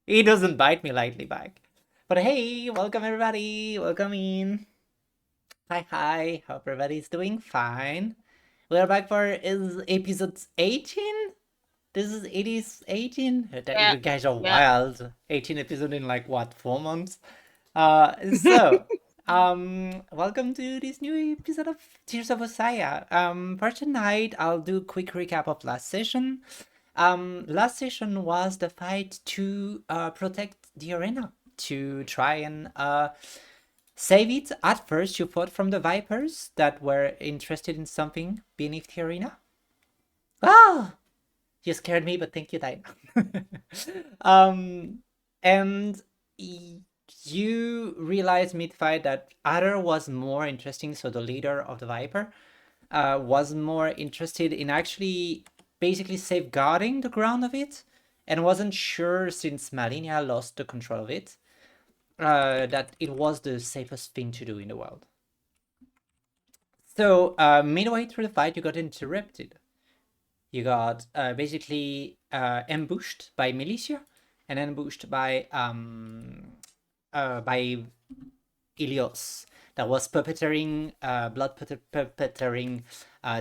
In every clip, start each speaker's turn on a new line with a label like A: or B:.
A: He doesn't bite me lightly back. But hey, welcome everybody. Welcome in. Hi, hi. Hope everybody's doing fine. We're back for is episode 18. This is it is 18.
B: Yeah,
A: You guys are
B: yeah.
A: wild. 18 episode in like what 4 months? Welcome to this new episode of Tears of Ossaïa. For tonight, I'll do a quick recap of last session. Last session was the fight to protect the arena, to try and save it. At first, you fought from the Vipers that were interested in something beneath the arena. Ah, you scared me, but thank you, Diane. um, and you realized mid-fight that Adder was more interesting, so the leader of the Viper was more interested in actually basically safeguarding the ground of it, and wasn't sure since Malinia lost the control of it that it was the safest thing to do in the world. So midway through the fight, you got interrupted. You got basically ambushed by militia and ambushed by Ilios that was perpetrating perpetrating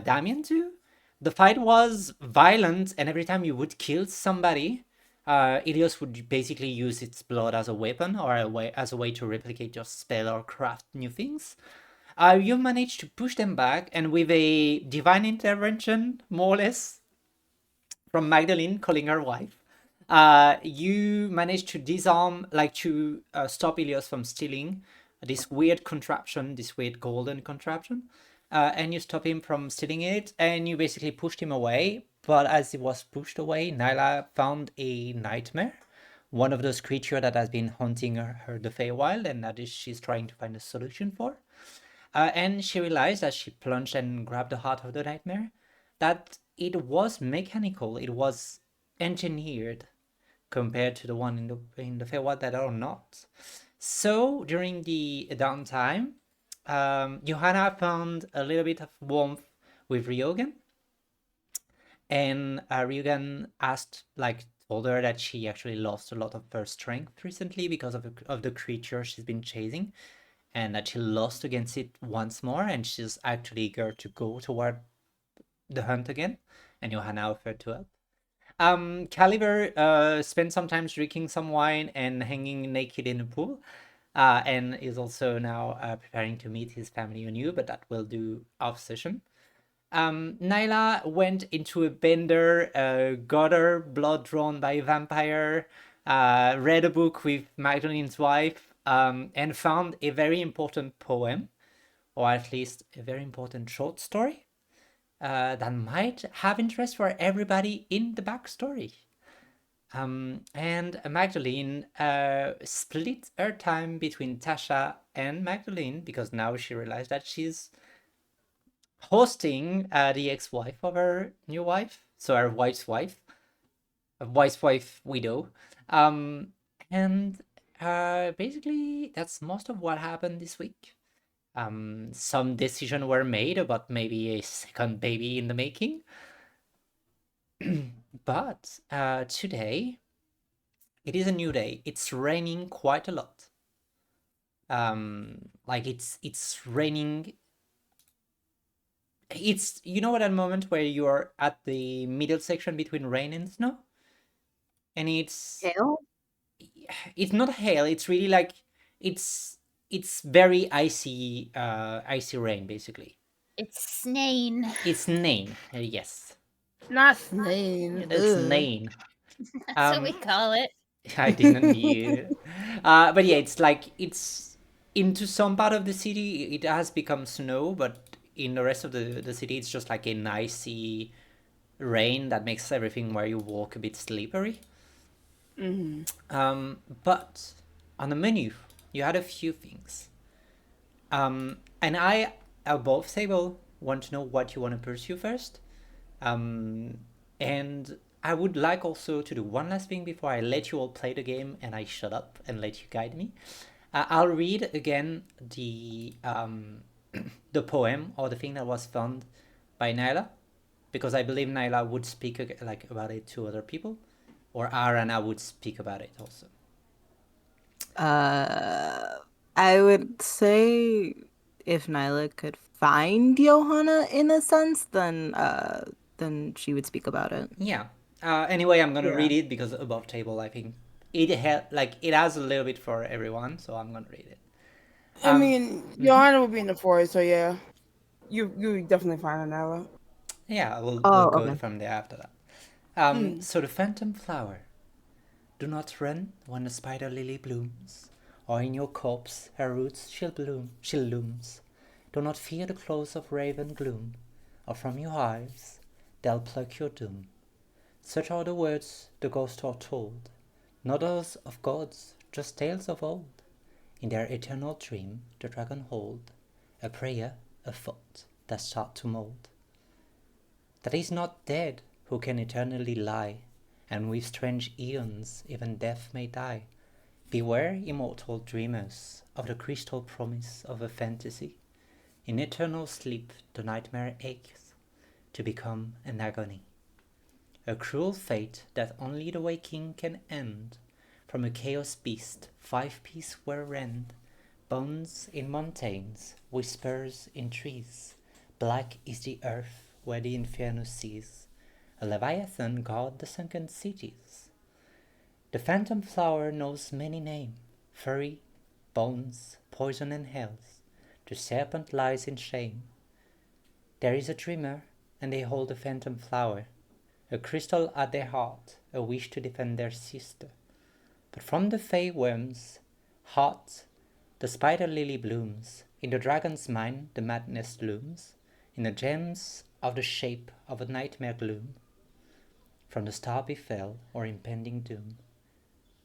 A: Damien too. The fight was violent, and every time you would kill somebody, Ilios would basically use its blood as a weapon or as a way to replicate your spell or craft new things. You managed to push them back, and with a divine intervention, more or less, from Magdalene calling her wife, you managed to disarm, like to stop Ilios from stealing this weird contraption, this weird golden contraption, and you stop him from stealing it, and you basically pushed him away. But as he was pushed away, Nyla found a nightmare, one of those creatures that has been haunting her the Feywild, and that is she's trying to find a solution for. And she realized as she plunged and grabbed the heart of the nightmare that it was mechanical, it was engineered compared to the one in the Feywild that are not. So during the downtime, Johanna found a little bit of warmth with Ryogen, and Ryogen asked, like, told her that she actually lost a lot of her strength recently because of the creature she's been chasing, and that she lost against it once more, and she's actually eager to go toward the hunt again. And Johanna offered to help. Caliber spent some time drinking some wine and hanging naked in a pool, and is also now preparing to meet his family anew, but that will do off session. Nyla went into a bender, got her blood drawn by a vampire, read a book with Magdalene's wife, and found a very important poem, or at least a very important short story, that might have interest for everybody in the backstory. And Magdalene split her time between Tasha and Magdalene because now she realized that she's hosting the ex-wife of her new wife, so her wife's wife widow. Um, and basically, that's most of what happened this week. Some decisions were made about maybe a second baby in the making, but today it is a new day. It's raining quite a lot. Like it's raining. It's, you know, at a moment where you are at the middle section between rain and snow, and
B: Hell?
A: it's not hail. It's really like it's it's very icy rain basically.
B: It's Snain.
A: It's Nain, yes,
B: Not Snain.
A: it's Nain.
B: That's what we
A: Um,
B: call it.
A: I didn't hear. But yeah, it's like it's into some part of the city it has become snow, but in the rest of the city it's just like an icy rain that makes everything where you walk a bit slippery.
B: Mm.
A: But on the menu, you had a few things. And I, above table, want to know what you want to pursue first. Um, and I would like also to do one last thing before I let you all play the game and I shut up and let you guide me. I'll read again the poem or the thing that was found by Nyla, because I believe Nyla would speak like about it to other people, or Arana would speak about it also.
C: I would say if Nyla could find Johanna in a sense, then she would speak about it.
A: Yeah. Anyway, I'm gonna
C: Yeah.
A: read it because above table, I think it has a little bit for everyone, so I'm gonna read it.
D: I mean,
A: Mhm.
D: Johanna will be in the forest, so yeah, you definitely find Anella.
A: Yeah, we'll
C: Oh,
A: go
C: okay.
A: from there after that.
D: Mm.
A: So the phantom flower. Do not run when the spider lily blooms, or in your copse her roots she looms. Do not fear the close of raven gloom, or from your hives they'll pluck your doom. Such are the words the ghosts are told, not those of gods, just tales of old. In their eternal dream the dragon hold a prayer, a thought that start to mold. That is not dead who can eternally lie, and with strange eons even death may die. Beware, immortal dreamers, of the crystal promise of a fantasy. In eternal sleep the nightmare aches to become an agony. A cruel fate that only the waking can end. From a chaos beast 5 pieces were rent, bones in mountains, whispers in trees. Black is the earth where the inferno sees a leviathan guard the sunken cities. The phantom flower knows many names: fury, bones, poison, and hells. The serpent lies in shame. There is a dreamer, and they hold the phantom flower, a crystal at their heart, a wish to defend their sister. But from the fey worm's heart the spider lily blooms. In the dragon's mind the madness looms. In the gems of the shape of a nightmare gloom. From the star befell or impending doom.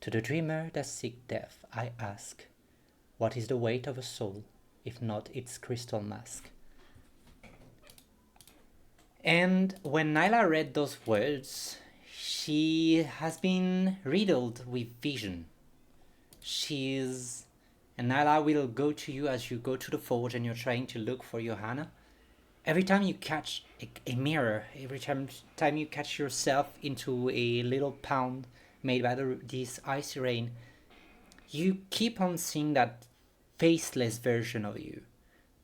A: To the dreamer that seeks death I ask, what is the weight of a soul, if not its crystal mask? And when Nyla read those words, she has been riddled with vision. She's. And Nyla will go to you as you go to the forge and you're trying to look for Johanna. Every time you catch a mirror, every time you catch yourself into a little pound made by this icy rain, you keep on seeing that faceless version of you.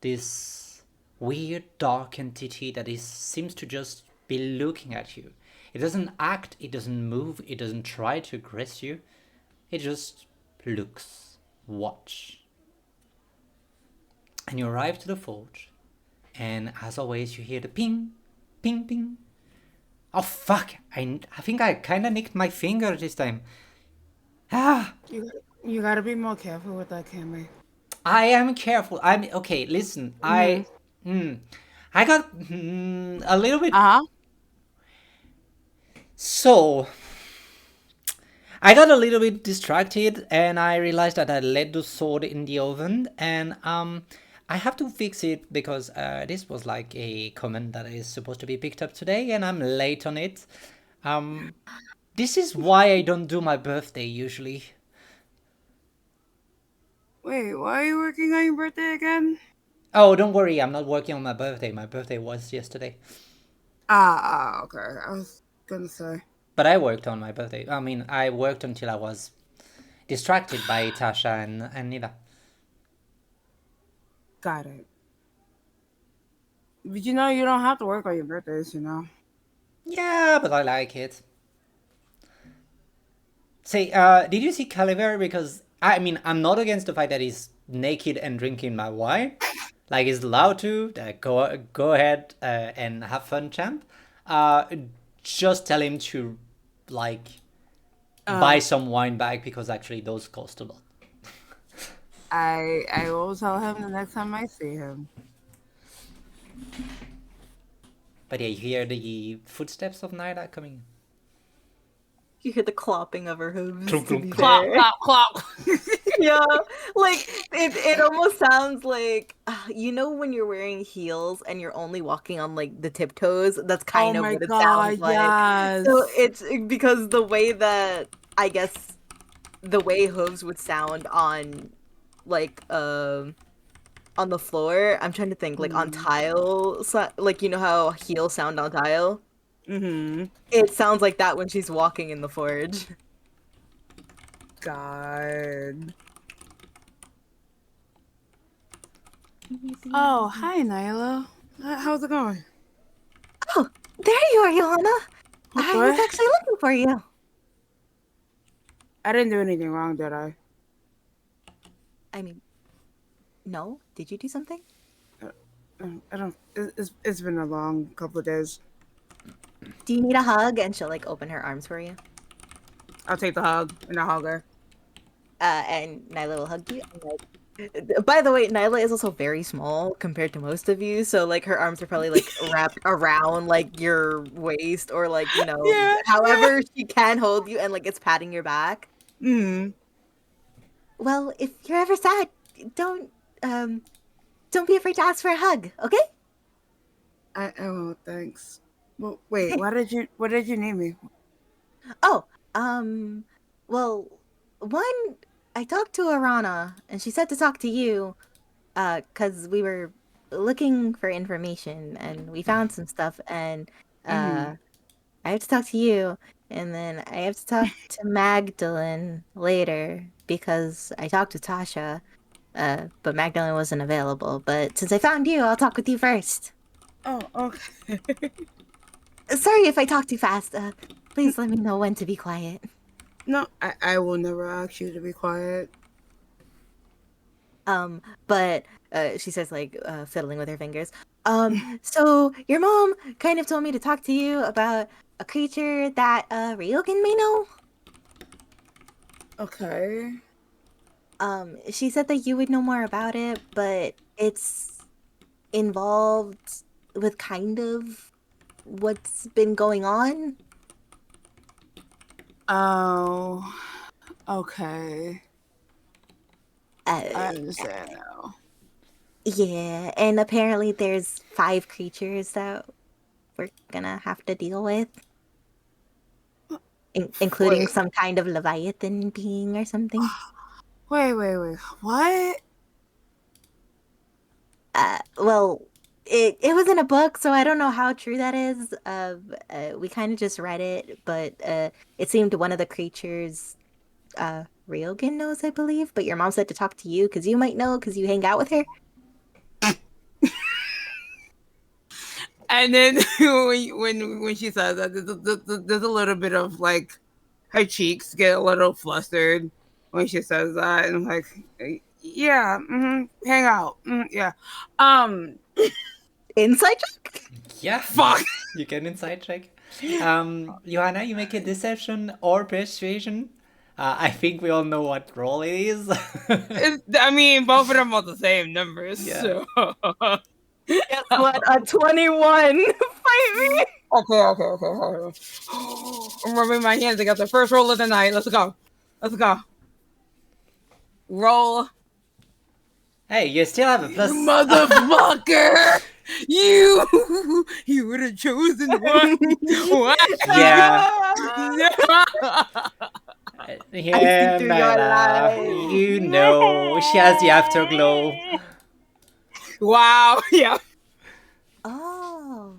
A: This weird dark entity that seems to just be looking at you. It doesn't act, it doesn't move, it doesn't try to aggress you. It just looks, watch. And you arrive to the forge, and as always, you hear the ping, ping, ping. Oh fuck! I think I kinda nicked my finger this time. Ah!
D: You gotta be more careful with that, Cammy.
A: I am careful. I'm okay. Listen,
D: Mm-hmm.
A: I got a little bit.
D: Uh huh.
A: So I got a little bit distracted, and I realized that I left the sword in the oven, and I have to fix it because this was like a comment that is supposed to be picked up today, and I'm late on it. Um, this is why I don't do my birthday usually.
D: Wait, why are you working on your birthday again?
A: Oh, don't worry, I'm not working on my birthday. My birthday was yesterday.
D: Okay. I was gonna say.
A: But I worked on my birthday. I mean, I worked until I was distracted by Tasha and Nida.
D: Got it. But you don't have to work on your birthdays.
A: Yeah, but I like it. Say, did you see Caliver? Because, I mean, I'm not against the fact that he's naked and drinking my wine. Like, he's allowed to. Go ahead and have fun, champ. Uh, just tell him to, like, buy
D: Uh,
A: some wine back because actually those cost a lot.
D: I will tell him the next time I see him.
A: But yeah, you hear the footsteps of Naira coming.
C: You hear the clopping of her hooves,
A: Clunk,
C: to
A: clunk,
C: be
A: clunk.
D: Clop,
C: fair.
D: clop, clop.
C: Yeah, like it almost sounds like when you're wearing heels and you're only walking on like the tiptoes, that's
D: Oh
C: kind of
D: my
C: what it sounds
D: god,
C: like. So
D: yes.
C: it's because the way that I guess the way hooves would sound on like on the floor, I'm trying to think like on tile, like you know how heels sound on tile?
D: Mm-hmm.
C: It sounds like that when she's walking in the forge.
D: God. Oh, hi, Nyla. How's it going?
C: Oh, there you are, Johanna. I was
D: What?
C: actually looking for you.
D: I didn't do anything wrong, did I?
C: I mean, no. Did you do something?
D: I don't. It's been a long couple of days.
C: Do you need a hug? And she'll like open her arms for you.
D: I'll take the hug and I'll hug her.
C: And Nyla will hug you. And, like, by the way, Nyla is also very small compared to most of you, so like her arms are probably like wrapped around like your waist or like
D: Yeah.
C: however she can hold you, and like it's patting your back.
D: Hmm.
C: Well, if you're ever sad, don't um don't be afraid to ask for a hug, okay?
D: I won't. Thanks. Well, wait. What did you name me?
C: Oh, well, one, I talked to Arana, and she said to talk to you, because we were looking for information, and we found some stuff, and,
D: Mm-hmm.
C: I have to talk to you, and then I have to talk to Magdalene later, because I talked to Tasha, but Magdalene wasn't available, but since I found you, I'll talk with you first.
D: Oh, okay.
C: Sorry if I talk too fast, please let me know when to be quiet.
D: No, I will never ask you to be quiet.
C: But she says like fiddling with her fingers. So your mom kind of told me to talk to you about a creature that Ryogan may know.
D: Okay.
C: She said that you would know more about it, but it's involved with kind of what's been going on.
D: Oh. Okay. I
C: Uh,
D: understand now.
C: yeah, and apparently there's 5 creatures that we're gonna have to deal with. Including
D: Wait.
C: some kind of Leviathan being or something.
D: Wait. What?
C: Well, it was in a book, so I don't know how true that is. We kind of just read it, but it seemed one of the creatures Ryogan knows, I believe. But your mom said to talk to you because you might know because you hang out with her.
D: And then when she says that, there's a little bit of like her cheeks get a little flustered when she says that, and I'm like, yeah, hang out, yeah,
C: Inside joke?
A: Yeah,
D: fuck.
A: you can inside check. Johanna, you make a deception or persuasion. I think we all know what roll it is.
D: I mean, both of them are the same numbers.
A: Yeah.
D: So.
C: Guess what? A 21. Fight me.
D: Okay. I'm rubbing my hands together. First roll of the night. Let's go. Roll.
A: Hey, you still have a plus.
D: Motherfucker! You would have chosen one. What?
A: Yeah.
C: I see
A: Yeah,
C: through your
A: Nyla.
C: lies.
A: You know, she has the afterglow.
D: Wow. Yeah.
C: Oh,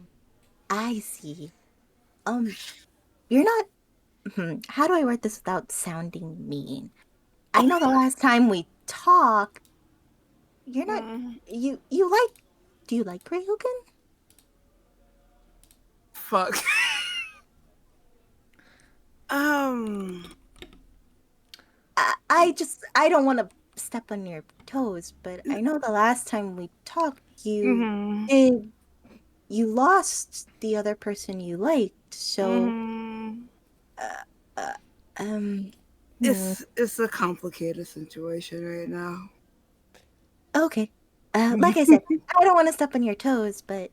C: I see. You're not. How do I word this without sounding mean? I know the last time we talked, you're not. You like. Do you like Ryugen?
D: Fuck.
C: I don't want to step on your toes, but I know the last time we talked, you lost the other person you liked, so um
D: It's a complicated situation right now.
C: okay. Like I said, I don't want to step on your toes, but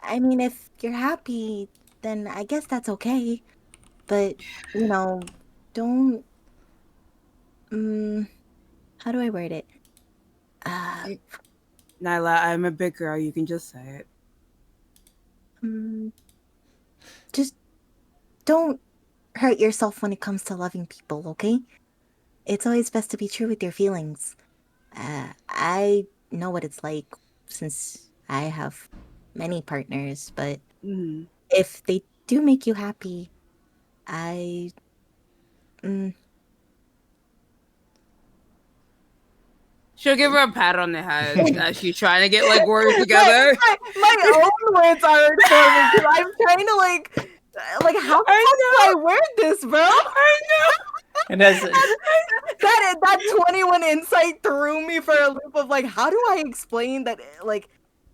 C: I mean, if you're happy, then I guess that's okay. But don't. How do I word it?
D: Nyla, I'm a big girl. You can just say it.
C: Just don't hurt yourself when it comes to loving people, okay? It's always best to be true with your feelings. I know what it's like since I have many partners, but if they do make you happy, I. Mm,
D: She'll give her a pat on the head as she's trying to get like words together.
C: My own words aren't forming because I'm trying to like how the fuck do I word this, bro?
D: I know.
A: And as
C: That 21 insight threw me for a loop of like, how do I explain that? Like,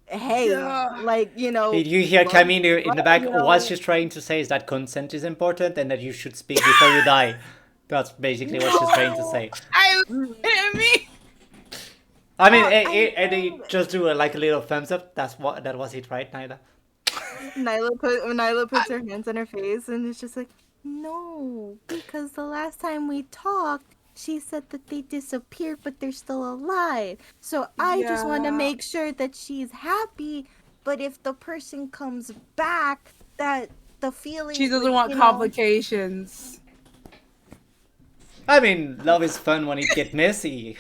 C: hey,
D: Yeah.
C: like you know,
A: you hear
C: love-
A: Camino in the back,
C: you know-
A: what she's trying to say is that consent is important and that you should speak before you die. That's basically what she's trying to say.
D: I hit me.
A: I mean,
C: I
A: and just do a little thumbs up. That was it, right, Nyla?
C: Nyla puts her hands on her face and it's just like, no, because the last time we talked, she said that they disappeared, but they're still alive. So I just want to
D: Yeah.
C: make sure that she's happy. But if the person comes back, that the feeling
D: She doesn't want complications.
A: I mean, love is fun when it gets messy.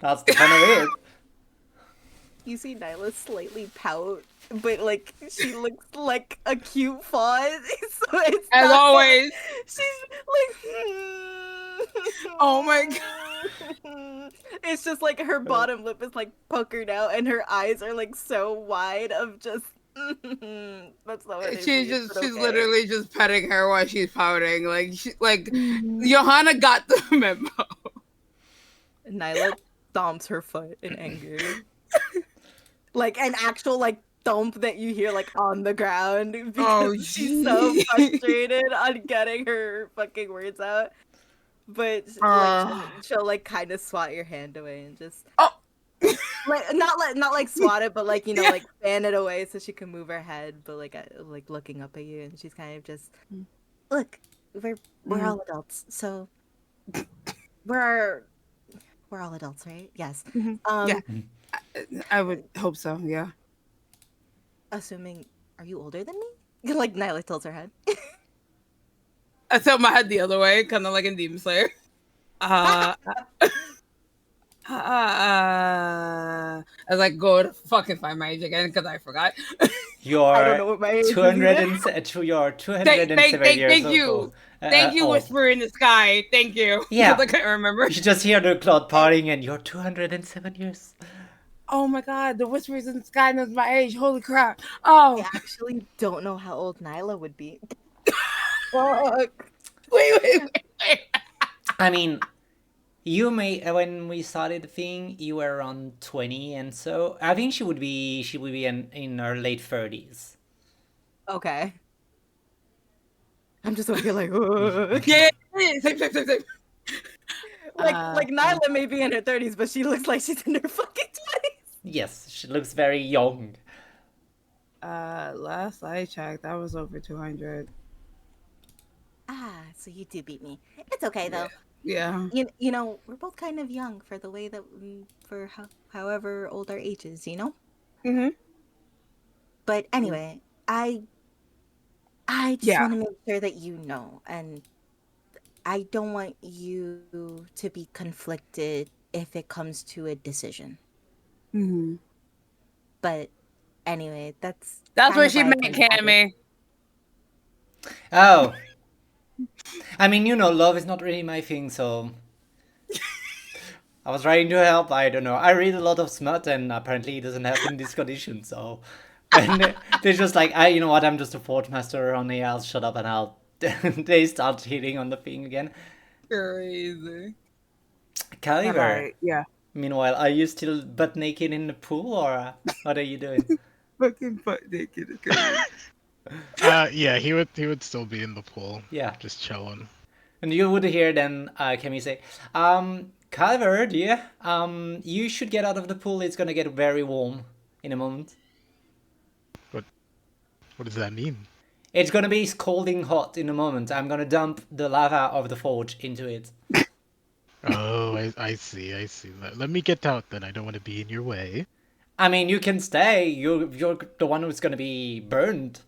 A: That's the fun of it.
C: You see Nyla slightly pout, but like she looks like a cute fawn. So it's
D: As
C: not that-
D: always.
C: she's like,
D: Oh my god.
C: It's just like her bottom lip is like puckered out, and her eyes are like so wide of just. That's not what it
D: She's
C: is, but
D: she's
C: okay.
D: literally just petting her while she's pouting. Like Johanna got the memo.
C: Nyla stomps her foot in anger. Like an actual like thump that you hear like on the ground because
D: Oh,
C: she's so
D: gee.
C: frustrated on getting her fucking words out. But she'll like kind of swat your hand away and just
D: Oh.
C: not like swat it, but like you know
D: Yeah.
C: like fan it away so she can move her head, but like looking up at you, and she's kind of just look. We're all adults, so we're all adults, right? Yes.
D: Yeah. I would hope so, yeah.
C: Assuming, are you older than me? Like Nyla tilts her head.
D: I tilt my head the other way, kind of like in Demon Slayer. I like go to fucking find my age again because I forgot.
C: I don't know what my age is
A: 200
C: either.
A: you're 207 years
D: thank
A: old.
D: you. Thank you,
A: old.
D: Whisper in the Sky. Thank you.
A: Yeah.
D: 'Cause I can't remember.
A: You just hear the cloud parting and you're 207 years.
D: Oh my god, the Whispers in the Sky knows my age. Holy crap. Oh,
C: I actually don't know how old Nyla would be. Fuck.
D: wait.
A: I mean, you may when we started the thing, you were around 20, and so I think she would be in her late 30s.
C: Okay. I'm just over here like, "Ugh."
D: Yeah, same.
C: like Nyla may be in her 30s, but she looks like she's in her fucking 20s.
A: Yes, she looks very young.
D: Last I checked, I was over 200.
C: Ah, so you do beat me. It's okay though.
D: Yeah.
C: You know, we're both kind of young for the way that for however old our age is, you know?
D: Mm-hmm.
C: But anyway, I just
D: Yeah.
C: want to make sure that you know, and I don't want you to be conflicted if it comes to a decision.
D: Mm-hmm.
C: But anyway, that's
D: That's
C: kind
D: what
C: of
D: she
C: why I
D: meant,
C: came back.
D: Cammy.
A: Oh. I mean, love is not really my thing, so I was trying to help. I don't know. I read a lot of smut, and apparently it doesn't help in this condition. So, and they're just like, you know what? I'm just a fort master on the. I'll shut up, and I'll. They start hitting on the thing again.
D: Crazy.
A: Kyver,
D: Alright, yeah.
A: meanwhile, are you still butt naked in the pool, or what are you doing?
D: Fucking butt naked. is crazy.
E: Yeah, he would still be in the pool.
A: Yeah.
E: Just chilling.
A: And you would hear then Kemi say, Kyver, dear, you should get out of the pool. It's gonna get very warm in a moment.
E: What does that mean?
A: It's gonna be scalding hot in a moment. I'm gonna dump the lava of the forge into it.
E: Oh, I see. Let me get out then. I don't want to be in your way.
A: I mean, you can stay. You're the one who's gonna be burned.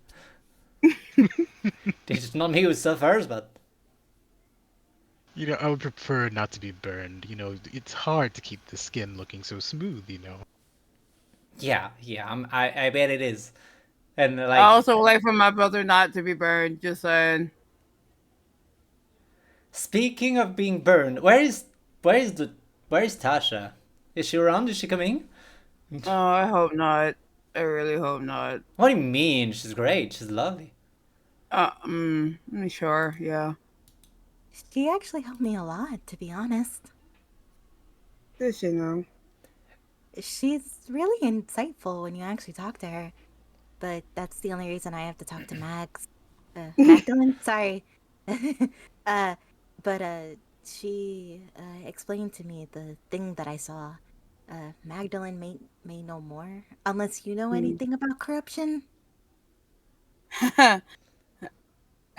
A: It's not me who suffers, but
E: You know, I would prefer not to be burned. You know, it's hard to keep the skin looking so smooth, you know.
A: yeah, I bet it is. And like,
D: I also would like for my brother not to be burned. Just saying.
A: speaking of being burned, where is Tasha? Is she around? Is she coming?
D: Oh, I hope not. I really hope not.
A: What do you mean? She's great. She's lovely.
D: Sure, yeah.
C: She actually helped me a lot, to be honest.
D: Does she know?
C: She's really insightful when you actually talk to her. But that's the only reason I have to talk to Max. Magdalene? Sorry. uh, but she explained to me the thing that I saw. Magdalene may know more, unless you know anything about corruption.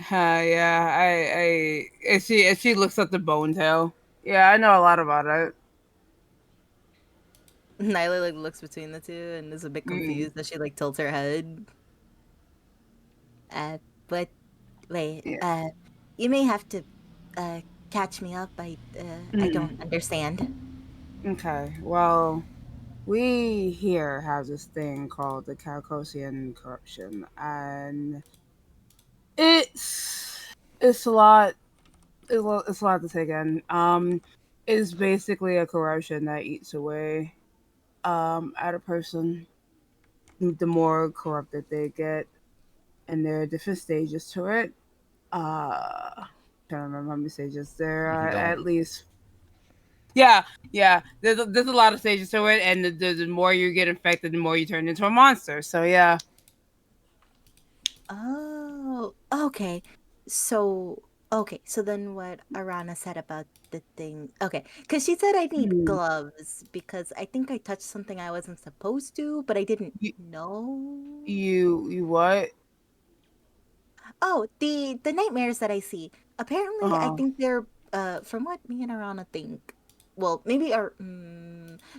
D: Yeah, if she looks at the bone tail. Yeah, I know a lot about it.
C: Nyla like looks between the two and is a bit
D: Mm.
C: confused as she like tilts her head. But wait,
D: Yeah.
C: you may have to catch me up. I don't understand.
D: Okay, well, we here have this thing called the Caucasian corruption, and it's a lot. It's a lot to take in. It's basically a corruption that eats away at a person. The more corrupted they get, and there are different stages to it. Trying to remember how many stages there are. At
A: Don't.
D: least, yeah. There's a lot of stages to it, and the more you get infected, the more you turn into a monster. So yeah.
C: Oh, okay. So, so then what Arana said about the thing. Okay, because she said I need
D: Hmm.
C: gloves because I think I touched something I wasn't supposed to, but I didn't
D: You
C: know.
D: you what?
C: Oh, the nightmares that I see. Apparently, I
D: Uh
C: think they're from what me and Arana think. Well, maybe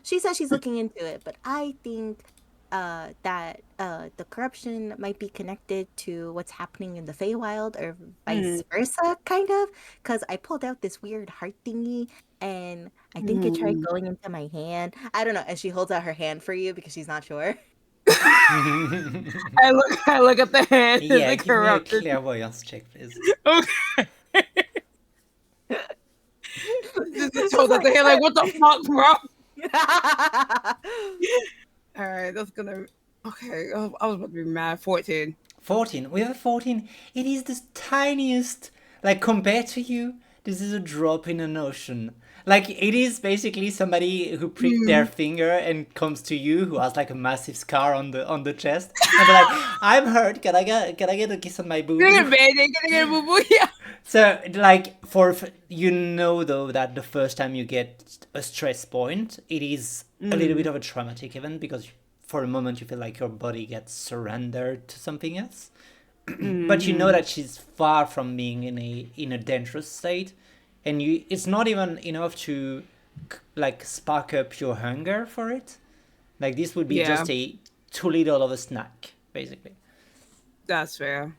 C: she says she's looking into it, but I think that the corruption might be connected to what's happening in the Feywild or vice versa, kind of. Because I pulled out this weird heart thingy, and I think it tried going into my hand. I don't know. And she holds out her hand for you because she's not sure.
D: I look at the hand and
A: Yeah,
D: the
A: give me a
D: corrupted.
A: clairvoyance check, please.
D: Okay. Just
C: It's
D: hold
C: just
D: up the hand like, what the fuck, bro?
C: like-
D: All right, that's gonna. Okay, I was about to be mad. 14.
A: 14. We have a 14. It is the tiniest. Like, compared to you, this is a drop in an ocean. Like, it is basically somebody who pricked their finger and comes to you, who has like a massive scar on the chest, and they're like, "I'm hurt. Can I get a kiss on my boob?"
D: Get it, baby. Can I get a boo boo? Yeah.
A: So, like, you know, though, that the first time you get a stress point, it is a little bit of a traumatic event because for a moment you feel like your body gets surrendered to something else. But you know that she's far from being in a dangerous state, and it's not even enough to like spark up your hunger for it. Like, this would be
D: Yeah,
A: just a too little of a snack, basically.
D: that's fair.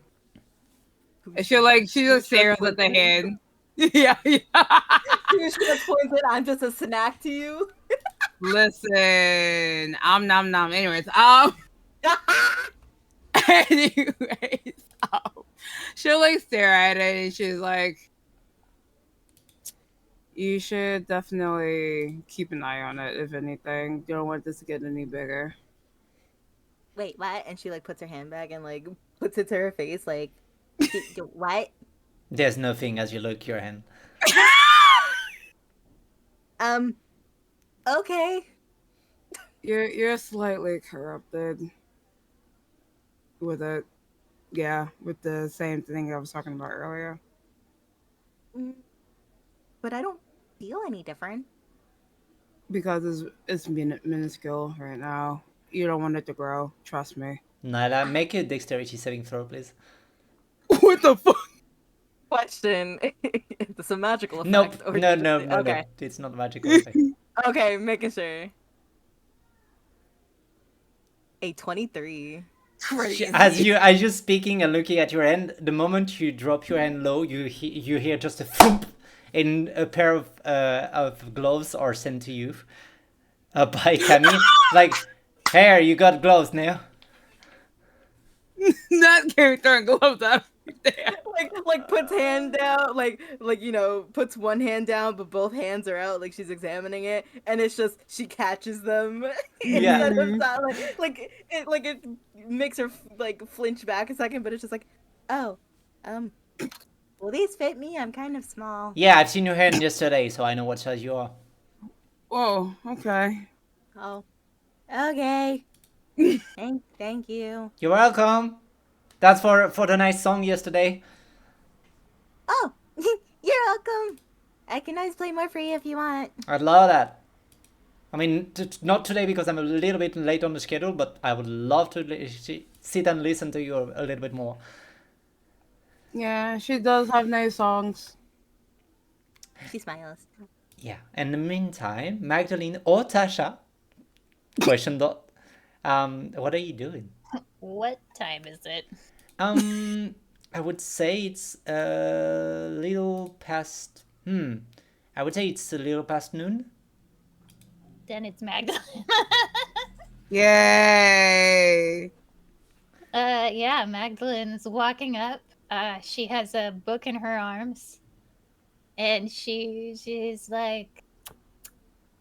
D: And she just stares at the hand. Yeah.
C: You should have pointed. I'm just a snack to you.
D: Listen, I'm nom nom. Anyways, she'll like stare at it and she's like, "You should definitely keep an eye on it. If anything, you don't want this to get any bigger."
C: Wait, what? And she like puts her hand back and like puts it to her face. Like, what?
A: There's nothing as you look your hand.
C: Okay.
D: You're slightly corrupted with it. Yeah, with the same thing I was talking about earlier.
C: But I don't feel any different.
D: Because it's minuscule right now. You don't want it to grow. Trust me.
A: Nyla, make a dexterity saving throw, please.
D: What the fuck?
C: Question: is this a magical effect?
A: Nope.
C: Or
A: No,
C: just-
A: no, no,
C: Okay.
A: no. It's not magical effect.
C: Okay, making sure. A 23.
D: Crazy.
A: As you're speaking and looking at your hand, the moment you drop your hand low, you hear just a thump, and a pair of gloves are sent to you by Camille. Like, here, you got gloves now.
D: Not character and gloves up.
C: like puts hand down, puts one hand down, but both hands are out, like she's examining it, and it's just she catches them
A: Yeah.
C: instead of that, it makes her like flinch back a second, but it's just like, oh, will these fit me? I'm kind of small.
A: Yeah, I've seen your hand yesterday, so I know what size you are.
D: Whoa, okay.
C: Oh, okay. Thank you.
A: You're welcome. That's for the nice song yesterday.
C: Oh, you're welcome. I can always play more for you if you want.
A: I'd love that. I mean, not today because I'm a little bit late on the schedule, but I would love to sit and listen to you a little bit more.
D: Yeah, she does have nice songs.
C: She smiles.
A: Yeah. In the meantime, Magdalene or Tasha, question dot. What are you doing?
B: What time is it?
A: I would say it's a little past. I would say it's a little past noon.
B: Then it's Magdalene.
D: Yay!
B: Yeah, Magdalene's walking up. She has a book in her arms. And she's like,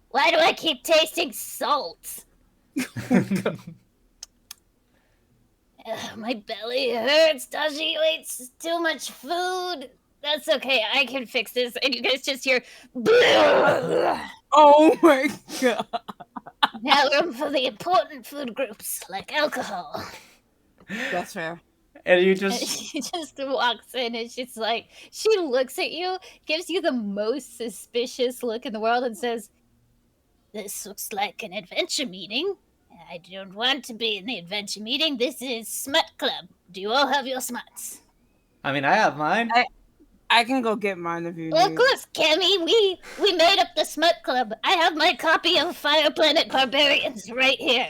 B: why do I keep tasting salt? My belly hurts. Tashi eats too much food. That's okay. I can fix this. And you guys just hear,
D: Oh my god.
B: now room for the important food groups like alcohol.
D: That's fair.
A: And you
B: And
A: just
B: she just walks in and she's like, she looks at you, gives you the most suspicious look in the world, and says, this looks like an adventure meeting. I don't want to be in the adventure meeting. This is Smut Club. Do you all have your smuts?
A: I mean, I have mine.
D: I can go get mine if you
B: Well, of
D: need.
B: course, Cammy. We made up the Smut Club. I have my copy of Fire Planet Barbarians right here.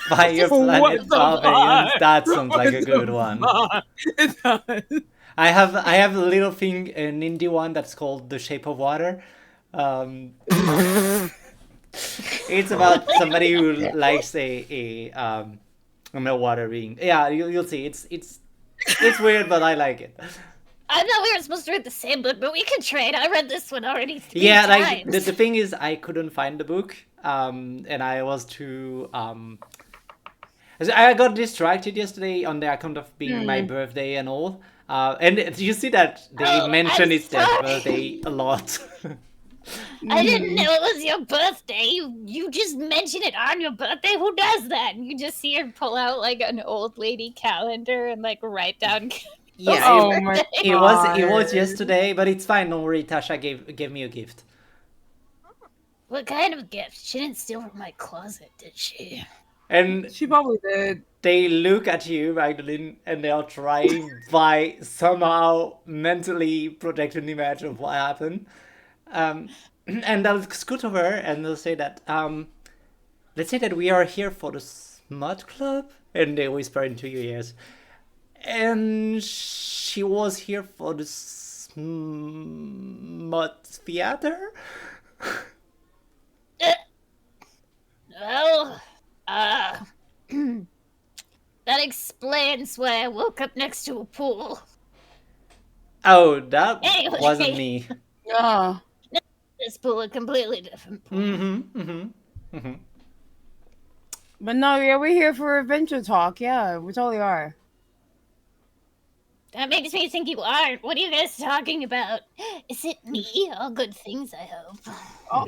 A: Fire
D: What
A: Planet
D: the
A: Barbarians.
D: fuck?
A: That sounds like a
D: What
A: good
D: the
A: one.
D: fuck? It does.
A: I have a little thing, an indie one that's called The Shape of Water. It's about somebody who likes water being. Yeah, you'll see. It's weird, but I like it.
B: I thought we were supposed to read the same book, but we can trade. I read this one already 3
A: Yeah, like
B: times.
A: the thing is, I couldn't find the book, and I was too so I got distracted yesterday on the account of being my birthday and all. And you see that they
B: Oh,
A: mention
B: I'm
A: it's their
B: sorry.
A: birthday a lot.
B: I didn't know it was your birthday. You just mention it on your birthday. Who does that? And you just see her pull out like an old lady calendar and like write down.
A: Yeah,
D: Oh my
A: it was
D: God.
A: yesterday, but it's fine. Don't worry, Tasha gave me a gift.
B: What kind of gift? She didn't steal from my closet, did she?
A: And
D: She probably did.
A: they look at you, Magdalene, and they are trying by somehow mentally project an image of what happened. And they'll scoot over and they'll say that, let's say that we are here for the Smut Club, and they whisper into your ears. And she was here for the Smut Theater?
B: Well, that explains why I woke up next to a pool.
A: Oh, that
B: Anyway.
A: wasn't me.
D: Yeah.
B: This pool, a completely different pool.
D: But no, yeah, we're here for adventure talk. Yeah, we totally are.
B: That makes me think you aren't. What are you guys talking about? Is it me? All good things, I hope.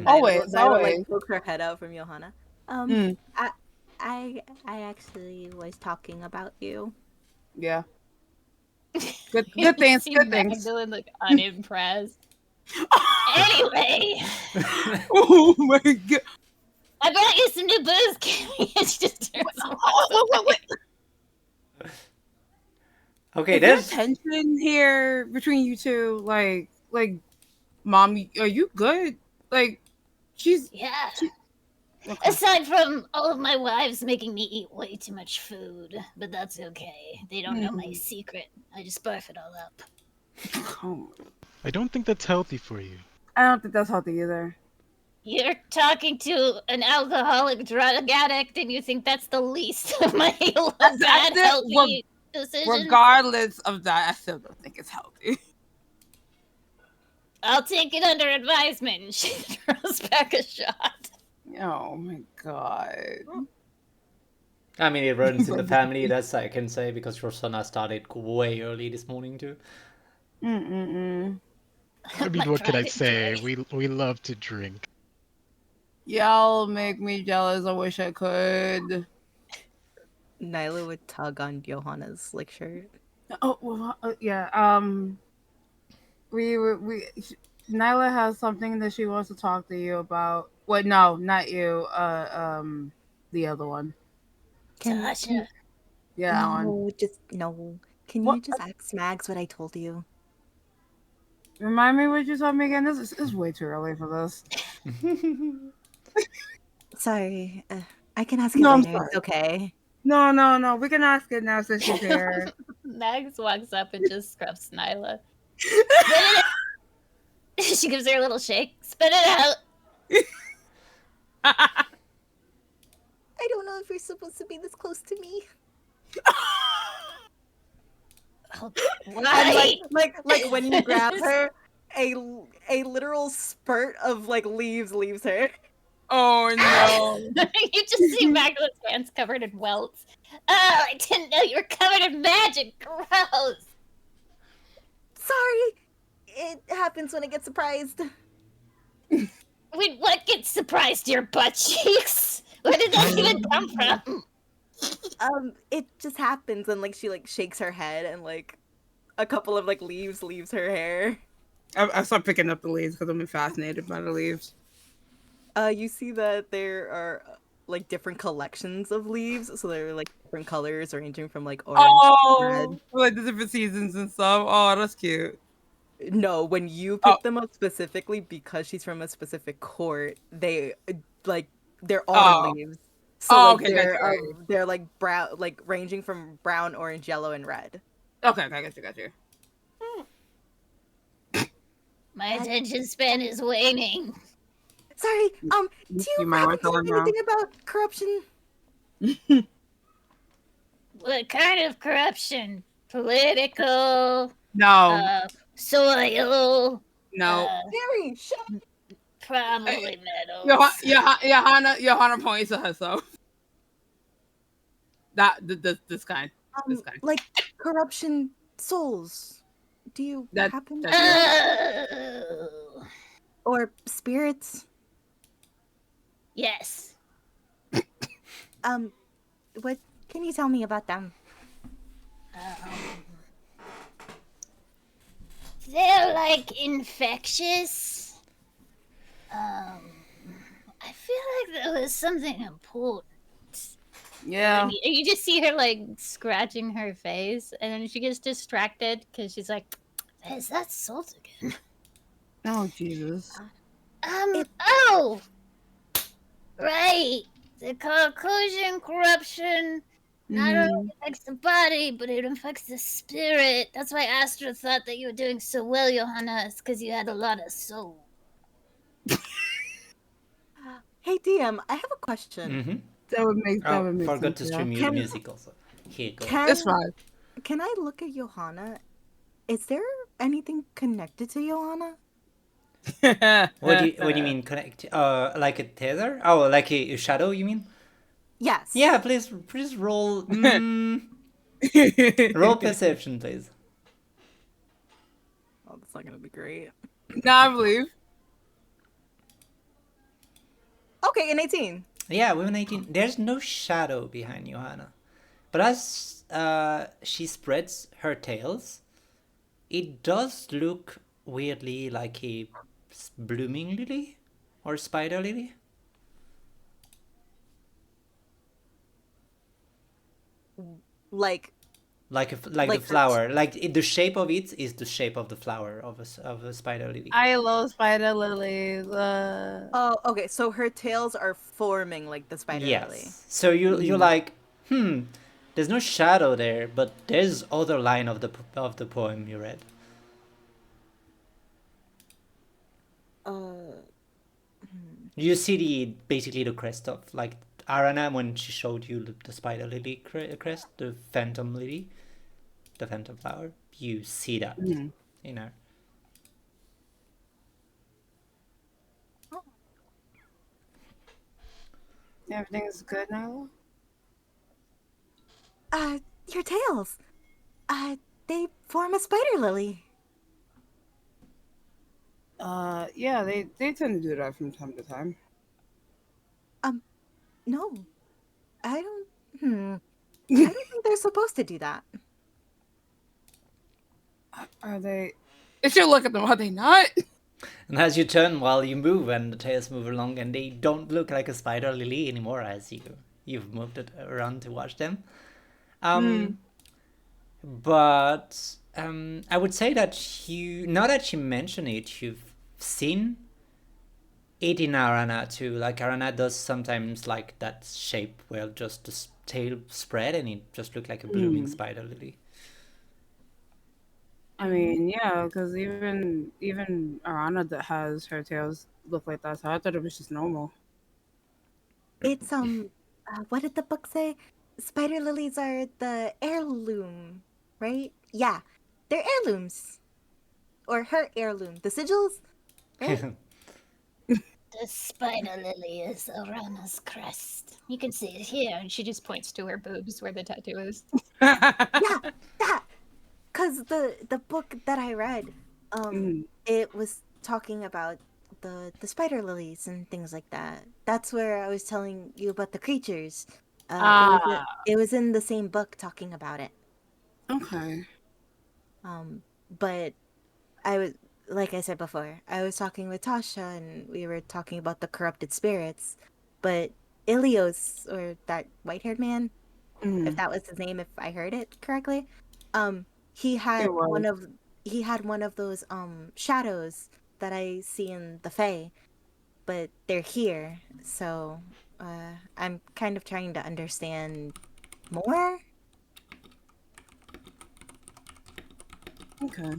D: Always,
C: I would
D: always.
C: like poke her head out from Johanna.
D: Mm.
C: I actually was talking about you.
D: Yeah. Good things.
B: See
D: Good things.
B: Magdalene, like, unimpressed. Anyway,
D: Oh my god.
B: I brought you some new booze, Kimmy. It's just
A: Okay,
D: Is there
A: there's
D: tension here between you two? Like, mom, are you good? Like, she's
B: yeah.
D: okay.
B: Aside from all of my wives making me eat way too much food, but that's okay. They don't know my secret. I just barf it all up.
D: Oh,
E: I don't think that's healthy for you.
D: I don't think that's healthy either.
B: You're talking to an alcoholic drug addict, and you think that's the least of my bad healthy.
D: Well,
B: decisions.
D: regardless of that, I still don't think it's healthy.
B: I'll take it under advisement. And she throws back a shot.
D: Oh my god.
A: I mean, it runs in the family, that's I can say, because Rosanna started way early this morning too.
D: Mm-mm-mm.
E: I mean,
B: My
E: what can I
B: pride and
E: say?
B: joy.
E: We love to drink.
D: Y'all make me jealous. I wish I could.
C: Nyla would tug on Johanna's like shirt.
D: Oh well, yeah. Nyla has something that she wants to talk to you about. Wait, no, not you. The other one.
C: Can
B: Tasha.
D: Yeah, that one.
C: no, just no. Can
D: What?
C: you just ask Mags what I told you?
D: Remind me what you told me again. This is way too early for this.
C: Sorry, I can ask it
D: No, I'm
C: later.
D: sorry.
C: It's okay.
D: No. We can ask it now since she's here.
B: Mags walks up and just scrubs Nyla. She gives her a little shake. Spit it out.
C: I don't know if you're supposed to be this close to me.
B: Oh,
C: And
B: why?
C: like when you grab her, a literal spurt of like leaves leaves her.
D: Oh no.
B: You just see Magdalene's hands covered in welts. Oh, I didn't know you were covered in magic. Gross.
C: Sorry, it happens when I get surprised.
B: Wait, what gets surprised your butt cheeks? Where did that even come from?
C: It just happens, and like she like shakes her head, and like a couple of like leaves leaves her hair.
D: I stopped picking up the leaves because I'm fascinated by the leaves.
C: You see that there are like different collections of leaves, so they're like different colors, ranging from like orange to red.
D: Oh, like the different seasons and stuff. Oh, that's cute.
C: No, when you
D: Oh.
C: pick them up specifically because she's from a specific court, they like they're autumn
D: Oh.
C: leaves. So
D: Oh,
C: like
D: okay, gotcha.
C: they're like brown, like ranging from brown, orange, yellow, and red.
D: Okay, got you.
B: My attention span is waning.
C: Sorry, do
D: You
C: you
D: might
C: happen
D: want to
C: to know
D: let me know.
C: anything about corruption?
B: What kind of corruption? Political,
D: No,
B: soil,
D: no.
C: Harry, shut up.
B: probably metals.
D: Johanna points to herself. This kind. This kind.
C: Like corruption souls. Do you
D: That-
C: happen
D: that's-
B: Oh,
C: or spirits?
B: yes.
C: What can you tell me about them?
B: They're like infectious. I feel like there was something important.
D: Yeah.
B: And you just see her like scratching her face, and then she gets distracted because she's like, "Is that salt again?"
D: Oh Jesus.
B: Oh, right. The conclusion corruption not only affects the body, but it affects the spirit. That's why Astra thought that you were doing so well, Johanna, is because you had a lot of soul.
C: Hey DM, I have a question.
A: Mm-hmm.
D: That would make
A: Forgot to
D: sense,
A: stream
D: yeah.
A: you the music also. Here you go.
D: It's fine.
C: Can I look at Johanna? Is there anything connected to Johanna?
A: What do you mean connect? Like a tether? Oh, like a shadow? You mean?
C: Yes.
A: Yeah, please roll. Roll perception, please.
C: Oh, that's not gonna be great.
D: Nah, I believe.
C: Okay, an 18.
A: Yeah, with an 18, there's no shadow behind Johanna, but as she spreads her tails, it does look weirdly like a blooming lily or spider lily.
C: Like
A: Like the
C: Like
A: flower, the shape of it is the shape of the flower of a spider lily.
D: I love spider lilies.
C: oh, okay, so her tails are forming like the spider lily.
A: Yes. So you're like, there's no shadow there, but there's other line of the poem you read. You see basically the crest of like Arana when she showed you the spider lily crest, the phantom lily. the phantom flower, you see that, you know.
D: Everything's good now?
C: Your tails. They form a spider lily.
D: Yeah, they tend to do that from time to time.
C: No, I don't. I don't think they're supposed to do that.
D: Are they? If you look at them, are they not?
A: And as you turn while you move and the tails move along, and they don't look like a spider lily anymore as you've moved it around to watch them. But I would say that now that you mention it, you've seen it in Arana too. Like Arana does sometimes like that shape where just the tail spread and it just looked like a blooming spider lily.
D: I mean, yeah, because even Arana that has her tails look like that, so I thought it was just normal.
C: It's what did the book say? Spider lilies are the heirloom, right? Yeah, they're heirlooms, or her heirloom. The sigils, right?
B: The spider lily is Orana's crest. You can see it here. And she just points to her boobs where the tattoo is.
C: Yeah, that. Cause the book that I read, it was talking about the spider lilies and things like that. That's where I was telling you about the creatures. It was in the same book talking about it.
D: Okay.
C: But I was, like I said before, I was talking with Tasha and we were talking about the corrupted spirits. But Ilios, or that white-haired man, if that was his name, if I heard it correctly, he had
D: It was.
C: one of those shadows that I see in the Fae, but they're here. So I'm kind of trying to understand more.
D: Okay.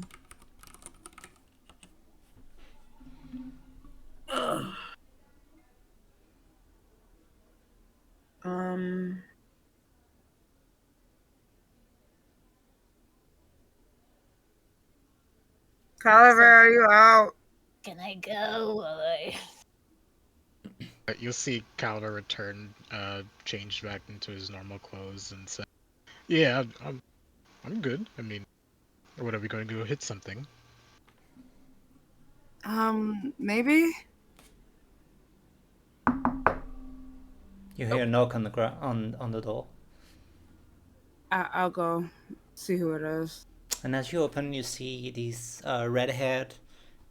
D: Caliber, are you out?
B: Can I go? Or...
E: You'll see Calder return, changed back into his normal clothes, and say, "Yeah, I'm good. I mean, what are we going to go hit something?"
D: Maybe.
A: You hear a knock on the on the door.
D: I'll go see who it is.
A: And as you open, you see this red-haired,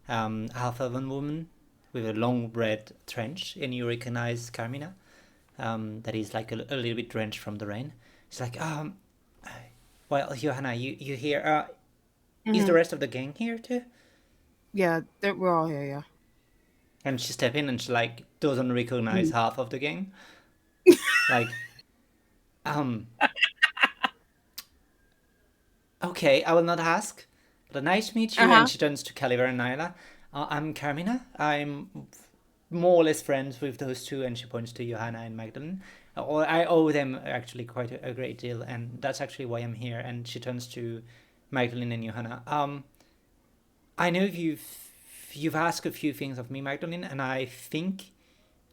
A: half-elven woman with a long red trench, and you recognize Carmina. That is like a little bit drenched from the rain. It's like, well, Johanna, you here? Is the rest of the gang here too?
D: Yeah, we're all here. Yeah.
A: And she step in and she like doesn't recognize half of the gang. Like, okay, I will not ask. But nice to meet you. And she turns to Caliver and Nyla. I'm Carmina. I'm more or less friends with those two. And she points to Johanna and Magdalene. I owe them actually quite a great deal. And that's actually why I'm here. And she turns to Magdalene and Johanna. I know you've asked a few things of me, Magdalene. And I think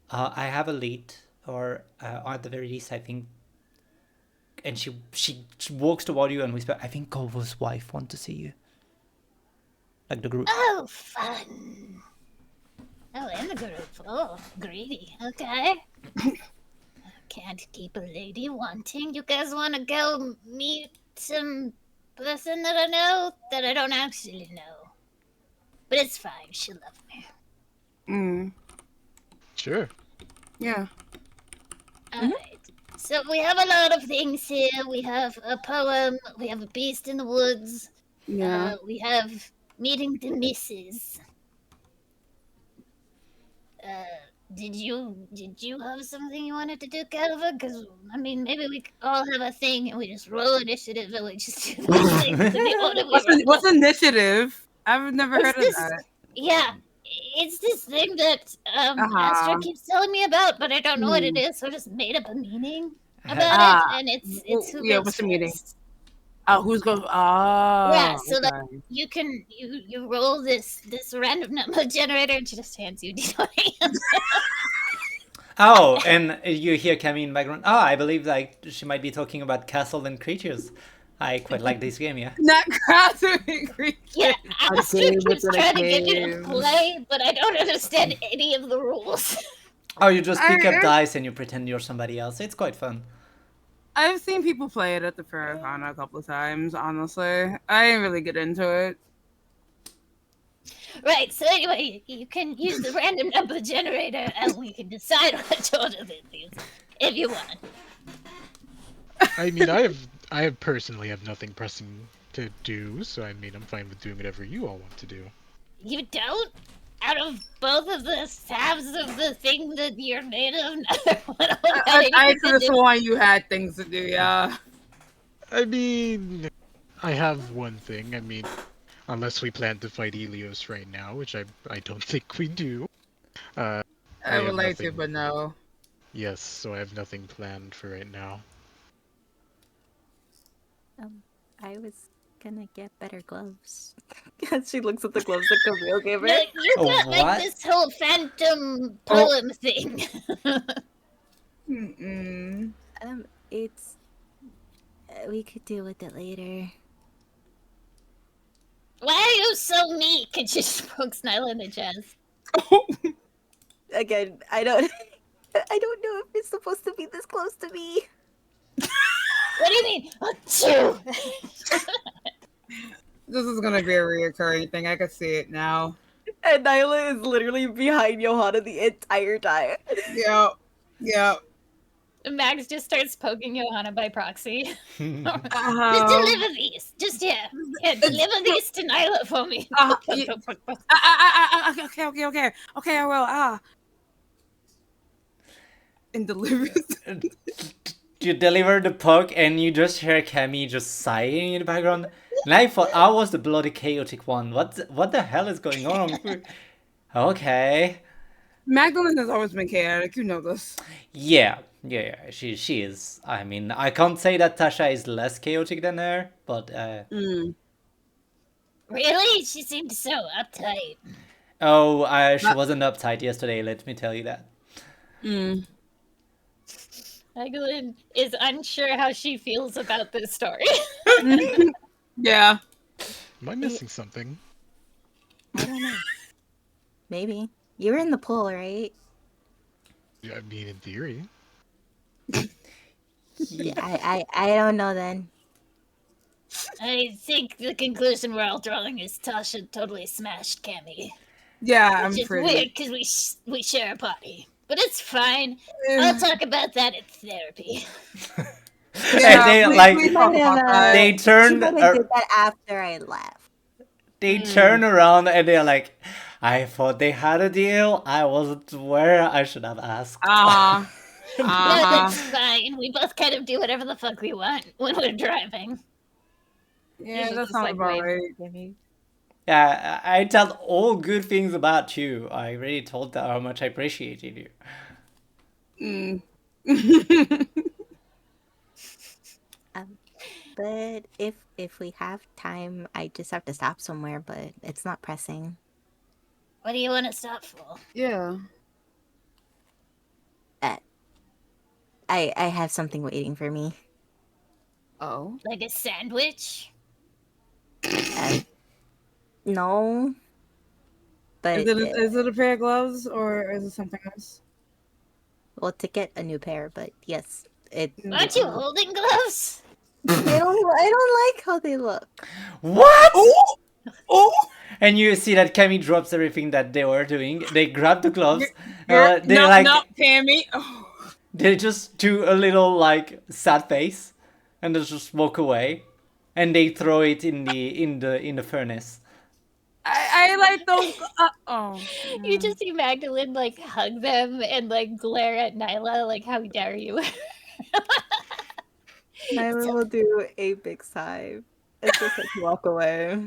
A: I have a lead. Or at the very least, I think. And she walks toward you and whispers, I think Corvo's wife wants to see you. Like the group.
B: Oh, fun. Oh, in the group. Oh, greedy. Okay. Can't keep a lady wanting. You guys want to go meet some person that I know that I don't actually know. But it's fine. She'll love me.
E: Sure.
D: Yeah.
B: Alright. So we have a lot of things here. We have a poem. We have a beast in the woods.
D: Yeah.
B: We have meeting the missus. Did you have something you wanted to do, Calvin? Because I mean, maybe we all have a thing and we just roll initiative and we just do those things. In the order we
D: What's initiative? I've never heard of that.
B: Yeah, it's this thing that Astra keeps telling me about, but I don't know what it is, so I just made up a meaning about it, and it's
D: yeah. What's the meaning? Oh, who's going? Oh,
B: Yeah, so
D: okay.
B: you can you roll this random number generator and she just hands you D20.
A: Oh, and you hear Cammy in the background. Oh, I believe like she might be talking about castle and creatures. I quite like this game, yeah.
D: Not grasping creature.
B: Yeah,
C: A
B: Astrid
C: game
B: keeps
C: within a
B: trying to get you to
C: game.
B: play, but I don't understand any of the rules.
A: Oh, you just pick up
D: I-
A: dice and you pretend you're somebody else. It's quite fun.
D: I've seen people play it at the Farrakhan a couple of times. Honestly, I didn't really get into it.
B: Right, so anyway, you can use the random number generator and we can decide which order it is if you want.
E: I mean, I have personally have nothing pressing to do, so I mean, I'm fine with doing whatever you all want to do.
B: You don't? Out of both of the halves of the thing that you're made of, neither one of them had
D: I
B: anything
D: could
B: to
D: have
B: do.
D: sworn you had things to do. Yeah.
E: I mean, I have one thing. I mean, unless we plan to fight Helios right now, which I don't think we do. I
D: I would
E: have
D: like to,
E: nothing.
D: but no.
E: Yes, so I have nothing planned for right now.
F: I was gonna get better gloves.
C: She looks at the gloves that Camille gave her.
B: No, you
A: Oh,
B: got like
A: what?
B: this whole phantom poem thing.
D: Mm-mm.
F: It's we could deal with it later.
B: Why are you so meek? And she just pokes Nyla in the chest.
C: Again, I don't I don't know if it's supposed to be this close to me.
B: What do you mean? Achoo!
D: This is gonna be a reoccurring thing. I can see it now.
C: And Nyla is literally behind Johanna the entire time.
D: Yep. Yep.
B: Max just starts poking Johanna by proxy. Just
D: Uh-huh.
B: deliver these. Just here. Here, deliver these to Nyla for me.
D: Okay, I will. And delivers.
A: You deliver the poke and you just hear Cammy just sighing in the background. And I thought I was the bloody chaotic one. What the hell is going on? Okay.
D: Magdalene has always been chaotic. You know this.
A: Yeah. She is. I mean, I can't say that Tasha is less chaotic than her, but
B: Really? She seemed so uptight.
A: she wasn't uptight yesterday, let me tell you that.
B: Magdalene is unsure how she feels about this story.
D: Yeah.
E: Am I missing something?
F: I don't know. Maybe. You were in the pool, right?
E: Yeah, I mean, in theory.
F: Yeah, I don't know then.
B: I think the conclusion we're all drawing is Tasha totally smashed Cammy.
D: Yeah, I'm
B: Which is
D: pretty.
B: weird because we share a body. But it's fine. I'll talk about that in therapy.
A: And they
D: please talk about that.
A: they
F: She
A: turn
F: might have did that after I left.
A: they turn around and they're like, I thought they had a deal. I wasn't aware. I should have asked.
D: Uh-huh.
B: No,
D: Uh-huh.
B: that's fine. We both kind of do whatever the fuck we want when we're driving.
D: Yeah,
F: She
D: that
F: just,
D: sounds
F: like,
D: about
F: waves
D: right.
F: at Kimmy.
A: Yeah, I told all good things about you. I really told her how much I appreciated you.
F: But if we have time, I just have to stop somewhere, but it's not pressing.
B: What do you want to stop for?
D: Yeah.
F: I have something waiting for me.
D: Oh.
B: Like a sandwich?
F: No. But
D: Is it a pair of gloves or is it something else?
F: well, to get a new pair, but yes, it.
B: Aren't you holding gloves?
F: I don't like how they look.
A: What?
D: Oh!
A: And you see that Cammy drops everything that they were doing. They grab the gloves.
D: No, Tammy. Oh.
A: They just do a little like sad face, and they just walk away, and they throw it in the furnace.
D: I like those.
B: You just see Magdalene like hug them and like glare at Nyla like, how dare you?
C: Nyla will do a big sigh. It's just like walk away.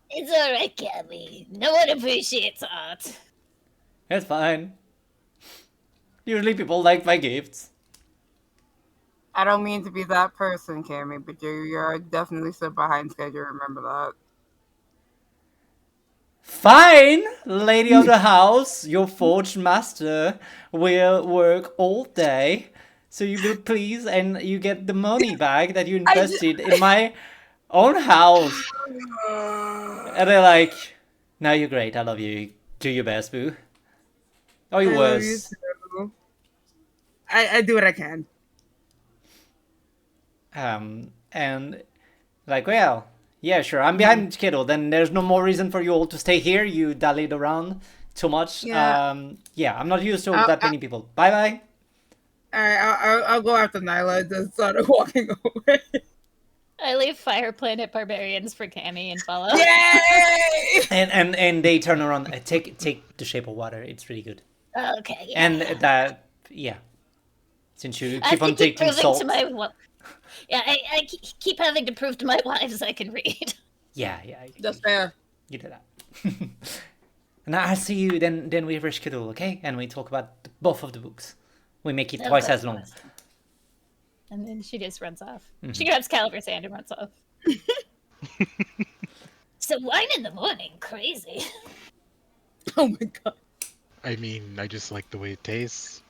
B: It's alright, Cammy. No one appreciates art.
A: It's fine. Usually people like my gifts.
D: I don't mean to be that person, Cammy, but you're definitely still behind schedule. Remember that.
A: Fine, lady of the house, your forge master will work all day. So you will please, and you get the money back that you
D: I just,
A: invested in my own house. And they're like, no, you're great. I love you. Do your best, boo. Or your
D: I love you
A: worst.
D: too. I do what I can.
A: And like, well, yeah, sure. I'm behind schedule. Then there's no more reason for you all to stay here. You dallied around too much.
D: Yeah.
A: Yeah, I'm not used to
D: I'll,
A: that many people. Bye bye.
D: I'll go after Nyla and just start walking away.
B: I leave Fire Planet Barbarians for Cammy and follow.
D: Yay!
A: And they turn around. Take the shape of water. It's really good.
B: Okay, yeah.
A: And that, yeah. Since you
B: I
A: keep
B: have
A: on
B: to keep
A: taking
B: proving
A: salt.
B: to my yeah, I keep having to prove to my wives I can read.
A: Yeah.
D: That's fair.
A: You do that. And I'll see you then we reschedule, okay? And we talk about both of the books. We make it twice as long.
B: And then she just runs off.
A: Mm-hmm.
B: She grabs Caliber's hand and runs off. So wine in the morning, crazy.
D: Oh my god.
E: I mean, I just like the way it tastes.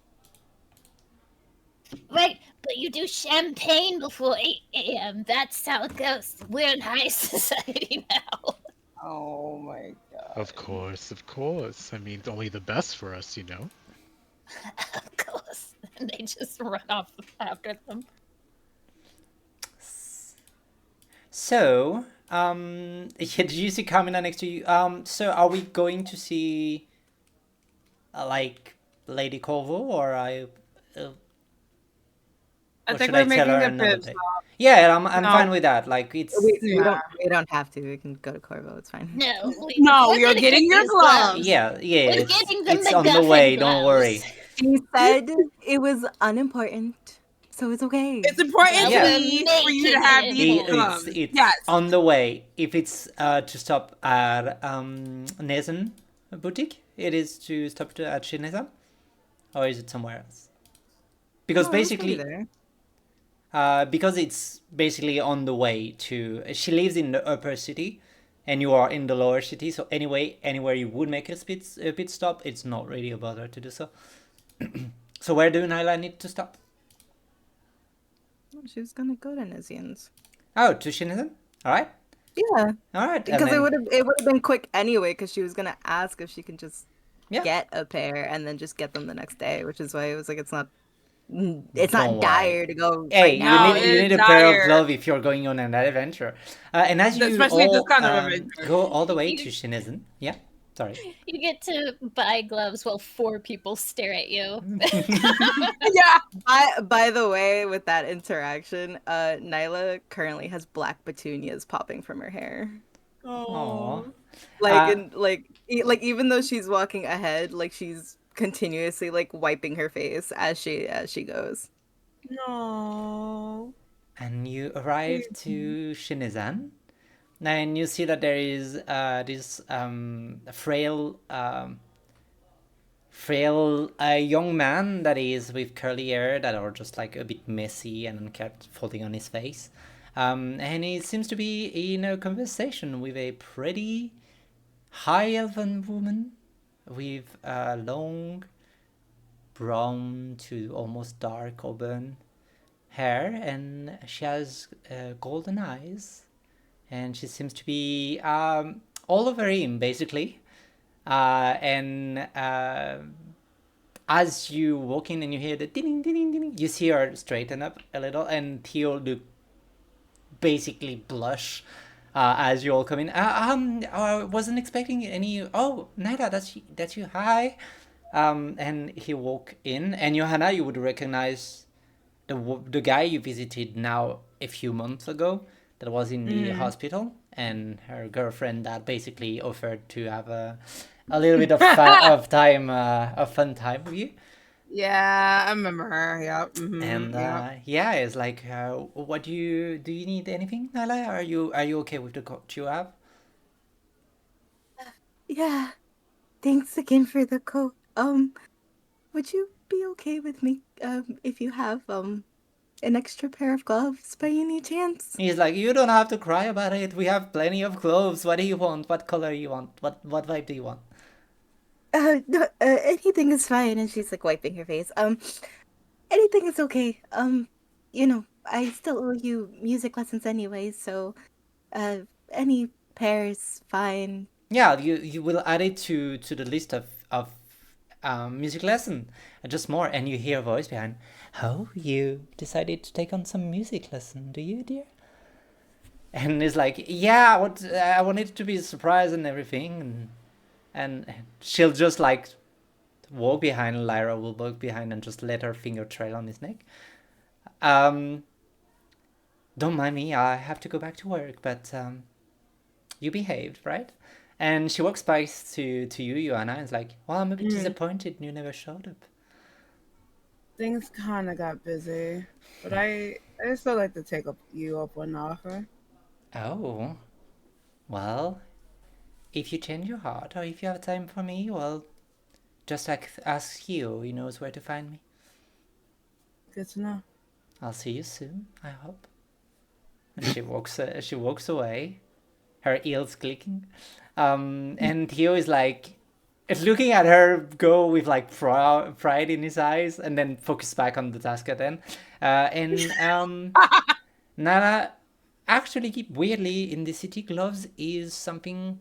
B: Right, but you do champagne before 8 a.m. That's how it goes. We're in high society now.
D: Oh my god.
E: Of course, of course. I mean, only the best for us, you know?
B: Of course. And they just run off after them.
A: So, yeah, did you see Carmina next to you? So are we going to see, like, Lady Corvo, or I
D: I
A: or
D: think
A: should
D: we're
A: I tell
D: making
A: her
D: a
A: another
D: pit
A: day?
D: stop.
A: Yeah, I'm
D: No.
A: fine with that. Like, it's
C: We
D: Nah.
C: don't have to. We can go to Corvo. It's fine.
B: No,
D: No,
B: we're
D: you're
B: gonna
D: getting
B: get
D: your
B: these
D: gloves.
A: yeah.
B: We're
A: It's
B: getting the
A: it's on the
B: MacGuffin
A: way. Don't worry.
B: gloves.
C: She said it was unimportant, so it's okay.
D: It's important
B: Well,
A: Yeah.
D: to
B: we're
D: me for you to
B: making
D: have
B: it
D: these
B: important.
D: gloves.
A: It's
D: Yes.
A: on the way. If it's to stop at Nezen boutique, it is to stop at Shinezan, or is it somewhere else? Because
C: Oh, it's gonna be
A: basically,
C: there.
A: because it's basically on the way to. She lives in the upper city, and you are in the lower city. So anyway, anywhere you would make a pit stop, it's not really a bother to do so. So where do Nyla need to stop?
C: She was gonna go to Nizian's.
A: Oh, to Shinezan. All right.
C: Yeah,
A: All right.
C: because it would have been quick anyway. Because she was gonna ask if she can just
A: Yeah.
C: get a pair and then just get them the next day, which is why it was like it's not
A: Don't
C: not
A: worry.
C: dire to go
A: Hey,
C: right now.
A: you need a
D: it's
A: pair of
D: dire.
A: gloves if you're going on an adventure. And as you
D: Especially this
A: all
D: kind of adventure.
A: go all the way to Shinezan, yeah, sorry.
B: You get to buy gloves while 4 people stare at you.
D: Yeah.
C: By the way, with that interaction, Nyla currently has black petunias popping from her hair.
A: Aw.
C: Like even though she's walking ahead, like she's continuously like wiping her face as she goes.
D: No.
A: And you arrive to Shinezan, and you see that there is this frail young man that is with curly hair that are just like a bit messy and kept falling on his face. And he seems to be in a conversation with a pretty high elven woman with long brown to almost dark auburn hair, and she has golden eyes, and she seems to be all over him basically. And as you walk in and you hear the ding ding ding, you see her straighten up a little, and he'll do basically blush as you all come in. I wasn't expecting any. Oh, Nada, that's you. Hi. And he walk in, and Johanna, you would recognize the guy you visited now a few months ago that was in the hospital, and her girlfriend that basically offered to have a little bit of fun time with you.
D: Yeah, I remember her. Yep.
A: And yeah, it's like, what do you need anything, Nyla? Are you okay with the coat you have?
C: Yeah. Thanks again for the coat. Would you be okay with me if you have
F: an extra pair of gloves by any chance?
A: He's like, you don't have to cry about it. We have plenty of clothes. What do you want? What color you want? What vibe do you want?
F: No, anything is fine. And she's like wiping her face. Anything is okay. I still owe you music lessons anyway, so uh, any pair is fine.
A: Yeah, you will add it to the list of music lesson, and just more. And you hear a voice behind. Oh, you decided to take on some music lesson, do you, dear? And it's like, yeah, I wanted it to be a surprise and everything, and she'll just like walk behind. Lyra will walk behind and just let her finger trail on his neck. Um, don't mind me. I have to go back to work, but you behaved, right? And she walks by to you, Joanna, and is like, well, I'm a bit disappointed you never showed up.
D: Things kind of got busy, but I still like to take you up on the offer.
A: Oh, well, if you change your heart or if you have time for me, well, just like ask Hugh, he knows where to find me.
D: Good to know.
A: I'll see you soon, I hope. And she walks away, her heels clicking. And Theo is like, looking at her go with like pride in his eyes, and then focus back on the task at hand. Nana, actually, weirdly, in the city, gloves is something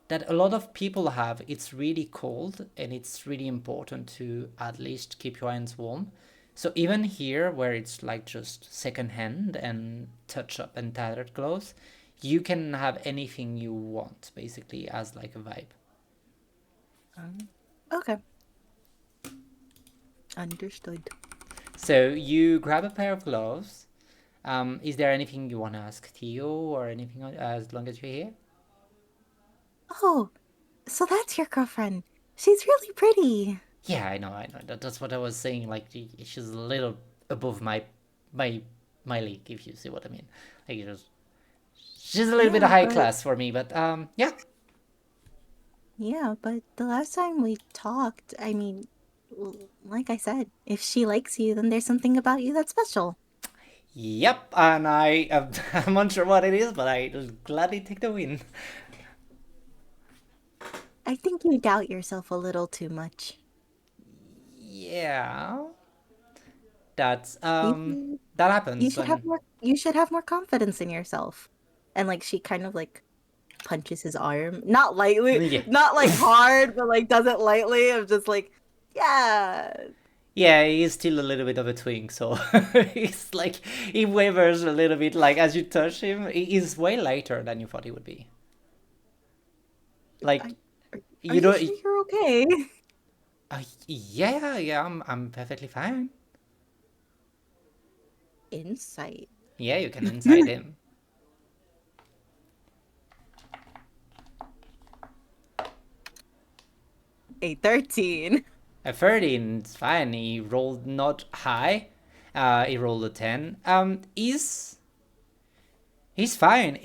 A: that a lot of people have. It's really cold, and it's really important to at least keep your hands warm. So even here, where it's like just second hand and touch up and tattered clothes, you can have anything you want, basically, as like a vibe.
F: Okay. Understood.
A: So you grab a pair of gloves. Is there anything you want to ask Theo or anything as long as you're here?
F: Oh, so that's your girlfriend. She's really pretty.
A: Yeah, I know. That's what I was saying. Like she's a little above my my league, if you see what I mean. Like she's a little bit
F: Yeah,
A: high
F: but
A: class for me, but yeah.
F: yeah, but the last time we talked, I mean, like I said, if she likes you, then there's something about you that's special.
A: Yep, and I'm unsure what it is, but I'll gladly take the win.
F: I think you doubt yourself a little too much.
A: Yeah, that's
F: You should,
A: that
F: you
A: happens
F: should have
A: when.
F: more. You should have more confidence in yourself. And like she kind of like punches his arm, not lightly,
A: Yeah.
F: not like hard, but like does it lightly. Of just like, yeah,
A: Yeah, he's still a little bit of a twink, so he's like he wavers a little bit. Like as you touch him, he's way lighter than you thought he would be. Like
F: are
A: you
F: you
A: don't.
F: sure you're okay?
A: Yeah, I'm perfectly fine.
F: Insight.
A: Yeah, you can inside him.
F: A 13.
A: A 13, it's fine. He rolled not high. He rolled a 10. He's fine.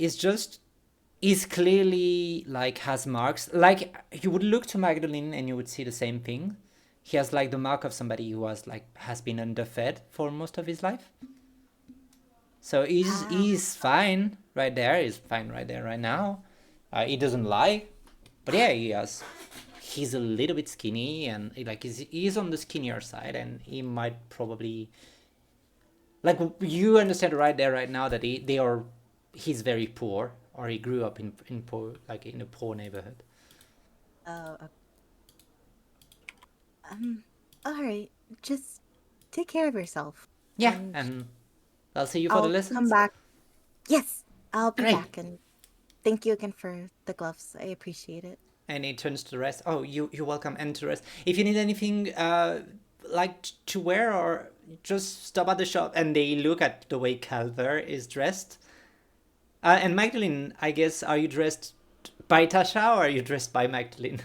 A: He's clearly like has marks. Like you would look to Magdalene and you would see the same thing. He has like the mark of somebody who has been underfed for most of his life. So he's fine right there. He's fine right there right now. He doesn't lie, but yeah, he's a little bit skinny and like he's on the skinnier side, and he might probably like you understand right there right now that he's very poor, or he grew up in poor, like in a poor neighborhood.
F: Uh, all right. Just take care of yourself.
A: Yeah,
F: And
A: and I'll see you for the
F: I'll come
A: lessons.
F: back. Yes, I'll be
A: Great.
F: back. And thank you again for the gloves. I appreciate it.
A: And he turns to the rest. Oh, you're welcome. And to the rest, if you need anything like to wear, or just stop at the shop. And they look at the way Calver is dressed. And Magdalene, I guess, are you dressed by Tasha or are you dressed by Magdalene?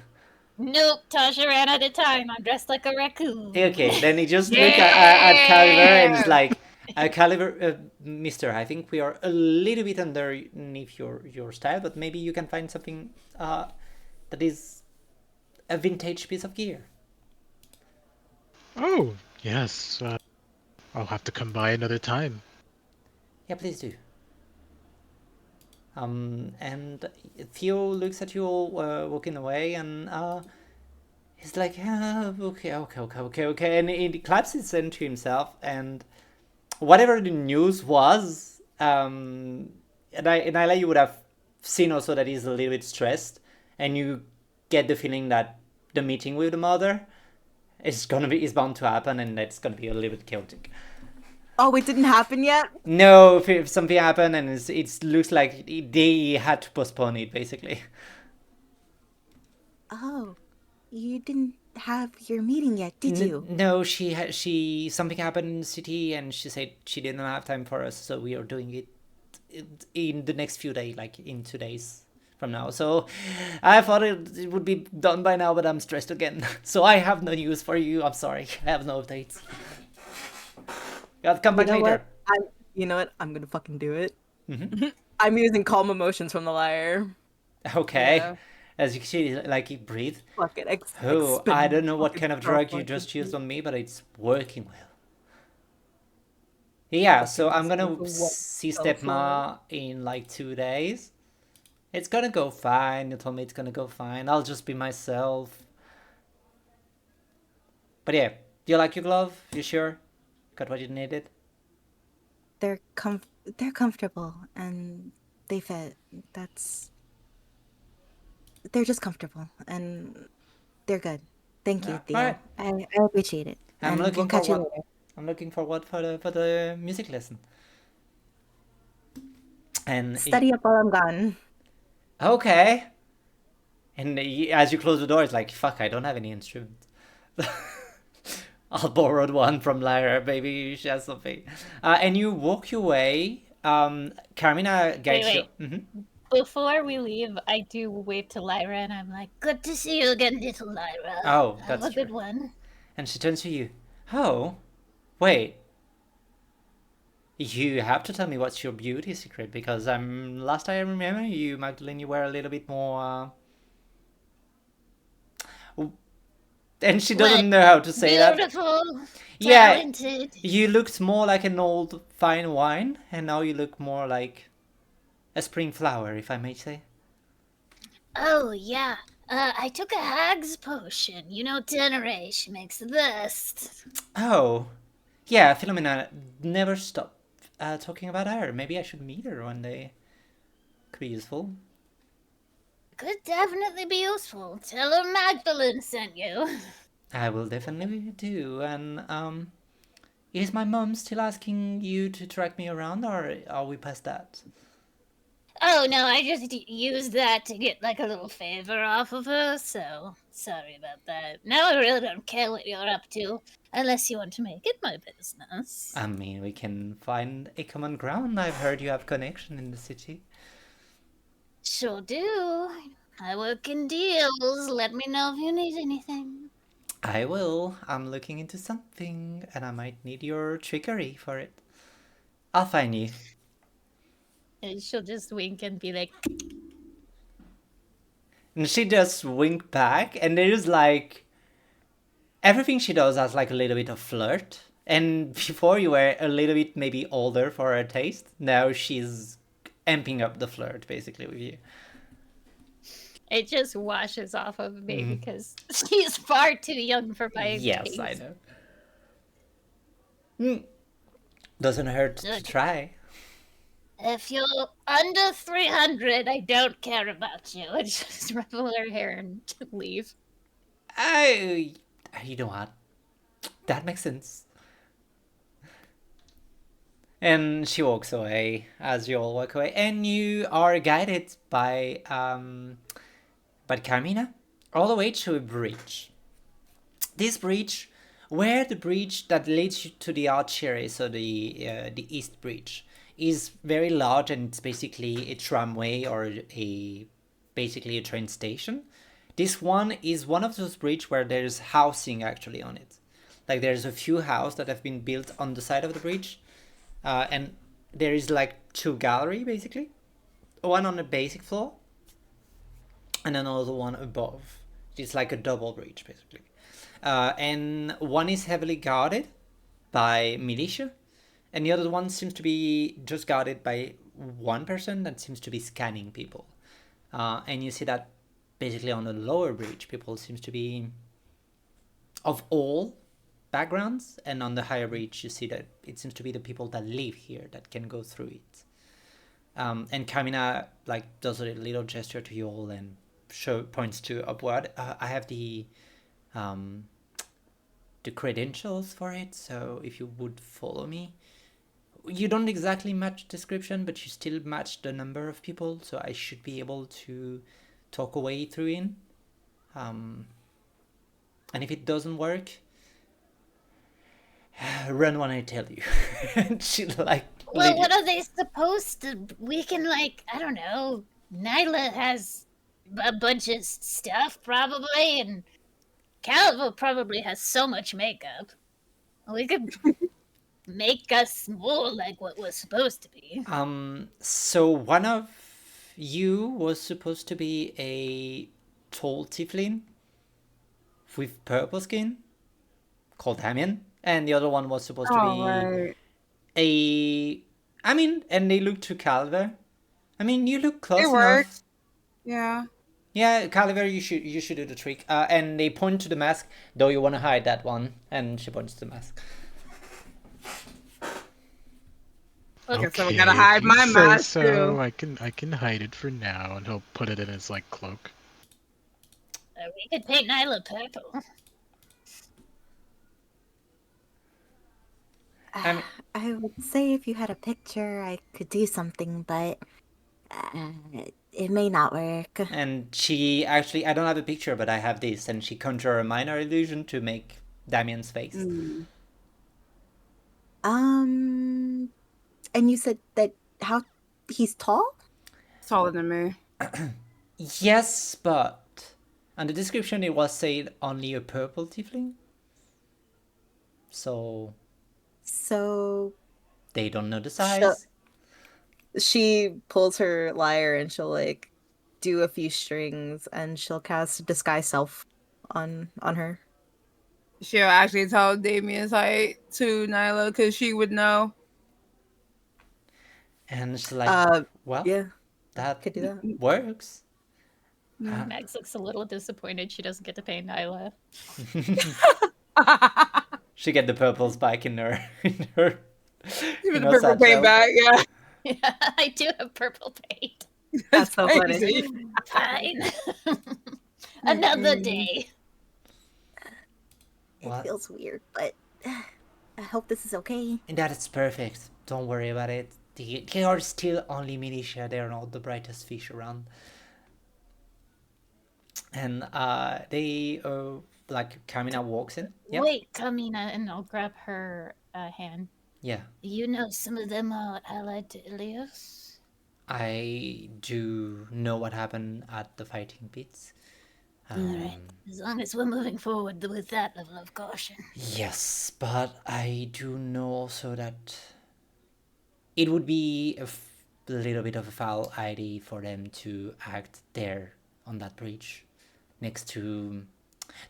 B: Nope, Tasha ran out of time. I'm dressed like a raccoon.
A: Okay, then he just look at Calver and is
D: Yeah!
A: like, Calver, Mister, I think we are a little bit underneath your style, but maybe you can find something that is a vintage piece of gear.
E: Oh, yes. I'll have to come by another time.
A: Yeah, please do. And Theo looks at you all walking away, and he's like, okay, and he claps his hand to himself, and whatever the news was, and I like you would have seen also that he's a little bit stressed, and you get the feeling that the meeting with the mother is bound to happen, and it's gonna be a little bit chaotic.
C: Oh, it didn't happen yet?
A: No, if something happened, and it looks like they had to postpone it basically.
F: Oh, you didn't have your meeting yet, did you?
A: No, she something happened in the city, and she said she didn't have time for us, so we are doing it in the next few days, like in 2 days from now. So I thought it would be done by now, but I'm stressed again. So I have no news for you. I'm sorry, I have no updates. I'll come
C: You
A: back
C: know
A: later.
C: what? You know what? I'm gonna fucking do it.
A: Mhm.
C: I'm using calm emotions from the lyre.
A: Okay.
D: Yeah.
A: As you can see, like he breathed.
C: Fuck it.
A: Oh, I don't know what
C: fucking
A: kind of
C: spell
A: drug you
C: fucking
A: just used
C: shit.
A: on me, but it's working well. Yeah, so
C: Fucking
A: I'm gonna
C: single one
A: see
C: spell slot.
A: Stepma in like 2 days. It's gonna go fine. You told me it's gonna go fine. I'll just be myself. But yeah, do you like your glove? You sure? Got what you needed?
F: They're they're comfortable and they fit. That's they're just comfortable and they're good. Thank you,
A: Yeah. All
F: Theo.
A: right.
F: I appreciate it.
A: I'm
F: And we'll
A: looking for
F: catch you
A: what.
F: later.
A: I'm looking for what for the music lesson. And
F: Study up while I'm gone.
A: okay. And as you close the door, it's like fuck. I don't have any instruments. I'll borrow one from Lyra. Maybe she has something. And you walk your way. Carmina guides you.
B: Wait. Before we leave, I do wave to Lyra and I'm like, good to see you again, little Lyra.
A: Oh,
B: Have
A: that's
B: a good
A: true.
B: one.
A: And she turns to you. Oh, wait. You have to tell me what's your beauty secret, because last I remember you, Magdalene, you were a little bit more. And she
B: What?
A: doesn't know how to say that.
B: Beautiful,
A: Yeah,
B: talented.
A: you looked more like an old fine wine, and now you look more like a spring flower, if I may say.
B: Oh, yeah. I took a hag's potion. You know, Tenere, she makes the best.
A: Oh, yeah, Philomena never stopped talking about her. Maybe I should meet her one day. Could be useful.
B: Could definitely be useful. Tell her Magdalene sent you.
A: I will definitely do. And is my mom still asking you to track me around, or are we past that?
B: Oh, no, I just used that to get like a little favor off of her, so sorry about that. Now I really don't care what you're up to, unless you want to make it my business.
A: I mean, we can find a common ground. I've heard you have connection in the city.
B: Sure do. I work in deals. Let me know if you need anything.
A: I will. I'm looking into something, and I might need your trickery for it. I'll find you.
B: And she'll just wink and be like,
A: And she just wink back, and there's like everything she does has like a little bit of flirt. And before you were a little bit maybe older for her taste. Now she's amping up the flirt basically with you.
B: it just washes off of me because she's far too young for my
A: Yes,
B: taste.
A: I know. Doesn't hurt to
B: Look.
A: try.
B: If you're under 300, I don't care about you. And just ruffle her hair and leave.
A: Oh, you know what? That makes sense. And she walks away as you all walk away, and you are guided by Carmina all the way to a bridge. This bridge, where the bridge that leads you to the archery, so the east bridge, is very large, and it's basically a tramway or a basically a train station. This one is one of those bridges where there's housing actually on it. Like there's a few houses that have been built on the side of the bridge, and there is like two gallery basically, one on the basic floor, and another one above. It's like a double bridge basically, and one is heavily guarded, by militia, and the other one seems to be just guarded by one person that seems to be scanning people. And you see that basically on the lower bridge, people seems to be of all backgrounds, and on the higher bridge, you see that it seems to be the people that live here that can go through it. And Kamina like does a little gesture to you all and points to upward. I have the credentials for it, so if you would follow me. You don't exactly match description, but you still match the number of people, so I should be able to talk a way through in. And if it doesn't work, run when I tell you. And she like.
B: Well, what are they supposed to? We can like, I don't know. Nyla has a bunch of stuff probably, and Calvo probably has so much makeup. We could make us more like what we're supposed to be.
A: So one of you was supposed to be a tall tiefling with purple skin called Damien, and the other one was supposed to be
D: Right.
A: I mean, and they look to Calver. I mean, you look close
D: It
A: enough.
D: works. Yeah.
A: Yeah, Calver, you should do the trick. And they point to the mask, though you want to hide that one, and she points to the mask.
D: Okay, so we
E: Okay,
D: gotta
E: if
D: hide
E: you
D: my
E: say
D: mask
E: so,
D: too.
E: I can hide it for now, and he'll put it in his like cloak.
B: We could paint Nyla purple.
F: I would say if you had a picture, I could do something, but uh, it may not work.
A: And she actually, I don't have a picture, but I have this, and she conjure a minor illusion to make Damien's face.
F: And you said that how he's tall?
D: Taller than me.
A: Yes, but on the description it was said only a purple tiefling. So they don't know the size.
C: She pulls her lyre and she'll like do a few strings and she'll cast disguise self on her.
D: She'll actually tell Damien's height to Nyla because she would know.
A: And she's like, well,
C: Yeah,
A: that
C: could do that.
A: works.
B: Max looks a little disappointed she doesn't get to paint Nyla.
A: She get the purple spike in her
D: With the
A: her
D: purple
A: satchel.
D: paint bag, yeah.
B: Yeah, I do have purple paint.
C: That's so funny.
D: crazy.
B: Fine. Another day.
F: It
A: What?
F: feels weird, but I hope this is okay.
A: And that is perfect. Don't worry about it. They are still only militia. They are not the brightest fish around. And they like Kamina walks in. Yeah.
B: Wait, Kamina, and I'll grab her hand.
A: Yeah.
B: You know some of them are allied to Ilios?
A: I do know what happened at the fighting pits.
B: Alright, as long as we're moving forward with that level of caution.
A: Yes, but I do know also that it would be a little bit of a foul idea for them to act there on that bridge next to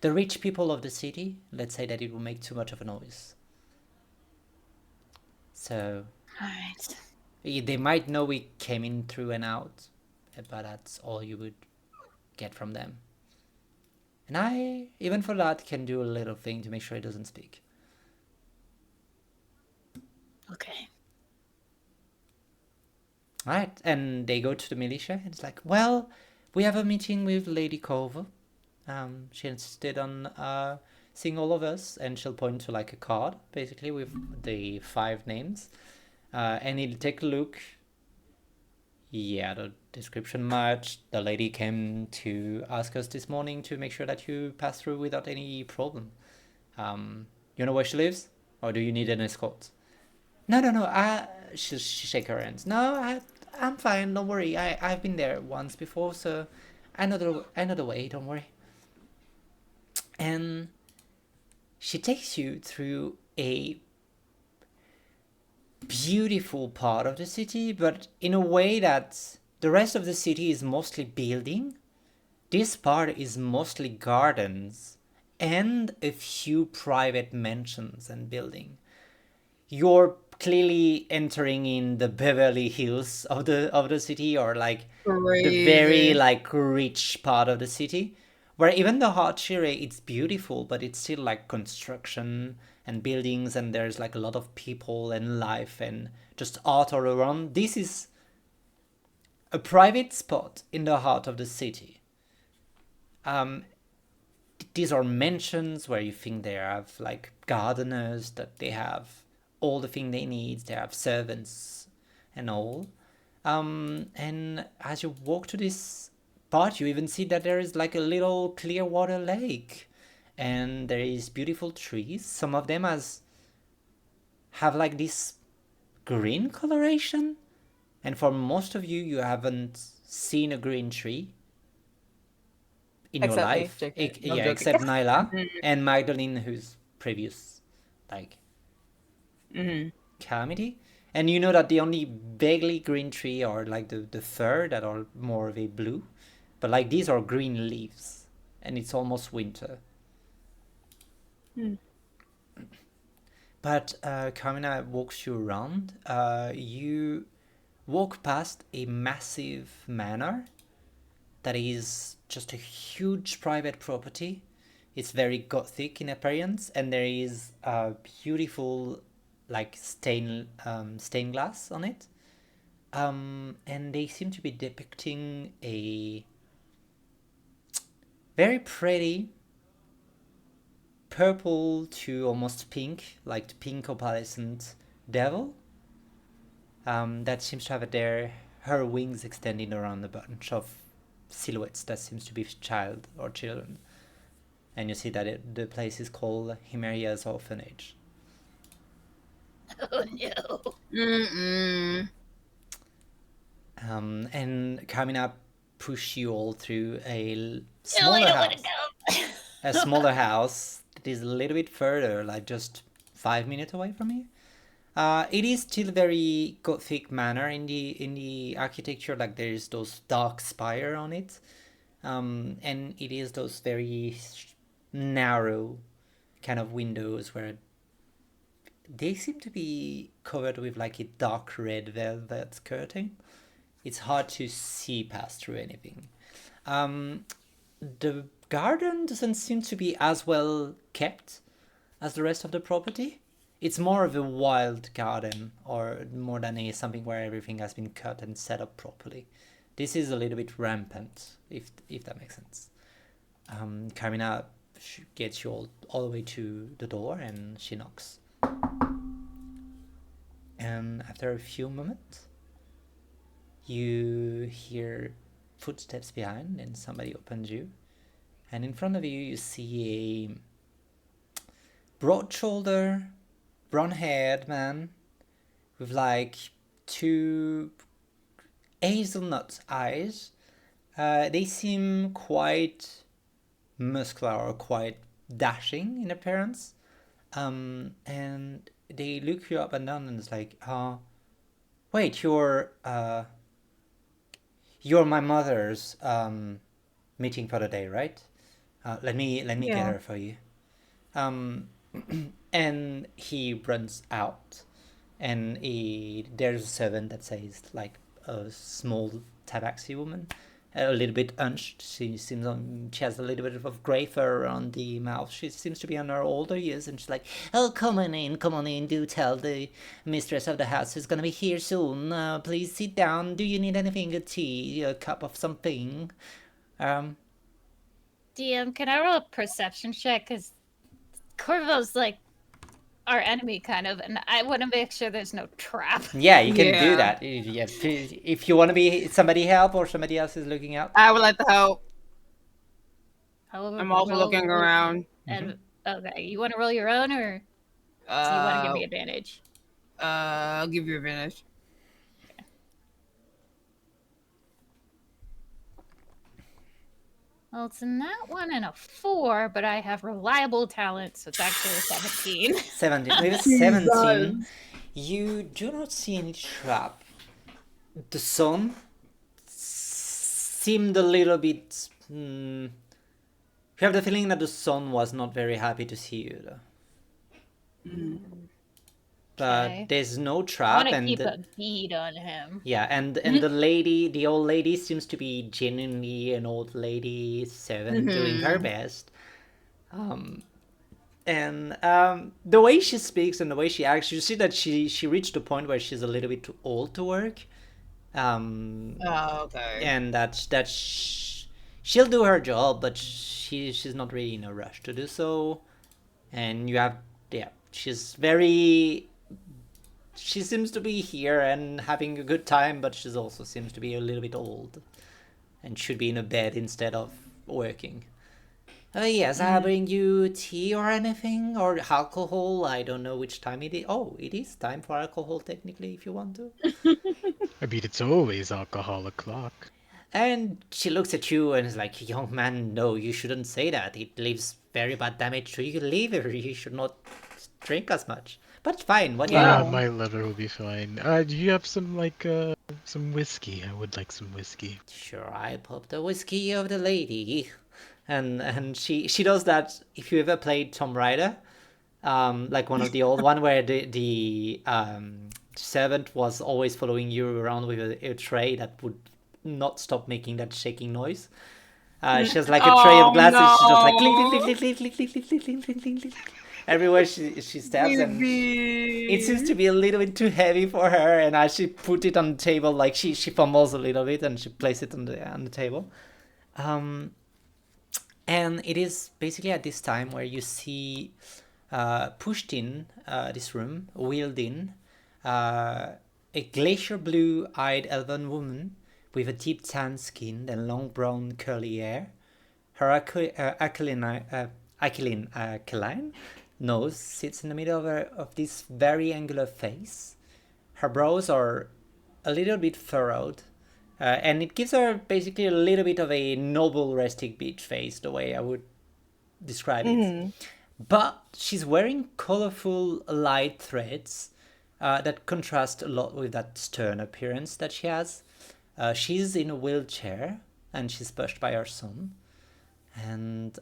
A: the rich people of the city. Let's say that it will make too much of a noise. So
B: Alright.
A: they might know we came in through and out, but that's all you would get from them. And I, even for that, can do a little thing to make sure it doesn't speak.
B: Okay.
A: Alright, and they go to the militia, and it's like, well, we have a meeting with Lady Culver. She insisted on seeing all of us, and she'll point to like a card, basically, with the 5 names. And he'll take a look. Yeah, the description matched. The lady came to ask us this morning to make sure that you pass through without any problem. You know where she lives? Or do you need an escort? No. She shake her hands. No, I'm fine. Don't worry. I've been there once before, so I know the way. Don't worry. And she takes you through a beautiful part of the city, but in a way that the rest of the city is mostly building. This part is mostly gardens and a few private mansions and building. you're clearly entering in the Beverly Hills of the city, or like the very
D: Crazy.
A: like rich part of the city, where even the hot Chile, it's beautiful, but it's still like construction and buildings, and there's like a lot of people and life and just art all around. This is a private spot in the heart of the city. Um, these are mansions where you think they have like gardeners, that they have all the thing they need, they have servants and all. And as you walk to this part, you even see that there is like a little clear water lake, and there is beautiful trees. Some of them has have like this green coloration, and for most of you, you haven't seen a green tree in your
C: Except me.
A: life.
C: JK. No, I'm
A: Yeah,
C: joking.
A: except Nyla and Magdalene, who's previous like
D: Mm-hmm.
A: calamity. And you know that the only vaguely green tree are like the fir that are more of a blue. But like these are green leaves. And it's almost winter. But Carmina walks you around. You walk past a massive manor that is just a huge private property. It's very gothic in appearance, and there is a beautiful, like stained glass on it. And they seem to be depicting a very pretty purple to almost pink, like the pink opalescent devil. That seems to have her wings extending around a bunch of silhouettes that seems to be child or children. And you see that the place is called Himeria's Orphanage.
B: Oh no.
D: Mm-mm.
A: And Carmina push you all through
B: No, I
A: smaller
B: don't want to
A: house.
B: go.
A: A smaller house that is a little bit further, like just 5 minutes away from you. It is still very gothic manner in the architecture. Like there is those dark spire on it, and it is those very narrow kind of windows where they seem to be covered with like a dark red velvet curtain. It's hard to see past through anything. Um, the garden doesn't seem to be as well kept as the rest of the property. It's more of a wild garden, or more than a something where everything has been cut and set up properly. This is a little bit rampant, if that makes sense. Carmina gets you all the way to the door, and she knocks. And after a few moments, you hear footsteps behind, and somebody opens you. And in front of you, you see a broad shouldered, brown haired man with like two hazelnut eyes. They seem quite muscular or quite dashing in appearance. And they look you up and down, and it's like, wait, you're my mother's meeting for the day, right? Let me get
C: Yeah.
A: her for you. Um, and he runs out, and there's a servant that says like a small tabaxi woman, a little bit hunched. She has a little bit of gray fur around the mouth. She seems to be in her older years, and she's like, "Oh, come on in. Do tell the mistress of the house who's gonna be here soon. Please sit down. Do you need anything? A tea, a cup of something?" Um,
B: DM, can I roll a perception check? Because Corvo's like our enemy, kind of, and I want to make sure there's no trap.
A: yeah, you can do
D: Yeah.
A: that. Yeah, if you want to be somebody help or somebody else is looking out.
D: I would like to help.
B: However,
D: I'm also looking around.
B: And okay, you want to roll your own, or do you want to give me advantage?
D: I'll give you advantage.
B: Well, it's in that one and a 4, but I have reliable talent, so it's actually a 17.
A: 17. With 17, you do not see any trap. The sun seemed a little bit. You have the feeling that the sun was not very happy to see you, though.
B: Okay.
A: there's no
B: I
A: trap,
B: want to
A: and
B: keep a bead on him.
A: yeah, and the old lady seems to be genuinely an old lady servant doing her best. And the way she speaks and the way she acts, you see that she reached a point where she's a little bit too old to work,
D: Oh, okay.
A: and she'll do her job, but she's not really in a rush to do so. And you have, yeah, she seems to be here and having a good time, but she also seems to be a little bit old and should be in a bed instead of working. Yes, I bring you tea or anything or alcohol. I don't know which time it is. Oh, it is time for alcohol technically, if you want to.
E: I mean, it's always alcohol o'clock.
A: And she looks at you and is like, young man, no, you shouldn't say that. It leaves very bad damage to your liver. You should not drink as much. But fine, what do you
D: Yeah.
A: want?
E: My liver will be fine. Do you have some whiskey? I would like some whiskey.
A: Sure, I'll pop the whiskey of the lady. And she does that if you ever played Tomb Raider, like one of the old one where the servant was always following you around with a tray that would not stop making that shaking noise. She has like a tray of
D: Oh,
A: glasses. She just like clink
D: no.
A: clink clink clink clink clink clink clink clink clink clink everywhere she steps, and it seems to be a little bit too heavy for her. And as she put it on the table, like she fumbles a little bit and she places it on the table. And it is basically at this time where you see pushed in this room, wheeled in, a glacier blue-eyed elven woman with a deep tan skin and long brown curly hair. Her aquiline nose sits in the middle of this very angular face. Her brows are a little bit furrowed, and it gives her basically a little bit of a noble rustic beach face, the way I would describe it. But she's wearing colorful light threads that contrast a lot with that stern appearance that she has. She's in a wheelchair and she's pushed by her son. And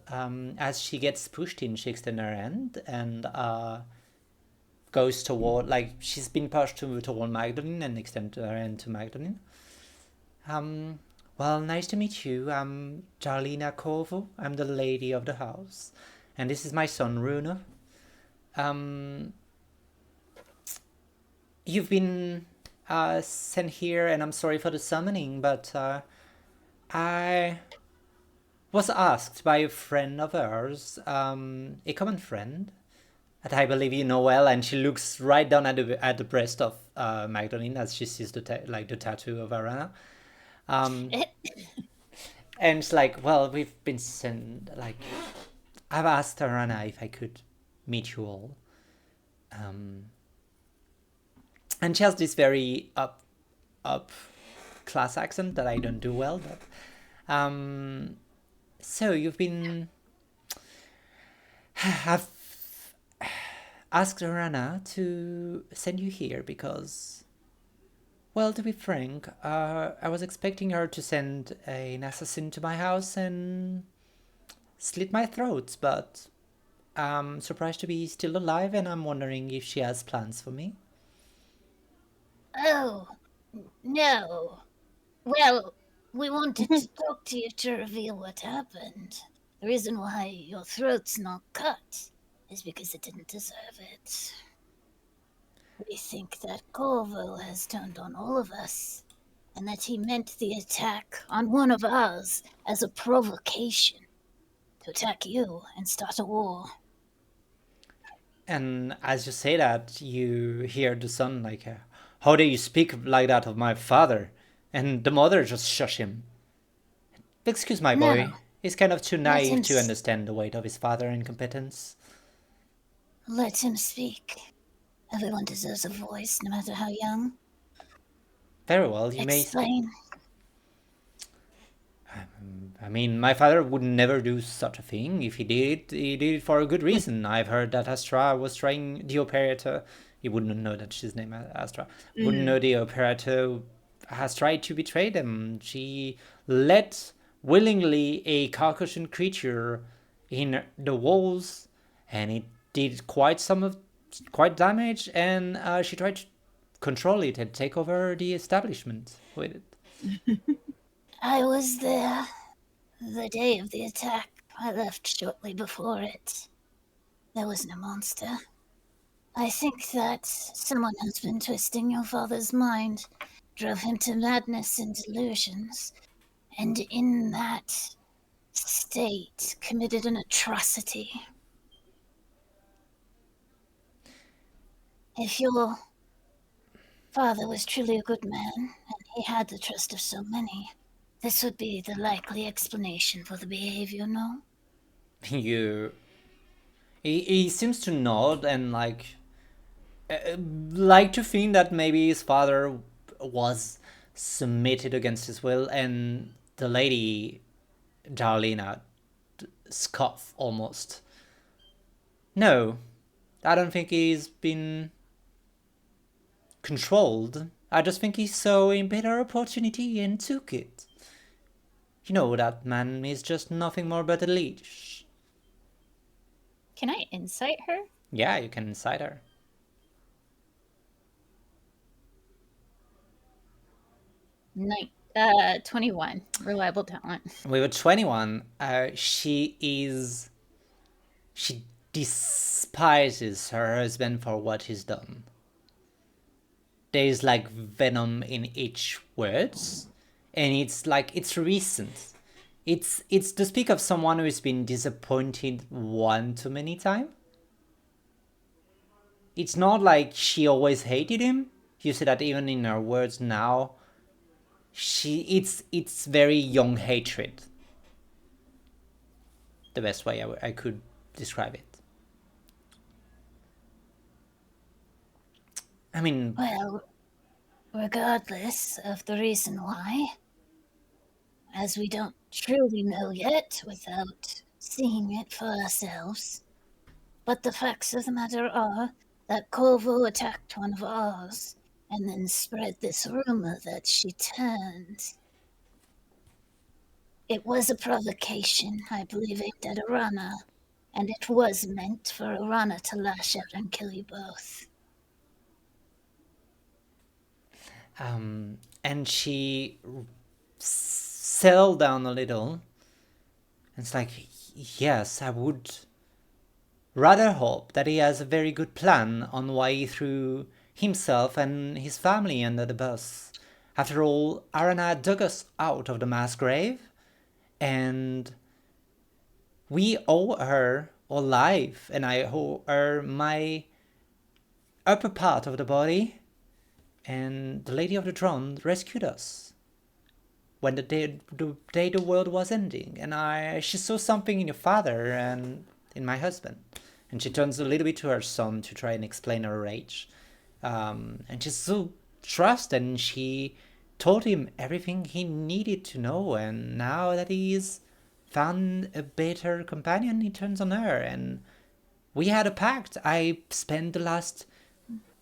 A: as she gets pushed in, she extends her hand and goes toward, like, she's been pushed toward Magdalene and extends her hand to Magdalene. Well, nice to meet you. I'm Jarlina Corvo. I'm the lady of the house. And this is my son, Runa. You've been sent here, and I'm sorry for the summoning, but I was asked by a friend of ours, a common friend, that I believe you know well, and she looks right down at the breast of Magdalene as she sees the tattoo of Arana. And it's like, well, we've been sent, like, I've asked Arana if I could meet you all. And she has this very up class accent that I don't do well, but so you've been have asked Arana to send you here because, well, to be frank, I was expecting her to send an assassin to my house and slit my throat, but I'm surprised to be still alive, and I'm wondering if she has plans for me.
B: Oh, no. Well, we wanted to talk to you to reveal what happened. The reason why your throat's not cut is because it didn't deserve it. We think that Corvo has turned on all of us, and that he meant the attack on one of ours as a provocation to attack you and start a war.
A: And as you say that, you hear the son like, how dare you speak like that of my father? And the mother just shush him. Excuse my boy.
B: No.
A: He's kind of too
B: Let him
A: naive to understand the weight of his father incompetence.
B: Let him speak. Everyone deserves a voice, no matter how young.
A: Very well, you may.
B: Explain.
A: I mean, my father would never do such a thing. If he did it for a good reason. I've heard that Astra was trying the operator. You wouldn't know that she's named Astra. Wouldn't know the operator has tried to betray them. She let willingly a Caucasian creature in the walls, and it did quite some of quite damaged, and she tried to control it and take over the establishment with it.
B: I was there the day of the attack. I left shortly before it. There was no monster. I think that someone has been twisting your father's mind, drove him to madness and delusions, and in that state committed an atrocity. If your father was truly a good man, and he had the trust of so many, this would be the likely explanation for the behavior, no?
A: You. He seems to nod and like to think that maybe his father was submitted against his will, and the lady Darlena scoff almost. No, I don't think he's been controlled. I just think he saw a better opportunity and took it. You know, that man is just nothing more but a leech.
B: Can I insight her?
A: Yeah, you can incite her.
B: 21. Reliable talent.
A: With a 21, she despises her husband for what he's done. There is like venom in each words, and it's recent. It's to speak of someone who's been disappointed one too many times. It's not like she always hated him. You see that even in her words now. It's very young hatred. The best way I could describe it. I mean,
B: Well, regardless of the reason why, as we don't truly know yet without seeing it for ourselves, but the facts of the matter are that Corvo attacked one of ours and then spread this rumor that she turned. It was a provocation, I believe, aimed at Arana, and it was meant for Arana to lash out and kill you both.
A: and she settled down a little. It's like, yes, I would rather hope that he has a very good plan on why he threw himself and his family under the bus. After all, Arana dug us out of the mass grave, and we owe her our life, and I owe her my upper part of the body, and the Lady of the Throne rescued us when the day the world was ending, and she saw something in your father and in my husband, and she turns a little bit to her son to try and explain her rage, and she so trust, and she told him everything he needed to know, and now that he's found a better companion, he turns on her, and we had a pact. I spent the last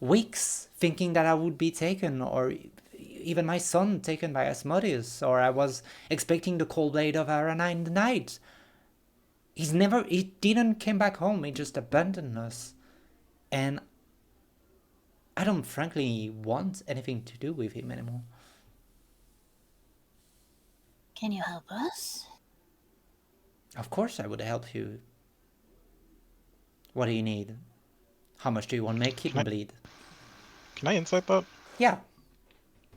A: weeks thinking that I would be taken, or even my son taken by Asmodeus, or I was expecting the cold blade of Arana in the night. He didn't come back home, he just abandoned us. And I don't frankly want anything to do with him anymore.
B: Can you help us?
A: Of course I would help you. What do you need? How much do you want to make him bleed?
E: Can I insight that?
A: Yeah.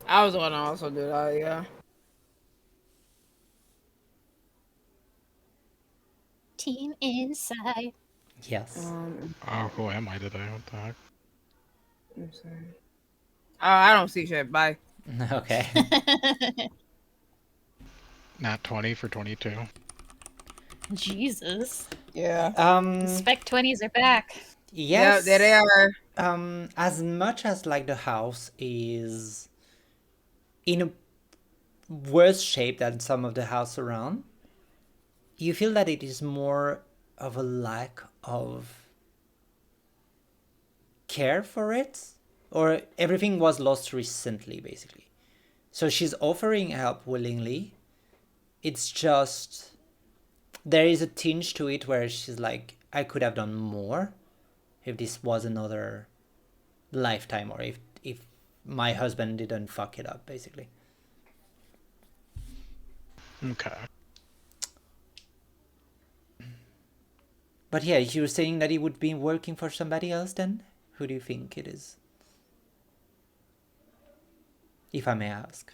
D: I was gonna also do that, yeah.
B: Team inside.
A: Yes.
E: Oh, who am I today? What the heck?
D: I'm sorry. I don't see shit. Bye.
A: Okay.
E: Nat 20 for 22.
B: Jesus.
D: Yeah.
B: Spec 20s are back.
A: Yes.
D: Yeah, there they are.
A: As much as like the house is in a worse shape than some of the house around, you feel that it is more of a lack of care for it, or everything was lost recently, basically. So she's offering help willingly. It's just there is a tinge to it where she's like, I could have done more, if this was another lifetime, or if my husband didn't fuck it up, basically.
E: Okay.
A: But yeah, you're saying that he would be working for somebody else then? Who do you think it is? If I may ask.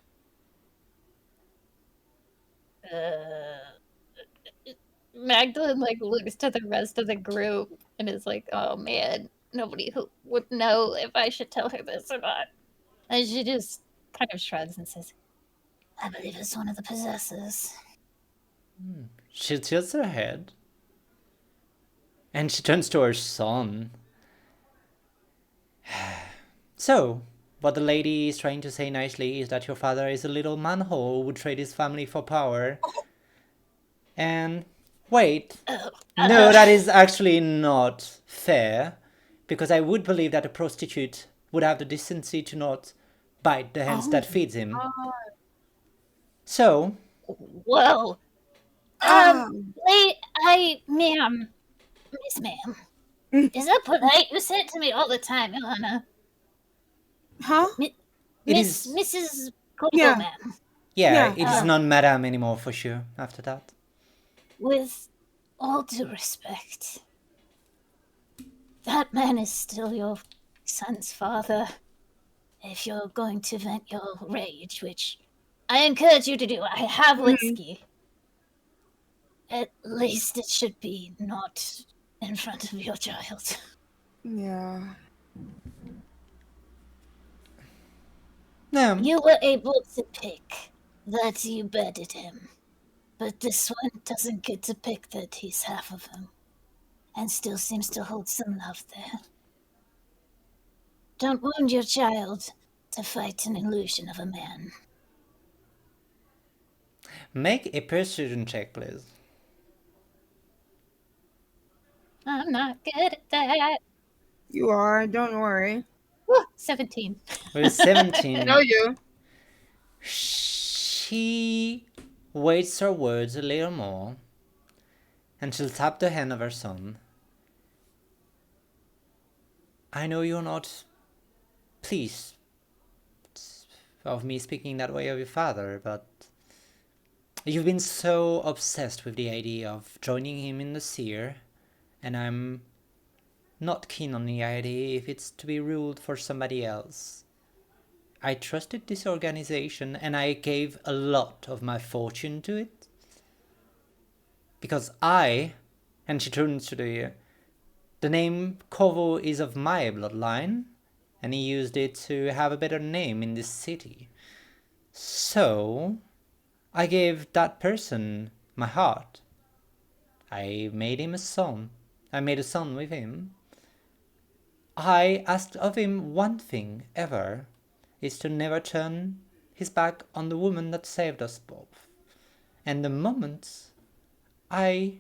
B: Magdalene like looks to the rest of the group and is like, "Oh man, nobody who would know if I should tell her this or not." And she just kind of shrugs and says, "I believe it's one of the possessors."
A: She tilts her head. And she turns to her son. So, what the lady is trying to say nicely is that your father is a little manhole who would trade his family for power. And wait, no, that is actually not fair, because I would believe that a prostitute would have the decency to not bite the hands that feeds him. So,
B: Whoa.
D: Um,
B: Ma'am, Miss Ma'am, is that polite? You say it to me all the time, Ilana.
D: huh?
A: it
B: Miss
A: is,
B: Mrs. Coco,
D: Yeah.
B: ma'am.
A: yeah,
D: Yeah.
A: it is not madame anymore for sure after that.
B: With all due respect, that man is still your son's father. If you're going to vent your rage, which I encourage you to do, I have whiskey. At least it should be not in front of your child.
D: Yeah.
A: No,
B: You were able to pick that you bedded him, but this one doesn't get to pick that he's half of him, and still seems to hold some love there. Don't wound your child to fight an illusion of a man.
A: make a persuasion check, please.
B: I'm not good at that.
D: You are. Don't worry.
B: Woo, 17.
A: With 17,
D: Know you.
A: she weights her words a little more, and she'll tap the hand of her son. I know you're not pleased of me speaking that way of your father, but you've been so obsessed with the idea of joining him in the seer, and I'm not keen on the idea if it's to be ruled for somebody else. I trusted this organization and I gave a lot of my fortune to it. Because and she turns to the name Kovo is of my bloodline, and he used it to have a better name in this city. So, I gave that person my heart. I made him a son. I made a son with him. I asked of him one thing ever, is to never turn his back on the woman that saved us both. And the moment I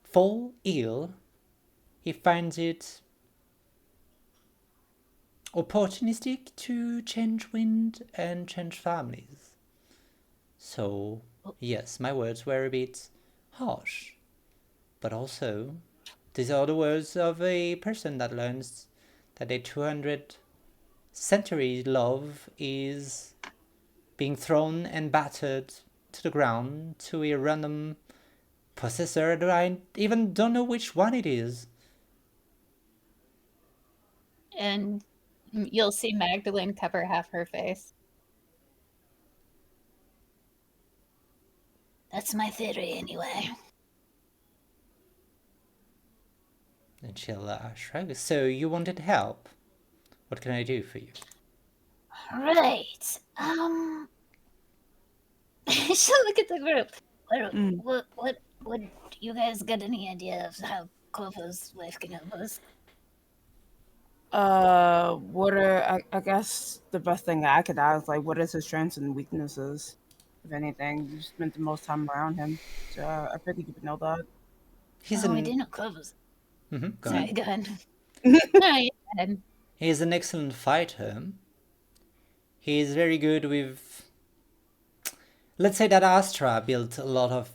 A: fall ill, he finds it opportunistic to change wind and change families. So, yes, my words were a bit harsh. But also, these are the words of a person that learns that a 200 century love is being thrown and battered to the ground to a random possessor that I even don't know which one it is.
B: And you'll see Magdalene cover half her face. That's my theory, anyway.
A: And she'll shrug. So you wanted help. What can I do for you?
B: Right. She'll look at the group. What, you guys got any idea of how Corvo's wife can help us?
D: What are I guess the best thing I could ask, like, what is his strengths and weaknesses? If anything, you spent the most time around him, so I figured you would know that.
A: He's
B: We
A: an
B: didn't know Corvo's.
A: Go
B: Sorry,
A: ahead.
B: go ahead. No, you go ahead.
A: He's an excellent fighter. He is very good with. Let's say that Astra built a lot of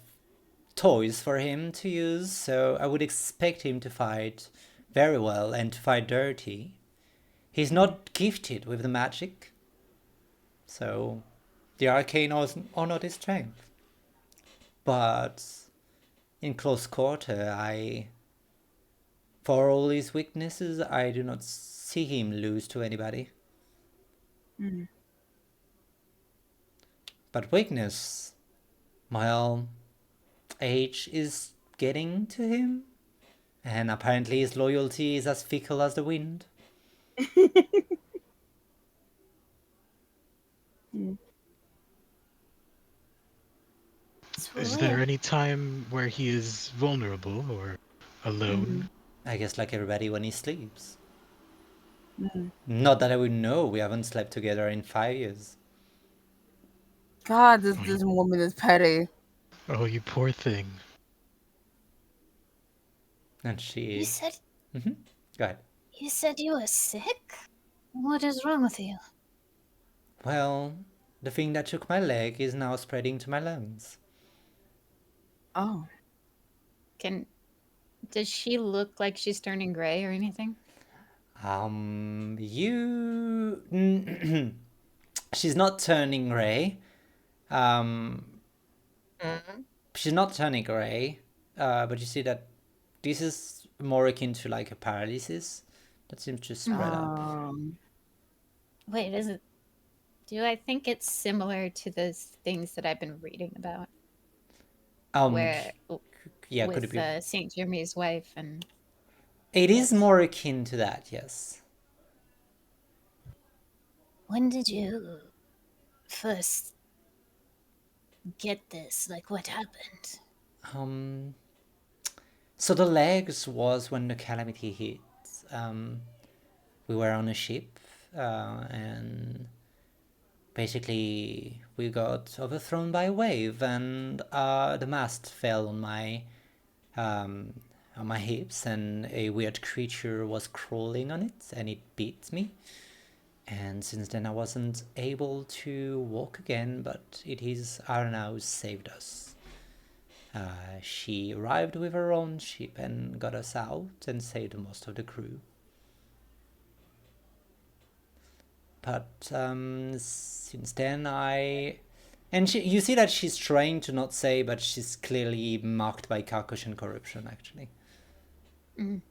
A: toys for him to use, so I would expect him to fight very well and to fight dirty. He's not gifted with the magic, so the arcane are not his strength. But in close quarter, for all his weaknesses, I do not see him lose to anybody. But weakness, well, age is getting to him, and apparently his loyalty is as fickle as the wind.
E: Is there any time where he is vulnerable or alone?
A: I guess like everybody when he sleeps. Not that I would know, we haven't slept together in 5 years.
D: God, this woman is petty.
E: Oh, you poor thing.
A: And
B: You
A: she...
B: said
A: Go ahead.
B: you said you were sick? What is wrong with you?
A: Well, the thing that took my leg is now spreading to my lungs.
D: Oh.
G: Does she look like she's turning gray or anything?
A: She's not turning gray. She's not turning gray, but you see that this is more akin to like a paralysis that seems to spread up.
G: Wait, is it? Do I think it's similar to those things that I've been reading about, where
A: Yeah, could
G: with
A: it be?
G: Saint Jeremy's wife and
A: It is more akin to that, yes.
B: When did you first get this? Like, what happened?
A: So the legs was when the calamity hit. We were on a ship, and basically we got overthrown by a wave, and the mast fell on my hips, and a weird creature was crawling on it, and it bit me. And since then I wasn't able to walk again, but it is Arna who saved us. She arrived with her own ship and got us out and saved most of the crew. But since then you see that she's trying to not say, but she's clearly marked by Karkush and corruption, actually.
G: all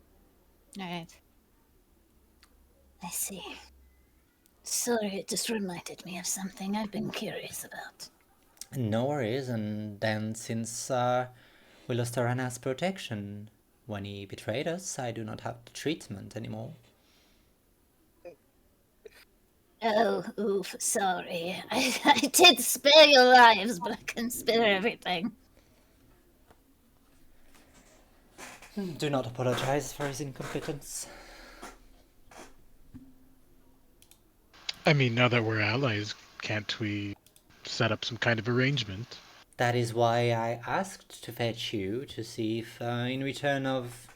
G: right.
B: I see. Sorry, it just reminded me of something I've been curious about.
A: No worries, and then since we lost Arana's protection when he betrayed us, I do not have the treatment anymore.
B: Oh, oof, sorry. I did spare your lives, but I couldn't spare everything.
A: Do not apologize for his incompetence.
E: I mean, now that we're allies, can't we set up some kind of arrangement?
A: That is why I asked to fetch you, to see if in return of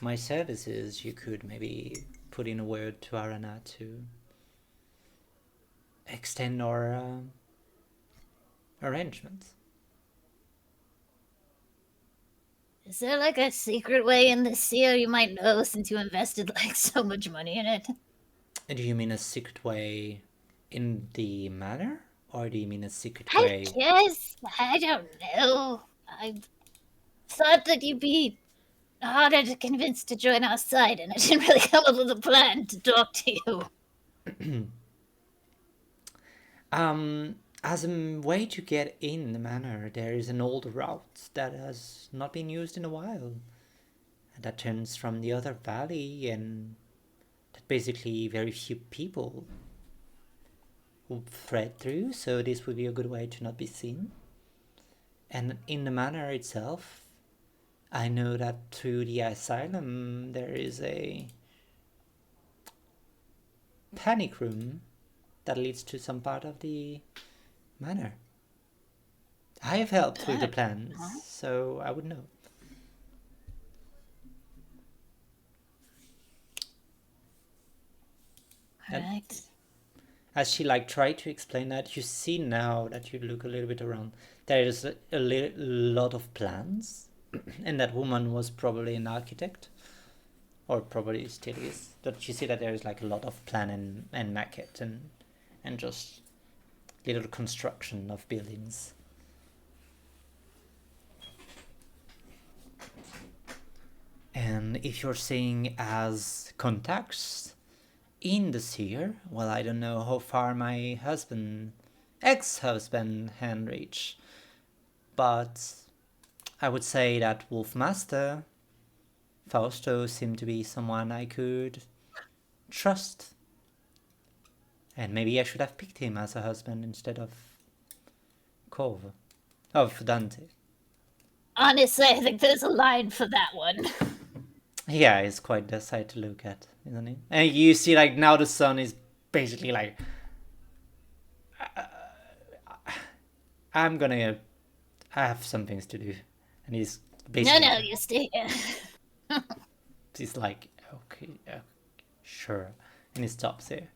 A: my services you could maybe put in a word to Arana to extend our arrangements.
B: Is there like a secret way in this seer you might know since you invested like so much money in it?
A: Do you mean a secret way in the manor? Or do you mean a secret
B: I
A: way?
B: guess. I don't know. I thought that you'd be harder to convince to join our side, and I didn't really come up with a plan to talk to you.
A: As a way to get in the manor, there is an old route that has not been used in a while. That turns from the other valley, and that basically very few people will thread through, so this would be a good way to not be seen. And in the manor itself, I know that through the asylum there is a panic room that leads to some part of the manor. I have helped with the plans, so I would know.
B: Right.
A: As she tried to explain that, you see now that you look a little bit around, there is a lot of plans, and that woman was probably an architect. or probably still is. But you see that there is like a lot of plan and maquette and just little construction of buildings. And if you're saying as contacts in the sphere, well, I don't know how far my ex-husband can reach, but I would say that Wolfmaster Fausto seemed to be someone I could trust. And maybe I should have picked him as a husband instead of Dante.
B: Honestly, I think there's a line for that one.
A: Yeah, it's quite the sight to look at, isn't it? And you see, like, now the sun is basically like, I'm gonna have some things to do. And he's basically...
B: No, you stay here.
A: He's like, okay, sure. And he stops there.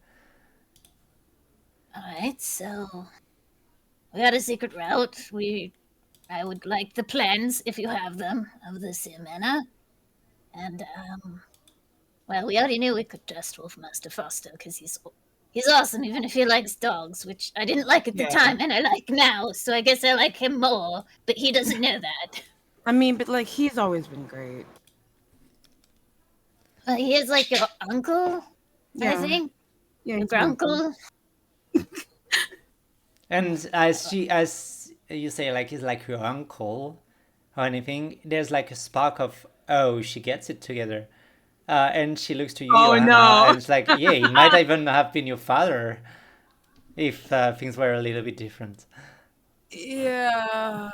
B: Alright, so we got a secret route. I would like the plans, if you have them, of the Manor. And, well, we already knew we could trust Wolfmaster Foster, because he's awesome, even if he likes dogs, which I didn't like at the time, and I like now, so I guess I like him more, but he doesn't know that.
D: I mean, but, like, he's always been great.
B: He is like your uncle, I think?
D: Yeah,
B: your uncle.
A: And as you say, like, he's like your uncle or anything, there's like a spark of, oh, she gets it together. And she looks to you, Johanna,
D: no.
A: and it's like, yeah, he might even have been your father if things were a little bit different.
D: Yeah,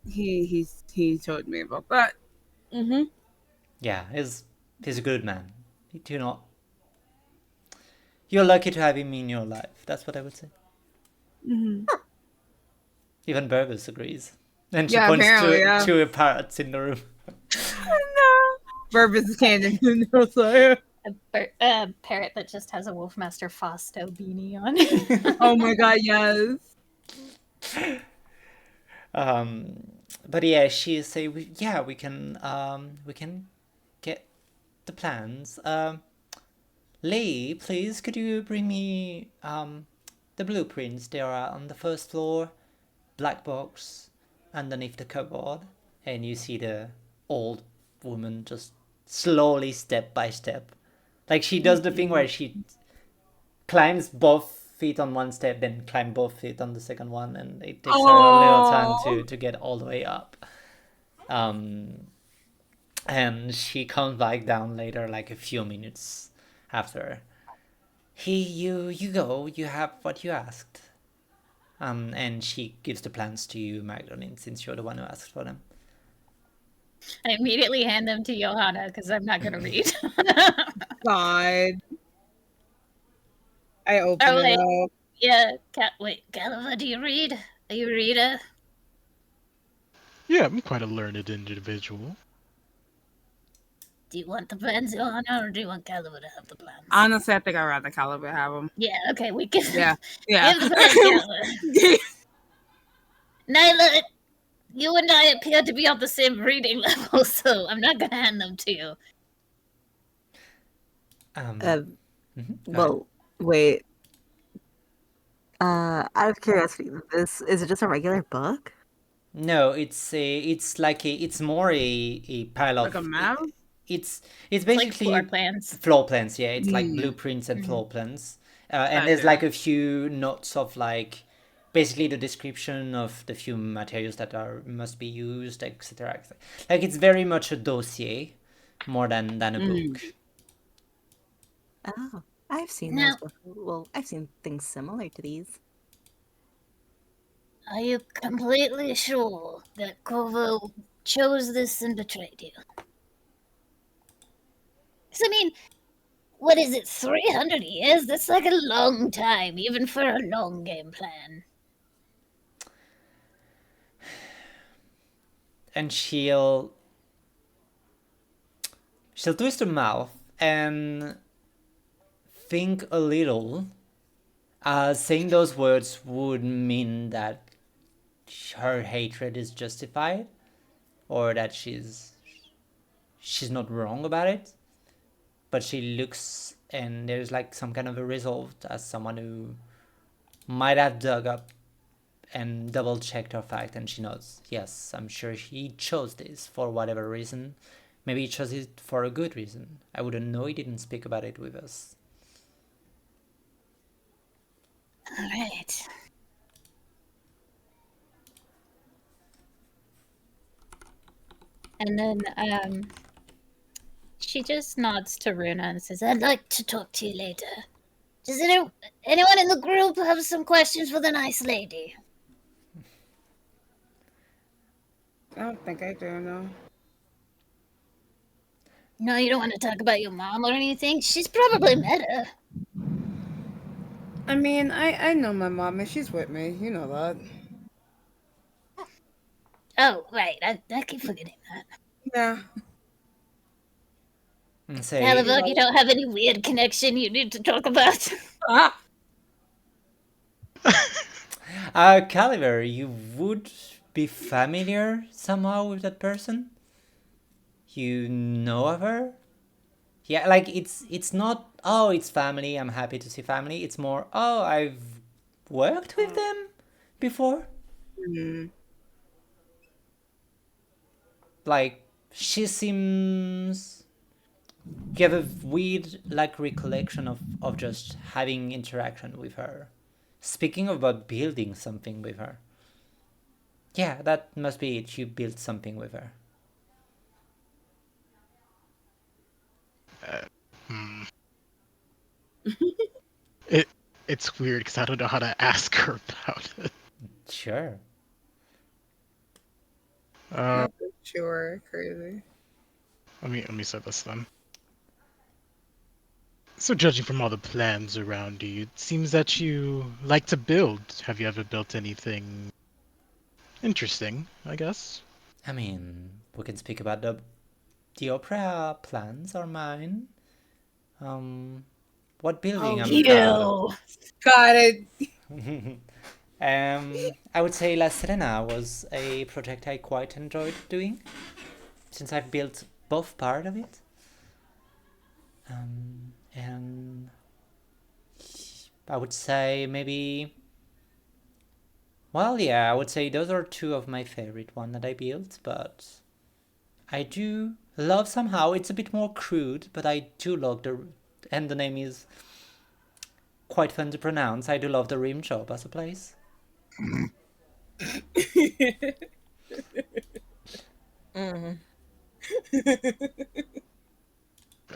D: he told me about that. Mm-hmm.
A: Yeah, he's a good man. You're lucky to have him in your life. That's what I would say.
D: Mm-hmm.
A: Even Burgess agrees. And she
D: Yeah,
A: points
D: apparently,
A: to parrots in the room.
D: No. Burbis is canon in Ossaïa.
G: A parrot that just has a Wolfmaster Fausto beanie on.
D: Oh my god, yes.
A: But yeah, she say, we can get the plans. Lee, please, could you bring me the blueprints? They are on the first floor, black box, underneath the cupboard. And you see the old woman just slowly, step by step. Like, she does the thing where she climbs both feet on one step, then climb both feet on the second one, and it takes her a little time to get all the way up. And she comes back down later, like a few minutes after. Hey, you go. You have what you asked. And she gives the plans to you, Magdalene, since you're the one who asked for them.
G: I immediately hand them to Johanna because I'm not going to read.
D: God. I open it up.
B: Yeah, Gallivant, do you read? Are you a reader?
E: Yeah, I'm quite a learned individual.
B: Do you want the plans, Johanna, or do you want Gallivant to have the plans?
D: Honestly, I think I'd rather Caliber have them.
B: Yeah, okay, we can.
D: Yeah.
B: Give the plans, Gallivant. Nyla, you and I appear to be on the same reading level, so I'm not gonna hand them to you.
C: Well, wait. Out of curiosity, is it just a regular book?
A: No, it's more a pile of,
D: like a map?
A: It's basically
G: like floor plans.
A: Floor plans, yeah. It's like blueprints and floor plans. And there's like a few notes of like basically the description of the few materials that must be used, etc. Like, it's very much a dossier more than a book.
F: Oh, I've seen those before. Well, I've seen things similar to these.
B: Are you completely sure that Corvo chose this and betrayed you? Because, I mean, what is it, 300 years? That's like a long time, even for a long game plan.
A: And she'll twist her mouth and think a little. Saying those words would mean that her hatred is justified, or that she's not wrong about it. but she looks, and there's like some kind of a resolve as someone who might have dug up and double checked her fact, and she knows, yes, I'm sure he chose this for whatever reason. Maybe he chose it for a good reason. I wouldn't know, he didn't speak about it with us.
B: All right.
G: And then she just nods to Runa and says, I'd like to talk to you later.
B: Does anyone in the group have some questions for the nice lady?
D: I don't think I do, no.
B: No, you don't want to talk about your mom or anything? She's probably met her.
D: I mean, I know my mom and she's with me. You know that.
B: Oh, right. I keep forgetting that.
D: Yeah.
A: And say,
B: Caliburg, you don't have any weird connection you need to talk about?
A: Caliber, you would be familiar somehow with that person? You know of her? Yeah, like it's not, oh, it's family, I'm happy to see family. It's more, oh, I've worked with them before.
D: Mm.
A: Like, she seems, you have a weird like recollection of just having interaction with her. Speaking about building something with her. Yeah, that must be it. You built something with her.
E: It's weird because I don't know how to ask her about it.
A: Sure.
D: Sure, crazy.
E: Let me say this then. So judging from all the plans around you, it seems that you like to build. Have you ever built anything interesting, I guess?
A: I mean, we can speak about the opera plans are mine. What building I'm proud of.
D: Got it.
A: I would say La Serena was a project I quite enjoyed doing, since I've built both part of it. And I would say maybe, well, yeah, I would say those are two of my favorite one that I built, but I do love somehow, it's a bit more crude, but I do love and the name is quite fun to pronounce. I do love the rim job as a place.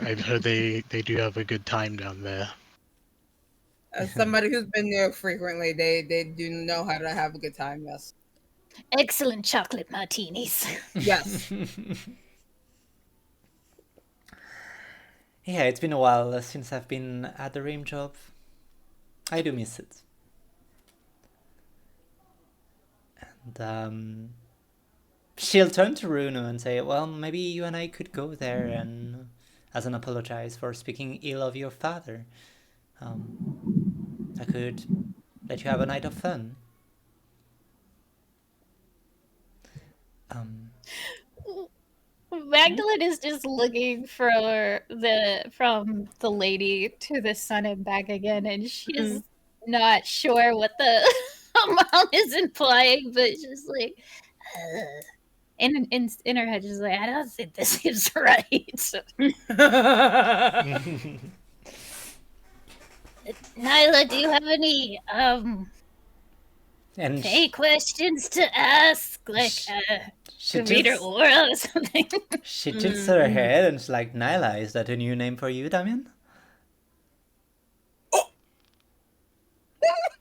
E: I've heard they do have a good time down there.
D: As somebody who's been there frequently, they do know how to have a good time. Yes.
B: Excellent chocolate martinis.
D: Yes.
A: Yeah, it's been a while since I've been at the rim job. I do miss it. And she'll turn to Runo and say, well, maybe you and I could go there and as an apologize for speaking ill of your father. I could let you have a night of fun.
G: Magdalene is just looking from the lady to the son and back again, and she's not sure what the mom is implying, but she's like, in her head, she's like, I don't think this seems right.
B: Nyla, do you have any
A: And
B: any questions to ask? Like
A: she
B: to read her
A: tilts,
B: aura or something?
A: she tilts her head and she's like, Nyla, is that a new name for you, Damien?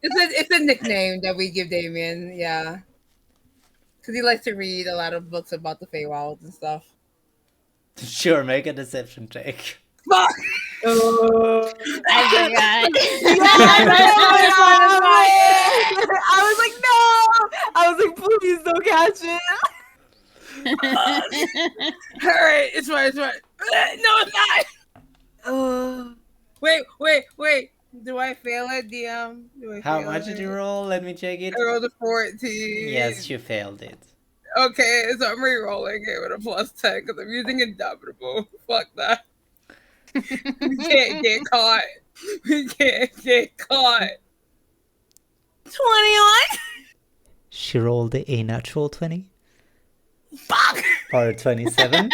D: It's a nickname that we give Damien. Yeah. Because he likes to read a lot of books about the Feywilds and stuff.
A: Sure, make a deception check.
D: Fuck!
B: I forgot.
C: I was like, no! I was like, please don't catch it.
D: All right, it's fine. No, it's not. Wait. Do I fail at DM?
A: How much did you roll? Let me check it.
D: I rolled a 14.
A: Yes, you failed it.
D: Okay, so I'm re-rolling it with a +10 because I'm using Indomitable. Fuck that. We can't get caught. We can't get caught. 21.
A: She rolled a natural 20
D: Fuck.
A: or 27.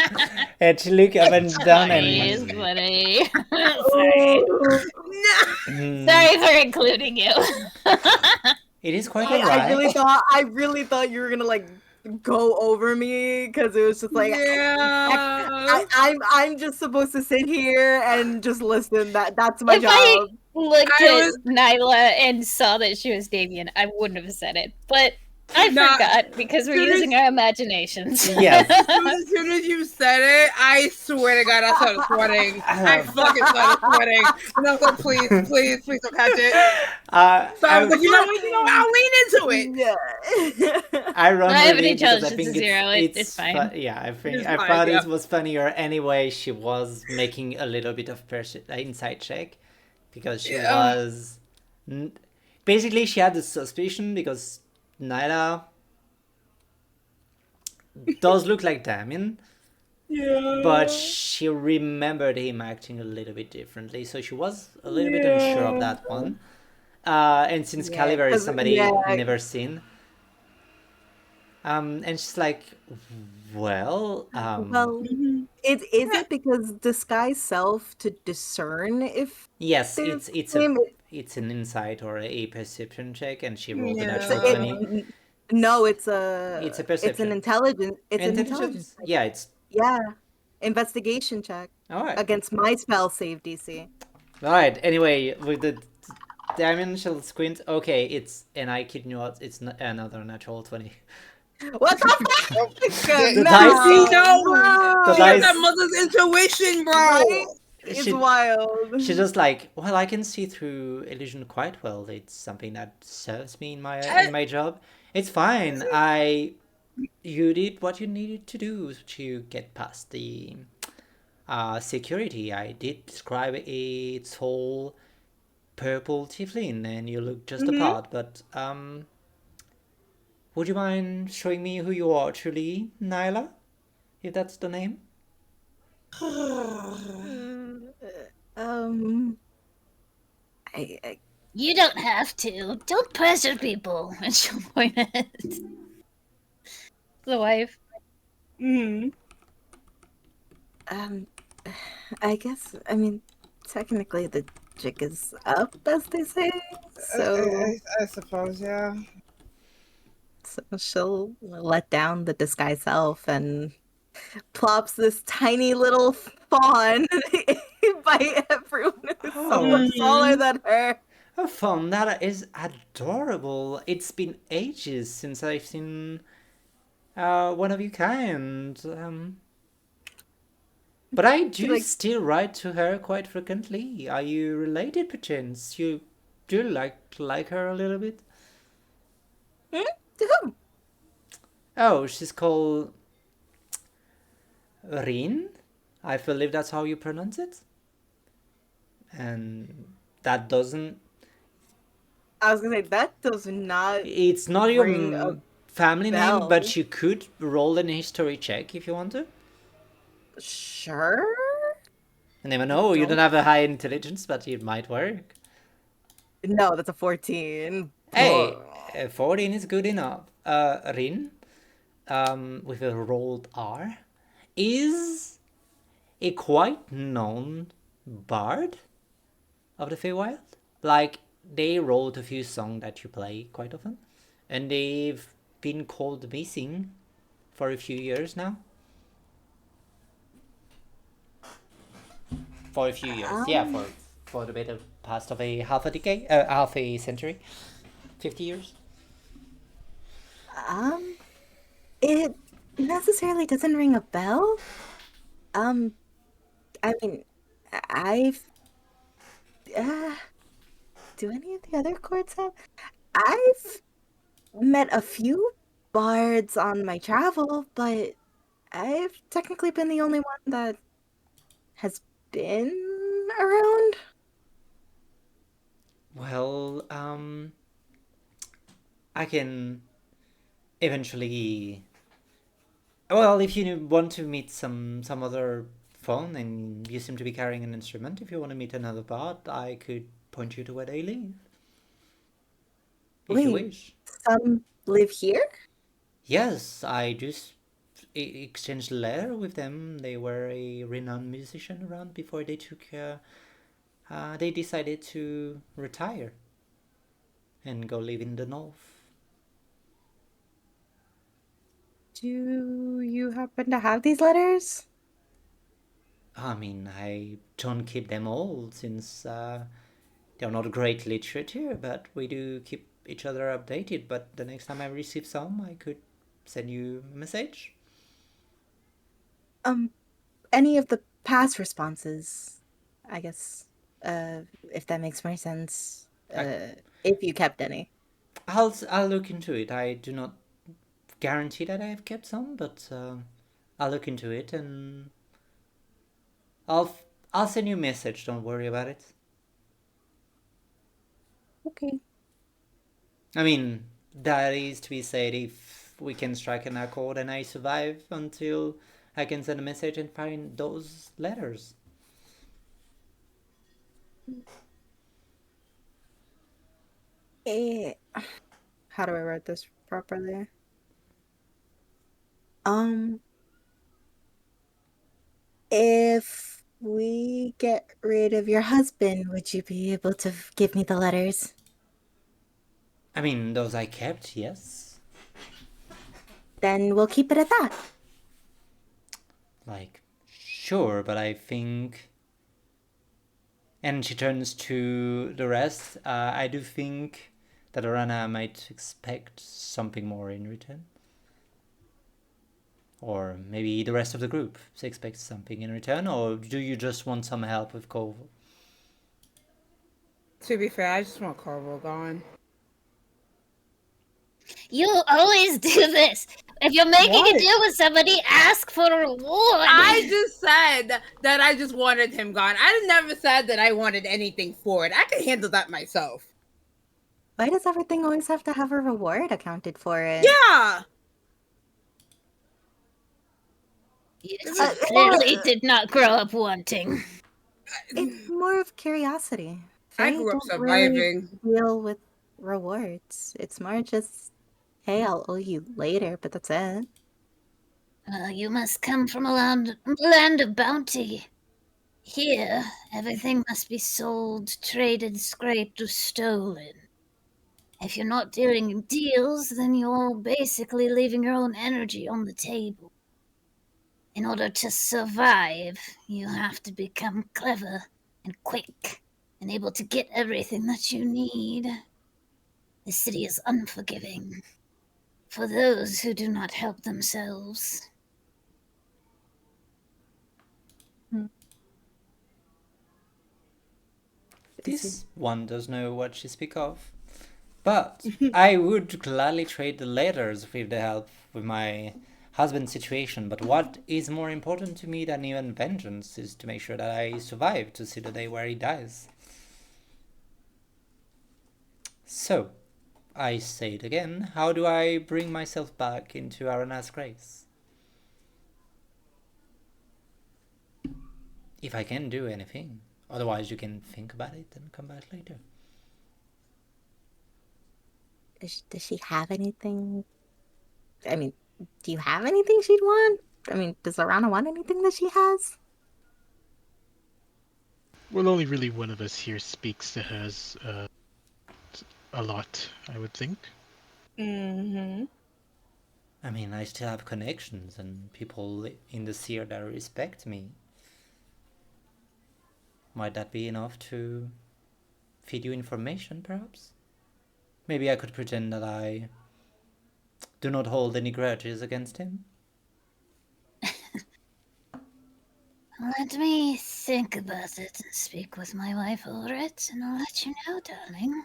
A: And she looked up and down
B: Funny,
A: and
B: funny. Sorry.
D: No.
B: Sorry for including you.
A: it is quite
C: I
A: alright.
C: really thought you were gonna like go over me because it was just like
D: Yeah.
C: I'm just supposed to sit here and just listen. That's my
B: If I
C: job.
B: looked
D: I
B: at
D: was-
B: Nyla and saw that she was Damien, I wouldn't have said it. But I
D: Nah,
B: forgot because we're
D: soon as-
B: using our imaginations.
A: Yes.
D: As soon as you said it, I swear to God, I started sweating. I fucking started sweating. And I was like, please don't catch it. So I was like, you know what? I'll lean into it.
C: Yeah.
A: I run
B: I have
A: with
B: any
A: it because I
B: challenges
A: think
B: to zero. It's fine.
A: yeah, I think
D: It's
A: I
D: fine,
A: thought
D: yeah.
A: it was funnier anyway. She was making a little bit of inside check because she
D: Yeah.
A: was basically she had the suspicion because Nyla does look like Damien,
D: Yeah.
A: but she remembered him acting a little bit differently, so she was a little bit unsure of that one. And since
C: Yeah,
A: Caliber is
C: 'cause-
A: somebody
C: yeah.
A: never seen, and she's like, well,
C: Well, is it because disguise self to discern if
A: yes,
C: there's
A: it's an insight or a perception check, and she rolled a
D: Yeah.
A: natural 20.
C: No,
A: It's a
C: it's
A: perception.
C: an intelligence. It's an
A: Intelligence?
C: intelligence.
A: Yeah, it's
C: Yeah, investigation check
A: all right.
C: against my spell save DC.
A: All right. Anyway, with the dimensional squint, okay, it's and I kid you not, it's another natural 20.
C: What the fuck?
A: The
C: No,
A: dice-
D: He knows.
A: The
D: She
A: dice-
D: has that mother's intuition, bro.
C: Right? It's
A: She-
C: wild.
A: She's just like, well, I can see through illusion quite well. It's something that serves me in my job. It's fine. You did what you needed to do to get past the security. I did describe a tall purple tiefling, and you look just the part. But would you mind showing me who you are truly, Nyla? If that's the name.
C: I
B: You don't have to. Don't pressure people. And she'll point at the wife.
D: Mm-hmm.
C: I guess. I mean, technically the jig is up, as they say. So,
D: I suppose, yeah.
C: so she'll let down the disguise self and plops this tiny little fawn by everyone who's so much taller than her.
A: Oh, fun! That is adorable. It's been ages since I've seen one of you kind. But I do
C: Like-
A: still write to her quite frequently. Are you related, perchance? You do like her a little bit?
C: To whom?
A: Oh, she's called Rin. I believe that's how you pronounce it. And that doesn't.
C: I was gonna say that does not.
A: It's not your
C: Ring a
A: family name,
C: bell.
A: but you could roll an history check if you want to.
C: Sure.
A: You never know. You don't have a high intelligence, but it might work.
C: No, that's a 14.
A: Hey, 14 is good enough. Rin, with a rolled R, is a quite known bard of the Feywild. Like, they wrote a few songs that you play quite often, and they've been called missing for a few years now. For a few years, yeah, for the better past of a half a decade, half a century, 50 years.
C: It necessarily doesn't ring a bell. I mean, I've. Do any of the other courts have? I've met a few bards on my travel, but I've technically been the only one that has been around.
A: Well, I can eventually. Well, if you want to meet some other phone, and you seem to be carrying an instrument. If you want to meet another bard, I could point you to where they live. If you
F: Wait.
A: wish.
F: Some live here?
A: Yes, I just exchanged a letter with them. They were a renowned musician around before they decided to retire and go live in the north.
F: Do you happen to have these letters?
A: I mean, I don't keep them all since they're not great literature, but we do keep each other updated. But the next time I receive some, I could send you a message.
F: Any of the past responses, I guess, if that makes more sense. If you kept any.
A: I'll look into it. I do not guarantee that I have kept some, but I'll look into it and I'll send you a message. Don't worry about it.
F: Okay.
A: I mean, that is to be said if we can strike an accord and I survive until I can send a message and find those letters.
F: How do I write this properly? If we get rid of your husband, would you be able to give me the letters?
A: I mean, those I kept, yes.
F: Then we'll keep it at that.
A: Like, sure, but I think. And she turns to the rest. I do think that Arana might expect something more in return. Or maybe the rest of the group expects something in return, or do you just want some help with Koval?
D: To be fair, I just want Corvo gone.
B: You always do this. If you're making
C: What?
B: a deal with somebody, ask for a reward.
D: I just said that I just wanted him gone. I never said that I wanted anything for it. I can handle that myself.
F: Why does everything always have to have a reward accounted for it?
D: Yeah.
B: You clearly did not grow up wanting.
F: It's more of curiosity.
D: I
F: Fae
D: grew up
F: don't really
D: surviving.
F: deal with rewards. It's more just, hey, I'll owe you later, but that's it.
B: You must come from a land of bounty. Here, everything must be sold, traded, scraped, or stolen. If you're not doing deals, then you're basically leaving your own energy on the table. In order to survive, you have to become clever and quick and able to get everything that you need. The city is unforgiving for those who do not help themselves.
A: This one does know what she speak of. But I would gladly trade the letters with the help with my husband's situation. But what is more important to me than even vengeance is to make sure that I survive to see the day where he dies. So, I say it again, how do I bring myself back into Arana's grace? If I can do anything. Otherwise, you can think about it and come back later.
F: Does she have anything? I mean, do you have anything she'd want? I mean, does Lorana want anything that she has?
E: Well, only really one of us here speaks to hers a lot, I would think.
C: Mm-hmm.
A: I mean, I still have connections and people in the sphere that respect me. Might that be enough to feed you information, perhaps? Maybe I could pretend that I do not hold any grudges against him.
B: Let me think about it and speak with my wife over it, and I'll let you know, darling.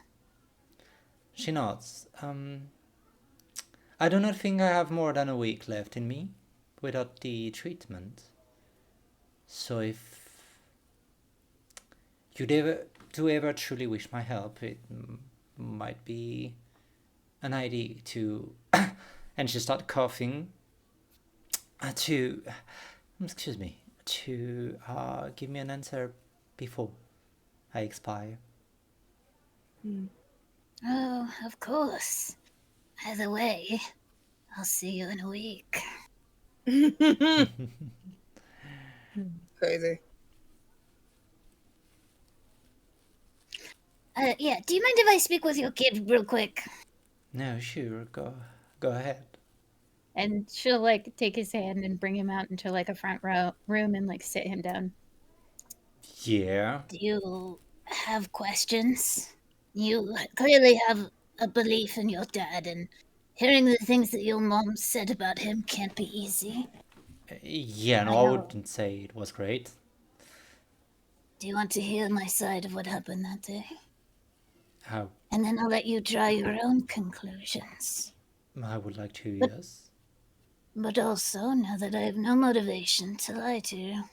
A: She nods. I do not think I have more than a week left in me without the treatment. So if you do ever truly wish my help, it might be an idea to, and she started coughing, to to give me an answer before I expire.
B: Oh, of course. Either way, I'll see you in a week.
D: Crazy.
B: Yeah, do you mind if I speak with your kid real quick?
A: No, sure, go ahead.
G: And she'll like take his hand and bring him out into like a front room and like sit him down.
A: Yeah.
B: Do you have questions? You clearly have a belief in your dad, and hearing the things that your mom said about him can't be easy.
A: Yeah, no,
B: I
A: I
B: know.
A: wouldn't say it was great.
B: Do you want to hear my side of what happened that day?
A: How
B: And then I'll let you draw your own conclusions.
A: I would like to,
B: But-
A: yes.
B: But also, know that I have no motivation to lie to you.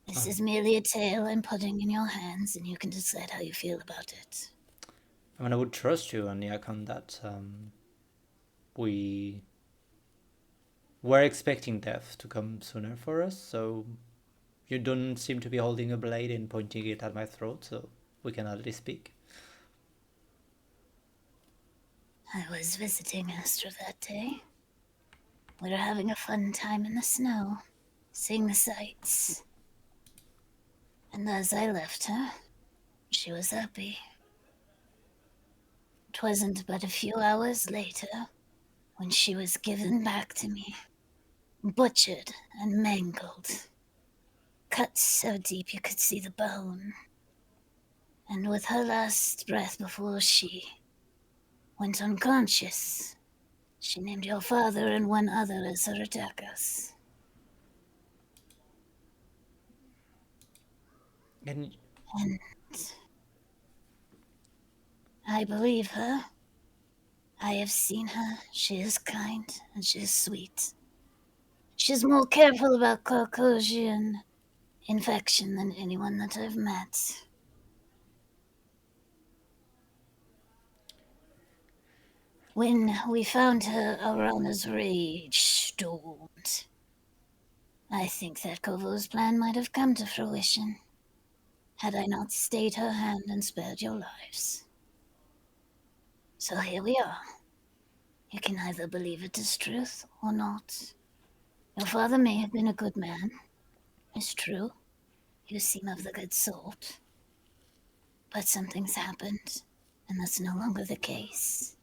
B: This is merely a tale I'm putting in your hands, and you can decide how you feel about it.
A: I mean, I would trust you on the account that we were expecting death to come sooner for us, so you don't seem to be holding a blade and pointing it at my throat, so we can at least speak.
B: I was visiting Astra that day. We were having a fun time in the snow, seeing the sights. And as I left her, she was happy. It wasn't but a few hours later when she was given back to me, butchered and mangled, cut so deep you could see the bone. And with her last breath before she went unconscious, she named your father and one other as her attackers.
A: And
B: And I believe her. I have seen her. She is kind and she is sweet. She's more careful about Caucasian infection than anyone that I've met. When we found her, Arana's rage stormed. I think that Kovo's plan might have come to fruition, had I not stayed her hand and spared your lives. So here we are. You can either believe it is truth or not. Your father may have been a good man. It's true. You seem of the good sort. But something's happened, and that's no longer the case.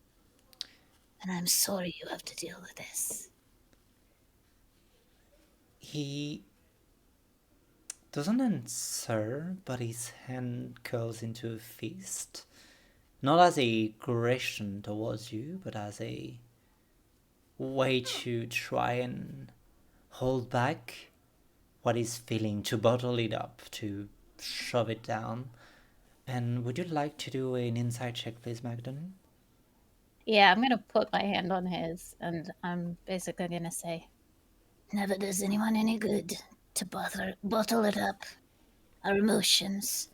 B: And I'm sorry you have to deal with this.
A: he doesn't answer, but his hand curls into a fist. Not as a aggression towards you, but as a way to try and hold back what he's feeling, to bottle it up, to shove it down. And would you like to do an insight check, please, Magdalene?
G: Yeah, I'm gonna put my hand on his, and I'm basically gonna say,
B: Never does anyone any good to bottle it up. Our emotions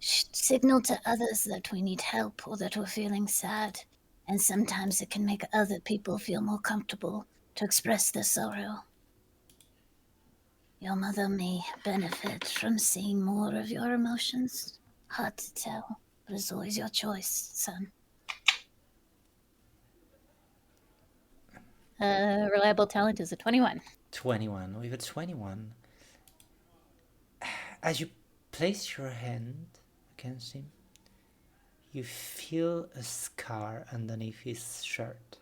B: signal to others that we need help or that we're feeling sad, and sometimes it can make other people feel more comfortable to express their sorrow. Your mother may benefit from seeing more of your emotions. Hard to tell, but it's always your choice, son.
G: reliable talent is a 21.
A: 21. With a 21, as you place your hand against him, you feel a scar underneath his shirt.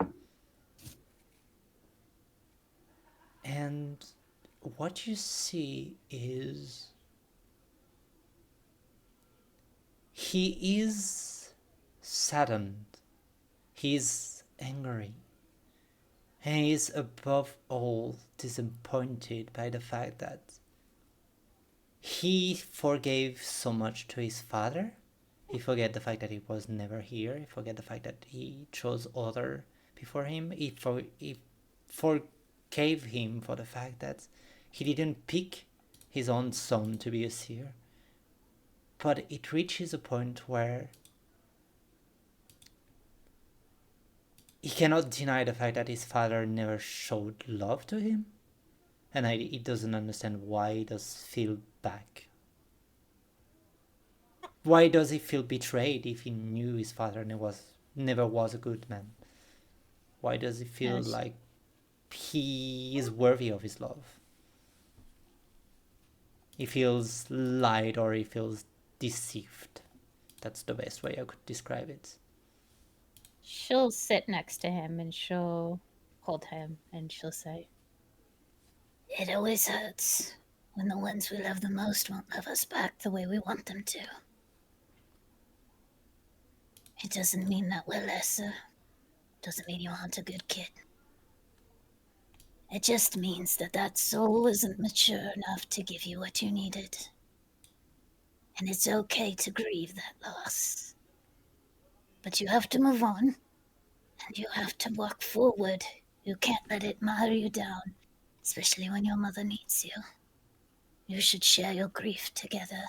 A: And what you see is he is saddened, he's angry, and he is above all disappointed by the fact that he forgave so much to his father. He forget the fact that he was never here. He forget the fact that he chose other before him. He forgave him for the fact that he didn't pick his own son to be a seer. But it reaches a point where he cannot deny the fact that his father never showed love to him. and he doesn't understand why he does feel back. Why does he feel betrayed if he knew his father never was a good man? Why does he feel
G: Yes.
A: like he is worthy of his love? He feels lied or he feels deceived. That's the best way I could describe it.
G: She'll sit next to him and she'll hold him and she'll say,
B: It always hurts when the ones we love the most won't love us back the way we want them to. It doesn't mean that we're lesser. Doesn't mean you aren't a good kid. It just means that that soul isn't mature enough to give you what you needed. And it's okay to grieve that loss. But you have to move on, and you have to walk forward. You can't let it mar you down, especially when your mother needs you. You should share your grief together.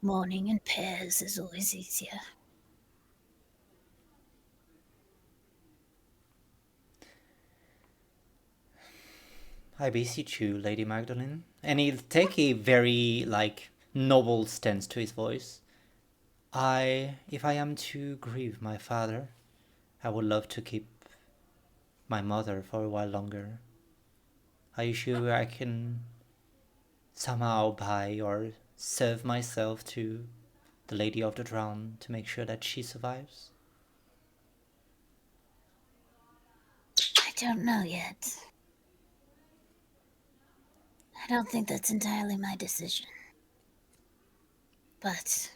B: Mourning in pairs is always easier.
A: I beseech you, Lady Magdalene. And he'll take a very, noble stance to his voice. If I am to grieve my father, I would love to keep my mother for a while longer. Are you sure I can somehow buy or serve myself to the Lady of the Drown to make sure that she survives?
B: I don't know yet. I don't think that's entirely my decision. But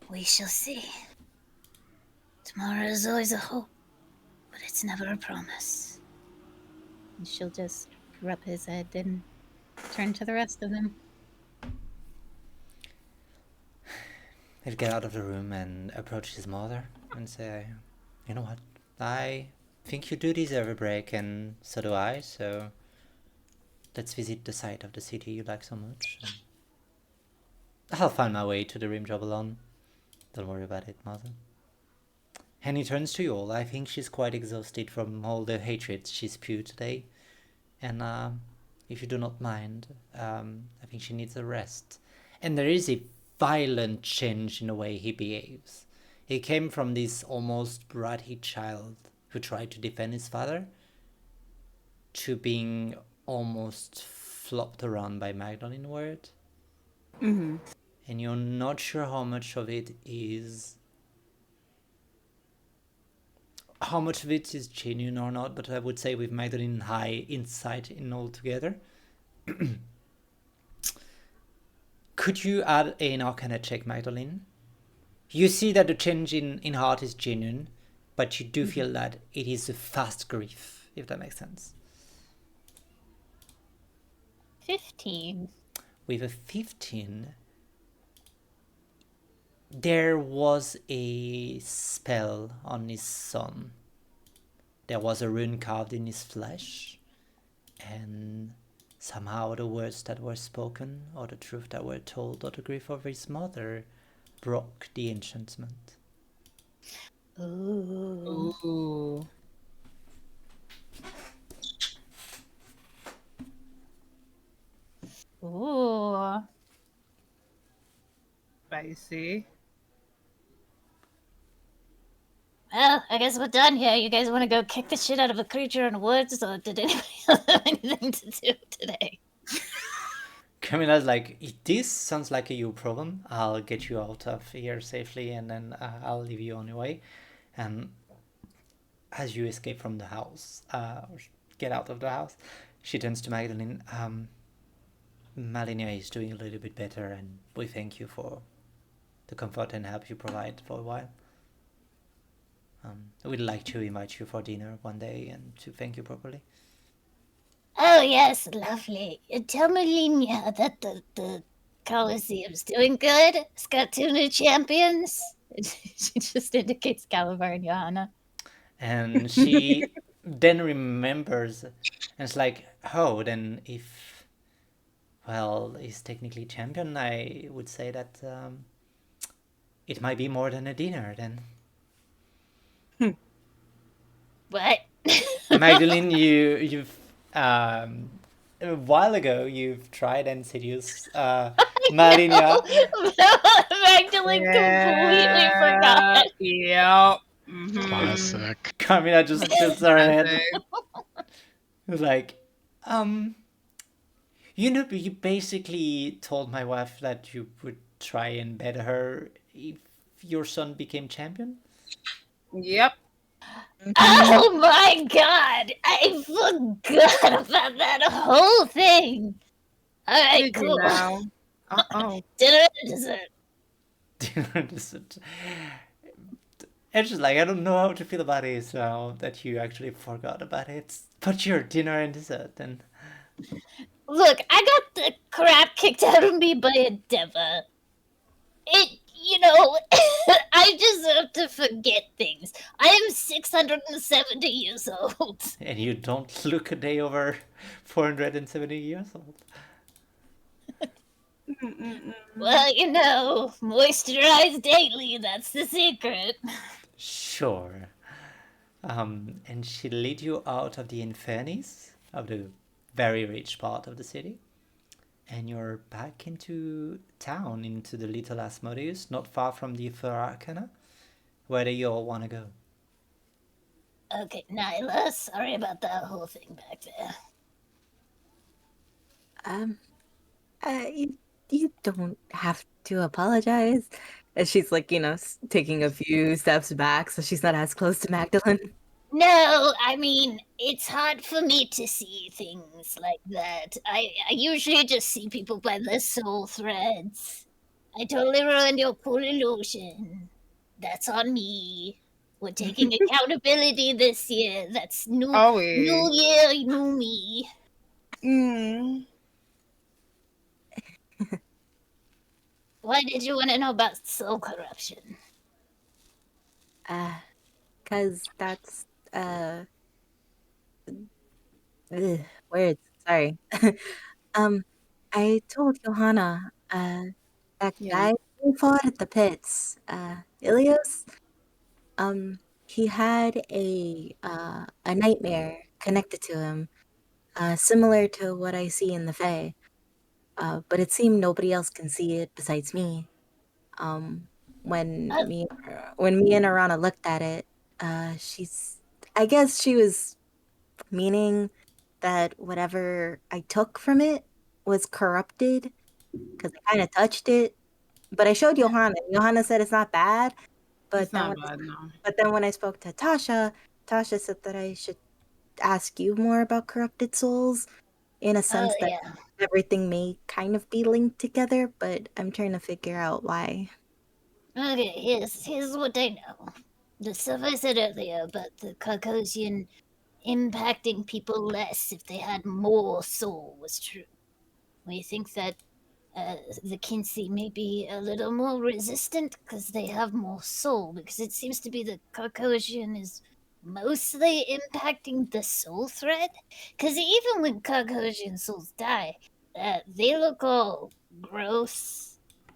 B: we shall see. Tomorrow is always a hope, but it's never a promise.
G: and she'll just rub his head and turn to the rest of them.
A: He'll get out of the room and approach his mother and say, you know what, I think you do deserve a break, and so do I, so let's visit the site of the city you like so much. And I'll find my way to the rim job alone. Don't worry about it, mother. And he turns to you all. I think she's quite exhausted from all the hatred she spewed today. And if you do not mind, I think she needs a rest. And there is a violent change in the way he behaves. He came from this almost bratty child who tried to defend his father to being almost flopped around by Magdalene Word.
D: Mm-hmm.
A: And you're not sure how much of it is genuine or not, but I would say with Magdalene high insight in altogether. Could you add an Arcana check, Magdalene? You see that the change in heart is genuine, but you do feel that it is a fast grief, if that makes sense.
G: 15.
A: With a 15, there was a spell on his son. There was a rune carved in his flesh, and somehow the words that were spoken, or the truth that were told, or the grief of his mother broke the enchantment.
B: ooh,
C: Ooh.
G: Ooh.
D: Spicy.
B: well, I guess we're done here. You guys want to go kick the shit out of a creature in the woods, or did anybody else have anything to do today?
A: Camilla's like, this sounds like a you problem. I'll get you out of here safely, and then I'll leave you on your way. And as you escape from the house, or get out of the house, she turns to Magdalene. Malinia is doing a little bit better, and we thank you for the comfort and help you provide for a while. We'd like to invite you for dinner one day and to thank you properly.
B: Oh, yes, lovely. Tell Melinia that the Coliseum's doing good. It's got 2 new champions.
G: She just indicates Calabar and Johanna.
A: And she then remembers, and it's like, oh, then if, well, he's technically champion, I would say that it might be more than a dinner then.
B: What?
A: Magdalene, you've a while ago you've tried and seduced Marinia.
B: Magdalene completely forgot.
D: Yep. Mm-hmm.
E: Classic.
A: Carmina just tilts her head.
D: Classic.
A: Like, you basically told my wife that you would try and bet her if your son became champion.
D: Yep.
B: Oh my god! I forgot about that whole thing. All right,
D: Did you
B: cool.
D: now? Oh.
B: Dinner and dessert.
A: It's just like I don't know how to feel about it now that you actually forgot about it. But your dinner and dessert, and
B: Look, I got the crap kicked out of me by a Deva. I deserve to forget things. I am 670 years old.
A: and you don't look a day over 470 years old.
B: Well, moisturize daily, that's the secret.
A: Sure. And she lead you out of the infernis of the very rich part of the city, and you're back into town, into the little Asmodeus, not far from the Arcana. Where do you all want to go?
B: Okay, Nyla, sorry about that whole thing back there.
F: You don't have to apologize. And she's like, taking a few steps back so she's not as close to Magdalene.
B: No, I mean, it's hard for me to see things like that. I usually just see people by their soul threads. I totally ruined your cool illusion. That's on me. We're taking accountability this year. That's new year, new me.
D: Mm.
B: Why did you want to know about soul corruption?
F: Cause that's words. Sorry. I told Johanna, that
D: Yeah.
F: guy who fought at the pits, Ilios, he had a nightmare connected to him, similar to what I see in the Fae. But it seemed nobody else can see it besides me. Um, when
B: Uh,
F: me when me and Arana looked at it, I guess she was meaning that whatever I took from it was corrupted because I kind of touched it. But I showed Johanna. Johanna said it's not bad. But
D: It's
F: then
D: not
F: when
D: bad, no.
F: when I spoke to Tasha, Tasha said that I should ask you more about corrupted souls in a sense that
B: yeah.
F: everything may kind of be linked together, but I'm trying to figure out why.
B: Okay, here's what I know. The stuff I said earlier about the Caucasian impacting people less if they had more soul was true. We think that the Kinsey may be a little more resistant because they have more soul, because it seems to be the Caucasian is mostly impacting the soul thread. Because even when Caucasian souls die, they look all gross.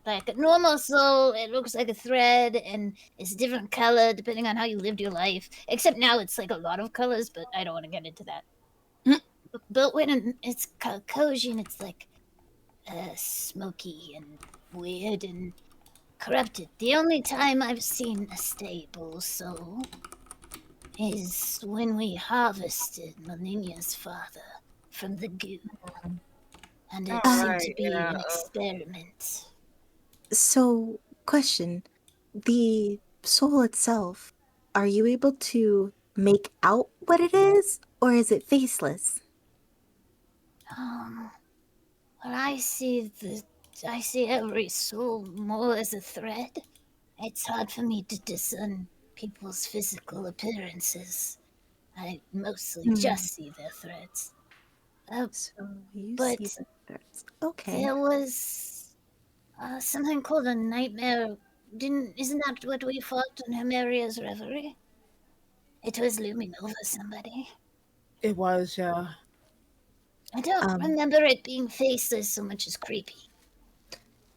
B: Like a normal soul, it looks like a thread and it's a different color depending on how you lived your life. Except now it's like a lot of colors, but I don't want to get into that. But when it's Caucasian, it's like smoky and weird and corrupted. The only time I've seen a stable soul is when we harvested Melinia's father from the goo. And it seemed
D: Alright,
B: to be
D: yeah.
B: an experiment.
F: So, question. The soul itself, are you able to make out what it is, or is it faceless?
B: Well, I see every soul more as a thread. It's hard for me to discern people's physical appearances. I mostly just see their threads.
F: So you
B: But
F: see the threads. Okay.
B: there was something called a nightmare. Isn't that what we fought on Hemeria's Reverie? It was looming over somebody.
D: It was, yeah.
B: I don't
F: Um,
B: remember it being faceless so much as creepy.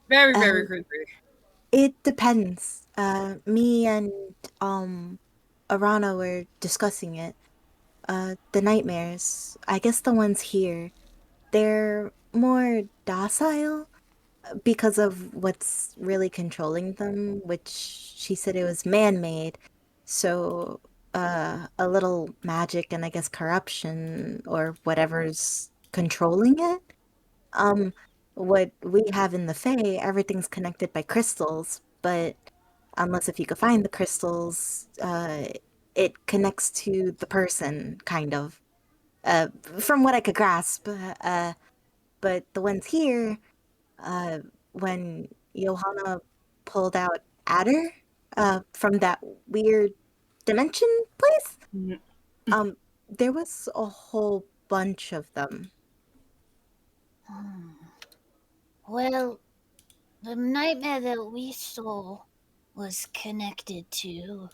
D: Very, very
F: Um,
D: creepy.
F: it depends. Me and Arana were discussing it. The nightmares, I guess the ones here, they're more docile because of what's really controlling them, which she said it was man-made. So, a little magic and I guess corruption or whatever's controlling it. Um, what we have in the Fae, everything's connected by crystals, but unless if you could find the crystals, it connects to the person, kind of. Uh, from what I could grasp. But the ones here, uh, when Johanna pulled out Adder, from that weird dimension place,
D: Mhm.
F: there was a whole bunch of them.
B: Well, the nightmare that we saw was connected to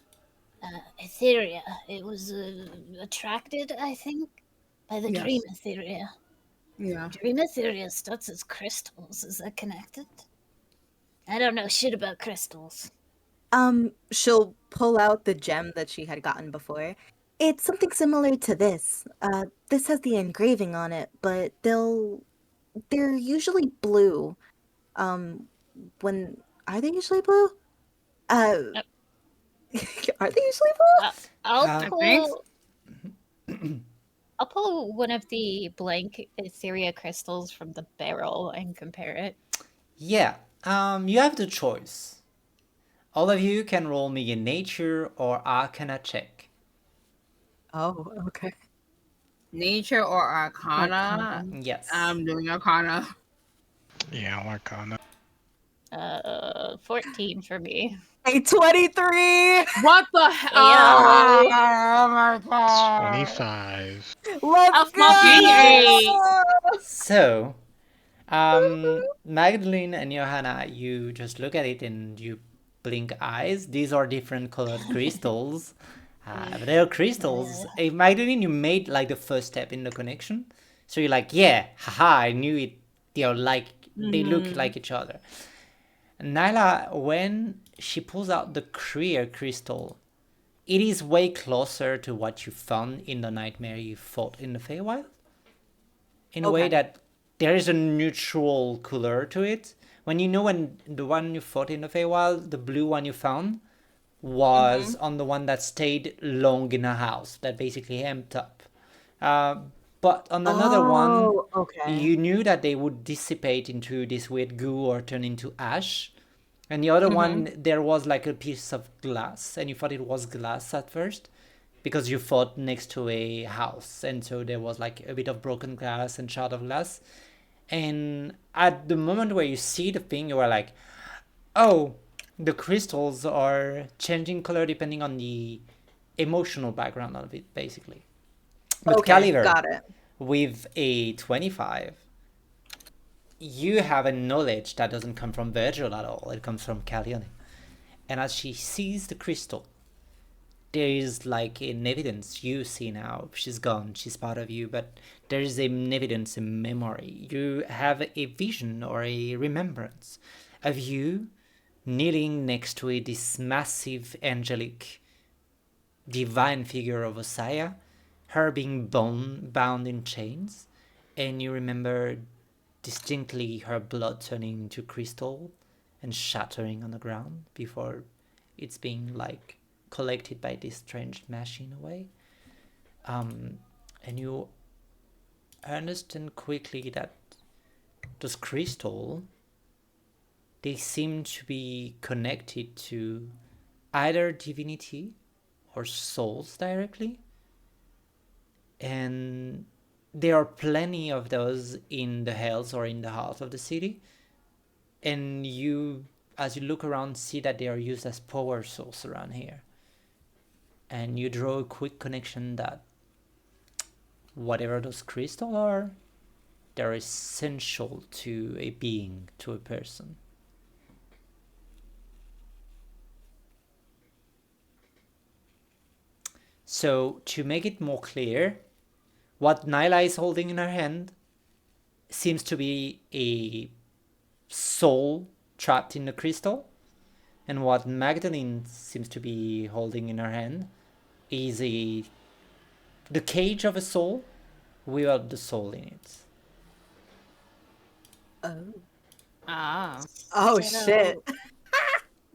B: Etheria. It was attracted, I think, by the Dream
D: Yes.
B: Etheria.
D: Yeah.
B: Dream Etheria starts as crystals. Is that connected? I don't know shit about crystals.
F: She'll pull out the gem that she had gotten before. It's something similar to this. This has the engraving on it, but they're usually blue. Um, when are they usually blue? Uh,
B: Uh,
F: are they usually blue?
B: I'll
A: Uh,
D: I think.
B: pull. I'll pull one of the blank Etheria crystals from the barrel and compare it.
A: Yeah, you have the choice. All of you can roll me a nature or arcana check.
F: Oh, okay.
D: Nature or Arcana?
A: Yes.
D: I'm doing Arcana.
E: Yeah, Arcana.
B: 14 for me.
F: Hey, 23!
D: What the hell?
B: Ayo.
D: Oh my god.
E: 25.
F: Let's
B: A
D: fucking eight.
F: go!
A: So, Magdalene and Johanna, you just look at it and you blink eyes. These are different colored crystals. But they're crystals. Magdalene, you made like the first step in the connection. So you're like, yeah, haha, I knew it. They're like, they look like each other. Nyla, when she pulls out the clear crystal, it is way closer to what you found in the nightmare you fought in the Feywild. In a way
F: Okay.
A: that there is a neutral color to it. When the one you fought in the Feywild, the blue one you found, was on the one that stayed long in a house, that basically amped up. Uh, but on another one,
F: Oh, okay.
A: you knew that they would dissipate into this weird goo or turn into ash. And the other one, there was like a piece of glass, and you thought it was glass at first because you fought next to a house. And so there was like a bit of broken glass and shard of glass. And at the moment where you see the thing, you are like, oh, the crystals are changing color depending on the emotional background of it, basically. But
F: Okay,
A: Caliver,
F: got it.
A: with a 25, you have a knowledge that doesn't come from Virgil at all. It comes from Calione. And as she sees the crystal, there is like an evidence you see now. She's gone, she's part of you, but there is an evidence, a memory. You have a vision or a remembrance of you kneeling next to this massive angelic divine figure of Ossaïa, her being bound in chains, and you remember distinctly her blood turning into crystal and shattering on the ground before it's being like collected by this strange machine away. And you understand quickly that those crystals, they seem to be connected to either divinity or souls directly. And there are plenty of those in the hills or in the heart of the city. And you, as you look around, see that they are used as power source around here. And you draw a quick connection that whatever those crystals are, they're essential to a being, to a person. So to make it more clear, what Nyla is holding in her hand seems to be a soul trapped in the crystal, and what Magdalene seems to be holding in her hand is the cage of a soul without the soul in it.
C: Oh.
B: So,
C: Shit.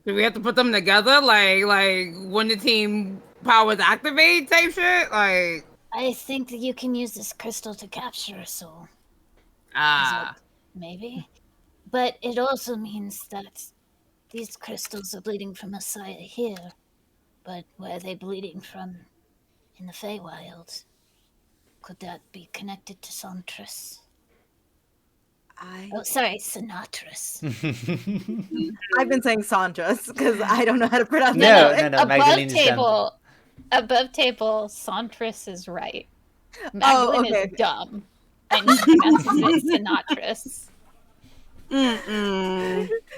D: Do we have to put them together, like when the team powers activate type shit? Like,
B: I think that you can use this crystal to capture a soul. Maybe. But it also means that these crystals are bleeding from Ossaïa here. But where are they bleeding from in the Feywild? Could that be connected to Santris? Oh, sorry, Sinatris.
C: I've been saying Sandras because I don't know how to pronounce
A: No,
C: it.
A: no, Magdalene is done.
G: Above table, Santris is right.
C: Oh,
G: Magdalene
C: okay.
G: is dumb. And she pronounces it Sinatris.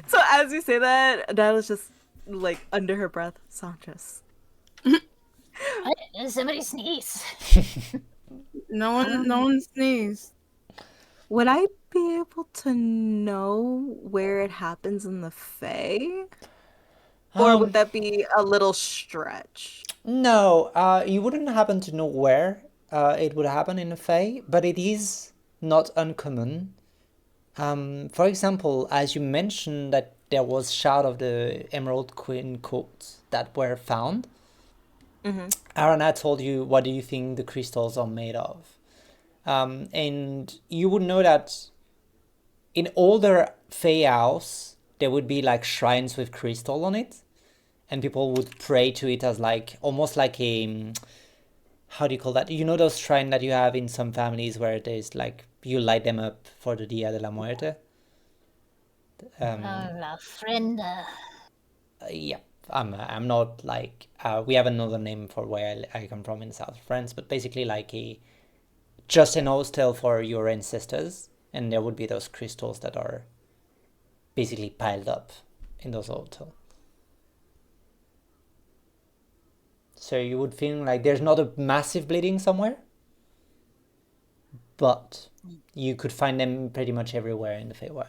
C: So as you say that, Nyla's just like under her breath, Sandras.
B: Somebody sneeze.
D: no one sneezed.
C: Would I be able to know where it happens in the Fae? Or would that be a little stretch?
A: No, you wouldn't happen to know where it would happen in a Fae, but it is not uncommon. For example, as you mentioned that there was shard of the Emerald Queen coats that were found, Arana told you what do you think the crystals are made of. And you would know that in older Fae house, there would be like shrines with crystal on it, and people would pray to it as like almost like a how do you call that? You know those shrines that you have in some families where there's like you light them up for the Dia de la Muerte.
B: La Frenda.
A: Yeah, I'm not like we have another name for where I come from in the south of France, but basically like a just an hostel for your ancestors, and there would be those crystals that are basically piled up in those hotels. So you would feel like there's not a massive bleeding somewhere, but you could find them pretty much everywhere in the Feywild.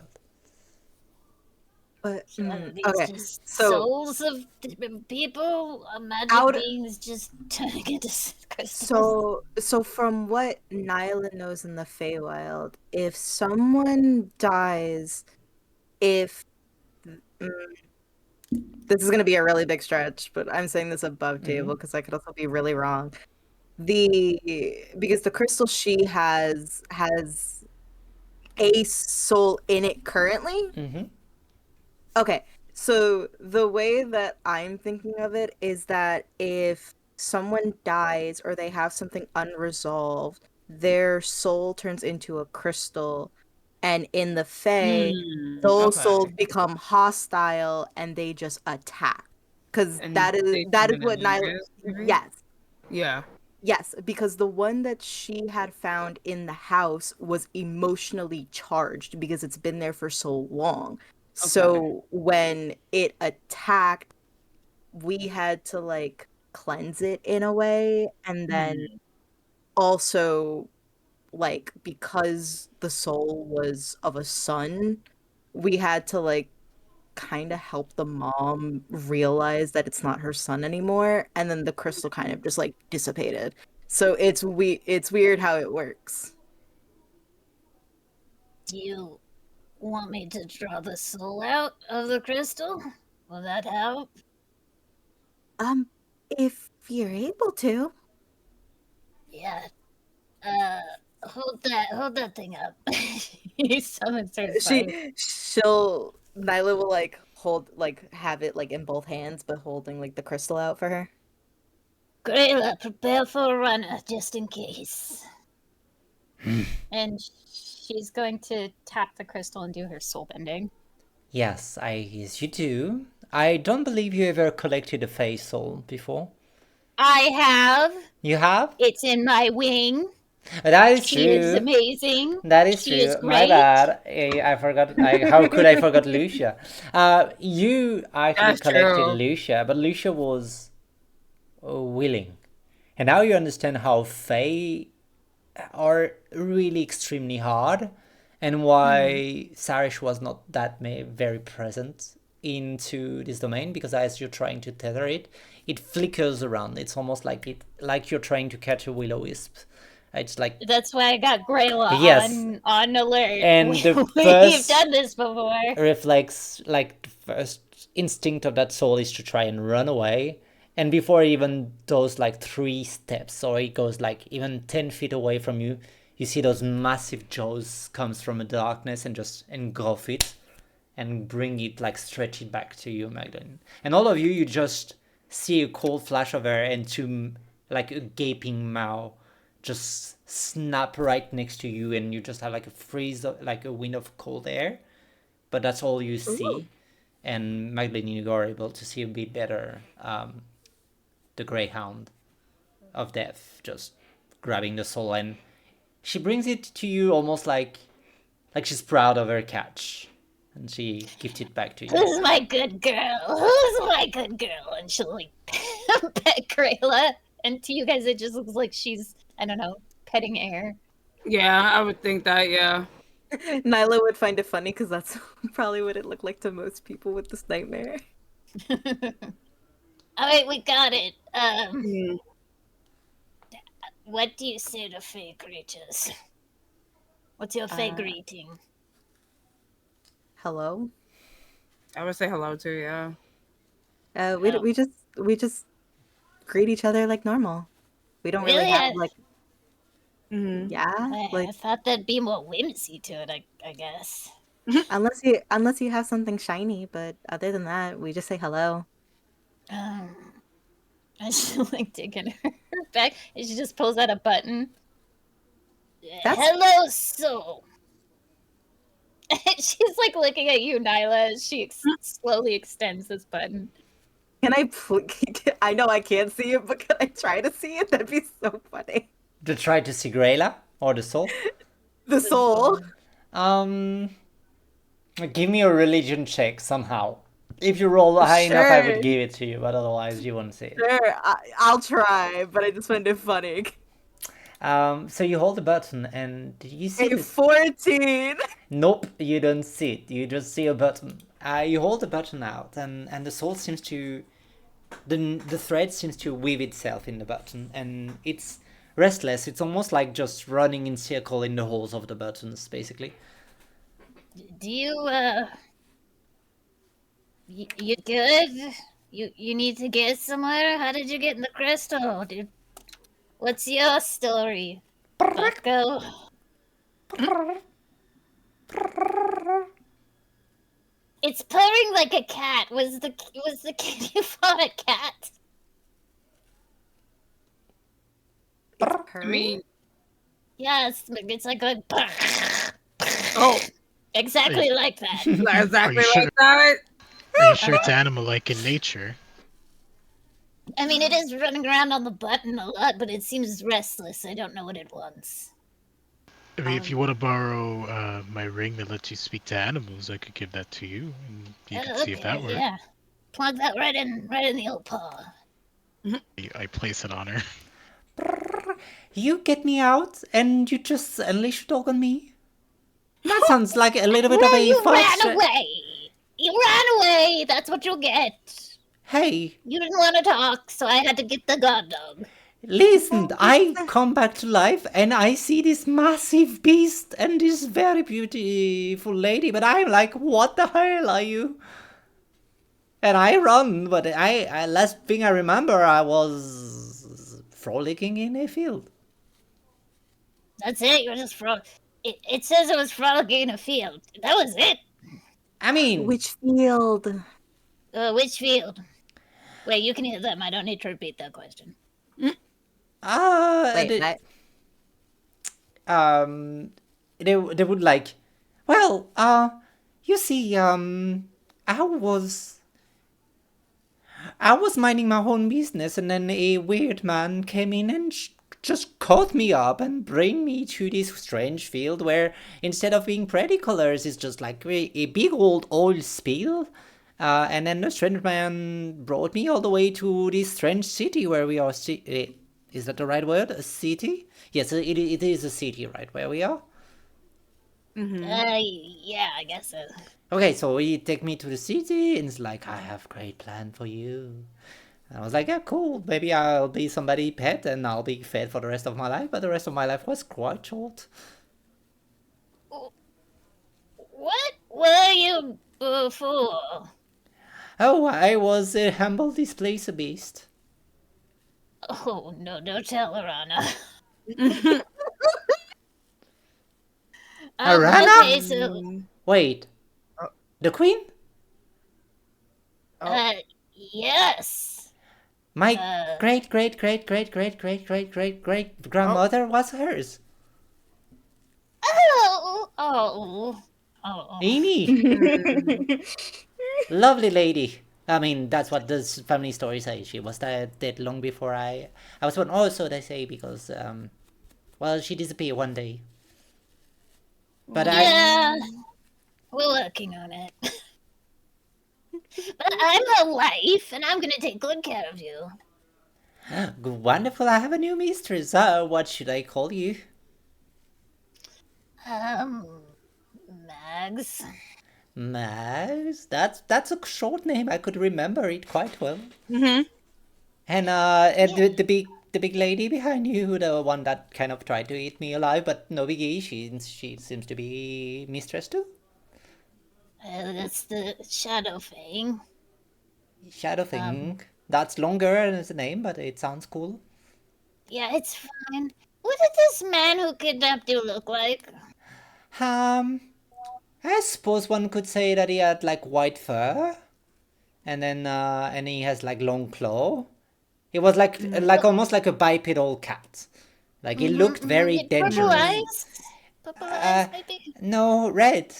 C: But
B: These
C: okay,
B: just
C: so
B: souls of people, magic beings just turning into crystals.
C: so from what Nyla knows in the Feywild, if someone dies, if this is gonna be a really big stretch, but I'm saying this above table because I could also be really wrong. Because the crystal she has a soul in it currently. Okay, so the way that I'm thinking of it is that if someone dies or they have something unresolved, their soul turns into a crystal, and in the Fae, those souls become hostile and they just attack. Because
D: And
C: that is
D: they turn into
C: what Nyla.
D: ninjas, maybe?
C: Yes.
D: Yeah.
C: Yes, because the one that she had found in the house was emotionally charged because it's been there for so long. So when it attacked, we had to like cleanse it in a way. And then also, like, because the soul was of a son, we had to like kind of help the mom realize that it's not her son anymore, and then the crystal kind of just like dissipated. So it's weird how it works.
B: Do you want me to draw the soul out of the crystal? Will that help?
F: If you're able to.
B: Yeah. Hold that thing up.
G: He summons her son.
C: Nyla will like have it like in both hands, but holding like the crystal out for her.
B: Grayla, prepare for a runner just in case.
G: And she's going to tap the crystal and do her soul bending.
A: Yes, yes, you do. I don't believe you ever collected a Fae soul before.
B: I have.
A: You have?
B: It's in my wing.
A: That is
B: She is
A: true.
B: amazing.
A: That is
B: She
A: true.
B: is
A: My
B: great.
A: bad. I forgot. How could I forget Lucia? You actually
D: That's
A: collected
D: true.
A: Lucia, but Lucia was willing. And now you understand how Fae are really extremely hard and why Sarish was not that very present into this domain, because as you're trying to tether it, it flickers around. It's almost like you're trying to catch a will-o-wisp. It's like,
B: That's why I got Grayla
A: Yes.
B: on alert.
A: And the
B: We've
A: first
B: done this before.
A: reflex, like the first instinct of that soul is to try and run away. And before it even those like 3 steps, or it goes like even 10 feet away from you, you see those massive jaws comes from the darkness and just engulf it and bring it, like stretch it back to you, Magdalene. And all of you, you just see a cold flash of air and like a gaping mouth just snap right next to you, and you just have like a freeze, like a wind of cold air. But that's all you see.
C: Ooh.
A: And Magdalene, you are able to see a bit better the Greyhound of Death just grabbing the soul, and she brings it to you almost like she's proud of her catch, and she gives it back to you.
B: Who's my good girl? Who's my good girl? And she'll like pet Grayla. And to you guys, it just looks like she's, I don't know, petting air.
D: Yeah, I would think that. Yeah.
C: Nyla would find it funny because that's probably what it looked like to most people with this nightmare.
B: All right, we got it.
D: Mm.
B: What do you say to fey creatures? What's your fey
C: Uh,
B: greeting?
C: Hello.
D: I would say hello too. Yeah.
C: We
B: Oh.
C: we just greet each other like normal. We don't really
B: Really?
C: have like
D: Mm-hmm.
C: yeah
B: I
C: like
B: thought there'd be more whimsy to it, I guess.
C: unless you have something shiny, but other than that, we just say hello.
B: I should like digging her back, and she just pulls out a button.
C: That's-
B: Hello, soul. She's like looking at you, Nyla, as she slowly extends this button.
C: Can I? I know I can't see it, but can I try to see it? That'd be so funny.
A: To try to see Grayla or the soul.
C: The soul.
A: Give me a religion check somehow. If you roll high enough, I would
C: Sure.
A: give it to you, but otherwise you won't see it.
C: Sure, I'll try, but I just find it funny.
A: So you hold the button, and did you see
C: Hey,
A: this?
C: 14.
A: Nope, you don't see it. You just see a button. You hold the button out, and the soul seems to, the thread seems to weave itself in the button, and it's restless. It's almost like just running in circle in the holes of the buttons, basically.
B: Do you you good? You need to get somewhere? How did you get in the crystal, dude? What's your story, Bucko? It's purring like a cat. Was the kid you fought a cat?
D: I mean,
B: Yes, it's like a.
D: oh,
B: Exactly like that.
D: exactly
E: sure?
D: like that.
E: Are you sure it's animal-like in nature?
B: I mean, it is running around on the button a lot, but it seems restless. I don't know what it wants.
E: I mean, if you want to borrow my ring that lets you speak to animals, I could give that to you, and you can see if that works.
B: Yeah, plug that right in the old paw.
E: I place it on her.
A: You get me out, and you just unleash a dog on me? That sounds like a little bit of
B: Well,
A: a
B: you
A: fudge.
B: ran away. You ran away. That's what you'll get.
A: Hey,
B: You didn't want to talk, so I had to get the god dog.
A: listen, I come back to life and I see this massive beast and this very beautiful lady, but I'm like, what the hell are you? And I run, but I last thing I remember, I was frolicking in a field.
B: That's it. You're just It says it was frolicking in a field. That was it.
A: I mean,
C: Which field?
B: Which field? Wait, you can hear them. I don't need to repeat that question.
C: Wait,
A: they would like, well, you see, I was minding my own business, and then a weird man came in and just caught me up and bring me to this strange field where instead of being pretty colors, it's just like a big old oil spill. And then the strange man brought me all the way to this strange city where we are. Is that the right word? A city? Yes, it is a city, right, where we are?
B: Yeah, I guess so.
A: Okay, so he take me to the city and it's like, I have great plan for you. And I was like, yeah, cool. Maybe I'll be somebody pet and I'll be fed for the rest of my life. But the rest of my life was quite short.
B: What were you before?
A: Oh, I was a humble displacer beast.
B: Oh no, don't tell her, Anna.
A: Arana?
B: Okay, so
A: Wait,
D: Oh,
A: the queen?
D: oh.
B: yes.
A: My
B: Uh
A: great great great great great great great great great
D: Oh.
A: grandmother was hers.
B: oh.
A: Amy,
D: Mm.
A: lovely lady. I mean, that's what the family story says. She was dead long before I was born. Also, they say because well, she disappeared one day. But
B: Yeah, we're working on it. But I'm her wife, and I'm gonna take good care of you.
A: wonderful. I have a new mistress. What should I call you?
B: Um, Mags.
A: Max. That's a short name. I could remember it quite well.
D: Mm-hmm.
A: And
B: Yeah.
A: the big lady behind you, the one that kind of tried to eat me alive, but no biggie. She seems to be mistress too.
B: That's the Shadow Fang.
A: Shadow thing. That's longer as a name, but it sounds cool.
B: Yeah, it's fine. What did this man who kidnapped you look like?
A: Um, I suppose one could say that he had like white fur, and he has like long claw. He was like almost like a bipedal cat. Like he looked very
B: Purple
A: dangerous.
B: eyes? Purple
A: Uh,
B: eyes, maybe?
A: no, red.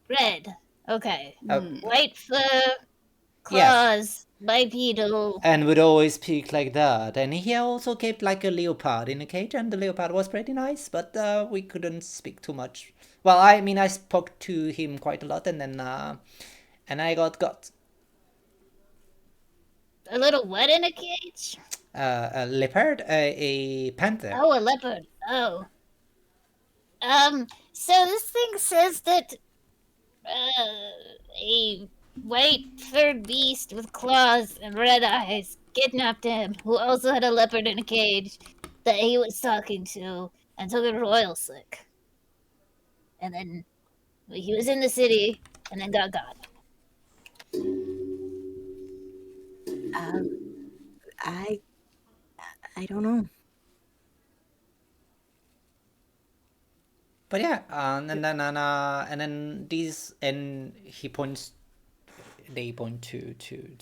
B: Red. Okay.
A: Uh,
B: White fur,
A: yes.
B: claws, bipedal.
A: And would always speak like that. And he also kept like a leopard in a cage, and the leopard was pretty nice, but we couldn't speak too much. Well, I mean, I spoke to him quite a lot, and I got
B: A little what in a cage?
A: a leopard, a panther.
B: Oh, a leopard. Oh. So this thing says that a white furred beast with claws and red eyes kidnapped him, who also had a leopard in a cage that he was talking to, and took it royal sick. And then he was in the city and then got gone.
F: I I don't know.
A: But yeah, and then these, and they point to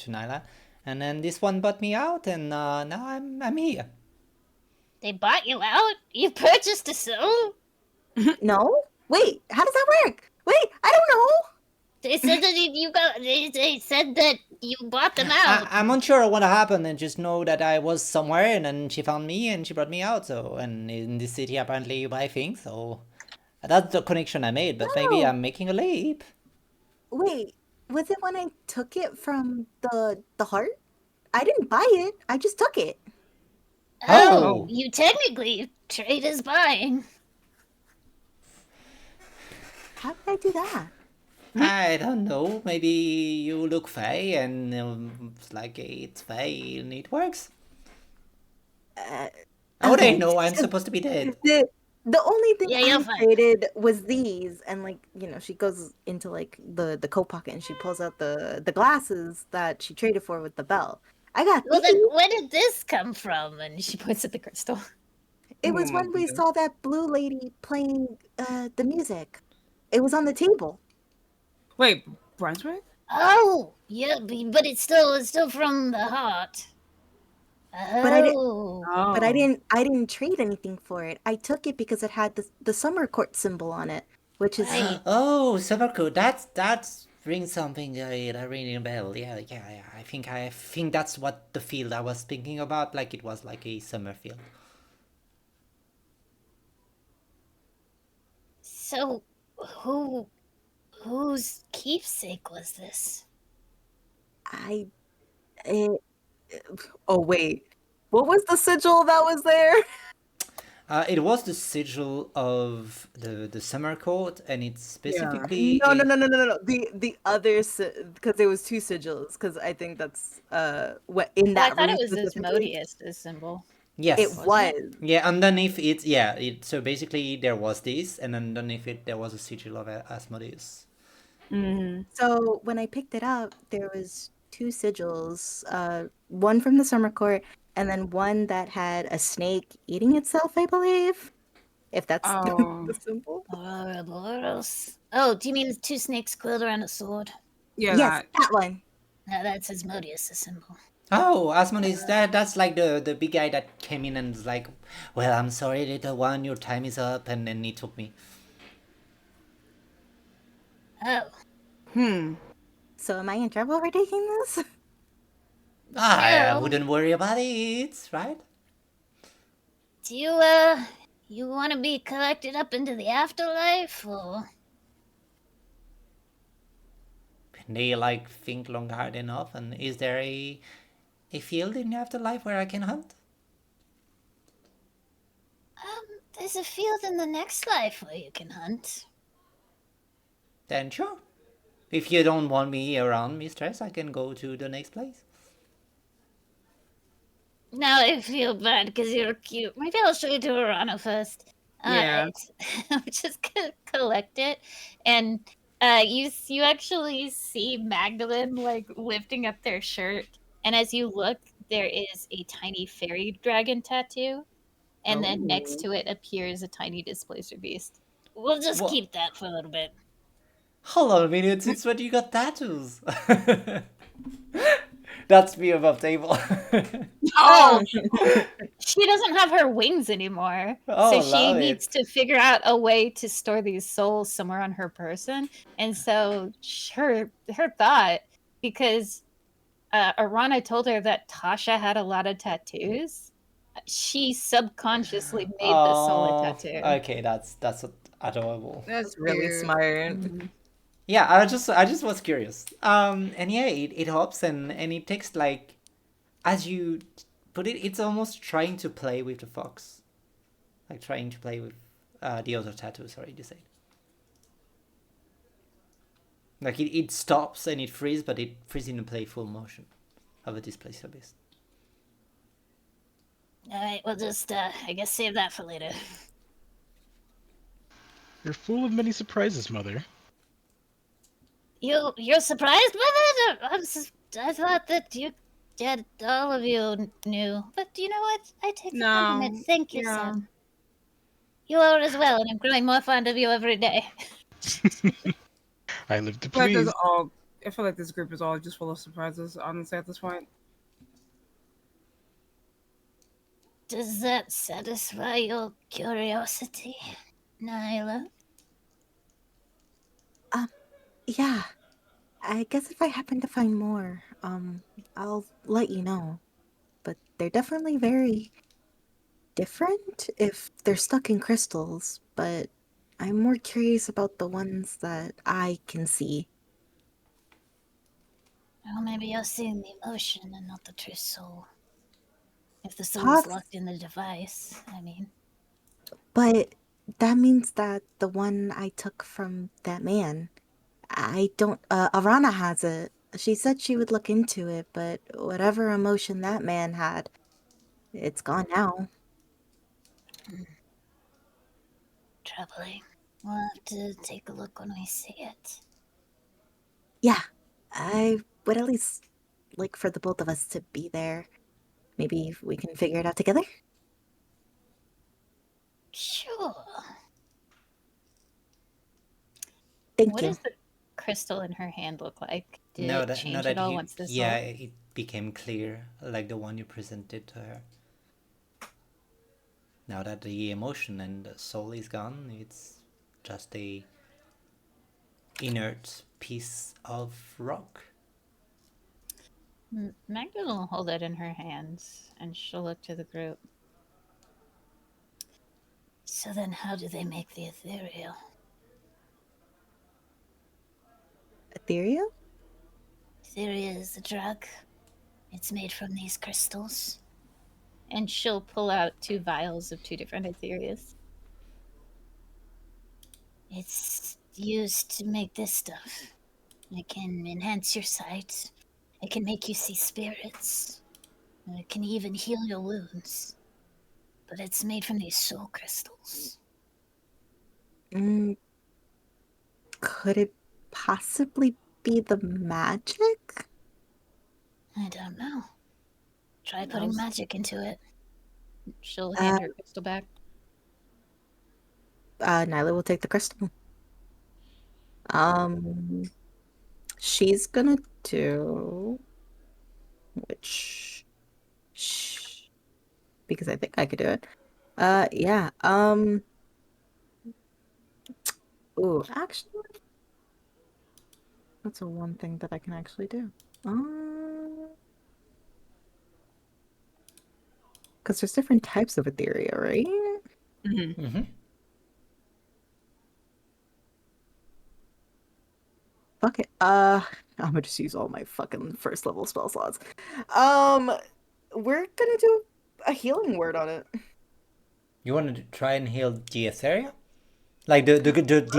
A: Nyla, and then this one bought me out, and now I'm here.
B: They bought you out? You purchased a soul?
F: No? Wait, how does that work? Wait, I don't know.
B: They said that you got. They said that you bought them out.
A: I'm unsure of what happened, and just know that I was somewhere, and then she found me, and she brought me out. So, and in this city, apparently you buy things. So that's the connection I made. But maybe
F: No.
A: I'm making a leap.
F: Wait, was it when I took it from the heart? I didn't buy it. I just took it.
A: Oh.
B: You technically trade as buying.
F: How did I do that?
A: I don't know. Maybe you look fey, and it's like it's fey, and it works. How would I
F: Okay,
A: know? I'm
F: so
A: supposed to be dead.
F: the only thing
B: Yeah, you're
F: I
B: fine.
F: traded was these, and like she goes into like the coat pocket and she pulls out the glasses that she traded for with the bell. I got
B: Well,
F: these.
B: then where did this come from? And she points at the crystal.
F: It was
D: Oh my
F: when we
D: goodness.
F: saw that blue lady playing the music. It was on the table.
D: Wait, Brunswick?
B: Oh, yeah, but it's still from the heart.
F: But I didn't.
B: Oh,
F: But I didn't trade anything for it. I took it because it had the summer court symbol on it, which is
B: right.
A: Oh, super cool. That's rings something that ringing a bell. Yeah. I think that's what the field I was thinking about. Like it was like a summer field.
B: So, whose keepsake was this?
F: I. It, oh wait, what was the sigil that was there?
A: It was the sigil of the summer court, and it's specifically
C: No, no,
A: a
C: no, no, no, no. The other because there was two sigils. Because I think that's what in
G: Well, I
C: that
G: thought
C: room
G: it was
C: specifically.
G: Asmodeus' symbol.
C: It
A: yes,
G: Wasn't
C: was.
G: it?
A: yeah. Underneath it, yeah. So basically, there was this, and underneath it, there was a sigil of Asmodeus.
C: Mm-hmm.
F: So when I picked it up, there was two sigils, one from the summer court, and then one that had a snake eating itself, I believe. If that's
D: Oh,
F: the symbol.
B: Ouroboros. Oh, do you mean two snakes coiled around a sword?
D: yeah,
F: Yes,
D: that.
F: that one.
B: No, that's Asmodeus' symbol.
A: Oh, Asmodeus, that's like the big guy that came in and was like, "Well, I'm sorry, little one, your time is up," and then he took me.
B: Oh,
D: Hmm.
F: So am I in trouble for taking this?
A: I
B: no.
A: wouldn't worry about it, right?
B: Do you want to be collected up into the afterlife, or?
A: Can they like think long hard enough? And is there a field in the afterlife where I can hunt?
B: There's a field in the next life where you can hunt.
A: Then sure. If you don't want me around, mistress, I can go to the next place.
B: Now I feel bad because you're cute. Maybe I'll show you to Arana first.
D: Yeah.
B: I'm just gonna collect it, and you actually see Magdalene like lifting up their shirt, and as you look, there is a tiny fairy dragon tattoo, and then next
C: Oh.
B: to it appears a tiny displacer beast. We'll just
A: What?
B: keep that for a little bit.
A: Hold on a minute, since when you got tattoos? That's me above table.
D: Oh,
B: She doesn't have her wings anymore, so
A: Oh,
B: she
A: love
B: needs
A: it.
B: to figure out a way to store these souls somewhere on her person. And so her thought, because Arana told her that Tasha had a lot of tattoos, she subconsciously made the soul a
A: Oh,
B: tattoo.
A: okay, that's adorable.
D: that's
C: That's really
D: cute.
C: smart.
D: Mhm.
A: Yeah, I just was curious. And yeah, it helps and it takes like as you put it, it's almost trying to play with the fox, like trying to play with the other tattoo. Sorry to say, like it stops and it frees, but it frees in a playful motion of a displacer beast.
B: All right, we'll just I guess save that for later.
E: You're full of many surprises, mother.
B: You're surprised by that? I thought that you that all of you knew. But you know what? I take the compliment.
D: No.
B: Thank you,
D: Yeah.
B: son. You are as well, and I'm growing more fond of you every day.
E: I live to
D: I feel like there's
E: please.
D: all. I feel like this group is all just full of surprises. Honestly, at this point.
B: Does that satisfy your curiosity, Nyla?
F: Yeah. I guess if I happen to find more, I'll let you know. But they're definitely very different if they're stuck in crystals, but I'm more curious about the ones that I can see.
B: Well, maybe you're seeing the emotion and not the true soul. If the soul is
F: Poss-
B: locked in the device, I mean.
F: but that means that the one I took from that man, I don't, Arana has it. She said she would look into it, but whatever emotion that man had, it's gone now.
B: Troubling. We'll have to take a look when we see it.
F: Yeah, I would at least like for the both of us to be there. Maybe we can figure it out together.
B: Sure.
F: Thank
G: What
F: you.
G: does the crystal in her hand look like? Did
A: Now
G: it
A: that now
G: change at
A: that
G: all
A: you
G: once this
A: yeah,
G: soul?
A: it became clear like the one you presented to her. Now that the emotion and the soul is gone, it's just a inert piece of rock.
G: Magdalene will hold it in her hands and she'll look to the group.
B: So then, how do they make the ethereal?
F: Ethereal?
B: Ethereal is the drug. It's made from these crystals.
G: And she'll pull out 2 vials of 2 different Ethereas.
B: It's used to make this stuff. It can enhance your sight. It can make you see spirits. It can even heal your wounds. But it's made from these soul crystals.
F: Could it possibly be the magic?
B: I don't know. Try putting magic into it.
G: She'll hand her crystal back.
F: Nyla will take the crystal. She's gonna do because I think I could do it. Yeah. Ooh, actually, that's a one thing that I can actually do. Because there's different types of Etheria, right?
A: Mm-hmm.
F: Fuck it. I'm gonna just use all my fucking first level spell slots. We're gonna do a healing word on it.
A: You want to try and heal the Etheria? Like the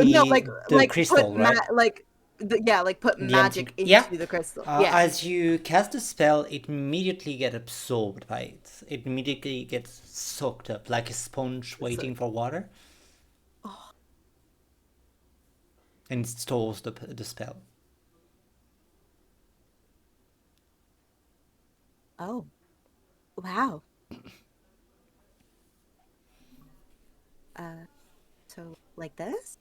F: No, like
A: crystal,
F: put
A: right?
F: put
A: The
F: magic
A: empty- yeah.
F: into the crystal. Yeah.
A: As you cast the spell, it immediately gets absorbed by it. It immediately gets soaked up like a sponge waiting for water.
F: Oh.
A: And it stores the spell.
F: Oh. Wow. So like this?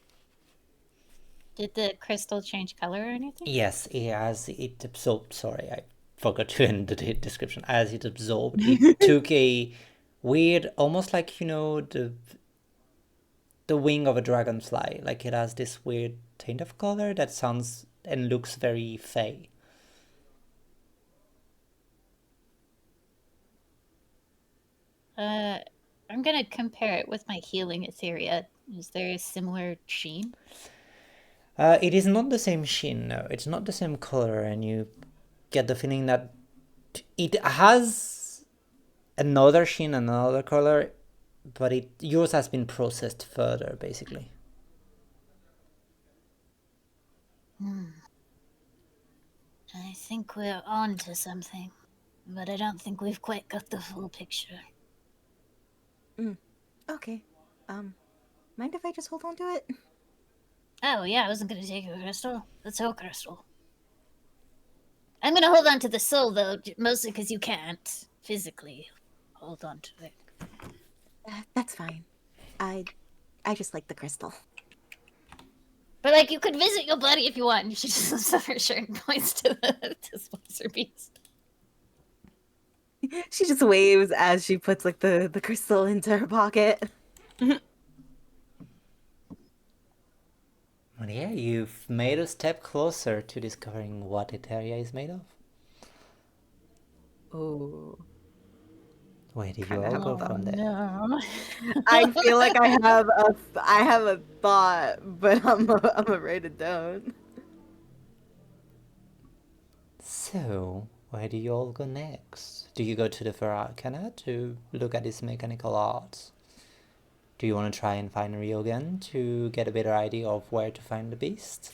G: Did the crystal change color or anything?
A: Yes, as it absorbed. Sorry, I forgot to end the description. As it absorbed, it took a weird, almost like the wing of a dragonfly. Like it has this weird tint of color that sounds and looks very fey.
G: I'm gonna compare it with my healing Etheria. Is there a similar sheen?
A: It is not the same sheen, no. It's not the same color, and you get the feeling that it has another sheen, another color, but yours has been processed further, basically.
B: I think we're on to something, but I don't think we've quite got the full picture.
F: Okay. Mind if I just hold on to it?
B: Oh, yeah, I wasn't gonna take your crystal. The soul crystal. I'm gonna hold on to the soul, though, mostly because you can't physically hold on to it.
F: That's fine. I just like the crystal.
B: But, like, you could visit your buddy if you want, and she just lifts up her shirt and points to the sponsor beast.
F: She just waves as she puts like the crystal into her pocket.
A: Well, yeah, you've made a step closer to discovering what Etheria is made of.
F: Oh.
A: Where did you all go from there?
G: No.
F: I feel like I have a thought, but I'm gonna write it down.
A: So, where do you all go next? Do you go to the Verarcana to look at this mechanical art? Do you want to try and find Ryogen to get a better idea of where to find the beast?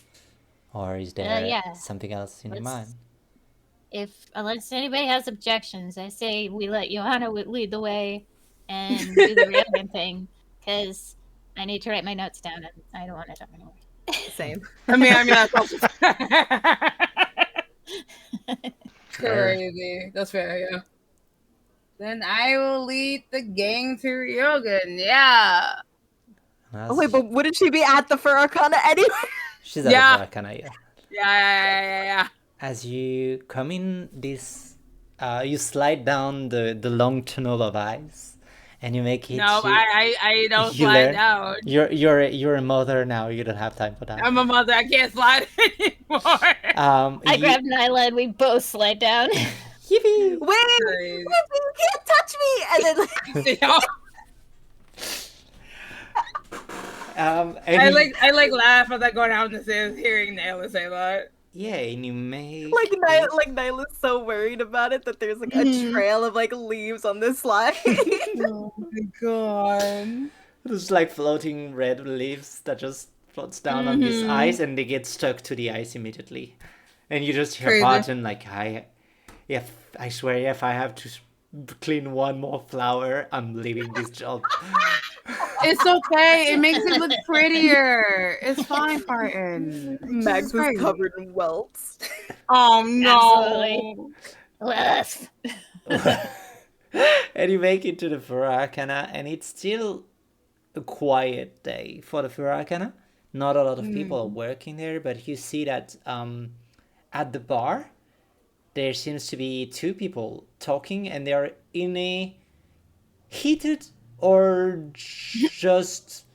A: Or is there
G: yeah.
A: something else in your mind?
G: Unless anybody has objections, I say we let Johanna lead the way and do the Ryogan thing, because I need to write my notes down and I don't want to talk anymore.
F: Same.
D: I mean, that's also crazy. That's fair, yeah. Then I will lead the gang to Ryogan. Yeah.
F: Oh wait, but wouldn't she be at the Verarcana anyway?
A: She's at the Verarcana, yeah.
D: Yeah.
A: As you come in this, you slide down the long tunnel of ice, and you make it.
D: No, I don't slide down.
A: You're a mother now. You don't have time for that.
D: I'm a mother. I can't slide anymore.
G: I grab Nyla and we both slide down.
F: Yippee! Wait, you can't touch me! And then
D: I laugh as I go down the stairs, hearing Nyla say that.
A: Yeah, and you make
C: Like
A: it.
C: Nyla's so worried about it that there's like a trail of like leaves on this slide.
D: Oh my god.
A: There's like floating red leaves that just floats down on this
D: Mm-hmm.
A: ice, and they get stuck to the ice immediately. And you just hear
D: Crazy.
A: Barton like, I swear, if I have to clean one more flower, I'm leaving this job."
D: It's okay. It makes it look prettier. It's fine, Barton. Jesus
C: Max is
D: Christ.
C: covered in welts.
D: Oh no.
B: Absolutely.
A: And you make it to the Furakana, and it's still a quiet day for the Furakana. Not a lot of people are working there, but you see that at the bar, there seems to be two people talking, and they are in a heated or just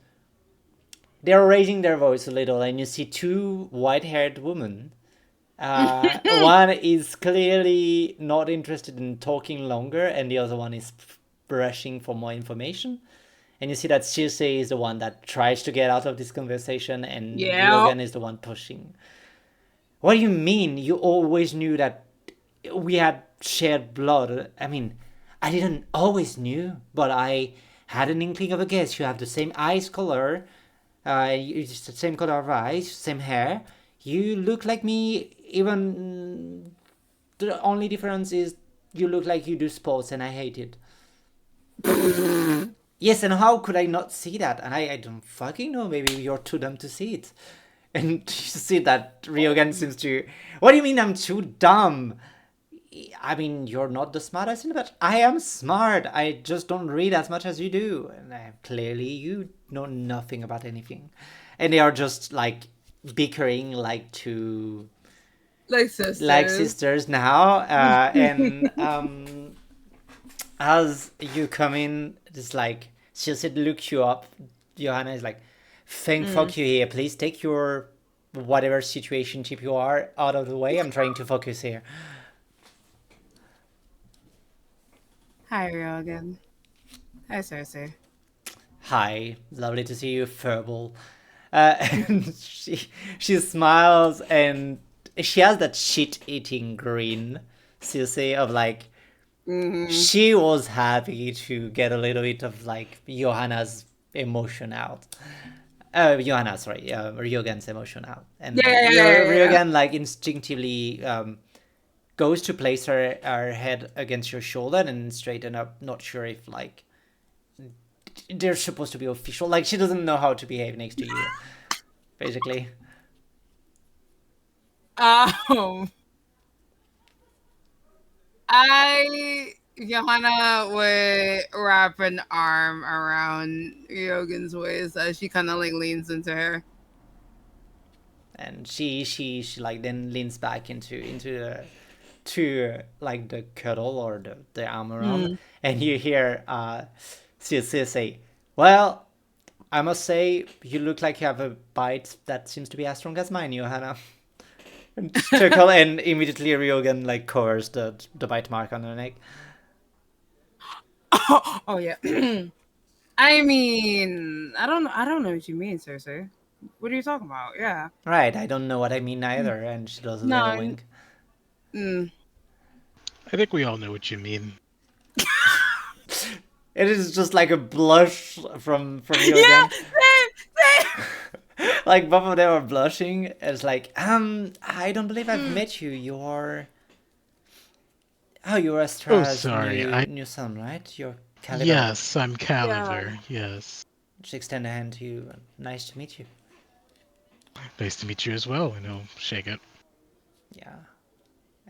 A: they're raising their voice a little, and you see two white-haired women. One is clearly not interested in talking longer, and the other one is brushing for more information. And you see that Circe is the one that tries to get out of this conversation, and
D: Yeah.
A: Ryogan is the one pushing. What do you mean? You always knew that we had shared blood. I mean, I didn't always knew, but I had an inkling of a guess. You have the same eyes color, it's the same color of eyes, same hair. You look like me. Even the only difference is you look like you do sports, and I hate it. Yes, and how could I not see that? And I don't fucking know. Maybe you're too dumb to see it. And you see that Ryogan seems to. What do you mean I'm too dumb? I mean, you're not the smartest in the batch. I am smart. I just don't read as much as you do. And clearly, you know nothing about anything. And they are just like bickering like two
D: Like sisters.
A: like sisters now. And as you come in, it's like she said, look you up. Johanna is like, thank fuck you here. Please take your whatever situation chip you are out of the way. I'm trying to focus here.
D: Hi, Ryogan. Hi, Cersei.
A: Hi, lovely to see you, Furball. And she smiles, and she has that shit-eating grin, Circe, of like, she was happy to get a little bit of like Johanna's emotion out. Johanna, sorry, Ryogan's emotion out. And
D: Yeah.
A: Ryogan like instinctively goes to place her head against your shoulder and straighten up, not sure if like they're supposed to be official. Like she doesn't know how to behave next to you, basically.
D: Johanna would wrap an arm around Ryogan's waist as she kind of like leans into her.
A: And she like then leans back into the to like the cuddle or the arm around, and you hear Circe say, "Well, I must say you look like you have a bite that seems to be as strong as mine, Johanna." And chuckle, and immediately Ryogan like covers the bite mark on her neck.
D: Oh yeah. I mean, I don't know what you mean, Cersei. What are you talking about? Yeah.
A: Right, I don't know what I mean either, and she does a little wink.
E: I think we all know what you mean.
A: It is just like a blush from you
D: Yeah.
A: again. Like both of them are blushing. It's like, I don't believe I've met you. You're Astra's
E: sorry,
A: new son, right? You're Calidor.
E: Yes, I'm Calendar. Yes.
A: Just extend a hand to you. Nice to meet you.
E: Nice to meet you as well. And he'll shake it.
A: Yeah.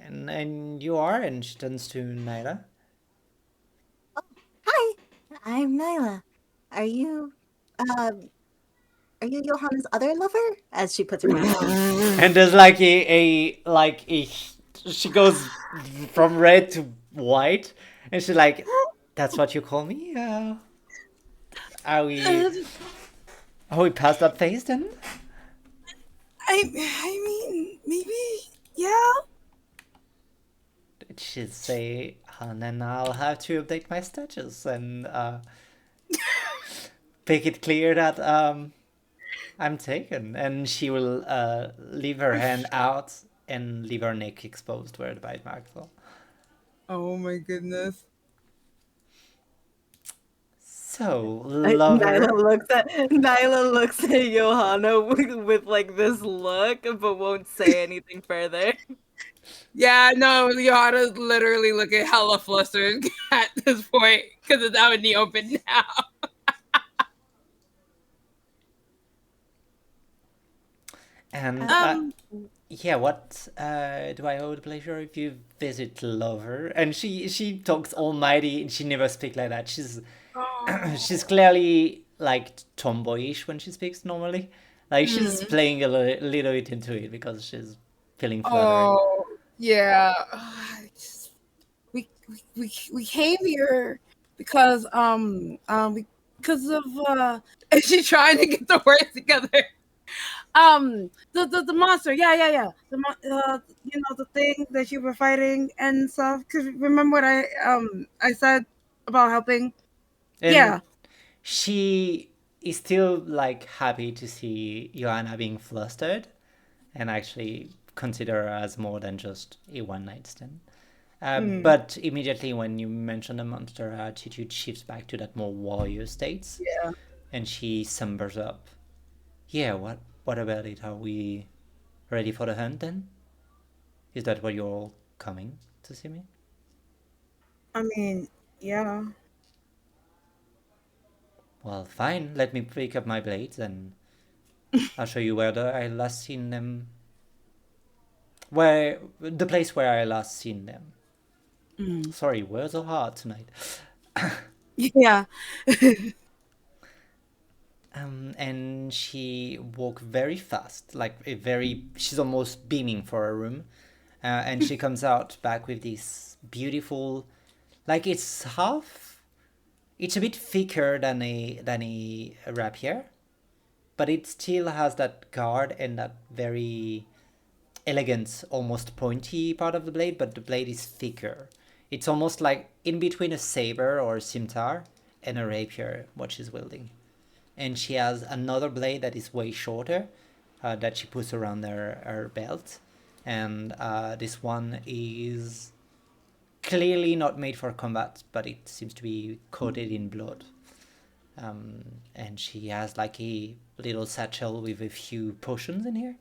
A: And you are, and she turns to Nyla.
F: Hi, I'm Nyla. Are you Johanna's other lover? As she puts her hand down.
A: And there's like she goes from red to white, and she's like, "That's what you call me? Are we past that phase then?"
D: I mean, maybe, yeah.
A: She'd say, and then I'll have to update my status and make it clear that I'm taken. And she will leave her hand out and leave her neck exposed where the bite marks are.
D: Oh my goodness.
A: So, lover.
C: Nyla looks at Johanna with like this look, but won't say anything further.
D: Yeah, no, Johanna's literally looking hella flustered at this point because it's out in the open now.
A: And yeah, what do I owe the pleasure if you visit lover? And she talks almighty and she never speaks like that. She's clearly like tomboyish when she speaks normally. Like she's playing a little bit into it because she's feeling flattered.
D: Oh, yeah. We came here because because of and she's trying to get the words together. The monster, yeah. You know, the thing that you were fighting and stuff. Cause remember what I said about helping?
A: And
D: Yeah.
A: she is still like happy to see Joanna being flustered and actually consider her as more than just a one night stand. But immediately when you mention the monster, her attitude shifts back to that more warrior states,
D: Yeah.
A: and she sombers up. Yeah, what about it? Are we ready for the hunt then? Is that what you're all coming to see me?
D: I mean, yeah.
A: Well, fine. Let me pick up my blades and I'll show you where I last seen them. Where the place where I last seen them. Sorry, words are hard tonight.
D: Yeah.
A: And she walked very fast, like a very. She's almost beaming for a room, and she comes out back with this beautiful, like it's half. It's a bit thicker than a rapier, but it still has that guard and that very elegant, almost pointy part of the blade, but the blade is thicker. It's almost like in between a saber or a scimitar and a rapier, what she's wielding. And she has another blade that is way shorter that she puts around her belt. And this one is clearly not made for combat, but it seems to be coated in blood. And she has like a little satchel with a few potions in here.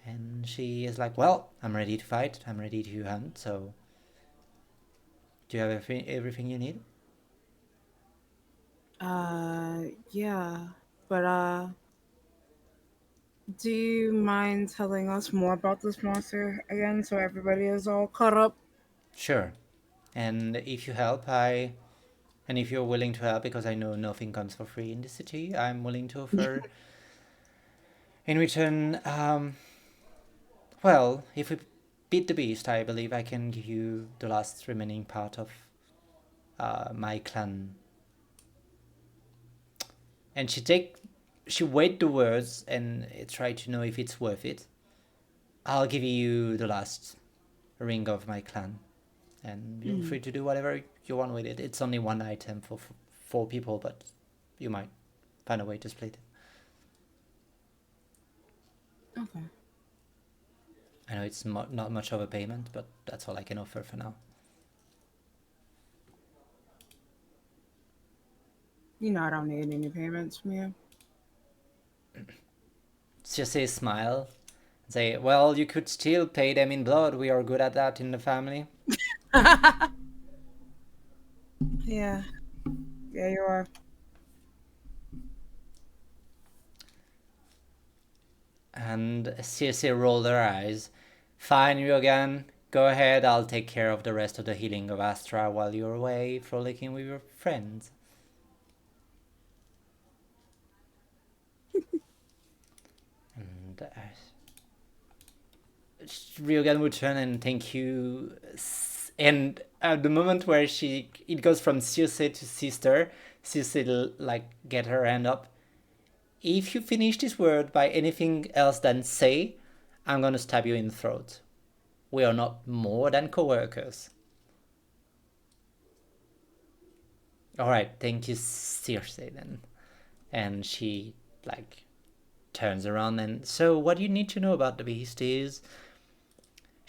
A: And she is like, well, I'm ready to fight. I'm ready to hunt. So, do you have everything you need?
D: Yeah. But do you mind telling us more about this monster again so everybody is all caught up?
A: Sure. And if you help, and if you're willing to help, because I know nothing comes for free in the city, I'm willing to offer. In return, well, if we beat the beast, I believe I can give you the last remaining part of my clan. And she weighed the words and tried to know if it's worth it. I'll give you the last ring of my clan, and you're free to do whatever you want with it. It's only one item for four people, but you might find a way to split it.
D: Okay.
A: I know it's not much of a payment, but that's all I can offer for now.
D: You know I don't need any payments from you.
A: Just say smile. Say, well, you could still pay them in blood. We are good at that in the family.
D: Yeah. Yeah, you are.
A: And Circe rolled her eyes. Fine, Ryogan. Go ahead. I'll take care of the rest of the healing of Astra while you're away frolicking with your friends. And Ryogan would turn and thank you. And at the moment where it goes from Circe to sister, Circe will like get her hand up. If you finish this word by anything else than say, I'm gonna stab you in the throat. We are not more than co-workers. Alright, thank you, Circe, then. And she, like, turns around and, so what you need to know about the beast is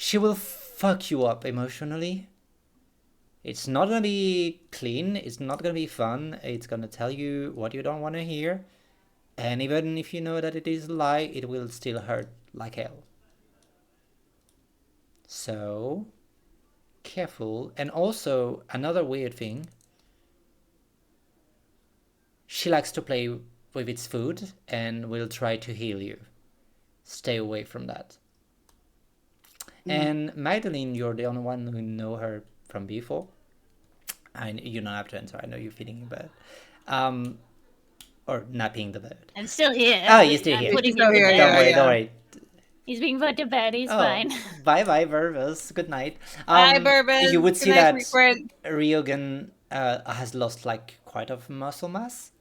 A: she will fuck you up emotionally. It's not gonna be clean, it's not gonna be fun, it's gonna tell you what you don't want to hear, and even if you know that it is a lie, it will still hurt like hell. So, careful. And also, another weird thing, she likes to play with its food and will try to heal you. Stay away from that. And Magdalene, you're the only one who know her from before. You don't have to answer. I know you're feeding the bird, or napping the bird.
B: I'm still here.
A: Oh, you're still
B: I'm
A: here.
B: putting
D: She's still
B: him to
D: here,
B: bed.
A: Don't worry,
D: yeah.
A: don't worry.
B: He's being put to bed. He's fine.
A: Bye bye, Vervus. Good night.
D: Bye, Bourbon.
A: You would
D: Good
A: see
D: night,
A: that
D: sweet friend.
A: Ryogan has lost like quite of muscle mass.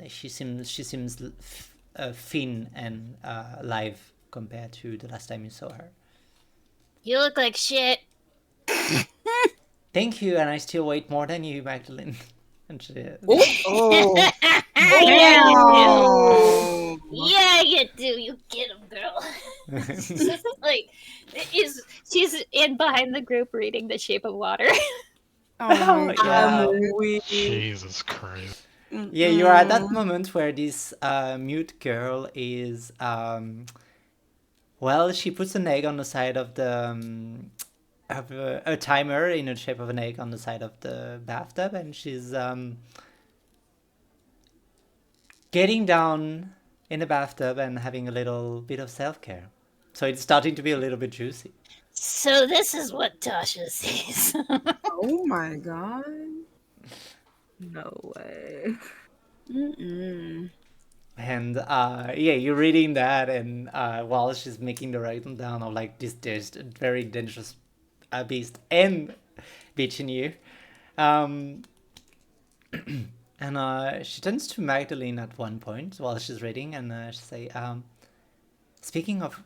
A: She seems thin and live compared to the last time you saw her.
B: You look like shit.
A: Thank you, and I still weight more than you, Magdalene. And she,
C: Oh.
B: Yeah, you do.
D: Oh.
B: Yeah, you do. You get him, girl. Like, she's in behind the group reading The Shape of Water.
D: Oh my
A: yeah.
D: god.
C: Weak.
E: Jesus Christ.
A: Yeah, you are at that moment where this mute girl is well, she puts an egg on the side of the of a timer in the shape of an egg on the side of the bathtub, and she's getting down in the bathtub and having a little bit of self-care. So it's starting to be a little bit juicy.
B: So this is what Tasha sees.
D: Oh my god.
C: No way.
D: Mm-mm.
A: And yeah, you're reading that, and while she's making the writing down of like this very dangerous beast and beating you, and she turns to Magdalene at one point while she's reading, and she say, "Speaking of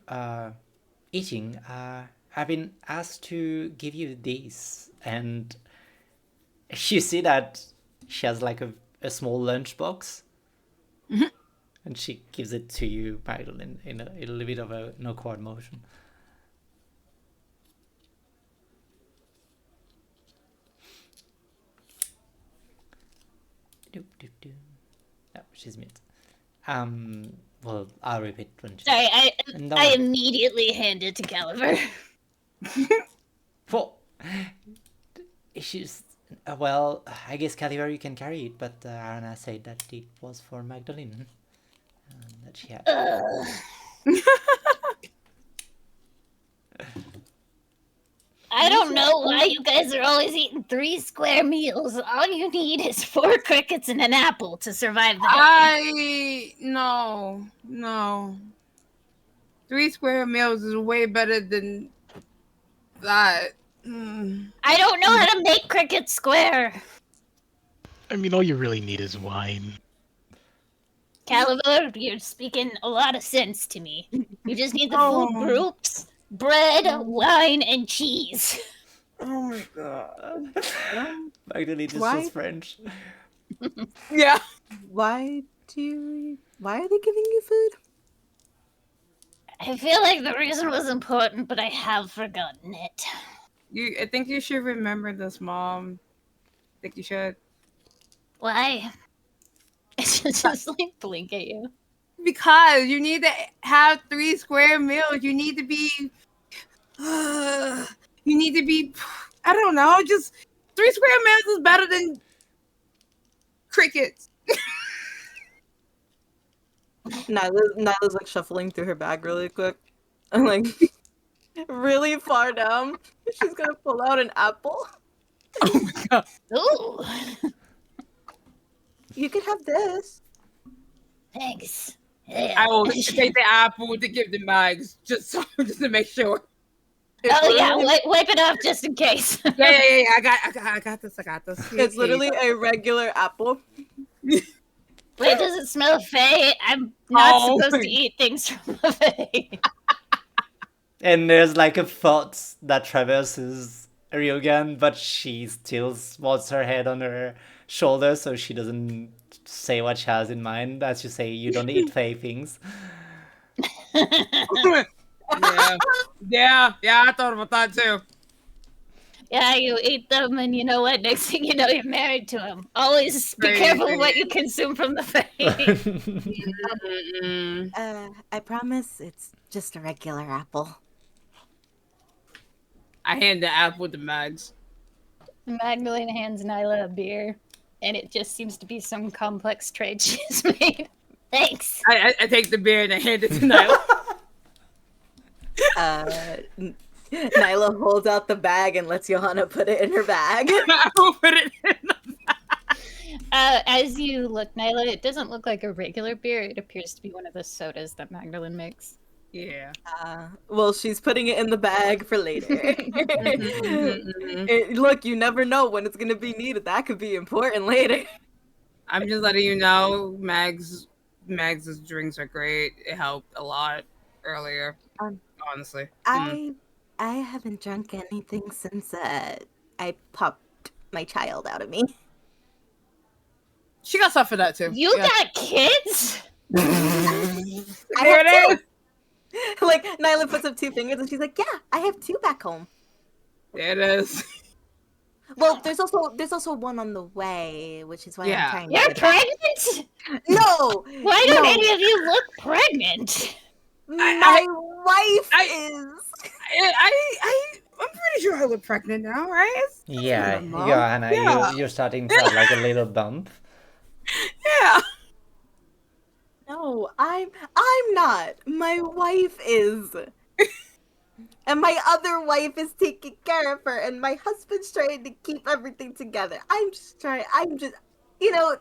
A: eating, I've been asked to give you these," and you see that she has like a small lunchbox. And she gives it to you, Magdalene, in a little bit of an awkward motion. Oh, she's mute. Well, I'll repeat when she...
B: Sorry,
A: And
B: I immediately hand it to Caliber.
A: Well, she's... well, I guess, Caliber, you can carry it, but Arana said that it was for Magdalene. That she had.
B: I don't know why you guys are always eating 3 square meals. All you need is 4 crickets and an apple to survive the day.
D: No. 3 square meals is way better than that.
B: I don't know how to make cricket square.
E: I mean, all you really need is wine.
B: Caliber, you're speaking a lot of sense to me. You just need the food groups: bread, wine, and cheese.
D: Oh my god.
A: Magdalene is
C: Why?
A: just French.
D: Yeah.
C: Why are they giving you food?
B: I feel like the reason was important, but I have forgotten it.
D: I think you should remember this, Mom. I think you should.
B: Why? Just like blink at you.
D: Because you need to have 3 square meals. You need to be. I don't know. Just 3 square meals is better than crickets.
C: Nyla's like shuffling through her bag really quick. And like really far down. She's gonna pull out an apple.
D: Oh my god.
B: Ooh,
C: You could have this.
B: thanks.
D: I will take the apple to give the Mags just to make sure.
B: Oh yeah, wipe it off just in case.
D: Yeah. I got this.
C: It's literally a regular apple.
B: Wait, does it smell fey? I'm not
D: Oh
B: supposed
D: my-
B: to eat things from a fey.
A: And there's like a thought that traverses Ryogan, but she still wants her head on her shoulder, so she doesn't say what she has in mind. As you say, you don't eat fey things.
D: Yeah, I thought about that too.
B: Yeah, you eat them, and you know what? Next thing you know, you're married to him. Always be careful what you consume from the face.
F: I promise it's just a regular apple.
D: I hand the apple to Mags.
B: Magdalene hands Nyla a beer, and it just seems to be some complex trade she's made. Thanks.
D: I take the beer and I hand it to Nyla.
C: Nyla holds out the bag and lets Johanna put it in her bag.
D: I will put it in.
B: As you look, Nyla, it doesn't look like a regular beer. It appears to be one of the sodas that Magdalene makes.
D: Yeah.
C: Well, she's putting it in the bag for later.
D: Mhm.
C: Look, you never know when it's gonna be needed. That could be important later.
D: I'm just letting you know, Mags's drinks are great. It helped a lot earlier. Honestly.
F: I haven't drunk anything since I popped my child out of me.
D: She got stuff for that too.
B: You
D: Yeah.
B: got kids?
F: I
D: There
F: have
D: it is.
F: two. Like Nyla puts up two fingers and she's like, "Yeah, I have two back home."
D: There it is.
F: Well, there's also one on the way, which is why
D: Yeah.
F: I'm trying to
B: You're
F: get back.
B: pregnant?
F: No,
B: Why don't
F: no.
B: any of you look pregnant?
F: My wife is.
D: I'm pretty sure I look pregnant now, right?
A: Yeah,
D: Mom?
A: Johanna,
D: Yeah.
A: you're starting to have like a little bump.
D: Yeah.
C: No, I'm not. My wife is. And my other wife is taking care of her, and my husband's trying to keep everything together. I'm just,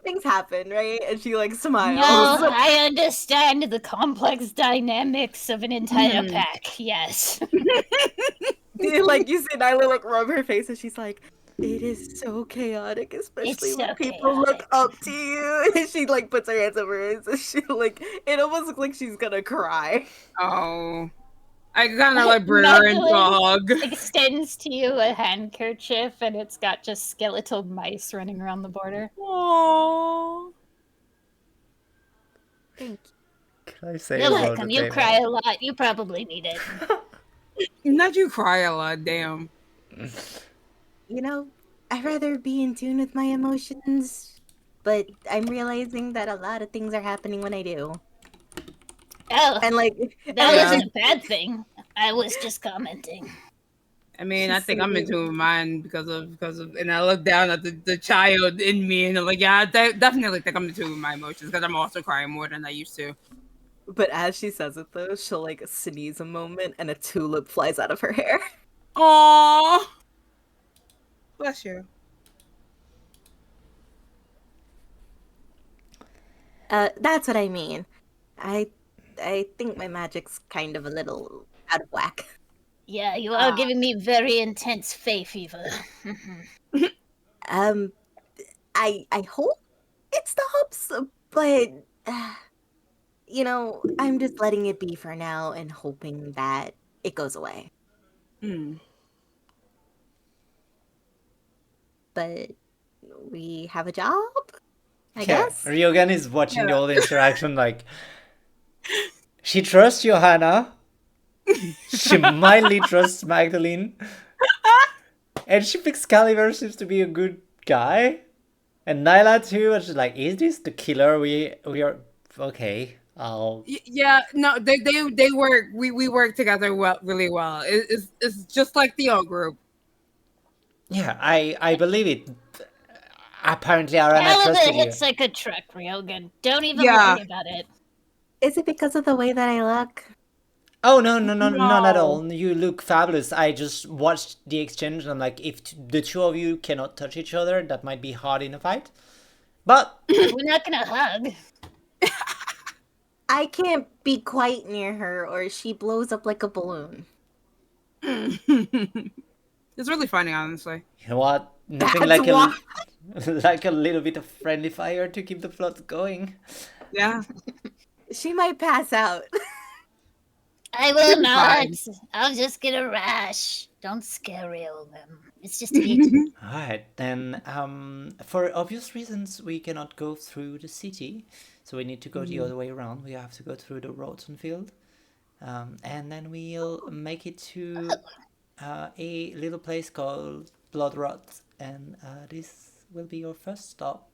C: things happen, right? And she like smiles.
B: No, I understand the complex dynamics of an entire pack. Yes.
C: Like you see Nyla like rub her face, and she's like, "It is so chaotic, especially
B: It's
C: when
B: so
C: people look
B: chaotic.
C: up to you." And she like puts her hands over her eyes, and she like it almost looks like she's gonna cry.
D: Oh. I kind of like bring her into a hug.
B: Extends to you a handkerchief, and it's got just skeletal mice running around the border.
D: Aww.
F: Thank
A: Can I say
B: You're
A: hello
B: welcome.
A: to
B: You
A: Taylor?
B: cry a lot. You probably need it.
D: Not you cry a lot, damn.
F: you. I'd rather be in tune with my emotions, but I'm realizing that a lot of things are happening when I do.
B: Oh,
C: And like
B: that
D: Yeah.
B: wasn't a bad thing. I was just commenting.
D: I mean,
C: She's
D: I think
C: so
D: I'm
C: good.
D: into mine because of, and I look down at the child in me, and I'm like, yeah, I definitely think I'm into my emotions because I'm also crying more than I used to.
C: But as she says it though, she'll like sneeze a moment, and a tulip flies out of her hair.
D: Aww. Bless you.
F: That's what I mean. I think my magic's kind of a little out of whack.
B: Yeah, you are giving me very intense fey fever.
F: I hope it's the hops, but I'm just letting it be for now and hoping that it goes away. But we have a job, I guess.
A: Ryogan is watching all the interaction like she trusts Johanna. She mildly trusts Magdalene. And she thinks Caliber seems to be a good guy. And Nyla too, and she's like, is this the killer we are okay.
D: Yeah, no, they work. We work together really well. It's just like the old group.
A: Yeah, I believe it. Apparently Arana
B: Caliber
A: trusted you.
B: hits like a truck, Ryogan. Don't even
D: Yeah.
B: worry about it.
F: Is it because of the way that I look?
A: Oh no, not at
D: No.
A: all. You look fabulous. I just watched the exchange and I'm like, if the two of you cannot touch each other, that might be hard in a fight. But
B: We're not gonna hug.
F: I can't be quite near her or she blows up like a balloon.
D: It's really funny, honestly.
A: you know what? Nothing
F: That's
A: like a
F: why.
A: like a little bit of friendly fire to keep the plot going.
D: Yeah.
F: She might pass out.
B: I will not.
D: Fine.
B: I'll just get a rash. Don't scare Ryogan. It's just heat.
A: Alright, then for obvious reasons we cannot go through the city. So we need to go the other way around. We have to go through the Rotten field. And then we'll make it to a little place called Bloodrot, and this will be your first stop.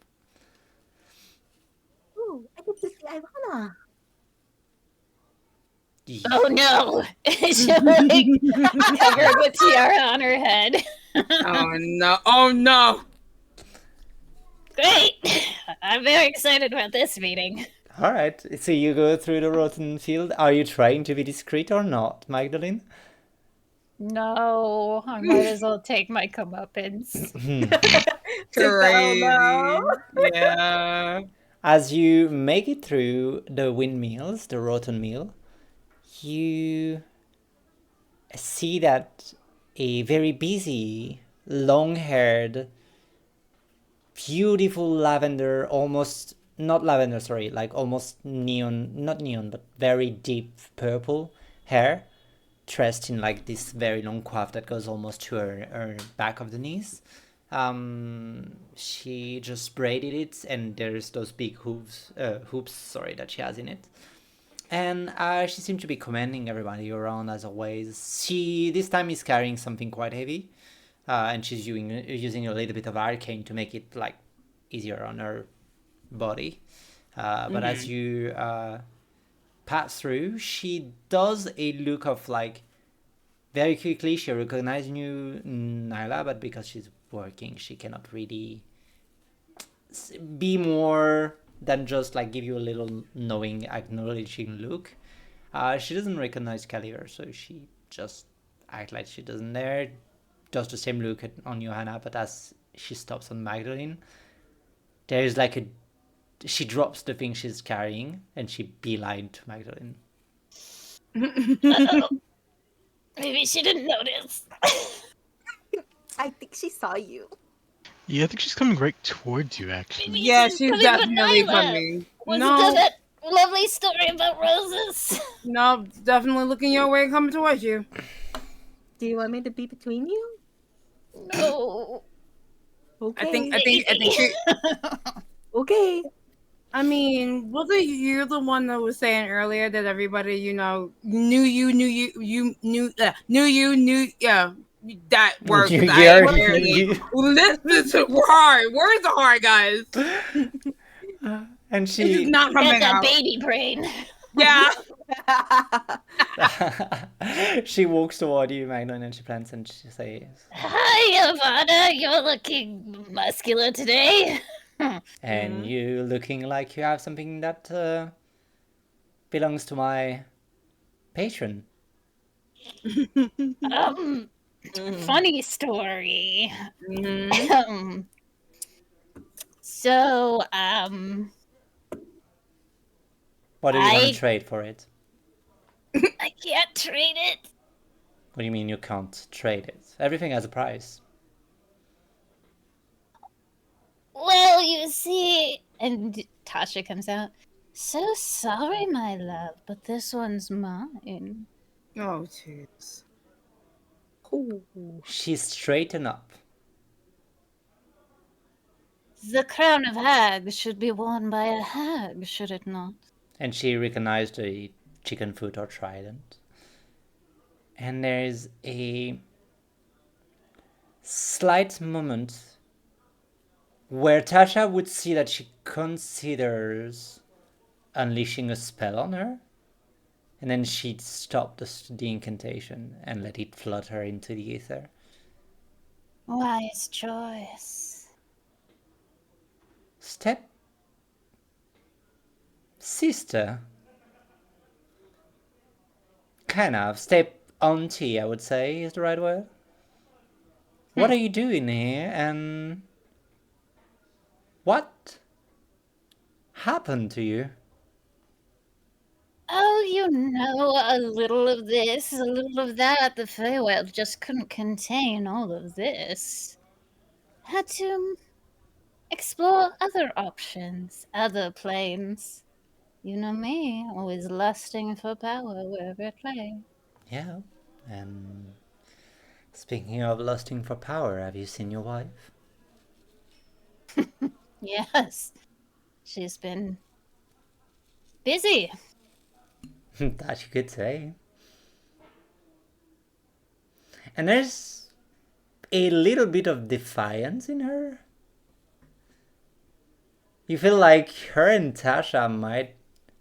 F: Ooh, I get to see Ivana.
G: Oh no! She's like covered with tiara on her head.
D: Oh no! Oh no!
G: Great! I'm very excited about this meeting.
A: All right, so you go through the rotten field. Are you trying to be discreet or not, Magdalene?
G: No, I might as well take my comeuppance.
D: Crazy. Yeah.
A: As you make it through the windmills, the rotten mill, you see that a very busy, long-haired, beautiful lavender, almost not lavender, sorry, like almost neon, not neon, but very deep purple hair, dressed in like this very long coif that goes almost to her back of the knees. She just braided it, and there's those big hoops, sorry, that she has in it. And she seemed to be commanding everybody around as always. She this time is carrying something quite heavy, and she's using a little bit of arcane to make it like easier on her body. But as you pass through, she does a look of like very quickly she recognizes you, Nyla, but because she's working, she cannot really be more than just like give you a little knowing, acknowledging look. She doesn't recognize Caliber, so she just acts like she doesn't there. Does the same look on Johanna, but as she stops on Magdalene, there's like a she drops the thing she's carrying and she beeline to Magdalene.
G: Uh-oh. Maybe she didn't notice.
F: I think she saw you.
E: Yeah, I think she's coming right towards you, actually.
G: Maybe
D: Yeah,
G: she's
D: she's
G: coming for
D: definitely
G: Nyla.
D: coming.
G: Was
D: No,
G: it that lovely story about roses?
D: no, definitely looking your way, coming towards you.
F: Do you want me to be between you?
G: No.
F: Okay.
D: I think she.
F: Okay.
D: I mean, wasn't you the one that was saying earlier that everybody, knew yeah, that word, because I
A: Yeah,
D: barely listen to hard. Words are hard, guys.
A: and
D: This is
A: she
D: not
G: Got
D: coming
G: that
D: out.
G: baby brain.
D: Yeah.
A: she walks toward you, Magdalene, and she plants and she says,
G: Hi, Ivana. You're looking muscular today.
A: and you looking like you have something that belongs to my patron.
G: Funny story.
D: Mhm.
G: So,
A: What are you gonna
G: I
A: trade for it?
G: I can't trade it.
A: What do you mean you can't trade it? Everything has a price.
G: Well, you see, and Tasha comes out. So sorry, my love, but this one's mine.
D: Oh, jeez.
A: She's straightened up.
G: The crown of hag should be worn by a hag, should it not?
A: And she recognized the chicken foot or trident. And there's a slight moment where Tasha would see that she considers unleashing a spell on her, and then she'd stop the incantation and let it flutter into the ether.
G: Wise choice.
A: Step sister. Kind of. Step auntie, I would say, is the right word. What are you doing here, and what happened to you?
G: Oh, you know, a little of this, a little of that. The Feywild just couldn't contain all of this. Had to explore other options, other planes. You know me, always lusting for power wherever it lay.
A: Yeah. And speaking of lusting for power, have you seen your wife?
G: Yes, she's been busy.
A: That you could say. And there's a little bit of defiance in her. You feel like her and Tasha might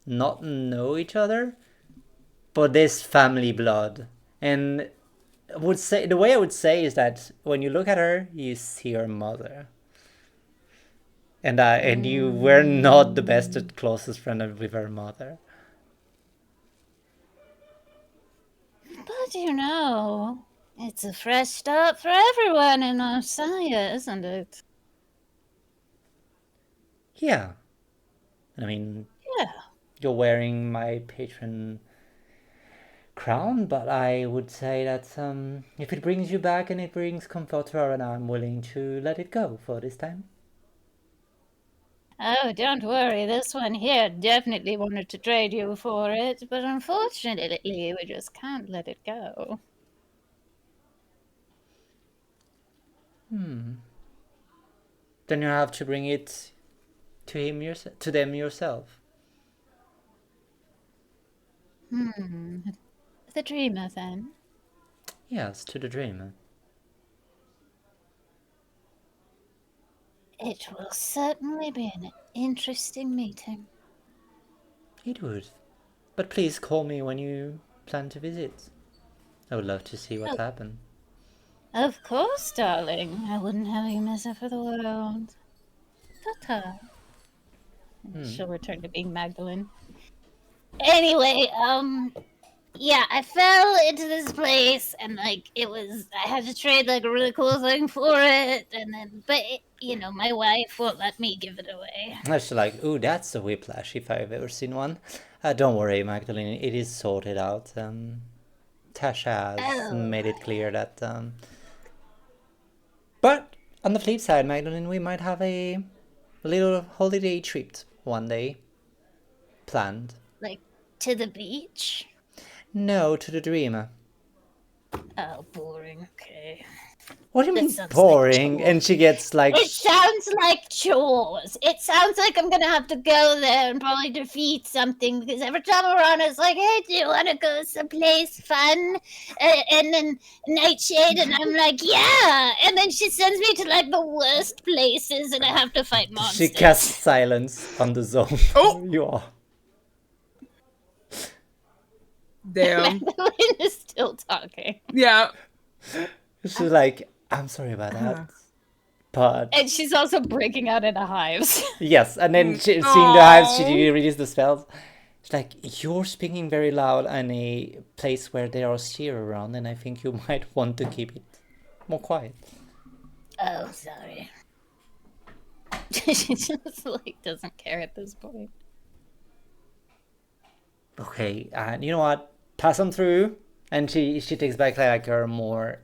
A: not know each other, but there's family blood. And I would say the way I would say is that when you look at her, you see her mother. And you were not the best at closest friend with her mother.
B: But you know, it's a fresh start for everyone in Ossaïa, isn't it?
A: Yeah. I mean,
B: Yeah.
A: you're wearing my patron crown, but I would say that if it brings you back and it brings comfort to her, and I'm willing to let it go for this time.
B: Oh, don't worry. This one here definitely wanted to trade you for it, but unfortunately, we just can't let it go.
A: Then you have to bring it to them yourself.
B: The dreamer, then.
A: Yes, to the dreamer.
B: It will certainly be an interesting meeting.
A: It would. But please call me when you plan to visit. I would love to see what happened.
B: Of course, darling. I wouldn't have you miss it for the world. Ta-ta. She'll return to being Magdalene. Anyway, yeah, I fell into this place and like I had to trade like a really cool thing for it, and then you know, my wife won't let me give it away.
A: I was like, ooh, that's a whiplash if I've ever seen one. Don't worry, Magdalene, it is sorted out. Tasha has made it clear that. But on the flip side, Magdalene, we might have a little holiday trip one day planned.
B: Like to the beach.
A: No, to the dreamer.
B: Oh, boring. Okay.
A: What do you
B: That
A: mean
B: sounds like
A: boring?
B: chores.
A: And she gets like.
B: It sounds like chores. It sounds like I'm gonna have to go there and probably defeat something because every time we're on, it's like, hey, do you want to go someplace fun? And then Nightshade, and I'm like, yeah. And then she sends me to like the worst places, and I have to fight monsters.
A: She casts silence on the zone.
D: Oh!
A: You are.
D: Damn.
B: Magdalene is still talking.
D: Yeah.
A: She's like, I'm sorry about that. But
G: And she's also breaking out into hives.
A: yes, and then seeing the hives, she reads the spells. It's like, you're speaking very loud in a place where there are steer around, and I think you might want to keep it more quiet.
B: Oh, sorry.
G: She just like doesn't care at this point.
A: Okay, and you know what? Pass on through. And she takes back like her more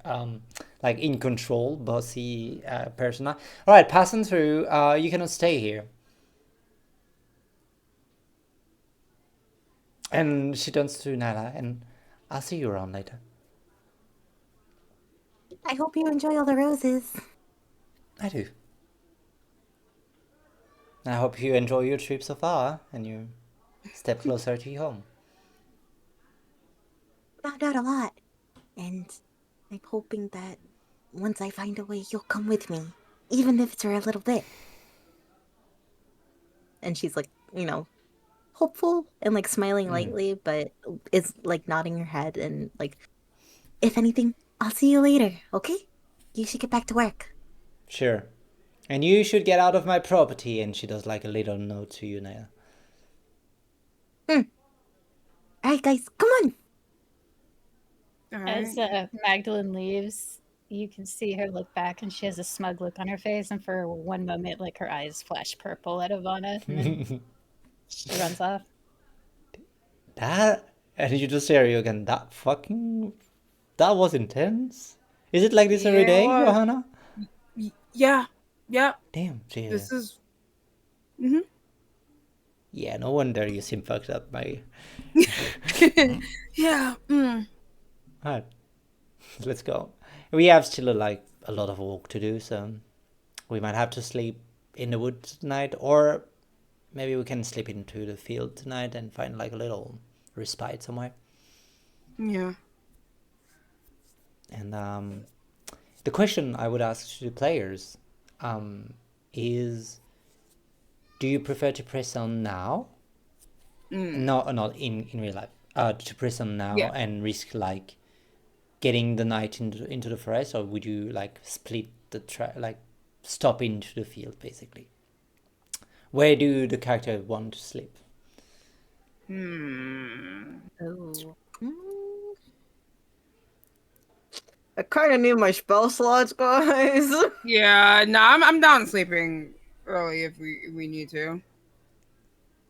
A: like in control, bossy persona. All right, pass on through. You cannot stay here. And she turns to Nyla, and I'll see you around later.
F: I hope you enjoy all the roses.
A: I do. I hope you enjoy your trip so far, and you step closer to your home.
F: Found out a lot. And I'm hoping that once I find a way, you'll come with me. Even if it's for a little bit.
C: And she's like, you know, hopeful and like smiling lightly, but is like nodding her head and like,
F: If anything, I'll see you later, okay? You should get back to work.
A: Sure. And you should get out of my property. And she does like a little note to you, Nyla.
F: Alright, guys, come on!
G: As Magdalene leaves, you can see her look back, and she has a smug look on her face. And for one moment, like her eyes flash purple at Ivana, and then she runs off.
A: That, and you just hear you again. That was intense. Is it like this every
D: Yeah,
A: day,
D: it was.
A: Johanna?
D: Yeah. Yeah.
A: Damn, yeah.
D: This is.
A: Yeah, no wonder you seem fucked up, my.
D: Yeah.
A: Alright, let's go. We have still like a lot of work to do, so we might have to sleep in the woods tonight, or maybe we can slip into the field tonight and find like a little respite somewhere.
D: Yeah.
A: And the question I would ask to the players is, do you prefer to press on now? No, not in real life. To press on now
D: Yeah.
A: and risk like getting the night into the forest, or would you like split the like stop into the field basically? Where do the character want to sleep?
C: Oh. I kind of need my spell slots, guys.
D: Yeah. No, I'm down sleeping early if we need to.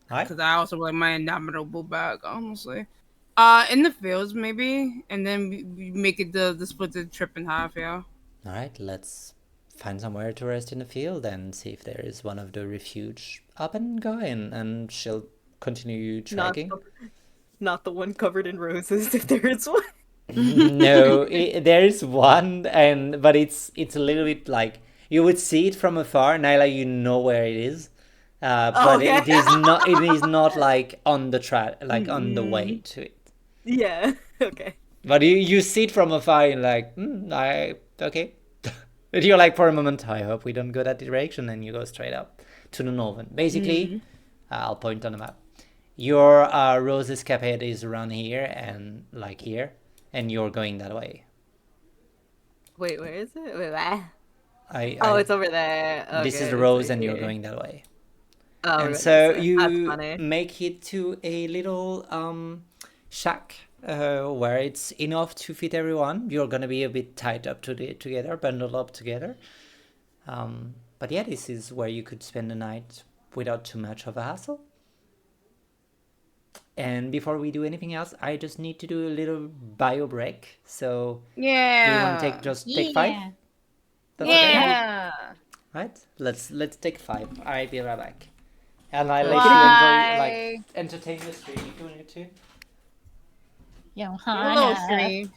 A: Right?
D: Because I also like my indomitable back, honestly. In the fields maybe, and then we make it the split the trip in half. Yeah.
A: All right, let's find somewhere to rest in the field and see if there is one of the refuge up and going, and she'll continue tracking.
C: Not the one covered in roses, if there is one.
A: No, there is one, but it's a little bit like you would see it from afar. Nyla, you know where it is, but
C: Okay.
A: it is not like on the track, like on the way to it.
C: Yeah. Okay.
A: But you see it from afar, and like, okay. But you're like, for a moment, I hope we don't go that direction, and you go straight up to the northern. Basically, I'll point on the map. Your Rose Escapade is around here and like here, and you're going that way.
C: Wait, where is it? Wait, what?
A: I
C: It's over there. Okay,
A: this is the
C: it's
A: Rose,
C: right
A: and you're
C: here.
A: going that way.
C: Oh,
A: And
C: right
A: so
C: next to it. That's
A: you
C: funny.
A: make it to a little shack where it's enough to fit everyone. You're gonna be a bit tied up together, bundled up together. But yeah, this is where you could spend the night without too much of a hassle. And before we do anything else, I just need to do a little bio break. So do you want to take 5?
G: Yeah.
A: That's okay?
D: Yeah.
A: Right? Let's take 5. I'll be right back. And I'll let
G: Why?
A: you enjoy, like, entertain the stream if you want to.
D: Hello,
G: Johanna.
D: stream.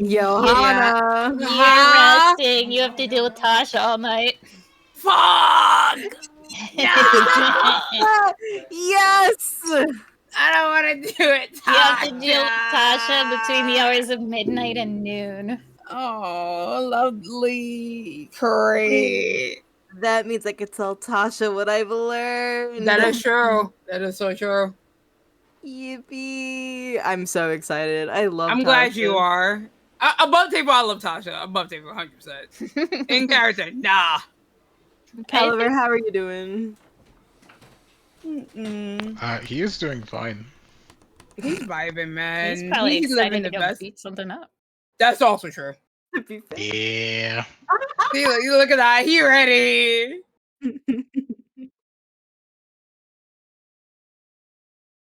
C: Johanna.
G: You're resting. You have to deal with Tasha all night.
D: Fuck!
C: Yes.
D: I don't want to do it.
G: You have to deal with Tasha between the hours of midnight and noon.
D: Oh, lovely. Great.
C: That means I could tell Tasha what I've learned.
D: That is true. That is so true.
C: Yippee! I'm so excited. I love
D: I'm
C: Tasha.
D: glad you are. Above table, I love Tasha. Above table, 100%. In character, nah.
C: Oliver, how are you doing?
E: He is doing fine.
D: He's vibing, man.
G: He's probably excited
D: living
G: to
D: the
G: go
D: best.
G: beat something up.
D: That's also true.
C: To be fair.
E: Yeah.
D: See, look at that. He ready.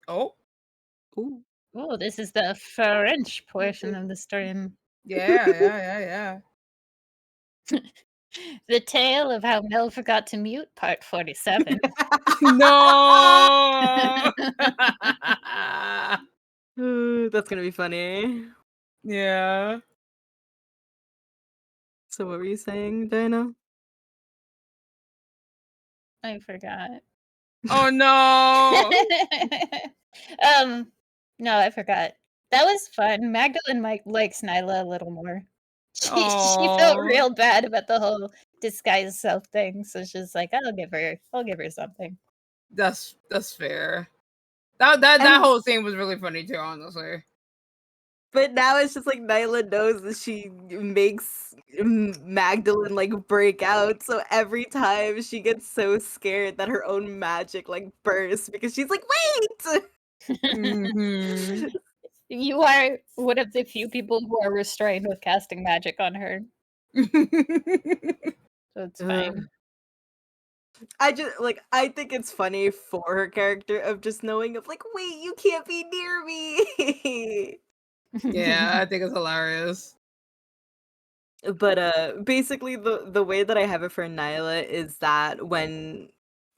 D: Oh,
C: Ooh.
G: Oh, this is the French portion of the stream.
D: yeah.
G: The tale of how Mel forgot to mute, part 47.
D: No.
C: Ooh, that's gonna be funny.
D: Yeah.
C: So what were you saying, Diana?
G: I forgot.
D: Oh no.
G: No, I forgot. That was fun. Magdalene likes Nyla a little more. She felt
D: Aw.
G: real bad about the whole disguise self thing, so she's like, I'll give her something.
D: That's fair. That whole scene was really funny too, honestly.
C: But now it's just like Nyla knows that she makes Magdalene like break out. So every time she gets so scared that her own magic like bursts because she's like, wait!
D: Mm-hmm.
G: You are one of the few people who are restrained with casting magic on her, so it's fine.
C: I think it's funny for her character of just knowing of like, wait, you can't be near me.
D: Yeah, I think it's hilarious.
C: But basically the way that I have it for Nyla is that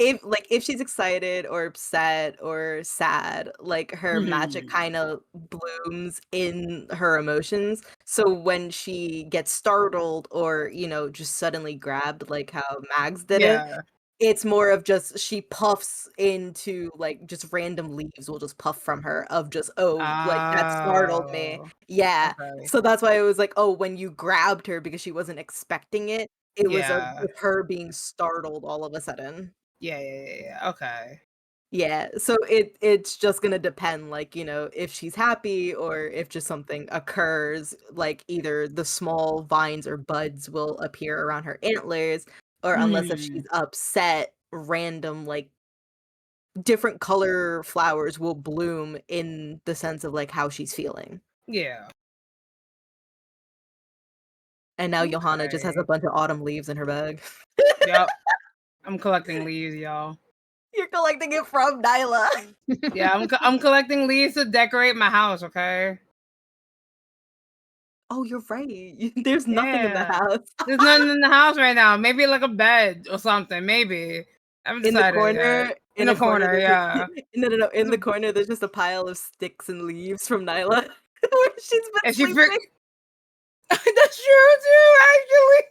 C: if she's excited or upset or sad, like her magic kind of blooms in her emotions. So when she gets startled or, just suddenly grabbed like how Mags did
D: Yeah.
C: It's more of just she puffs into like just random leaves will just puff from her of just like that startled me.
D: Oh,
C: Yeah.
D: okay.
C: So that's why it was like, oh, when you grabbed her because she wasn't expecting it, it was
D: Yeah.
C: with her being startled all of a sudden.
D: Yeah. Okay.
C: Yeah, so it's just gonna depend, like, if she's happy or if just something occurs, like either the small vines or buds will appear around her antlers, or unless if she's upset, random, like, different color flowers will bloom in the sense of, like, how she's feeling.
D: Yeah.
C: And now Johanna just has a
D: Okay.
C: bunch of autumn leaves in her bag.
D: Yep. I'm collecting leaves, y'all.
C: You're collecting it from Nyla.
D: Yeah, I'm collecting leaves to decorate my house. Okay.
C: Oh, you're right. There's nothing in the
D: Yeah.
C: house.
D: There's nothing in the house right now. Maybe like a bed or something. Maybe. I haven't
C: In the
D: decided
C: corner,
D: yet. In the corner,
C: there's
D: yeah.
C: no. In the corner, there's just a pile of sticks and leaves from Nyla, where she's been
D: And she
C: sleeping.
D: That's true too, actually.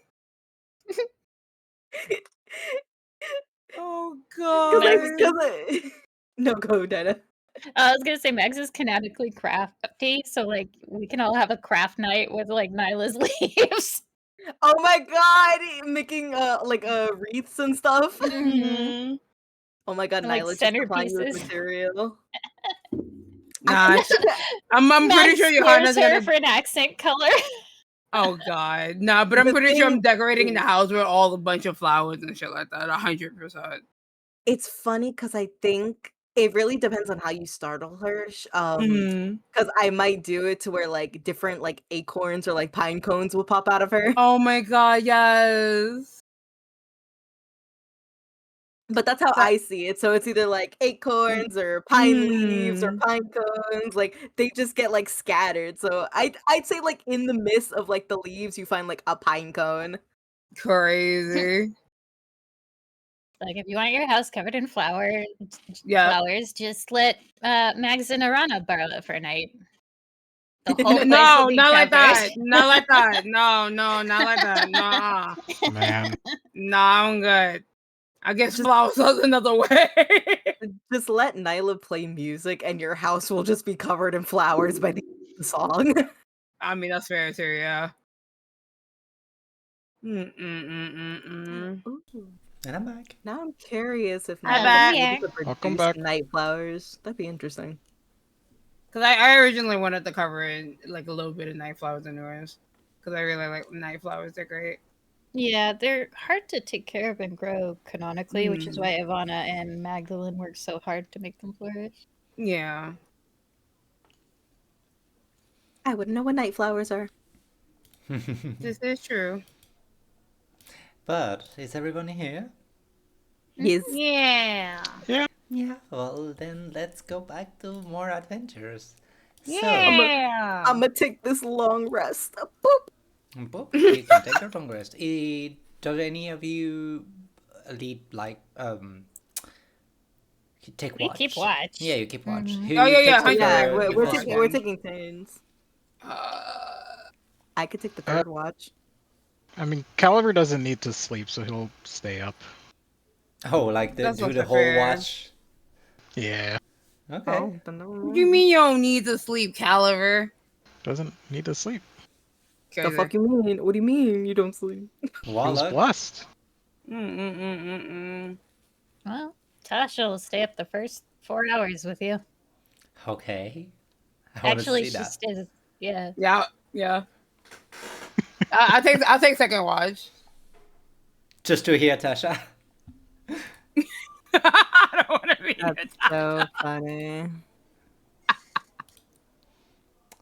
D: Oh god.
C: No, go, Dana.
G: I was gonna say Max is canonically crafty, so like we can all have a craft night with like Nyla's leaves.
C: Oh my god, making wreaths and stuff.
D: Mhm.
C: Oh my god,
G: And, like,
C: Nyla's just supplying you with
G: centerpieces.
C: material.
D: Nah, I'm pretty
G: Max
D: sure
G: swears
D: Johanna's
G: her
D: gonna.
G: for an accent color.
D: Oh god, nah, but I'm
C: The
D: pretty sure I'm
C: thing
D: decorating the
C: is-
D: house with all a bunch of flowers and shit like that. 100%.
C: It's funny because I think it really depends on how you startle her.
D: Mhm.
C: Because I might do it to where like different like acorns or like pine cones will pop out of her.
D: Oh my god, yes.
C: But that's how I see it. So it's either like acorns or pine leaves or
D: Mm.
C: pine cones. Like they just get like scattered. So I'd say like in the midst of like the leaves, you find like a pine cone.
D: Crazy.
G: Like if you want your house covered in
D: Yeah.
G: flowers, just let Mags and Arana borrow it for a night. The whole place
D: No,
G: will be
D: not like
G: covered.
D: that. Not like that. No, not like that. Nah.
E: Man,
D: Nah, I'm good. I guess flowers was another way.
C: Just let Nyla play music and your house will just be covered in flowers by the end of the song.
D: I mean, that's fair too, yeah. Mm-mm-mm-mm-mm.
C: Ooh.
A: And I'm back.
C: Now I'm curious if
D: Hi,
C: Nyla
D: back.
C: is able to
E: Welcome
C: produce
E: back.
C: night flowers. That'd be interesting.
D: Because I originally wanted to cover in like a little bit of night flowers anyways. Because I really like night flowers. They're great.
G: Yeah, they're hard to take care of and grow canonically, which is why Ivana and Magdalene work so hard to make them flourish.
D: Yeah.
C: I wouldn't know what night flowers are.
D: This is true.
A: But is everyone here?
C: Yes.
B: Yeah.
A: Yeah, well then let's go back to more adventures. So,
B: Yeah.
C: I'm gonna take this long rest. Boop.
A: Boop, you can take your long rest. Does any of you lead like take
B: We
A: watch?
B: keep watch.
A: Yeah, you keep watch.
G: Mhm.
A: Who
D: Oh, yeah,
A: takes the
C: Yeah,
A: third- the
C: we're
A: first
C: taking
A: one?
C: we're taking turns. I could take the third watch.
E: I mean, Caliber doesn't need to sleep, so he'll stay up.
A: Oh, like
D: That's
A: do
D: not
A: the
D: so
A: whole
D: fair.
A: watch.
E: Yeah,
A: Okay.
C: Oh, then never
D: What do you
C: mind.
D: mean you don't need to sleep, Caliber?
E: doesn't need to sleep.
C: The
D: Crazy.
C: fuck you mean? What do you mean you don't sleep?
E: He was
A: Voila.
E: blessed.
D: Mm-mm-mm-mm-mm.
B: Well, Tasha will stay up the first 4 hours with you.
A: Okay. I want to
B: Actually,
A: see
B: she
A: that.
B: stays. Yeah.
D: Yeah. I take second watch.
A: Just to hear Tasha.
D: I don't want to be
C: That's
D: here.
C: so funny.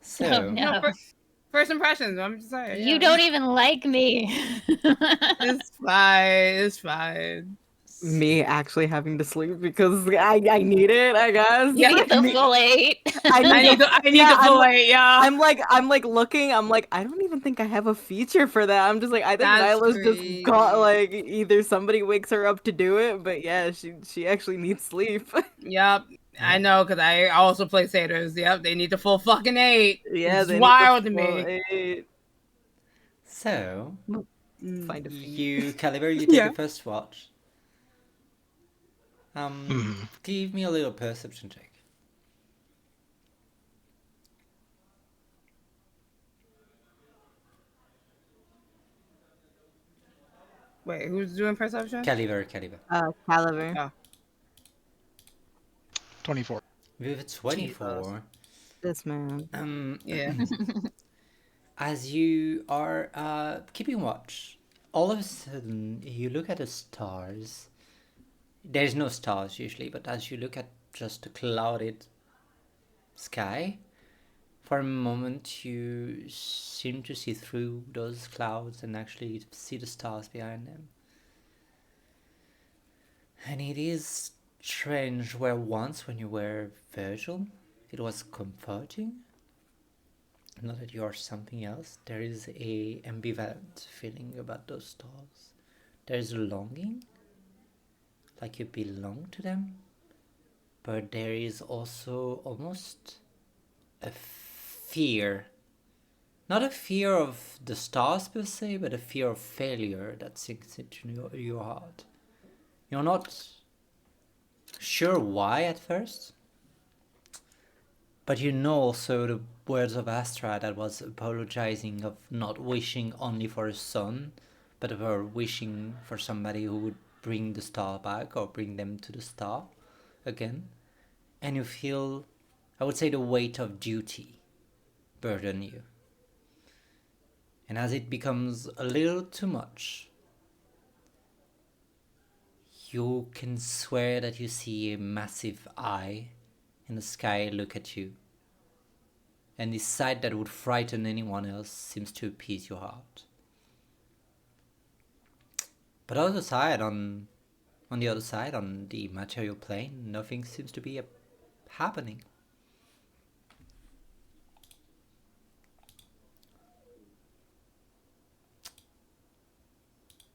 A: So,
B: Oh no.
D: First impressions. I'm just saying.
B: You don't even like me.
D: It's fine. It's fine.
C: Me actually having to sleep because I need it, I guess.
B: You need the full 8.
D: I need
C: Yeah,
D: the full 8, yeah.
C: I'm like looking, I'm like, I don't even think I have a feature for that. I'm just like, I think
D: That's
C: Nyla's just got
D: crazy.
C: like either somebody wakes her up to do it, but yeah, she actually needs sleep.
D: Yep. I know, because I also play satyrs. Yep, they need the full fucking 8.
C: Yeah,
D: It's
C: they
D: wild to
C: need the full
D: me.
C: 8.
A: so
C: Find a feed.
A: you Caliber, you take
D: Yeah.
A: the first watch. Give me a little perception check.
D: Wait, who's doing perception?
A: Caliber.
C: Caliber.
D: Oh.
E: 24.
A: With a 24,
C: This man.
D: Yeah.
A: as you are keeping watch, all of a sudden you look at the stars. There's no stars usually, but as you look at just a clouded sky, for a moment you seem to see through those clouds and actually see the stars behind them. And it is strange where once when you were Virgil, it was comforting. Now that you are something else, there is a ambivalent feeling about those stars. There is a longing, like you belong to them, but there is also almost a fear. Not a fear of the stars per se, but a fear of failure that sinks into your heart. You're not sure why at first, but you know also the words of Astra that was apologizing of not wishing only for a son, but for wishing for somebody who would bring the star back or bring them to the star again. And you feel, I would say, the weight of duty burden you. And as it becomes a little too much, you can swear that you see a massive eye in the sky look at you. And this sight that would frighten anyone else seems to appease your heart. But on the other side, on the material plane, nothing seems to be happening.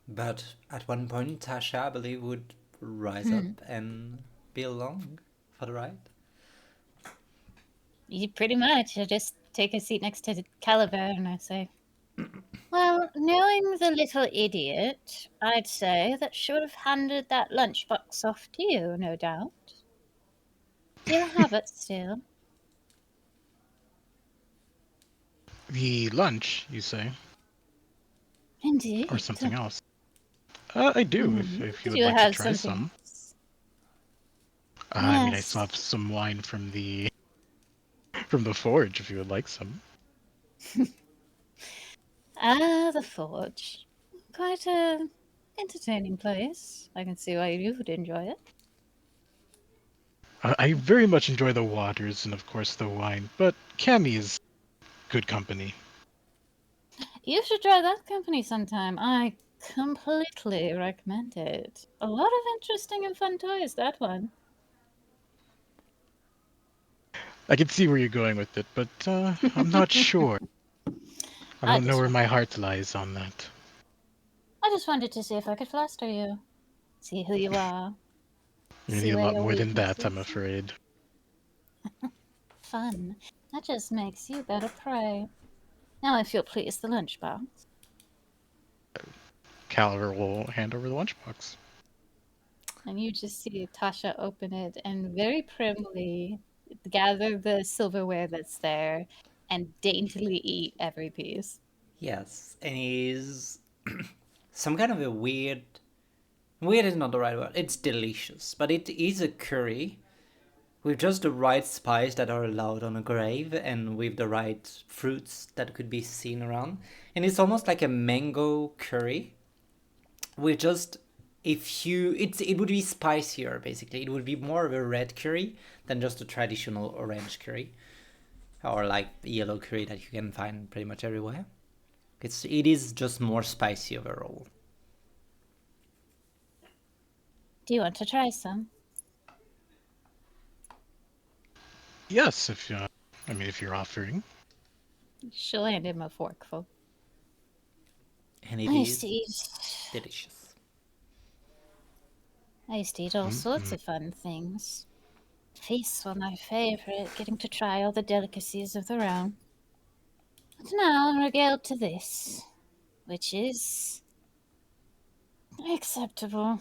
A: But at one point, Tasha, I believe, would rise up and be along for the ride.
B: You pretty much. I just take a seat next to Caliber and I say, well, knowing the little idiot, I'd say that she would have handed that lunchbox off to you, no doubt. Do you have it still?
E: The lunch, you say?
B: Indeed.
E: Or something else? I do, if you
B: Do
E: would
B: you
E: like to
B: have
E: try
B: something
E: some.
B: else?
E: I mean, I
B: Yes.
E: still have some wine from the forge, if you would like some.
B: Ah, the Forge. Quite a entertaining place. I can see why you would enjoy it.
E: I very much enjoy the waters and, of course, the wine, but Cammy is good company.
B: You should try that company sometime. I completely recommend it. A lot of interesting and fun toys, that one.
E: I can see where you're going with it, but I'm not sure. I
B: I
E: don't know
B: just
E: where
B: wa-
E: my heart lies on that.
B: I just wanted to see if I could fluster you. See who you are.
E: You
B: See
E: need a
B: where
E: lot
B: your
E: more than that, I'm
B: weaknesses.
E: afraid.
B: Fun. That just makes you better prey. Now, if you'll please the lunchbox.
E: Caliver will hand over the lunchbox.
B: And you just see Tasha open it and very primly gather the silverware that's there and daintily eat every piece.
A: Yes, and it is some kind of a weird. Weird is not the right word. It's delicious, but it is a curry with just the right spice that are allowed on a grave and with the right fruits that could be seen around. And it's almost like a mango curry with just it would be spicier basically. It would be more of a red curry than just a traditional orange curry or like yellow curry that you can find pretty much everywhere. It is just more spicy overall.
B: Do you want to try some?
E: Yes, if you're offering.
B: She'll hand him a forkful.
A: And it
B: I used to
A: is
B: eat.
A: delicious.
B: I used to eat all sorts of fun things. Feasts were my favorite, getting to try all the delicacies of the realm. But now I'm regaled to this, which is acceptable.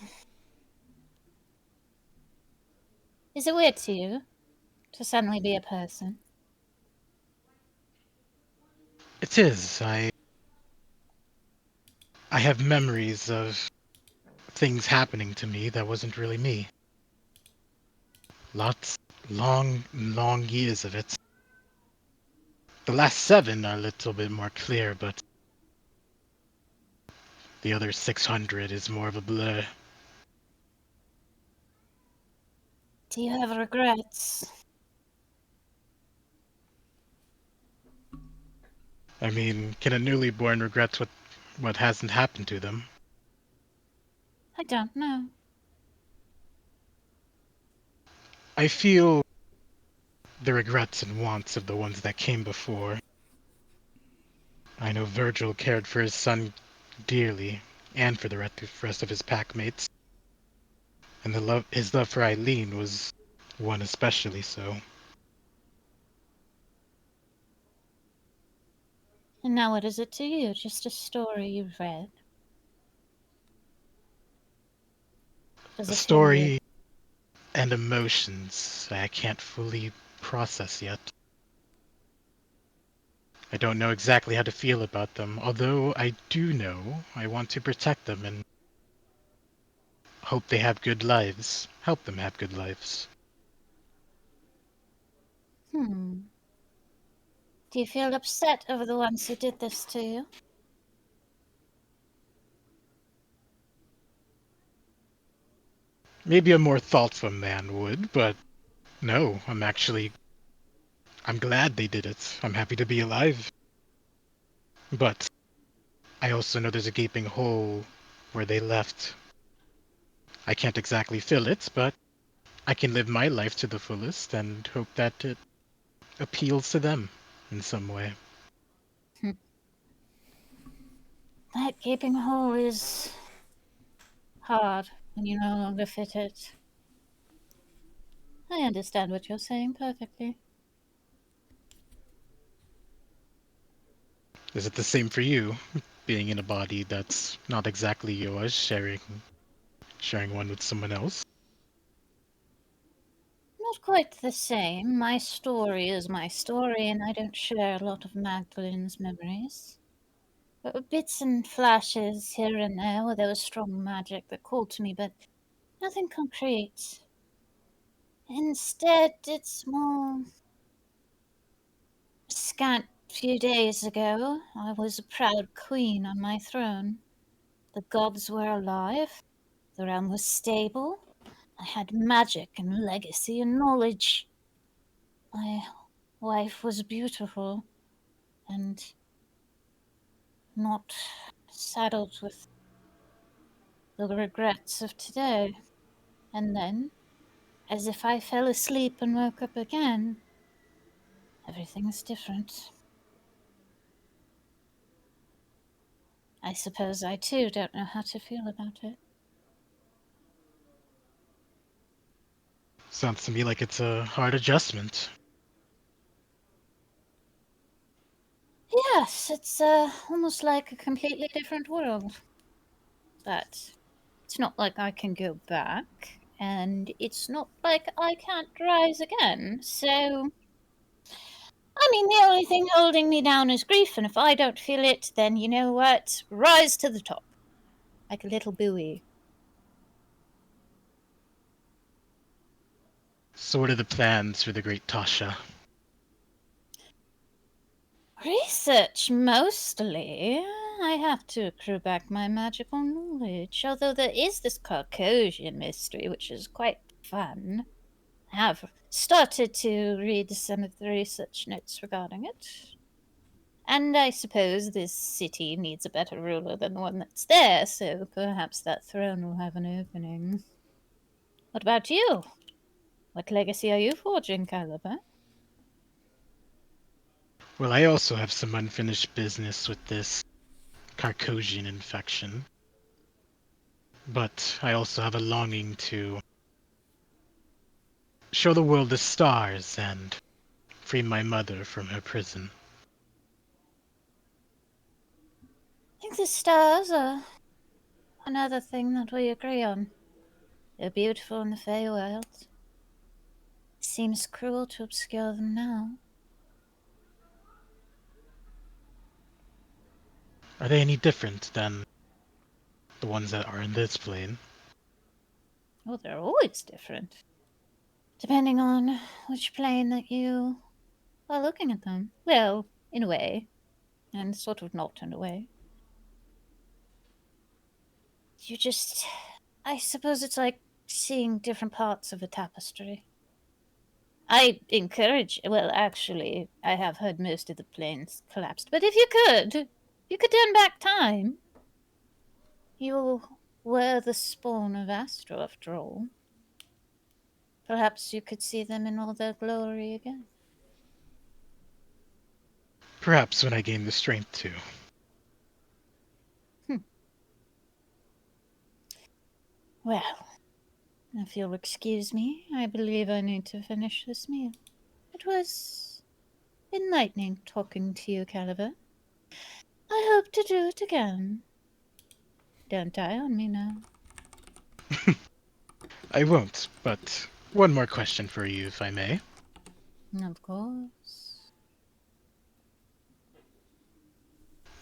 B: Is it weird to you to suddenly be a person?
E: It is. I have memories of things happening to me that wasn't really me. Lots, long years of it. The last 7 are a little bit more clear, but the other 600 is more of a blur.
B: Do you have regrets?
E: I mean, can a newly born regret what hasn't happened to them?
B: I don't know.
E: I feel the regrets and wants of the ones that came before. I know Virgil cared for his son dearly, and for the rest of his packmates, and his love for Eileen was one especially so.
B: And now what is it to you? Just a story you've read? Does
E: A
B: it feel weird?
E: story and emotions I can't fully process yet. I don't know exactly how to feel about them, although I do know I want to protect them and hope they have good lives. Help them have good lives.
B: Hmm. Do you feel upset over the ones who did this to you?
E: Maybe a more thoughtful man would, but no, I'm glad they did it. I'm happy to be alive. But I also know there's a gaping hole where they left. I can't exactly fill it, but I can live my life to the fullest and hope that it appeals to them in some way.
B: That gaping hole is hard when you no longer fit it. I understand what you're saying perfectly.
E: Is it the same for you, being in a body that's not exactly yours, sharing one with someone else?
B: Not quite the same. My story is my story, and I don't share a lot of Magdalene's memories. But bits and flashes here and there where there was strong magic that called to me, but nothing concrete. Instead, it's more scant few days ago. I was a proud queen on my throne. The gods were alive. The realm was stable. I had magic and legacy and knowledge. My wife was beautiful and not saddled with the regrets of today. And then, as if I fell asleep and woke up again, everything's different. I suppose I too don't know how to feel about it.
E: Sounds to me like it's a hard adjustment.
B: Yes, it's almost like a completely different world. But it's not like I can go back, and it's not like I can't rise again. So, I mean, the only thing holding me down is grief, and if I don't feel it, then you know what? Rise to the top. Like a little buoy.
E: So what are the plans for the great Tasha?
B: Research mostly. I have to accrue back my magical knowledge, although there is this Caucasian mystery, which is quite fun. I have started to read some of the research notes regarding it. And I suppose this city needs a better ruler than the one that's there, so perhaps that throne will have an opening. What about you? What legacy are you forging, Caliber?
E: Well, I also have some unfinished business with this Carcosian infection. But I also have a longing to show the world the stars and free my mother from her prison.
B: I think the stars are another thing that we agree on. They're beautiful in the Feywild. seems cruel to obscure them now.
E: Are they any different than the ones that are in this plane?
B: Well, they're always different. Depending on which plane that you are looking at them. Well, in a way. And sort of not in a way. You just... I suppose it's like seeing different parts of a tapestry. I encourage... Well, actually, I have heard most of the planes collapsed. But if you could turn back time. You were the spawn of Astro, after all. Perhaps you could see them in all their glory again.
E: Perhaps when I gain the strength to.
B: Well, if you'll excuse me, I believe I need to finish this meal. It was enlightening talking to you, Caliber. I hope to do it again. Don't die on me now.
E: I won't, but one more question for you, if I may.
B: Of course.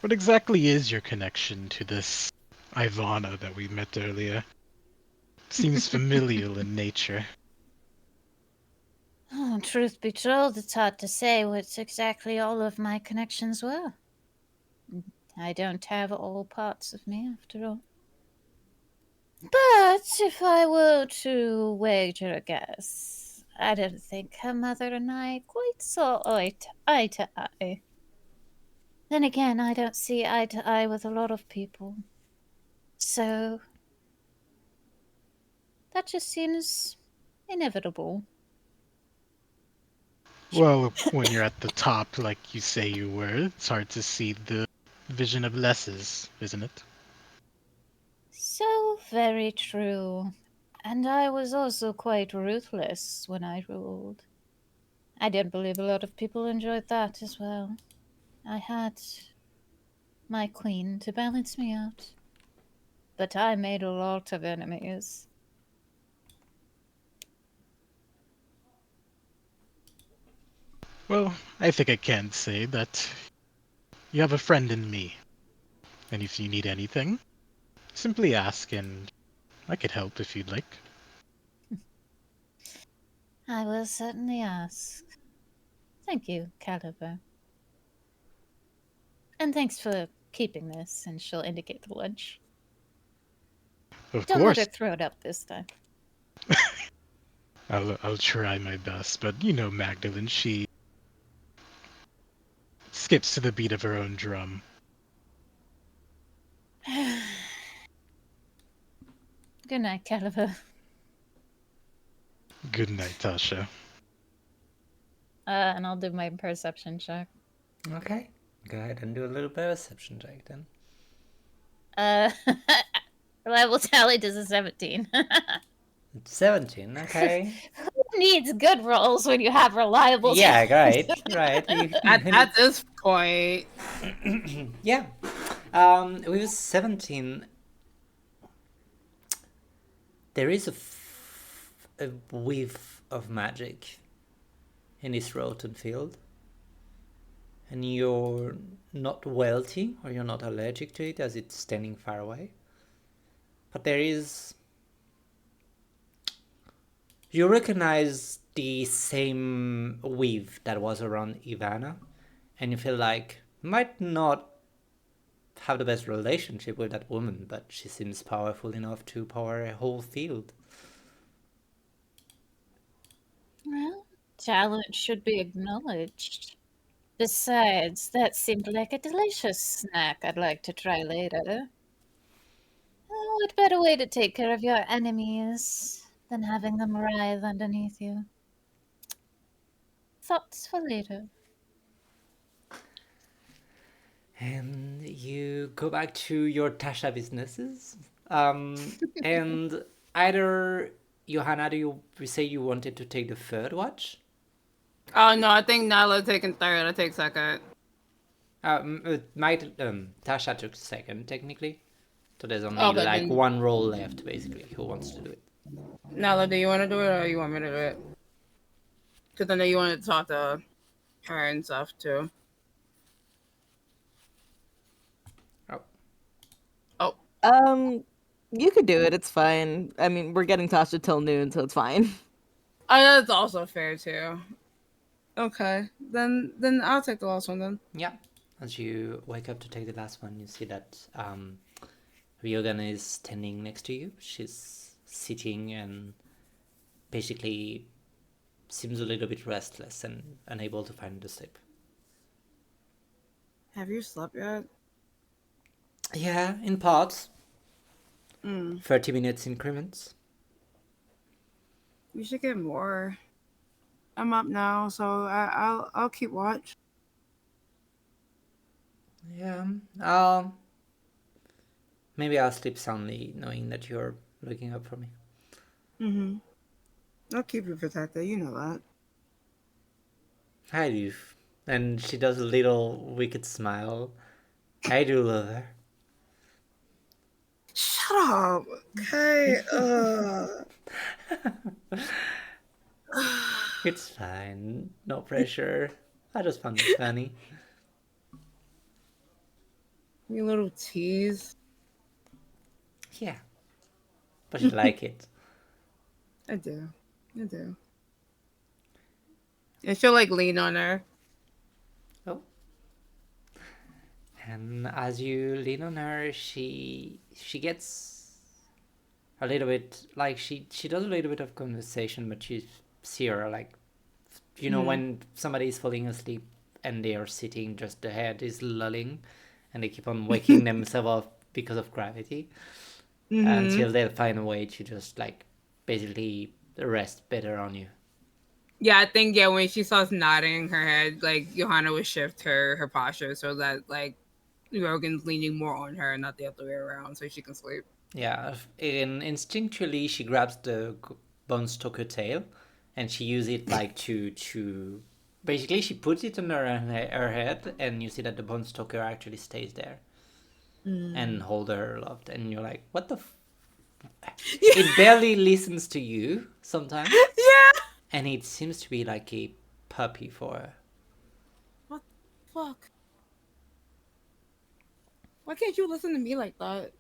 E: What exactly is your connection to this Ivana that we met earlier? Seems familial in nature.
B: Oh, truth be told, it's hard to say what exactly all of my connections were. I don't have all parts of me, after all. But if I were to wager a guess, I don't think her mother and I quite saw eye to eye. Then again, I don't see eye to eye with a lot of people. So that just seems inevitable.
E: Well, when you're at the top, like you say you were, it's hard to see the vision of lesses, isn't it?
B: So very true. And I was also quite ruthless when I ruled. I don't believe a lot of people enjoyed that as well. I had my queen to balance me out. But I made a lot of enemies.
E: Well, I think I can say that you have a friend in me. And if you need anything, simply ask and I could help if you'd like.
B: I will certainly ask. Thank you, Caliber. And thanks for keeping this, and she'll indicate the lunch.
E: Of
B: Don't let
E: course,
B: her throw it up this time.
E: I'll try my best, but you know Magdalene, she skips to the beat of her own drum.
B: Good night, Caliber.
E: Good night, Tasha.
B: And I'll do my perception check.
A: Okay, go ahead and do a little perception check then.
B: Reliable tally does a 17.
A: 17, okay.
B: Who needs good rolls when you have reliable
A: Yeah,
B: tallies?
A: right.
D: At this point,
A: Yeah. With 17, there is a whiff of magic in this rotten field. And you're not wealthy, or you're not allergic to it as it's standing far away. But there is... You recognize the same weave that was around Ivana, and you feel like you might not have the best relationship with that woman, but she seems powerful enough to power a whole field.
B: Well, talent should be acknowledged. Besides, that seemed like a delicious snack I'd like to try later. Oh, what better way to take care of your enemies than having them writhe underneath you? Thoughts for later.
A: And you go back to your Tasha businesses. And either, Johanna, do you say you wanted to take the third watch?
D: oh no, I think Nyla taking third. I take second.
A: Tasha took second, technically. So there's only
D: Okay,
A: like
D: then-
A: one roll left, basically. Who wants to do it?
D: Nyla, do you want to do it or you want me to do it? Because I know you wanted to talk to her and stuff too.
A: Oh,
D: Oh,
C: You could do it. It's fine. I mean, we're getting Tasha till noon, so it's fine.
D: that's also fair too. Okay, then I'll take the last one then.
A: yeah. As you wake up to take the last one, you see that Ryogan is standing next to you. She's sitting and basically seems a little bit restless and unable to find the sleep.
D: Have you slept yet?
A: Yeah, in parts.
D: Mm.
A: 30 minutes increments.
D: You should get more. I'm up now, so I'll keep watch.
A: Yeah, maybe I'll sleep soundly knowing that you're looking up for me.
D: Mm-hmm. I'll keep you protected. You know that.
A: I do. And she does a little wicked smile. I do love her.
D: Shut up. Okay.
A: It's fine. No pressure. I just found it funny.
D: You little tease.
A: Yeah. But you like it.
D: I do. I do. And she'll like lean on her.
A: Oh. And as you lean on her, she gets a little bit like she does a little bit of conversation, but you see her like, you know, when somebody is falling asleep and they are sitting, just the head is lulling, and they keep on waking themselves up because of gravity until they'll find a way to just like basically rest better on you.
D: Yeah, I think when she starts nodding her head, like Johanna would shift her posture so that like Rogan's leaning more on her, not the other way around, so she can sleep.
A: Yeah, and instinctually she grabs the bone stalker tail, and she uses it like to basically she puts it on her head, and you see that the bone stalker actually stays there and hold her aloft, and you're like, what the? It barely listens to you sometimes,
D: Yeah.
A: and it seems to be like a puppy for her.
D: What the fuck? Why can't you listen to me like that?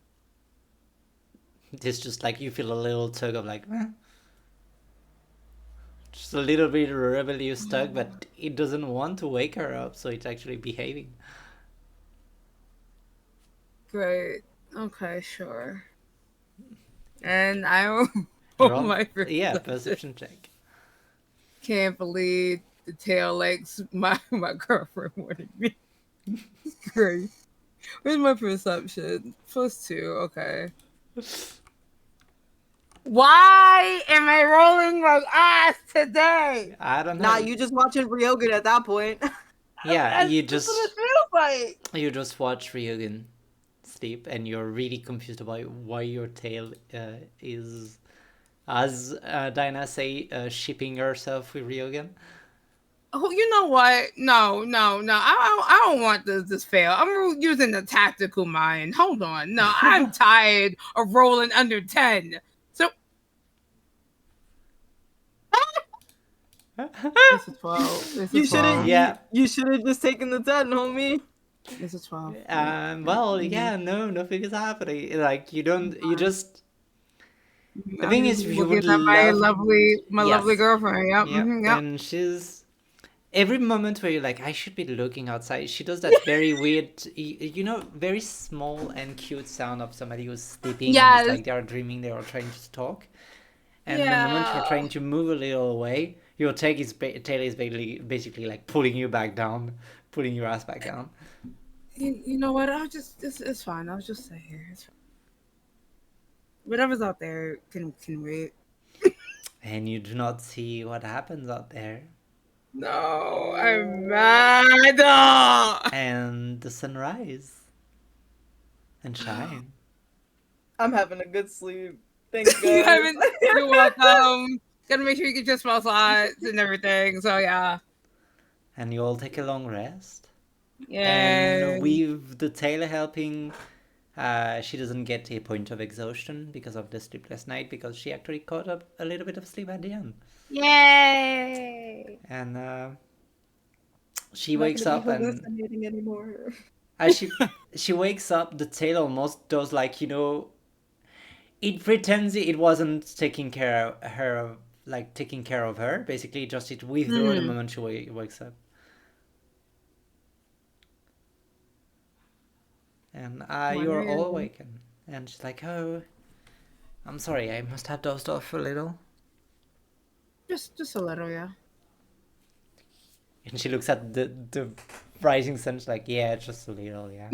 A: It's just like you feel a little tug of like, just a little bit rebellious tug, but it doesn't want to wake her up, so it's actually behaving.
D: Great. Okay, sure. And I will
A: Roll,
D: my
A: yeah, perception check.
D: Can't believe the tail likes my girlfriend wanted me. Great. Where's my perception? +2. Okay. Why am I rolling my ass today?
A: I don't know.
C: Nah, you just watching Ryogan at that point.
A: Yeah, you
D: That's
A: just
D: what it feels like.
A: you just watch Ryugen sleep, and you're really confused about why your tail is, as Dinah say, shipping herself with Ryugen.
D: Oh, you know what? No. I don't want this fail. I'm using the tactical mind. Hold on. No, I'm tired of rolling under 10. So this is 12. This
C: You
D: is
C: shouldn't.
D: 12.
A: Yeah.
C: You should have just taken the 10, homie.
D: This is 12.
A: Well, yeah, no, nothing is happening. Like you don't, you just. The
D: I'm
A: thing
D: just
A: is, you would
D: looking at my
A: love.
D: lovely
A: Yes.
D: girlfriend. Yep.
A: Yep.
D: Yep.
A: And she's every moment where you're like, I should be looking outside. She does that very weird, you know, very small and cute sound of somebody who's sleeping and
D: Yes.
A: it's like they are dreaming, they are trying to talk. And the moment you're
D: Yeah.
A: trying to move a little away, your tail is basically like pulling you back down, pulling your ass back down.
D: You know what? It's fine. I'll just stay here. It's fine. Whatever's out there can wait.
A: And you do not see what happens out there.
D: No, I'm mad.
A: And the sunrise and shine.
C: I'm having a good sleep. Thanks, guys.
D: You haven't. You're welcome. Gotta make sure you get your spell slots and everything. So yeah.
A: And you all take a long rest.
D: Yeah.
A: And with the tail helping She doesn't get a point of exhaustion because of the sleepless night, because she actually caught up a little bit of sleep at the end.
G: Yay!
A: And she
F: I'm not
A: wakes
F: gonna be
A: up, and
F: hallucinating anymore.
A: as she wakes up, the tail almost does like, it pretends it wasn't taking care of her, like taking care of her. Basically, just it withdrew the moment she wakes up. And you're all awakened. And she's like, "Oh, I'm sorry, I must have dozed off a little."
D: Just a little, yeah.
A: And she looks at the rising sun. She's like, "Yeah, just a little, yeah."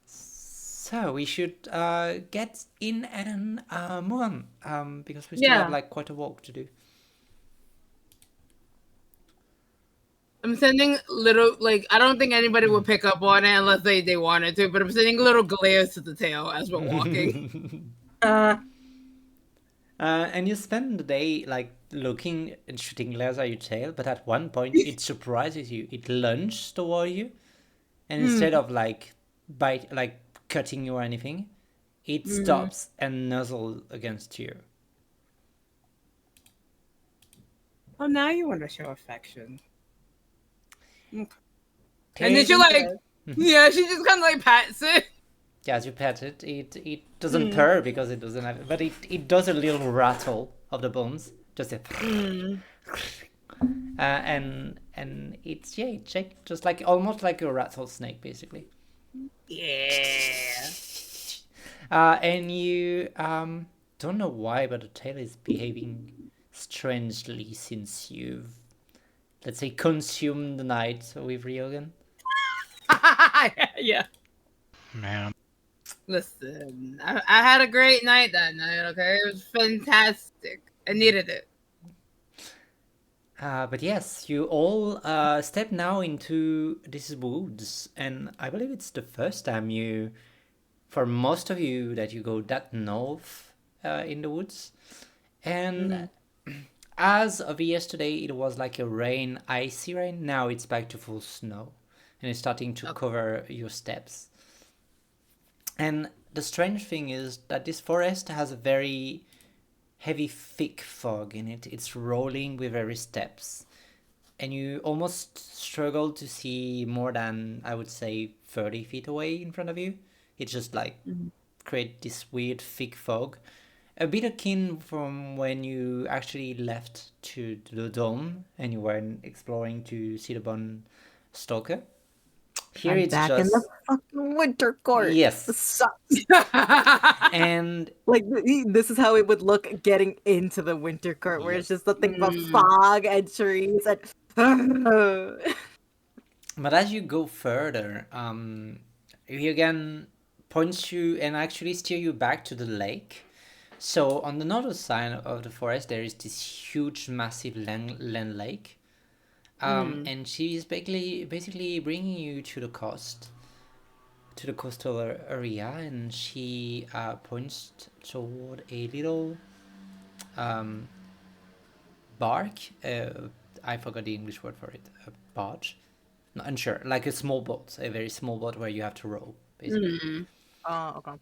A: So we should get in and move on, because we still have like quite a walk to do.
D: I'm sending little, like, I don't think anybody would pick up on it unless they wanted to, but I'm sending little glares to the tail as we're walking.
A: And you spend the day like looking and shooting glares at your tail, but at one point it surprises you. It lunges toward you, and instead of like cutting you or anything, it stops and nuzzles against you.
D: Oh, now you want to show affection. Okay.
A: Here
D: And then
A: it
D: she
A: is.
D: like, yeah, she just kind of like pats it.
A: Yeah, as you pet it, it doesn't purr because it doesn't have, but it does a little rattle of the bones, just a, and it's it's just like almost like a rattlesnake basically.
D: Yeah.
A: And you don't know why, but the tail is behaving strangely since you've, let's say, consumed the night with Ryogan.
D: Yeah.
E: Man.
D: Listen, I had a great night that night, okay? It was fantastic. I needed it.
A: But yes, you all step now into these woods, and I believe it's the first time for most of you, that you go that north in the woods. And as of yesterday, it was like a icy rain. Now it's back to full snow, and it's starting to cover your steps. And the strange thing is that this forest has a very heavy, thick fog in it. It's rolling with every steps, and you almost struggle to see more than, I would say, 30 feet away in front of you. It's just like create this weird thick fog, a bit akin from when you actually left to the dome and you were exploring to see the bone stalker. Here
C: I'm
A: it's
C: back in
A: just
C: the fucking winter court.
A: Yes.
C: This sucks.
A: and
C: Like this is how it would look getting into the winter court, where it's just nothing but fog and trees and.
A: But as you go further, he again points you and actually steer you back to the lake. So on the northern side of the forest, there is this huge, massive land lake, and she's basically bringing you to the coast, to the coastal area, and she points toward a little bark. I forgot the English word for it. A barge. Not unsure. Like a small boat, a very small boat where you have to row, basically.
C: Oh, okay.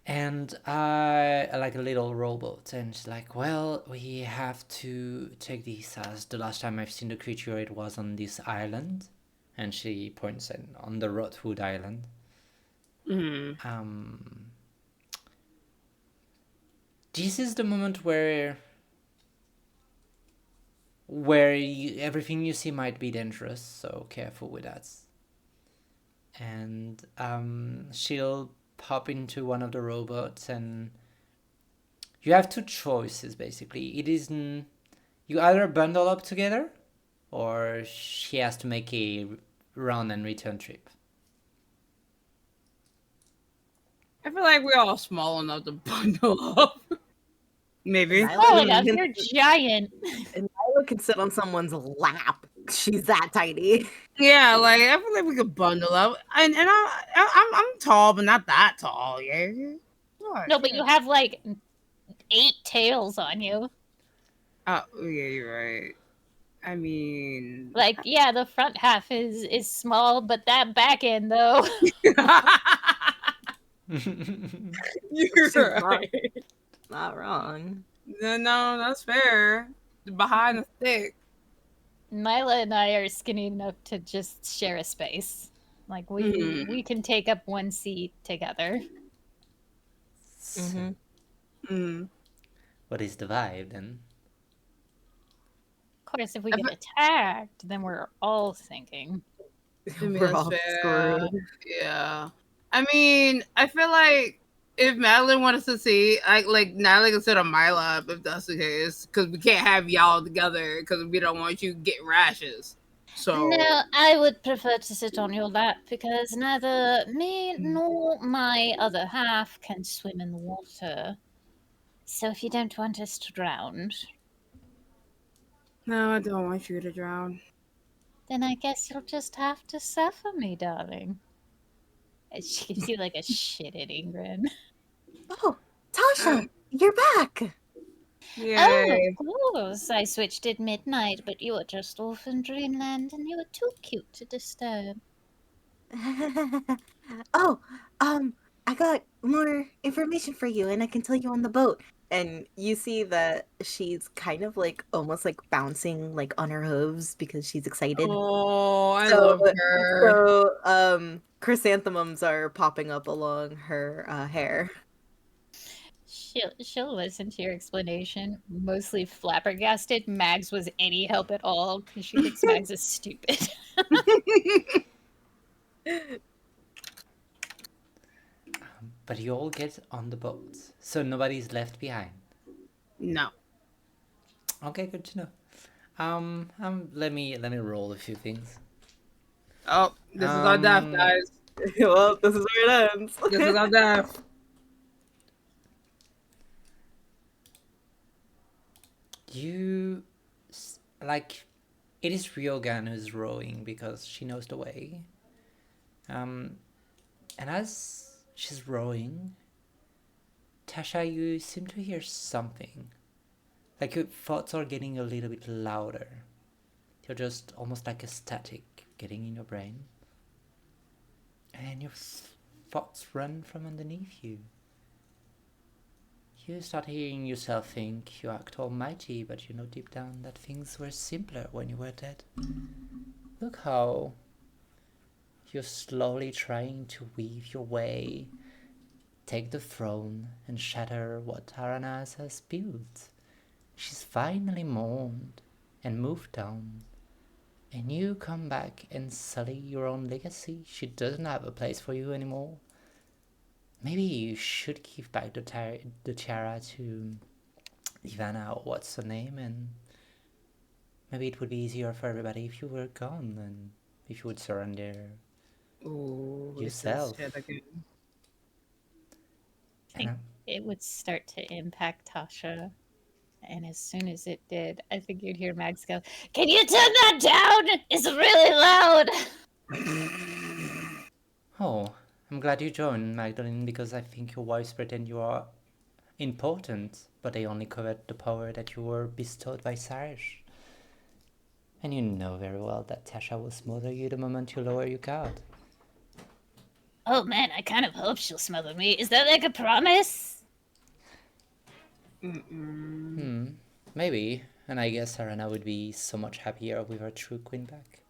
A: And like a little rowboat, and she's like, "Well, we have to take this, as the last time I've seen the creature, it was on this island," and she points on the Rotwood Island. This is the moment where everything you see might be dangerous, so careful with that. And she'll pop into one of the robots, and you have two choices basically. It isn't, you either bundle up together, or she has to make a run and return trip.
D: I feel like we're all small enough to bundle up. Maybe.
G: Oh, yeah, you're giant.
C: And Nyla can sit on someone's lap. She's that tiny.
D: Yeah, like I feel like we could bundle up, and I'm tall, but not that tall. Yeah. Sure,
G: No, but you have like 8 tails on you.
D: Oh yeah, you're right. I mean,
G: Like, yeah, the front half is small, but that back end though.
D: you're
C: She's not,
D: right.
C: not wrong.
D: No, that's fair. Behind the stick.
G: Nyla and I are skinny enough to just share a space. Like we can take up one seat together.
C: Mm-hmm.
D: Mm.
A: What is the vibe then?
G: Of course, if we
D: I
G: get
D: fe-
G: attacked, then we're all sinking.
D: I mean,
C: We're
D: that's
C: all
D: fair.
C: screwed.
D: Yeah. I mean, I feel like if Madeline wanted to see, like Natalie can sit on my lap if that's the case, because we can't have y'all together because we don't want you to get rashes. So
G: No, I would prefer to sit on your lap because neither me nor my other half can swim in the water. So if you don't want us to drown,
D: no, I don't want you to drown.
G: then I guess you'll just have to suffer me, darling. And she gives you like a shit-eating grin.
F: Oh, Tasha, you're back.
G: Oh,
D: Yay.
G: of course. I switched at midnight, but you were just off in dreamland and you were too cute to disturb.
F: Oh, I got more information for you, and I can tell you on the boat.
C: And you see that she's kind of like almost like bouncing like on her hooves because she's excited.
D: Oh, I
C: So,
D: love her.
C: chrysanthemums are popping up along her hair.
G: She'll listen to your explanation, mostly flabbergasted. Mags was any help at all because she thinks Mags is stupid.
A: But you all get on the boat, so nobody's left behind.
D: No.
A: Okay, good to know. Let me roll a few things.
D: Oh, this is our death, guys.
C: Well, this is where it ends.
D: This is our death.
A: You like it is Ryogan who's rowing because she knows the way. And as she's rowing, Tasha, you seem to hear something. Like your thoughts are getting a little bit louder. You're just almost like a static getting in your brain. And your thoughts run from underneath you. You start hearing yourself think you act almighty, but you know deep down that things were simpler when you were dead. Look how you're slowly trying to weave your way, take the throne, and shatter what Aranas has built. She's finally mourned and moved on. And you come back and sully your own legacy. She doesn't have a place for you anymore. Maybe you should give back the tiara to Ivana, or what's her name, and maybe it would be easier for everybody if you were gone and if you would surrender
D: Ooh,
A: yourself.
D: shit again.
G: I think it would start to impact Tasha. And as soon as it did, I think you'd hear Mags go, "Can you turn that down? It's really loud."
A: Oh, I'm glad you joined, Magdalene, because I think your wives pretend you are important, but they only covet the power that you were bestowed by Sarish. And you know very well that Tasha will smother you the moment you lower your guard.
B: Oh man, I kind of hope she'll smother me. Is that like a promise?
A: Maybe. And I guess Arana would be so much happier with her true queen back.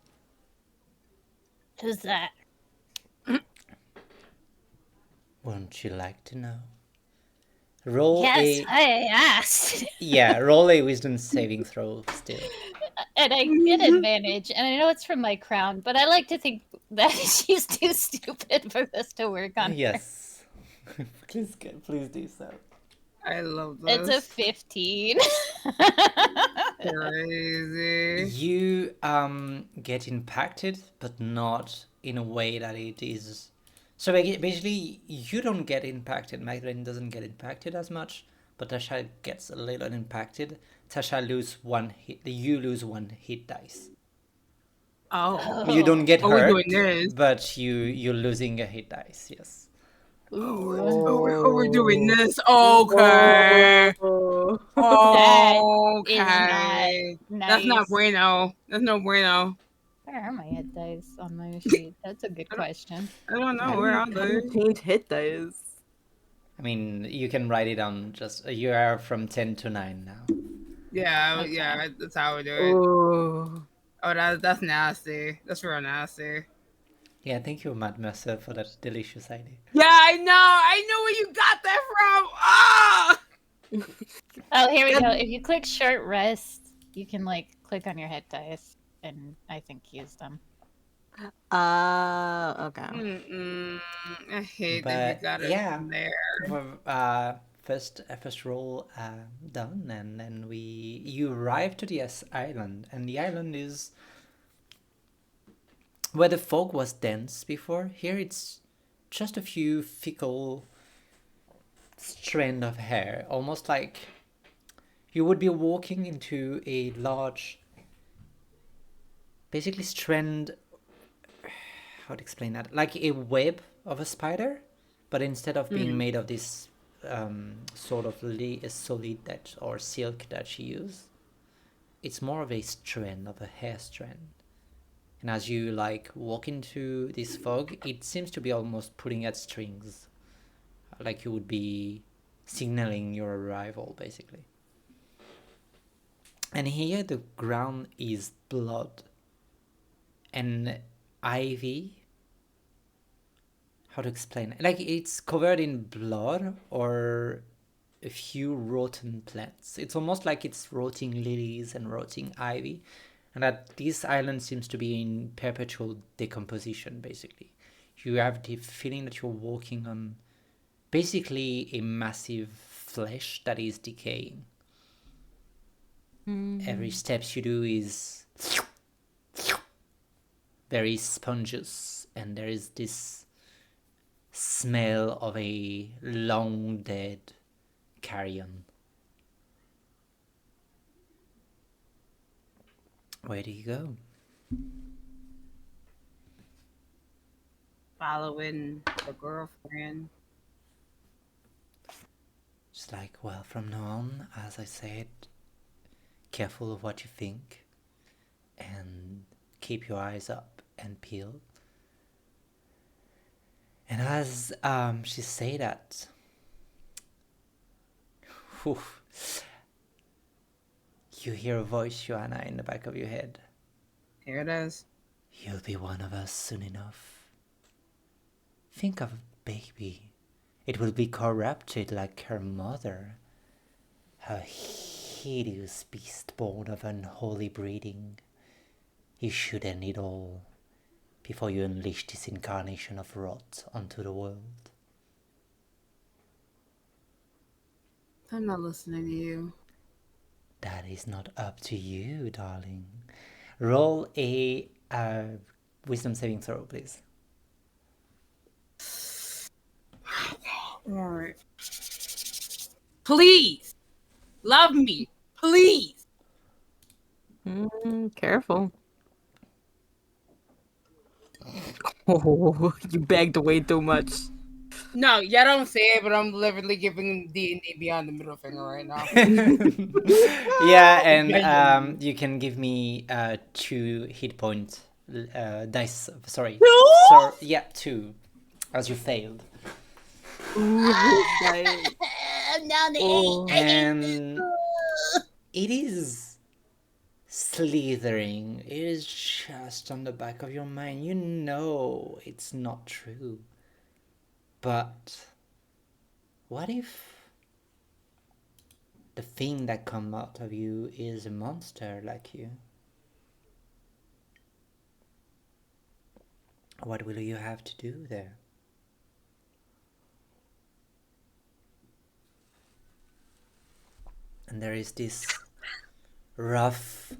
B: Who's that?
A: Wouldn't you like to know? Roll
B: Yes, I asked.
A: roll a wisdom saving throw still.
G: And I get advantage, and I know it's from my crown, but I like to think that she's too stupid for this to work on her.
A: Yes. please do so.
D: I love this.
G: It's a 15.
D: Crazy.
A: You get impacted, but not in a way that it is. So basically, you don't get impacted. Magdalene doesn't get impacted as much, but Tasha gets a little impacted. Tasha lose one hit. You lose one hit dice.
D: Oh.
A: You don't get
D: Oh, we're
A: hurt,
D: doing this.
A: but you're losing a hit dice. Yes.
D: Oh, we're doing this. Okay.
C: Oh.
G: That is not
D: Okay. That's not
G: nice.
D: bueno. That's no bueno.
G: Where are my hit dice on my sheet? That's a good
D: I don't-
G: question.
D: I don't know.
C: How do
D: Where
C: you,
D: are
C: how do you
D: they?
C: change hit dice?
A: I mean, you can write it on just you are from 10 to 9 now.
D: Yeah,
G: Okay.
D: yeah. That's how we do it.
C: Oh.
D: Oh, that's nasty. That's real nasty.
A: Yeah, thank you, Matt Mercer, for that delicious idea.
D: Yeah, I know. I know where you got that from. Ah!
G: Oh, here we
C: God.
G: go. If you click short rest, you can like click on your hit dice and I think use them.
C: Okay.
D: I hate that you
A: But
D: got it
A: yeah,
D: from there.
A: first roll done, and then you arrive to the island, and the island is where the fog was dense before. Here it's just a few fickle strand of hair, almost like you would be walking into a large, basically strand. How to explain that? Like a web of a spider, but instead of being made of this sort of solid that or silk that she used, it's more of a strand of a hair strand. And as you like walk into this fog, it seems to be almost pulling at strings, like you would be signaling your arrival, basically. And here the ground is blood and ivy. How to explain it? Like it's covered in blood or a few rotten plants. It's almost like it's rotting lilies and rotting ivy, and that this island seems to be in perpetual decomposition, basically. You have the feeling that you're walking on basically a massive flesh that is decaying. Every steps you do is very spongious, and there is this smell of a long dead carrion. Where do you go?
D: Following the girlfriend.
A: Just like, well, from now on, as I said, careful of what you think and keep your eyes up and peeled. And as she say that, whew, you hear a voice, Joanna, in the back of your head.
D: Here it is.
A: You'll be one of us soon enough. Think of a baby. It will be corrupted like her mother. A hideous beast born of unholy breeding. You should end it all before you unleash this incarnation of rot onto the world.
D: I'm not listening to you.
A: That is not up to you, darling. Roll a wisdom saving throw, please.
D: Alright. Please! Love me! Please!
C: Careful. Oh, you begged way too much.
D: No, y'all don't say it, but I'm literally giving D&D Beyond the middle finger right now.
A: Yeah, and you can give me 2 hit point dice. Sorry.
C: Two?
A: Yeah, 2, as you failed.
C: Ooh, hit dice.
B: Now the
C: Oh.
A: And it is slithering. It is just on the back of your mind. You know it's not true. But what if the thing that comes out of you is a monster like you? What will you have to do there? And there is this rough,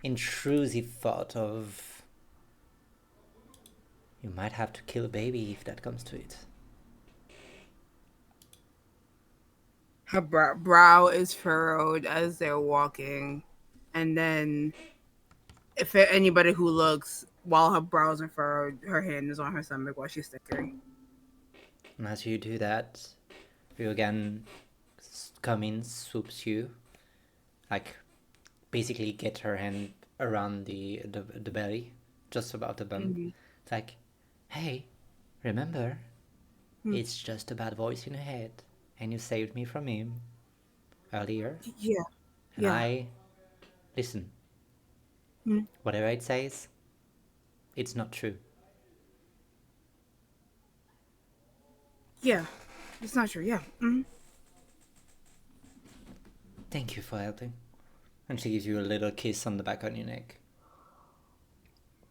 A: intrusive thought of you might have to kill a baby if that comes to it.
D: Her brow is furrowed as they're walking. And then, if anybody who looks while her brows are furrowed, her hand is on her stomach while she's thinking.
A: And as you do that, you again come in, swoops you, like basically get her hand around the belly, just about the bump. It's like, hey, remember, it's just a bad voice in your head, and you saved me from him earlier.
D: Yeah.
A: And I listen. Whatever it says, it's not true.
D: Yeah. It's not true. Yeah. Mm-hmm.
A: Thank you for helping. And she gives you a little kiss on the back of your neck.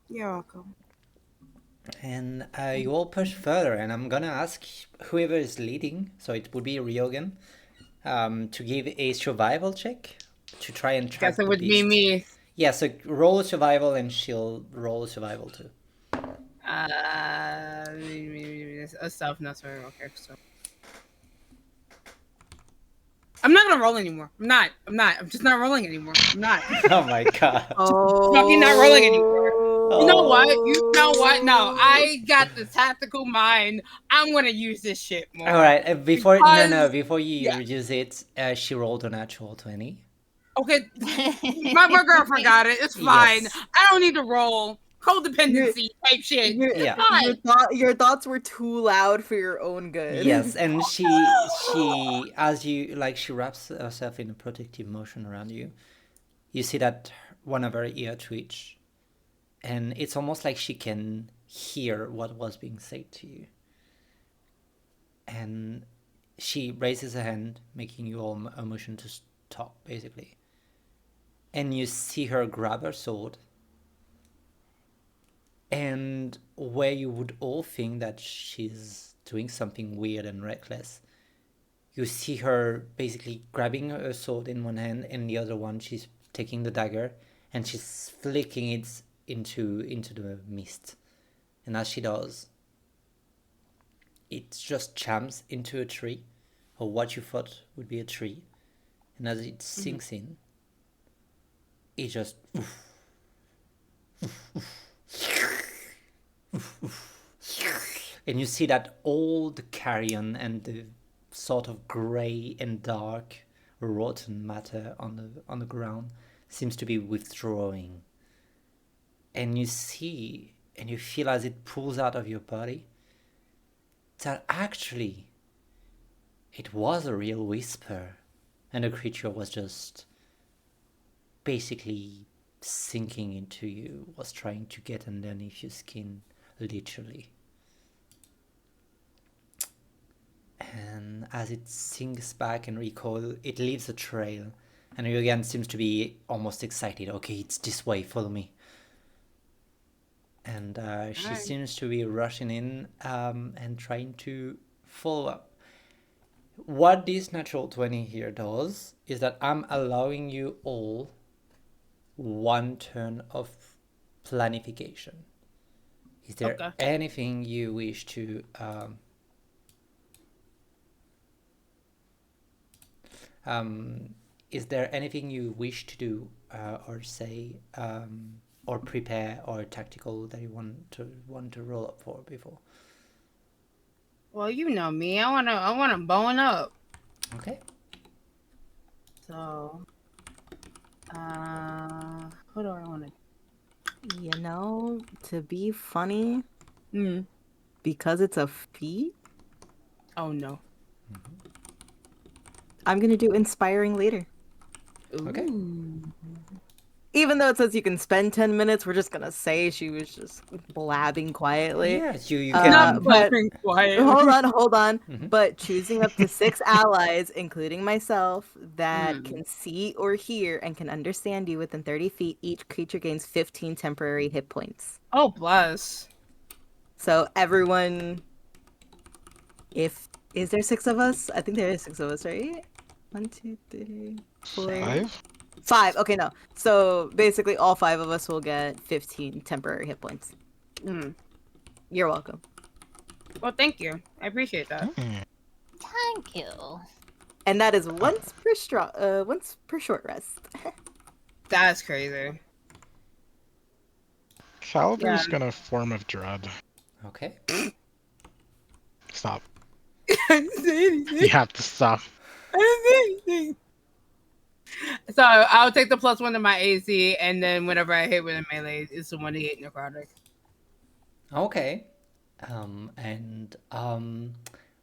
D: You're welcome.
A: And you all push further, and I'm gonna ask whoever is leading, so it would be Ryogan, to give a survival check to try and track
D: Guess it
A: the
D: would be
A: beast.
D: me.
A: Yeah, so roll a survival, and she'll roll a survival too.
D: A self, not sorry. Okay, so I'm not gonna roll anymore. I'm not. I'm just not rolling anymore. I'm not.
A: Oh my god.
D: Fucking not rolling anymore. You know what? You know what? No,
C: Oh.
D: I got the tactical mind. I'm gonna use this shit more.
A: All right, before
D: Because-
A: you
D: yeah.
A: use it, she rolled a natural 20.
D: Okay, my girlfriend got it. It's fine.
A: Yes.
D: I don't need to roll. Codependency type shit.
A: Yeah.
C: Your thoughts were too loud for your own good.
A: Yes, and she as you like she wraps herself in a protective motion around you. You see that one of her ear twitch, and it's almost like she can hear what was being said to you. And she raises a hand, making you all a motion to stop, basically. And you see her grab her sword. And where you would all think that she's doing something weird and reckless, you see her basically grabbing her sword in one hand, and the other one she's taking the dagger and she's flicking it into the mist. And as she does, it just jams into a tree, or what you thought would be a tree. And as it sinks in, it just and you see that all the carrion and the sort of grey and dark rotten matter on the ground seems to be withdrawing. And you see and you feel as it pulls out of your body that actually it was a real whisper, and the creature was just basically sinking into you, was trying to get underneath your skin, literally. And as it sinks back and recoils, it leaves a trail, and you again seems to be almost excited. Okay, it's this way, follow me. And she seems to be rushing in and trying to follow up. What this natural 20 here does is that I'm allowing you all one turn of planification. Is there anything you wish to is there anything you wish to do or say or prepare or tactical that you want to roll up for before?
D: Well, you know me. I wanna bone up.
A: Okay.
D: So, who do I want to?
C: You know, to be funny,
D: Mm.
C: because it's a feat,
D: Oh no.
C: I'm gonna do inspiring leader.
A: Okay.
C: Even though it says you can spend 10 minutes, we're just gonna say she was just blabbing quietly.
A: Yes, you
C: Uh,
A: can.
D: Not
C: but-
D: being quiet.
C: Hold on.
A: Mhm.
C: But choosing up to 6 allies, including myself, that
D: Hmm.
C: can see or hear and can understand you within 30 feet, each creature gains 15 temporary hit points.
D: Oh bless.
C: So everyone, is there 6 of us? I think there is 6 of us, right? 1, 2, 3, 4, 5. Okay, no. So basically, all 5 of us will get 15 temporary hit points.
D: Mm.
C: You're welcome.
D: Well, thank you. I appreciate that.
B: Thank you.
C: And that is once per short rest.
D: That's crazy.
E: Caliber's
D: Yeah.
E: gonna form of dread.
A: Okay.
E: Stop.
D: I didn't say anything.
E: You have to stop.
D: I didn't say anything. So I'll take the +1 to my AC, and then whenever I hit with a melee, it's the 1d8 necrotic.
A: Okay. And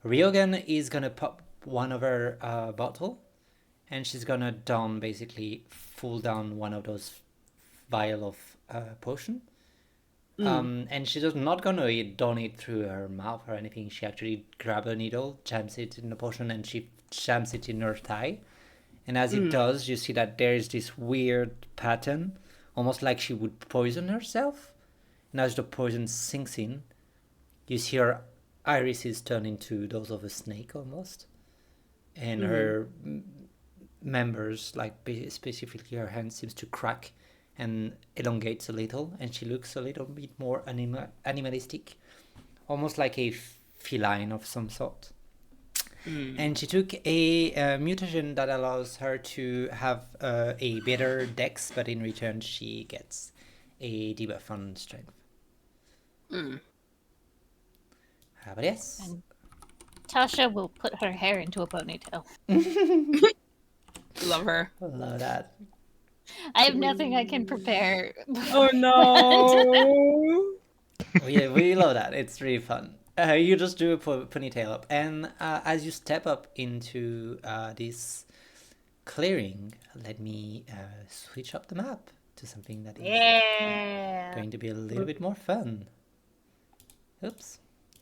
A: Ryogan is gonna pop one of her bottle, and she's gonna down basically full down one of those vial of potion. And she's not gonna down it through her mouth or anything. She actually grabs a needle, jams it in the potion, and she jams it in her thigh. And as it does, you see that there is this weird pattern, almost like she would poison herself. And as the poison sinks in, you see her irises turn into those of a snake almost. And her members, like specifically her hand, seems to crack and elongates a little. And she looks a little bit more animalistic, almost like a feline of some sort. And she took a mutagen that allows her to have a better dex, but in return she gets a debuff on strength. But yes.
B: And Tasha will put her hair into a ponytail.
D: Love her.
A: Love that.
B: I have nothing I can prepare.
D: Oh no.
A: We love that. It's really fun. You just do a ponytail up, and as you step up into this clearing, let me switch up the map to something that is going to be a little bit more fun. Oops.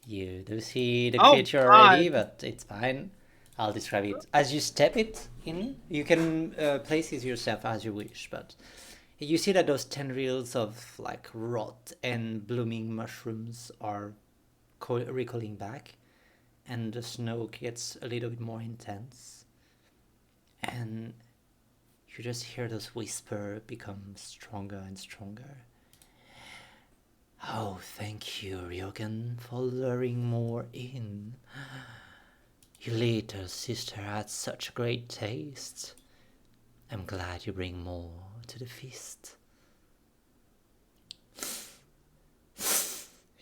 A: You do see the creature already, but it's fine. I'll describe it. As you step it in, you can place it yourself as you wish, but you see that those tendrils of like rot and blooming mushrooms are recalling back, and the snow gets a little bit more intense, and you just hear those whispers become stronger and stronger. Oh, thank you, Ryogan, for luring more in. Your little sister had such great taste. I'm glad you bring more to the feast.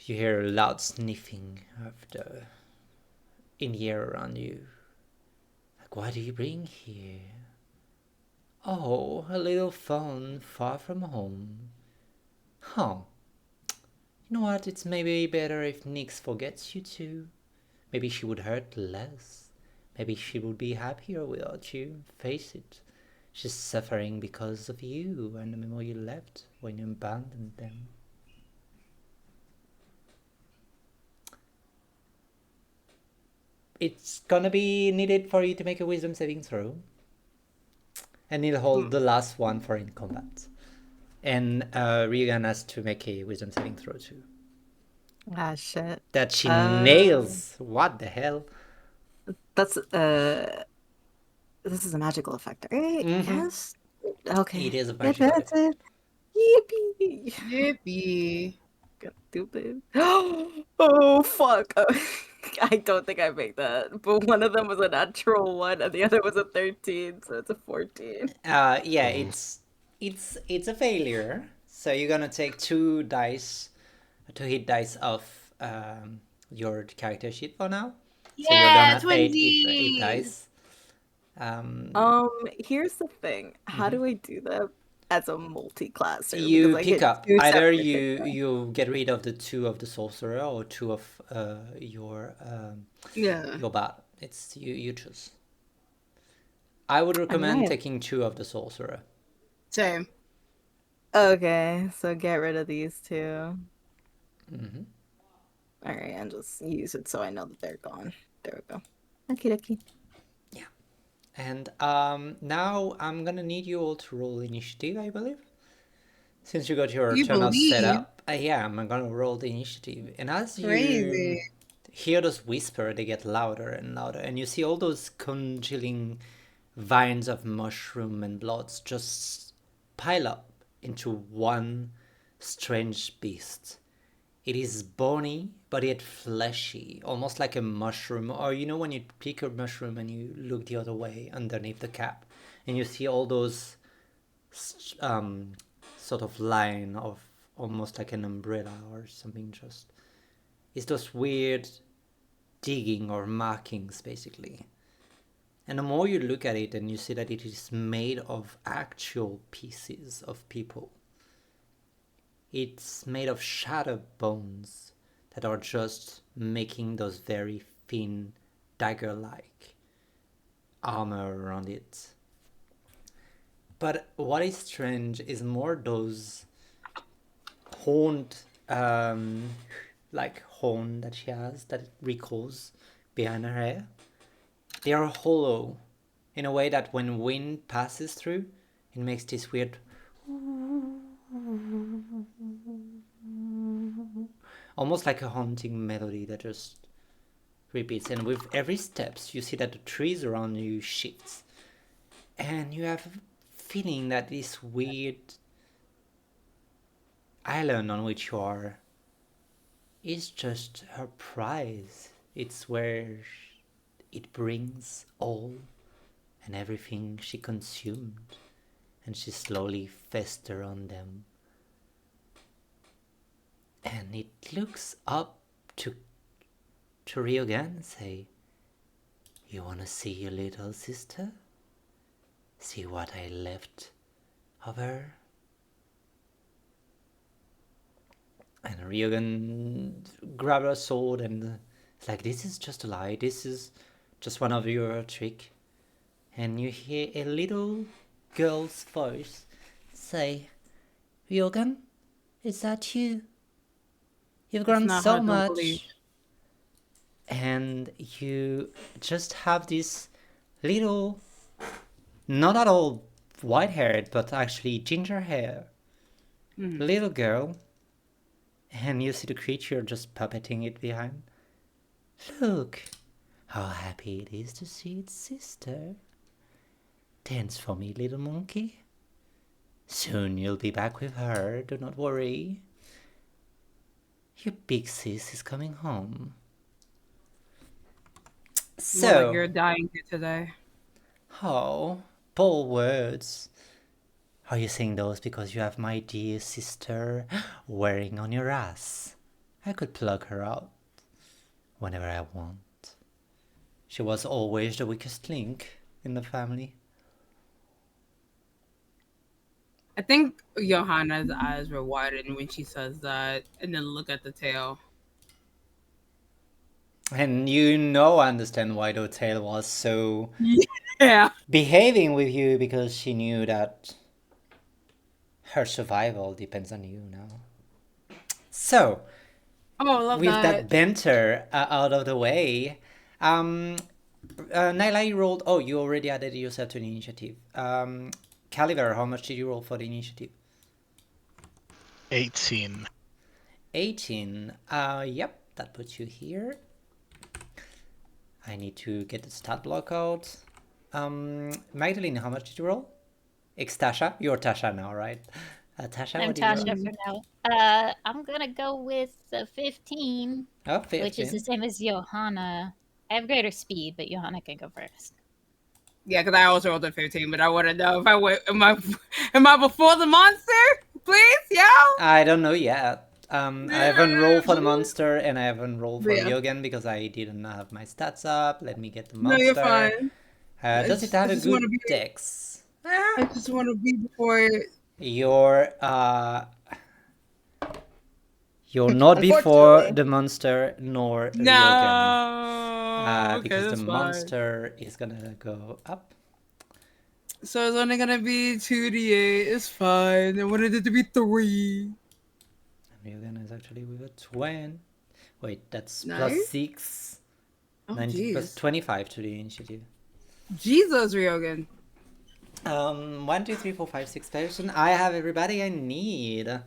A: You hear a loud sniffing of the in the air around you. Like, what do you bring here? Oh, a little fun far from home. Huh. You know what? It's maybe better if Nyx forgets you too. Maybe she would hurt less. Maybe she would be happier without you. Face it. She's suffering because of you and the memory you left when you abandoned them. It's gonna be needed for you to make a wisdom saving throw. And you'll hold the last one for in combat. And Regan has to make a wisdom saving throw too.
C: Ah, shit.
A: That she nails. What the hell?
C: That's this is a magical effect, right? Yes. Okay.
A: It is a magical
C: That's it. Yippee!
D: Yippee.
C: God, stupid. Oh fuck! I don't think I made that. But one of them was a natural 1, and the other was a 13, so it's a 14.
A: Yeah, it's a failure. So you're gonna take 2 dice, 2 hit dice off your character sheet for now. So you're gonna have 8 dice.
C: Here's the thing. How do I do that as a multi-classer?
A: You
C: Because I
A: pick
C: hit
A: up
C: 2
A: either
C: separate
A: you
C: things.
A: you get rid of the 2 of the sorcerer or 2 of your bat. It's you choose. I would recommend
C: Alright.
A: taking 2 of the sorcerer.
D: Same.
C: Okay, so get rid of these 2.
A: Mm-hmm.
C: Alright, and just use it so I know that they're gone. There we go. Okie dokie.
A: And now I'm gonna need you all to roll initiative, I believe. Since you got your turn out set up. Yeah, I'm gonna roll the initiative. And as you hear those whisper, they get louder and louder. And you see all those congealing vines of mushroom and bloods just pile up into one strange beast. It is bony, but yet fleshy, almost like a mushroom. Or you know when you pick a mushroom and you look the other way underneath the cap, and you see all those sort of line of almost like an umbrella or something. Just it's those weird digging or markings, basically. And the more you look at it, and you see that it is made of actual pieces of people. It's made of shattered bones that are just making those very thin dagger-like armor around it. But what is strange is more those horned, like horn that she has that it recalls behind her hair. They are hollow in a way that when wind passes through, it makes this weird, almost like a haunting melody that just repeats. And with every steps, you see that the trees around you shifts, and you have a feeling that this weird island on which you are is just her prize. It's where it brings all and everything she consumed, and she slowly fester on them. And it looks up to Ryogan and say, "You wanna see your little sister? See what I left of her?" And Ryogan grabbed her sword and it's like, "This is just a lie. This is just one of your trick." And you hear a little girl's voice say, "Ryogan, is that you? You've grown
D: not
A: so
D: hard to believe.
A: much." And you just have this little, not at all white haired, but actually ginger hair, little girl. And you see the creature just puppeting it behind. "Look, how happy it is to see its sister. Dance for me, little monkey. Soon you'll be back with her, do not worry. Your big sis is coming home."
D: More like
A: So,
D: you're dying here today.
A: oh, bold words. Are you saying those because you have my dear sister wearing on your ass? I could plug her out whenever I want. She was always the weakest link in the family.
D: I think Johanna's eyes were widened when she says that, and then look at the tail.
A: And understand why the tail was so
D: Yeah.
A: behaving with you, because she knew that her survival depends on you now. So,
D: Oh, I love
A: with that
D: that.
A: banter out of the way, Naila, you rolled. Oh, you already added yourself to the initiative. Caliver, how much did you roll for the initiative?
E: 18.
A: 18. Yep, that puts you here. I need to get the stat block out. Magdalene, how much did you roll? Tasha? You're Tasha now, right? Tasha,
B: I'm
A: what did you roll?
B: Tasha for now. I'm gonna go with 15,
A: Oh,
B: which is the
A: 15.
B: same as Johanna. I have greater speed, but Johanna can go first.
D: Yeah, because I also rolled a 15, but I want to know if I went. Am I before the monster? Please, yo.
A: I don't know yet. I haven't rolled for the
D: Yeah.
A: monster, and I haven't rolled for
D: Yeah.
A: Ryogen because I didn't have my stats up. Let me get the
D: No, you're
A: monster.
D: fine. I
A: Does it
D: just, I
A: have a
D: just want
A: good
D: to be.
A: dex?
D: I just want to be before.
A: You're not before
C: Unfortunately.
A: the monster nor Ryogen.
D: No. Okay,
A: Because the
D: that's fine.
A: monster is gonna go up.
D: So it's only gonna be 2d8. It's fine. I wanted it to be 3.
A: Ryogen is actually with a 20. Wait, that's
D: No?
A: plus 6.
D: Oh,
A: 19 plus
D: jeez.
A: 25 to the initiative.
D: Jesus, Ryogen.
A: 1, 2, 3, 4, 5, 6 person. I have everybody I need.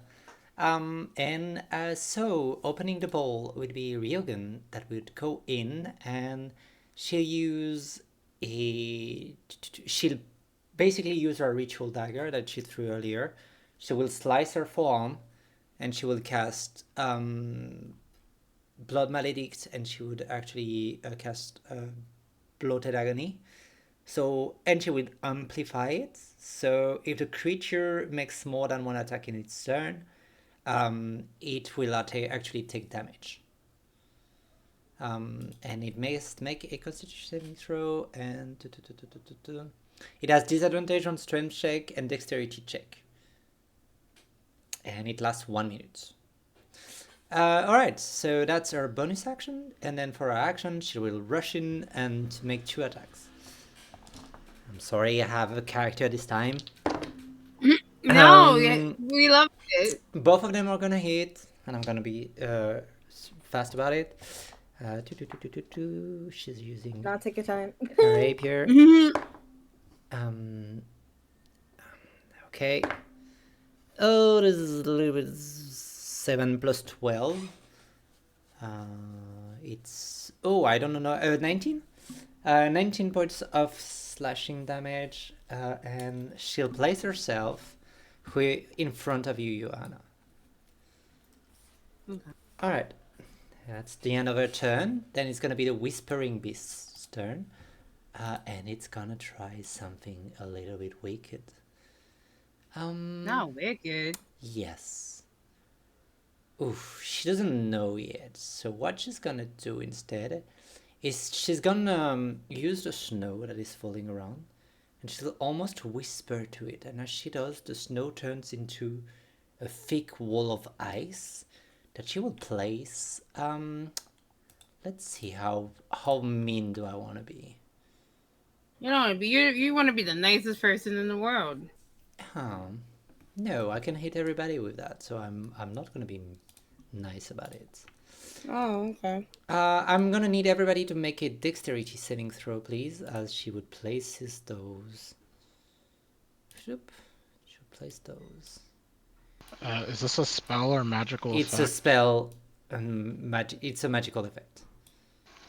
A: And so opening the bowl would be Ryogen that would go in, and she'll use she'll basically use her ritual dagger that she threw earlier. She will slice her forearm, and she will cast Blood Maledict, and she would actually cast Bloated Agony. So, and she will amplify it. So if the creature makes more than one attack in its turn, it will actually take damage. And it must make a Constitution saving throw, and it has disadvantage on Strength check and Dexterity check, and it lasts 1 minute. All right, so that's her bonus action, and then for her action, she will rush in and make 2 attacks. I'm sorry, I have a character this time.
D: No, we love it.
A: Both of them are gonna hit, and I'm gonna be fast about it. She's using
F: Not take your time.
A: a rapier. Okay. Oh, this is a little bit 7 plus 12. It's I don't know. 19. 19 points of slashing damage, and she'll place herself in front of you, Joanna.
D: Okay.
A: All right. That's the end of her turn. Then it's gonna be the Whispering Beast's turn, and it's gonna try something a little bit wicked.
D: Not wicked.
A: Yes. Oof, she doesn't know yet. So what she's gonna do instead is she's gonna use the snow that is falling around, and she'll almost whisper to it. And as she does, the snow turns into a thick wall of ice that she will place. Let's see how mean do I want to be?
D: You don't want to be. You want to be the nicest person in the world.
A: No, I can hit everybody with that, so I'm not gonna be nice about it.
D: Oh, okay.
A: I'm gonna need everybody to make a Dexterity saving throw, please, as she would places those. Shoop. She'll place those.
E: Is this a spell or magical
A: It's a
E: effect?
A: spell, it's a magical effect.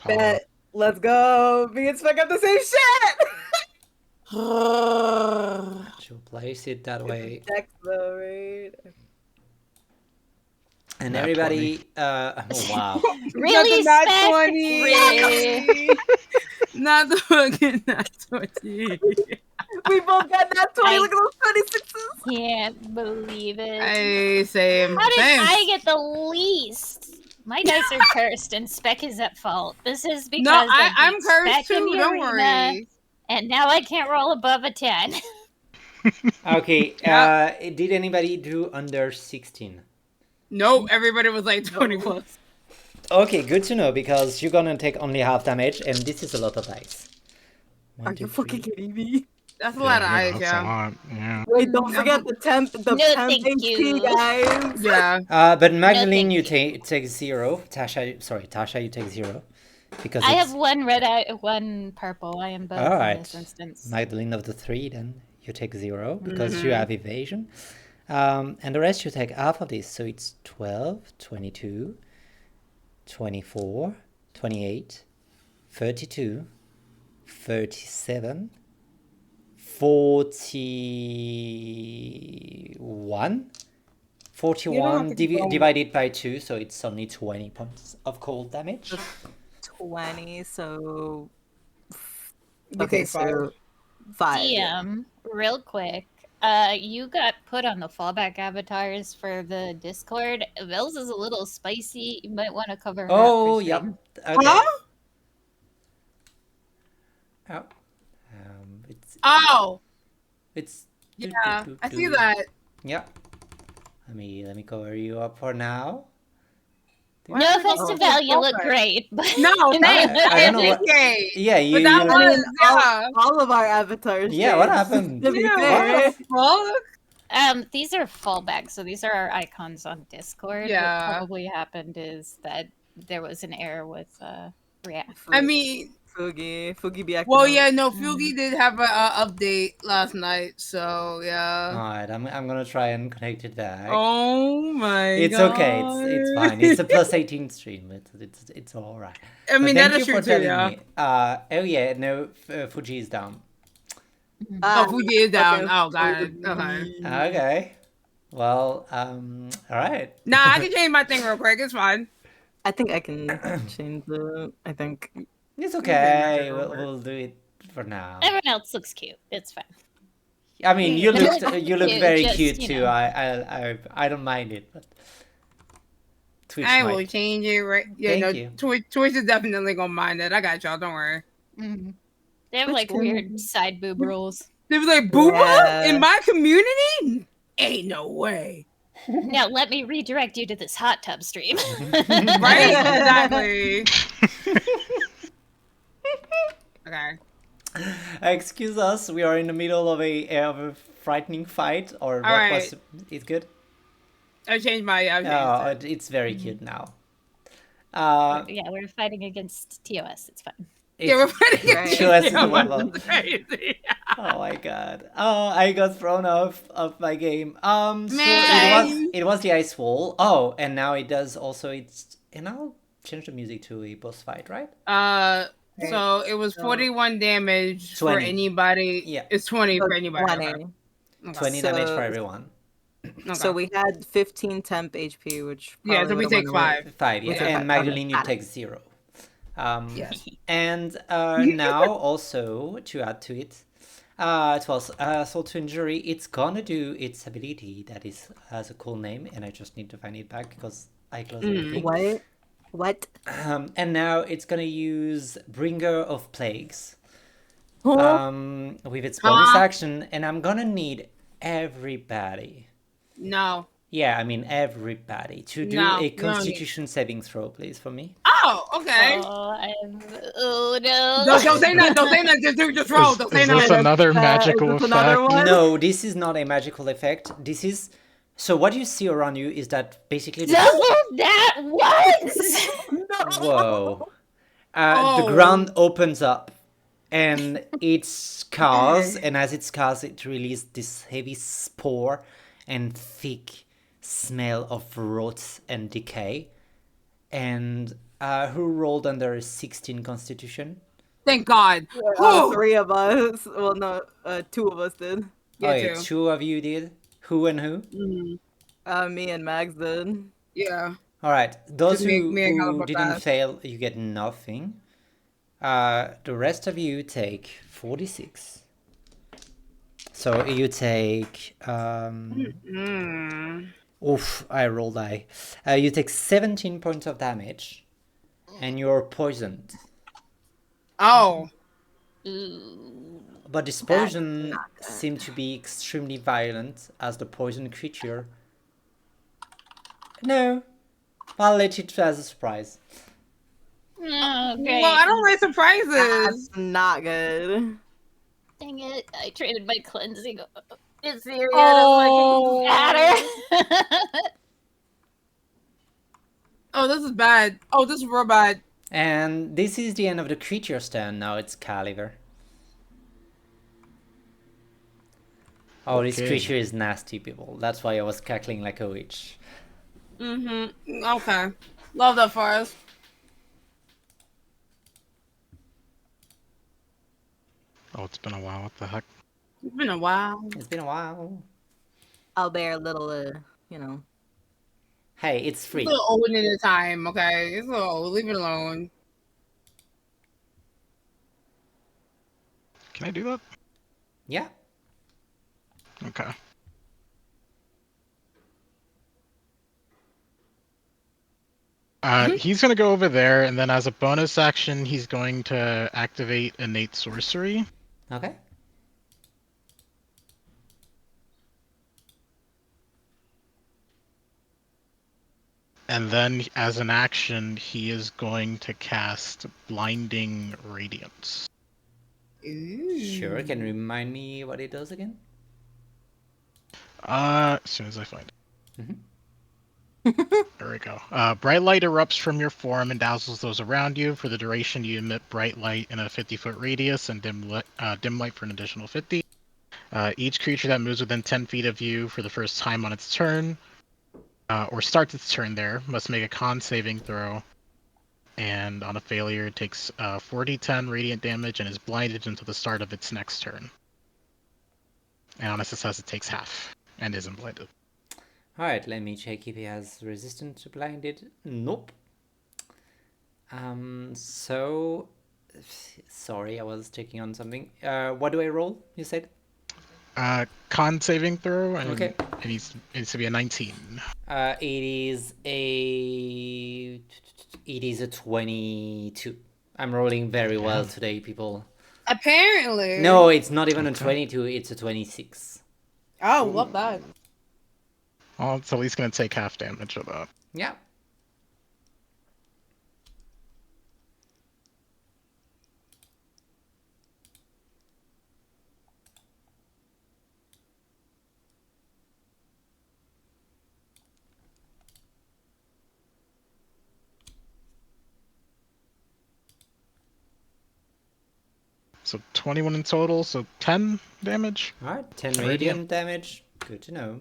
C: Bet. Let's go. Me and Spec have the same shit.
A: She'll place it that way.
C: Dex though, right?
A: And
E: Nat
A: everybody, oh wow.
B: Really,
D: Not the
B: Spec?
D: nat 20.
B: Really?
D: Not the fucking nat 20.
C: We both got that 20.
B: I-
C: Look at those 26s.
B: Can't believe it.
D: Hey, same.
B: How did
D: Same.
B: I get the least? My dice are cursed, and Spec is at fault. This is because
D: No, I'm
B: beat
D: cursed
B: Spec in
D: too.
B: the
D: Don't
B: arena,
D: worry.
B: and now I can't roll above a 10.
A: Okay,
D: Yeah.
A: did anybody do under 16?
D: Nope. Everybody was like 20 plus.
A: Okay, good to know, because you're gonna take only half damage, and this is a lot of dice.
C: Are
A: One,
C: you
A: two,
C: fucking
A: three.
C: kidding me?
D: That's a lot of eyes,
E: That's a
D: yeah.
E: lot. Yeah.
C: Wait, don't forget the temp
B: No,
C: HP,
B: thank you.
C: guys.
D: Yeah.
A: But Magdalene,
B: thank
A: you take 0. Tasha, you take 0. Because
B: I
A: it's
B: have one red eye, one purple. I am both in
A: Alright.
B: this instance.
A: Magdalene of the 3, then you take 0 because you have evasion. And the rest you take half of this, so it's 12, 22, 24, 28, 32, 37, 41. 41 divided by 2, so it's only 20 points of cold damage.
C: 20, so...
D: You
C: Okay,
D: take five.
C: so 5. yeah.
B: DM, real quick. You got put on the fallback avatars for the Discord. Vels is a little spicy. You might want to cover her
A: Oh,
B: up for
A: yep.
B: stream.
A: Okay.
D: Huh?
A: Oh.
D: Oh,
A: It's
D: yeah. I see that.
A: Yeah. Let me cover you up for now.
B: No offense to Val, you look
D: fallback?
B: great, but
D: No, thanks.
A: I don't know what-
D: appreciate.
A: Yeah, you.
D: But that
A: you-
D: was, yeah.
C: All of our avatars.
A: Yeah, what
C: changed,
A: happened?
C: To be
D: Yeah,
C: fair.
D: what the fuck?
B: these are fallbacks, so these are our icons on Discord.
D: Yeah.
B: What probably happened is that there was an error with React.
D: I mean,
C: Fugi be acting
D: well,
C: up.
D: yeah, no, Fugi did have a update last night, so yeah.
A: Alright, I'm gonna try and connect it back.
D: Oh my
A: It's
D: god.
A: okay. It's fine. It's a plus 18 stream. It's all right.
D: I mean,
A: But
D: that is true too, yeah.
A: me. Oh yeah, no, Fuji is down.
D: Oh, Fuji is down.
C: okay.
D: Oh god. Okay.
A: Okay. Well, all right.
D: Nah, I can change my thing real quick. It's fine.
C: I think I can change the. I think.
A: It's okay. We'll do it for now.
B: Everyone else looks cute. It's fine.
A: I mean, you look
B: Cute,
A: very
B: just,
A: cute
B: you
A: too.
B: know.
A: I don't mind it. But Twitch
D: I will
A: might.
D: change it right. Yeah,
A: Thank
D: no,
A: you.
D: Twitch is definitely gonna mind it. I got y'all. Don't worry.
G: Mhm. They have
F: Which
G: like
F: can-
G: weird side boob rules.
D: They was like, boomer
C: Yeah.
D: in my community? Ain't no way.
G: Now let me redirect you to this hot tub stream.
D: Right? Exactly. Okay.
A: Excuse us, we are in the middle of a frightening fight, or
D: All
A: what was
D: right.
A: it good?
D: I changed my. I changed
A: Oh,
D: it.
A: it's very cute now.
G: Yeah, we're fighting against TOS. It's fine.
D: Yeah, we're
A: It's
D: fighting
C: Right.
A: TOS is
D: Yeah,
A: the level.
D: that's crazy.
A: Oh my god. Oh, I got thrown off of my game. So
D: Man.
A: it was the ice wall. Oh, and now it does also and I'll change the music to a boss fight, right?
D: So it was 41 damage for
A: 20.
D: anybody.
A: Yeah.
D: It's 20
C: So
D: for anybody.
C: 20.
D: Okay.
A: 20 damage for
C: So-
A: everyone.
D: Okay.
C: So we had 15 temp HP, which
D: Yeah, so
C: probably
D: we
C: would've
D: take
C: went away.
D: 5.
A: 5, yeah.
C: Okay,
A: And
C: okay,
A: Magdalene, you
C: got it.
A: take 0.
D: Yes.
A: And now also to add to it, it was assault to injury. It's gonna do its ability that has a cool name, and I just need to find it back because I closed everything.
C: What?
A: And now it's gonna use Bringer of Plagues
C: Huh?
A: with its bonus
D: Huh?
A: action, and I'm gonna need everybody.
D: No.
A: Yeah, I mean everybody to do
D: No,
A: a
D: you don't need-
A: Constitution saving throw, please, for me.
D: Oh, okay.
G: Oh no.
D: Don't say nothing. Don't say nothing. Just roll. Don't say
E: Is this
D: nothing.
E: another magical
C: is this another
E: effect?
C: one?
A: No, this is not a magical effect. This is so what you see around you is that basically
G: Double that once.
A: whoa. The
D: Oh.
A: ground opens up and it scars, and as it scars, it releases this heavy spore and thick smell of rot and decay. And who rolled under a 16 Constitution?
D: Thank God.
C: All 3 of us. Well, no, 2 of us did.
D: Yeah,
A: Okay,
D: too.
A: 2 of you did. Who and who?
C: Me and Mags did.
D: Yeah.
A: All right, those
D: Me
A: who
D: and Hannibal
A: didn't
D: passed.
A: fail, you get nothing. The rest of you take 46. So you take oof, I rolled high. You take 17 points of damage, and you're poisoned.
D: Oh.
A: But this poison seemed to be extremely violent, as the poison creature. No, I'll let it as a surprise.
G: Oh, great.
D: Well, I don't like surprises.
C: That's not good.
G: Dang it. I traded my cleansing Ethereum
B: Oh.
G: matter.
D: Oh, this is bad. Oh, this is real bad.
A: And this is the end of the creature's turn. Now it's Caliver. Oh, this
E: Okay.
A: creature is nasty, people. That's why I was cackling like a witch.
D: Okay. Love that for us.
E: Oh, it's been a while. What the heck?
D: It's been a while.
A: It's been a while.
C: I'll bear a little, you know.
A: Hey, it's free.
D: It's a little old in the time, okay? It's a little old. Leave it alone.
E: Can I do that?
A: Yeah.
E: Okay. He's gonna go over there, and then as a bonus action, he's going to activate innate sorcery.
A: Okay.
E: And then, as an action, he is going to cast Blinding Radiance.
A: Sure. Can you remind me what it does again?
E: As soon as I find it. There we go. Bright light erupts from your form and dazzles those around you. For the duration, you emit bright light in a 50-foot radius and dim light for an additional 50. Each creature that moves within 10 feet of you for the first time on its turn, or starts its turn there, must make a con saving throw. And on a failure, it takes 4d10 radiant damage and is blinded until the start of its next turn. And on a success, it takes half and isn't blinded.
A: Alright, let me check if he has resistance to blinded. Nope. So sorry, I was checking on something. What do I roll? You said
E: Con saving throw, and
A: Okay.
E: it needs to be a 19.
A: It is a 22. I'm rolling very well today, people.
D: Apparently.
A: No, it's not even a
E: Okay.
A: 22, it's a 26.
D: Oh, love that.
E: Well, it's at least gonna take half damage of that.
A: Yeah.
E: So 21 in total, so 10 damage.
A: Alright, 10
E: Radiant.
A: radiant damage. Good to know.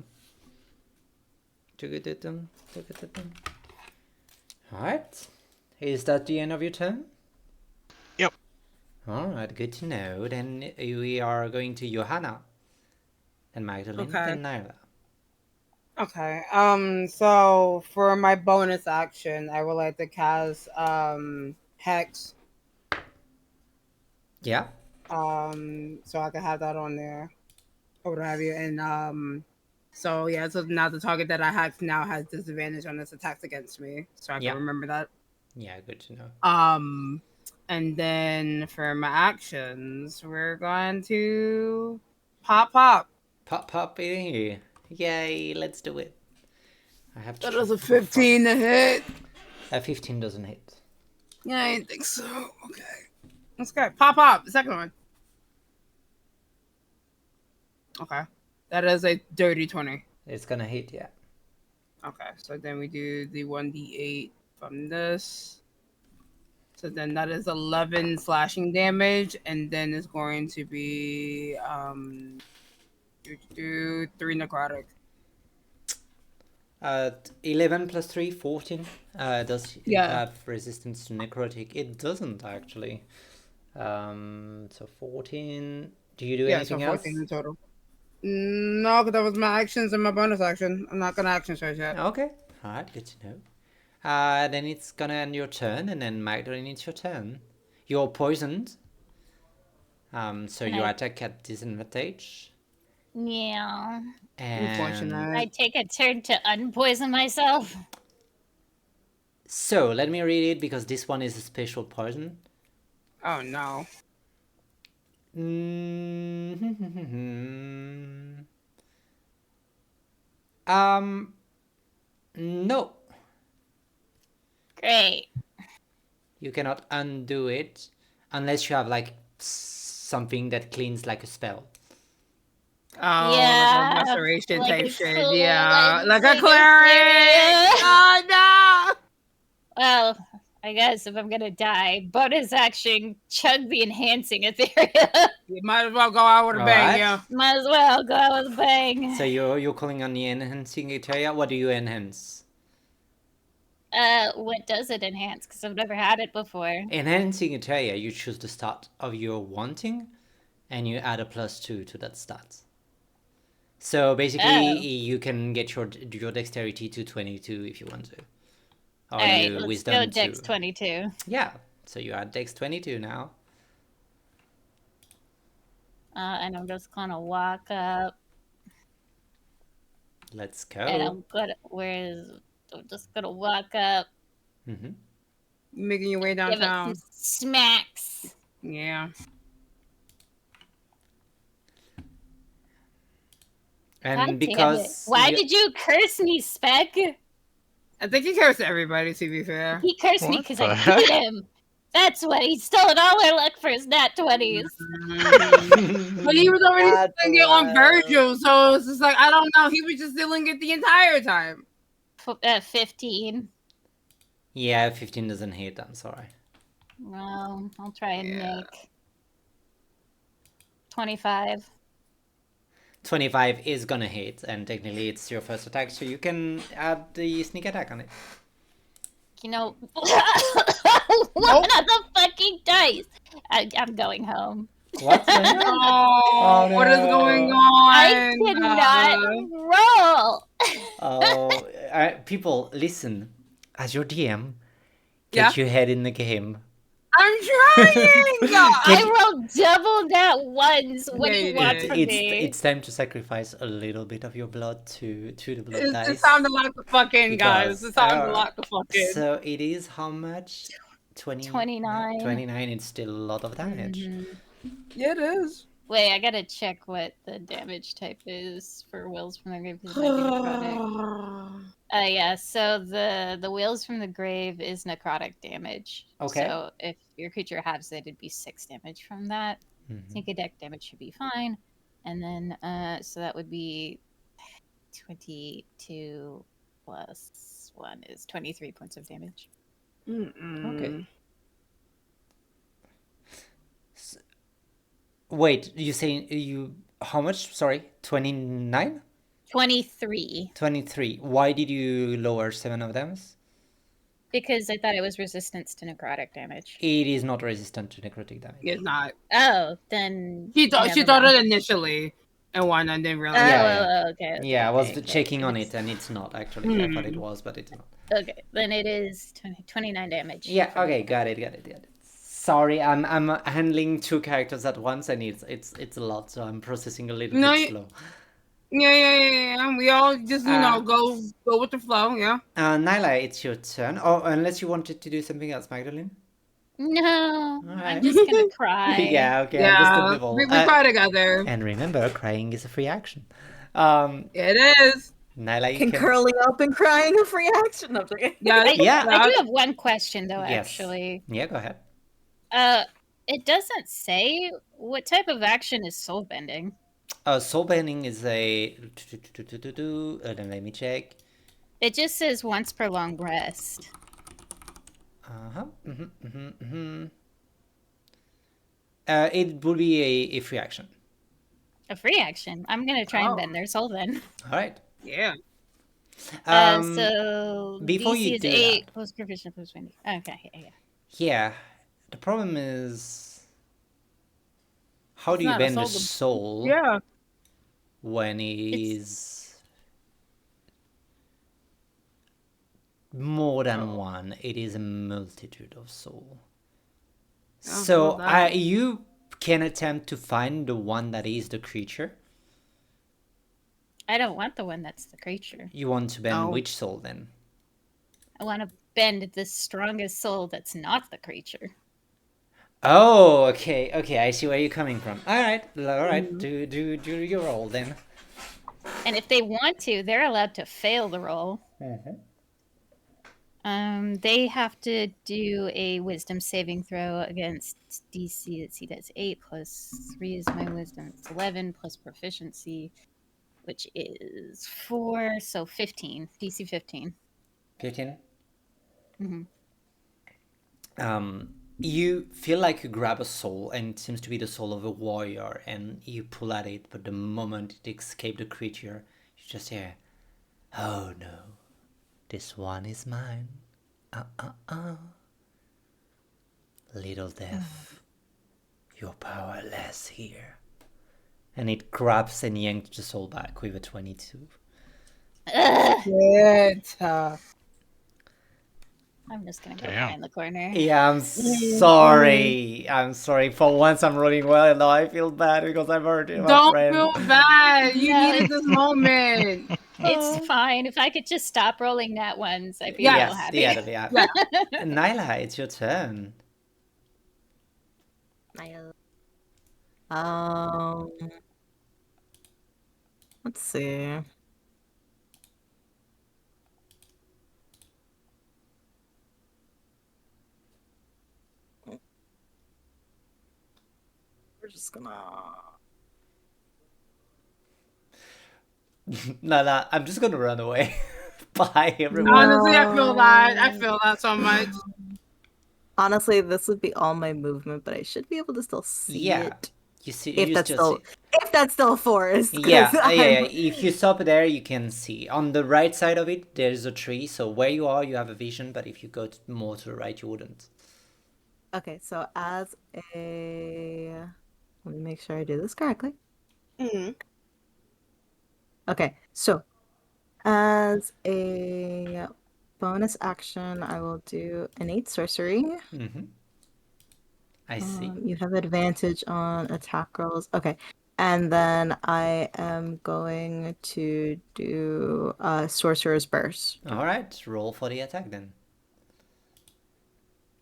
A: Alright. Is that the end of your turn?
E: Yep.
A: Alright, good to know. Then we are going to Johanna. Then Magdalene,
D: Okay.
A: then Nyla.
D: Okay. So for my bonus action, I would like to cast Hex.
A: Yeah.
D: So I can have that on there, or what have you. And so yeah, so now the target that I hex now has disadvantage on its attacks against me, so I
A: Yeah.
D: can remember that.
A: Yeah, good to know.
D: And then for my actions, we're going to pop.
A: Pop in here. Yay, let's do it. I have to.
D: That is a 15 to hit.
A: A 15 doesn't hit.
D: Yeah, I didn't think so. Okay. That's good. Pop. The second one. Okay. That is a dirty 20.
A: It's gonna hit, yeah.
D: Okay. So then we do the 1d8 from this. So then that is 11 slashing damage, and then it's going to be 3 necrotic.
A: 11 plus 3, 14. Does it
D: Yeah.
A: have resistance to necrotic? It doesn't actually. So 14. Do you do anything
D: so 14
A: else?
D: in total. No, because that was my actions and my bonus action. I'm not gonna action search yet.
A: Okay. Alright, good to know. Then it's gonna end your turn, and then Magdalene, it's your turn. You're poisoned. So
B: Can
A: you
B: I-
A: attack at disadvantage.
B: Yeah.
A: And
D: Unfortunate.
B: I take a turn to unpoison myself.
A: so let me read it because this one is a special poison.
D: Oh no.
A: No.
B: Great.
A: You cannot undo it unless you have like something that cleans like a spell.
D: Oh,
B: Yeah,
D: like a restoration
B: like
D: type
B: a
D: shit.
B: cool
D: Yeah, like a
B: like a
D: cleric.
B: serious-
D: Oh no.
B: Well, I guess if I'm gonna die, bonus action, chug the enhancing Etheria.
D: You might as well go out with a bang,
A: Alright.
D: yeah.
B: Might as well go out with a bang.
A: So you're calling on the enhancing area. What do you enhance?
B: What does it enhance? Because I've never had it before.
A: Enhancing area, you choose the stat of your wanting, and you add a +2 to that stat. So basically, you can get your dexterity to 22 if you want to. Or
B: Alright,
A: your
B: let's
A: wisdom
B: go
A: to...
B: Dex 22.
A: Yeah, so you add dex 22 now.
B: And I'm just gonna walk up.
A: Let's go.
B: And I'm just gonna walk up.
A: Mm-hmm.
D: Making your way
B: Give it
D: downtown.
B: some smacks.
D: Yeah.
A: And
B: God damn it.
A: because...
B: Why did you curse me, Spec?
D: I think he cares to everybody, to be fair.
B: He cursed me
E: What
B: because
E: the
B: I
E: heck?
B: beat him. That's what he's stolen all our luck for his nat 20s.
D: But he was already
C: That's
D: stealing it on
C: wild.
D: Virgil, so it's just like, I don't know. He was just stealing it the entire time.
B: 15.
A: Yeah, 15 doesn't hit, I'm sorry.
B: Well, I'll try and
D: Yeah.
B: make 25.
A: 25 is gonna hit, and technically it's your first attack, so you can add the sneak attack on it.
B: You know, one of the fucking dice. I'm going home.
A: What's the
D: Oh,
A: no.
D: what is going on?
B: I cannot roll.
A: Oh, people, listen. As your DM, get
D: Yeah?
A: your head in the game.
D: I'm trying.
B: I rolled double that once. What
D: Yeah,
B: do you
D: you
B: want
D: did.
B: from me?
A: It's time to sacrifice a little bit of your blood to the blood
D: It
A: dice.
D: sounded like a fucking guys.
A: Because
D: It sounded like a fucking.
A: so it is how much?
B: 29.
A: 29. It's still a lot of damage.
D: Yeah, it is.
G: Wait, I gotta check what the damage type is for Wills from the Grave because it might be necrotic. Yeah, so the Wills from the Grave is necrotic damage.
A: Okay.
G: So if your creature has it, it'd be 6 damage from that. Sneak attack damage should be fine. And then so that would be 22 plus 1 is 23 points of damage.
A: Okay. Wait, you saying you how much? Sorry, 29?
G: 23
A: 23. Why did you lower 7 of them?
G: because I thought it was resistance to necrotic damage.
A: It is not resistant to necrotic damage.
D: It's not.
G: Oh, then
D: She thought
G: never mind.
D: it initially, and one and didn't
G: Oh,
D: realize.
A: Yeah,
G: okay.
A: Yeah, I was
G: okay,
A: checking on
G: It's-
A: it, and it's not actually. I thought it was, but it's not.
G: Okay, then it is 29 damage.
A: Yeah. Okay. Got it. Sorry, I'm handling 2 characters at once, and it's a lot, so I'm processing a little bit slow.
D: Yeah. We all just go with the flow. Yeah.
A: Nyla, it's your turn. Oh, unless you wanted to do something else, Magdalene.
G: No,
A: Alright.
G: I'm just gonna cry.
A: Yeah. Okay.
D: Yeah.
A: Understandable.
D: We cry together.
A: And remember, crying is a free action.
D: It is.
A: Nyla, you
C: Can
A: can.
C: curling up and crying a free action? I'm joking.
D: Yeah.
A: Yeah.
G: I do have one question though,
A: Yes.
G: actually.
A: Yeah. Go ahead.
G: It doesn't say what type of action is soul bending.
A: Soul bending is a. Then let me check.
G: It just says once per long rest.
A: It will be a free action.
G: A free action. I'm gonna try and bend their soul then.
A: All right.
D: Yeah.
G: So
A: before
G: DC
A: you
G: is
A: do
G: 8
A: that-
G: plus proficient plus 20. Okay, yeah.
A: Yeah. The problem is, how do
D: It's
A: you
D: not a
A: bend the
D: soul-
A: soul
D: Yeah.
A: when it is more than one? It is a multitude of soul. So
D: well,
A: you can attempt to find the one that is the creature.
G: I don't want the one that's the creature.
A: You want to bend
D: Oh.
A: which soul then?
G: I want to bend the strongest soul that's not the creature.
A: Oh, okay. I see where you're coming from. All right. Do your roll then.
G: And if they want to, they're allowed to fail the roll. They have to do a wisdom saving throw against DC. Let's see, that's 8 plus 3 is my wisdom. It's 11 plus proficiency, which is 4, so 15. DC 15.
A: 15.
G: Mhm.
A: You feel like you grab a soul, and it seems to be the soul of a warrior, and you pull at it, but the moment it escapes the creature, you just hear, "Oh no, this one is mine. Little death, you're powerless here." And it grabs and yanks the soul back with a 22.
D: Good.
G: I'm just gonna go
E: Damn.
G: behind the corner.
A: Yeah, I'm sorry. I'm sorry. For once, I'm rolling well, and now I feel bad because I've hurt my
D: Don't
A: friend.
D: feel bad. You
G: No.
D: needed this moment.
G: It's fine. If I could just stop rolling that ones, I'd be
D: Yes,
G: real happy.
A: Yeah. Nyla, it's your turn.
C: Let's see. We're just gonna.
A: Nyla, I'm just gonna run away. Bye, everyone.
D: Honestly, I feel that. I feel that so much.
C: Honestly, this would be all my movement, but I should be able to still see
A: Yeah,
C: it.
A: you see,
C: If
A: you
C: that's
A: still
C: still, if that's still a forest. 'cause
A: yeah.
C: I'm-
A: If you stop there, you can see. On the right side of it, there's a tree. So where you are, you have a vision. But if you go more to the right, you wouldn't.
C: Okay, so as a, let me make sure I do this correctly. Okay, so as a bonus action, I will do innate sorcery.
A: Mm-hmm. I see.
F: You have advantage on attack rolls. Okay. And then I am going to do Sorcerer's Burst.
A: All right, roll for the attack then.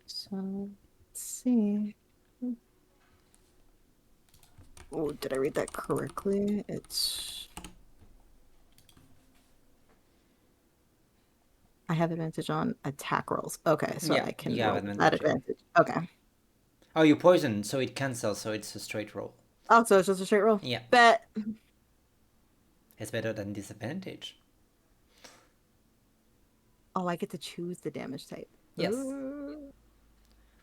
F: So let's see. Oh, did I read that correctly? I have advantage on attack rolls. Okay, so
A: Yeah,
F: I can
A: you have
F: roll that
A: advantage, yeah.
F: advantage. Okay.
A: Oh, you poisoned, so it cancels, so it's a straight roll.
F: Oh, so it's just a straight roll?
A: Yeah.
F: Bet.
A: It's better than disadvantage.
F: Oh, I get to choose the damage type.
A: Yes.
F: Ooh.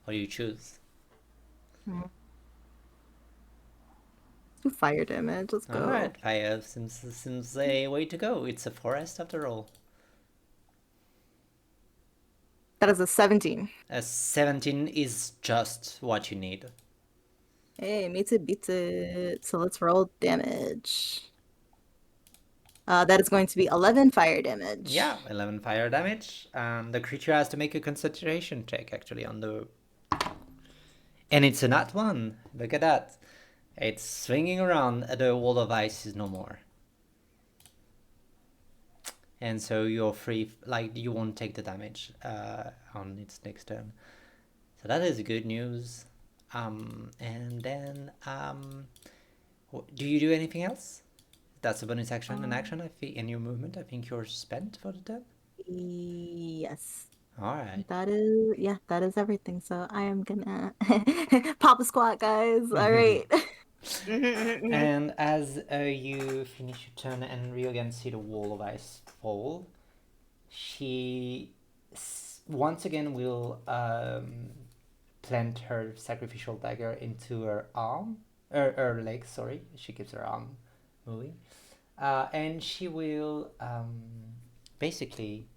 A: What do you choose?
F: Do fire damage. Let's go.
A: All right, fire seems a way to go. It's a forest after all.
F: That is a 17.
A: A 17 is just what you need.
F: Hey, meets it, beats it. So let's roll damage. That is going to be 11 fire damage.
A: Yeah, 11 fire damage. The creature has to make a concentration check actually on the... And it's a nat 1. Look at that. It's swinging around. The wall of ice is no more. And so you're free, like you won't take the damage on its next turn. So that is good news. And then, do you do anything else? That's a bonus action, an action, I think, in your movement. I think you're spent for the turn.
F: Yes.
A: All right.
F: That is everything. So I am gonna pop a squat, guys. All right.
A: And as you finish your turn and Rio again see the wall of ice fall, she once again will plant her sacrificial dagger into her arm, her leg, sorry. She keeps her arm moving. And she will basically...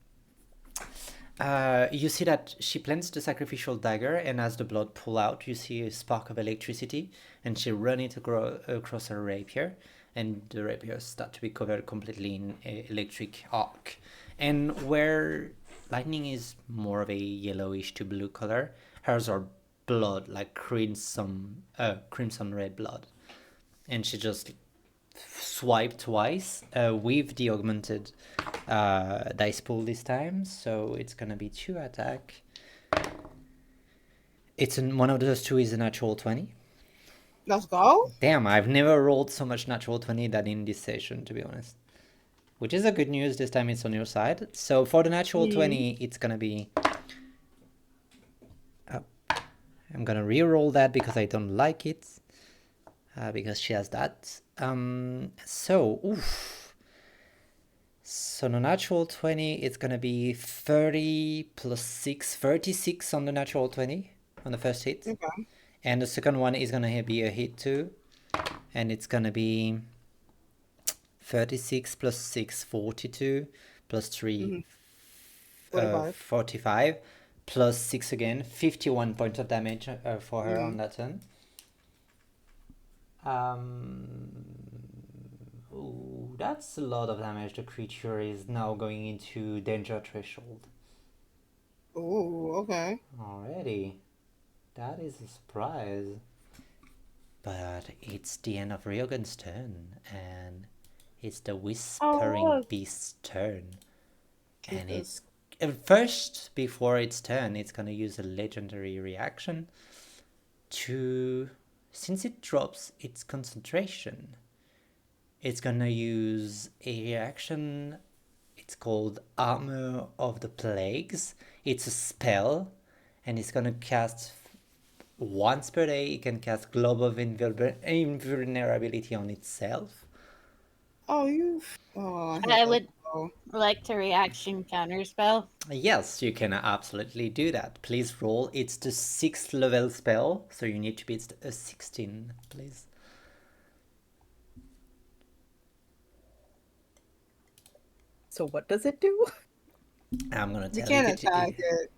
A: you see that she plants the sacrificial dagger, and as the blood pull out, you see a spark of electricity, and she run it across her rapier, and the rapier start to be covered completely in electric arc. And where lightning is more of a yellowish to blue color, hers are blood, like crimson red blood. And she just swipe twice with the augmented dice pool this time, so it's gonna be 2 attack. One of those 2 is a natural 20.
D: Let's go.
A: Damn, I've never rolled so much natural 20 than in this session, to be honest. Which is a good news, this time it's on your side. So for the natural 20, it's gonna be... I'm gonna re-roll that because I don't like it. Because she has that. So the natural 20, it's gonna be 30 plus 6, 36 on the natural 20 on the first hit.
D: Okay.
A: And the second one is gonna be a hit too. And it's gonna be 36 plus 6, 42, plus 3, 45, plus 6 again, 51 points of damage for her on that turn. Ooh, that's a lot of damage. The creature is now going into danger threshold.
D: Ooh, okay.
A: Already. That is a surprise. But it's the end of Ryogan's turn, and it's the Whispering Beast's turn. And it's... first, before its turn, it's gonna use a legendary reaction to... Since it drops its concentration, it's gonna use a reaction. It's called Armor of the Plagues. It's a spell, and it's gonna cast once per day. It can cast Global Invulnerability on itself.
G: I would like to reaction counterspell.
A: Yes, you can absolutely do that. Please roll. It's the 6th level spell, so you need to beat a 16, please.
F: So what does it do?
A: I'm gonna tell
D: You can't attack it.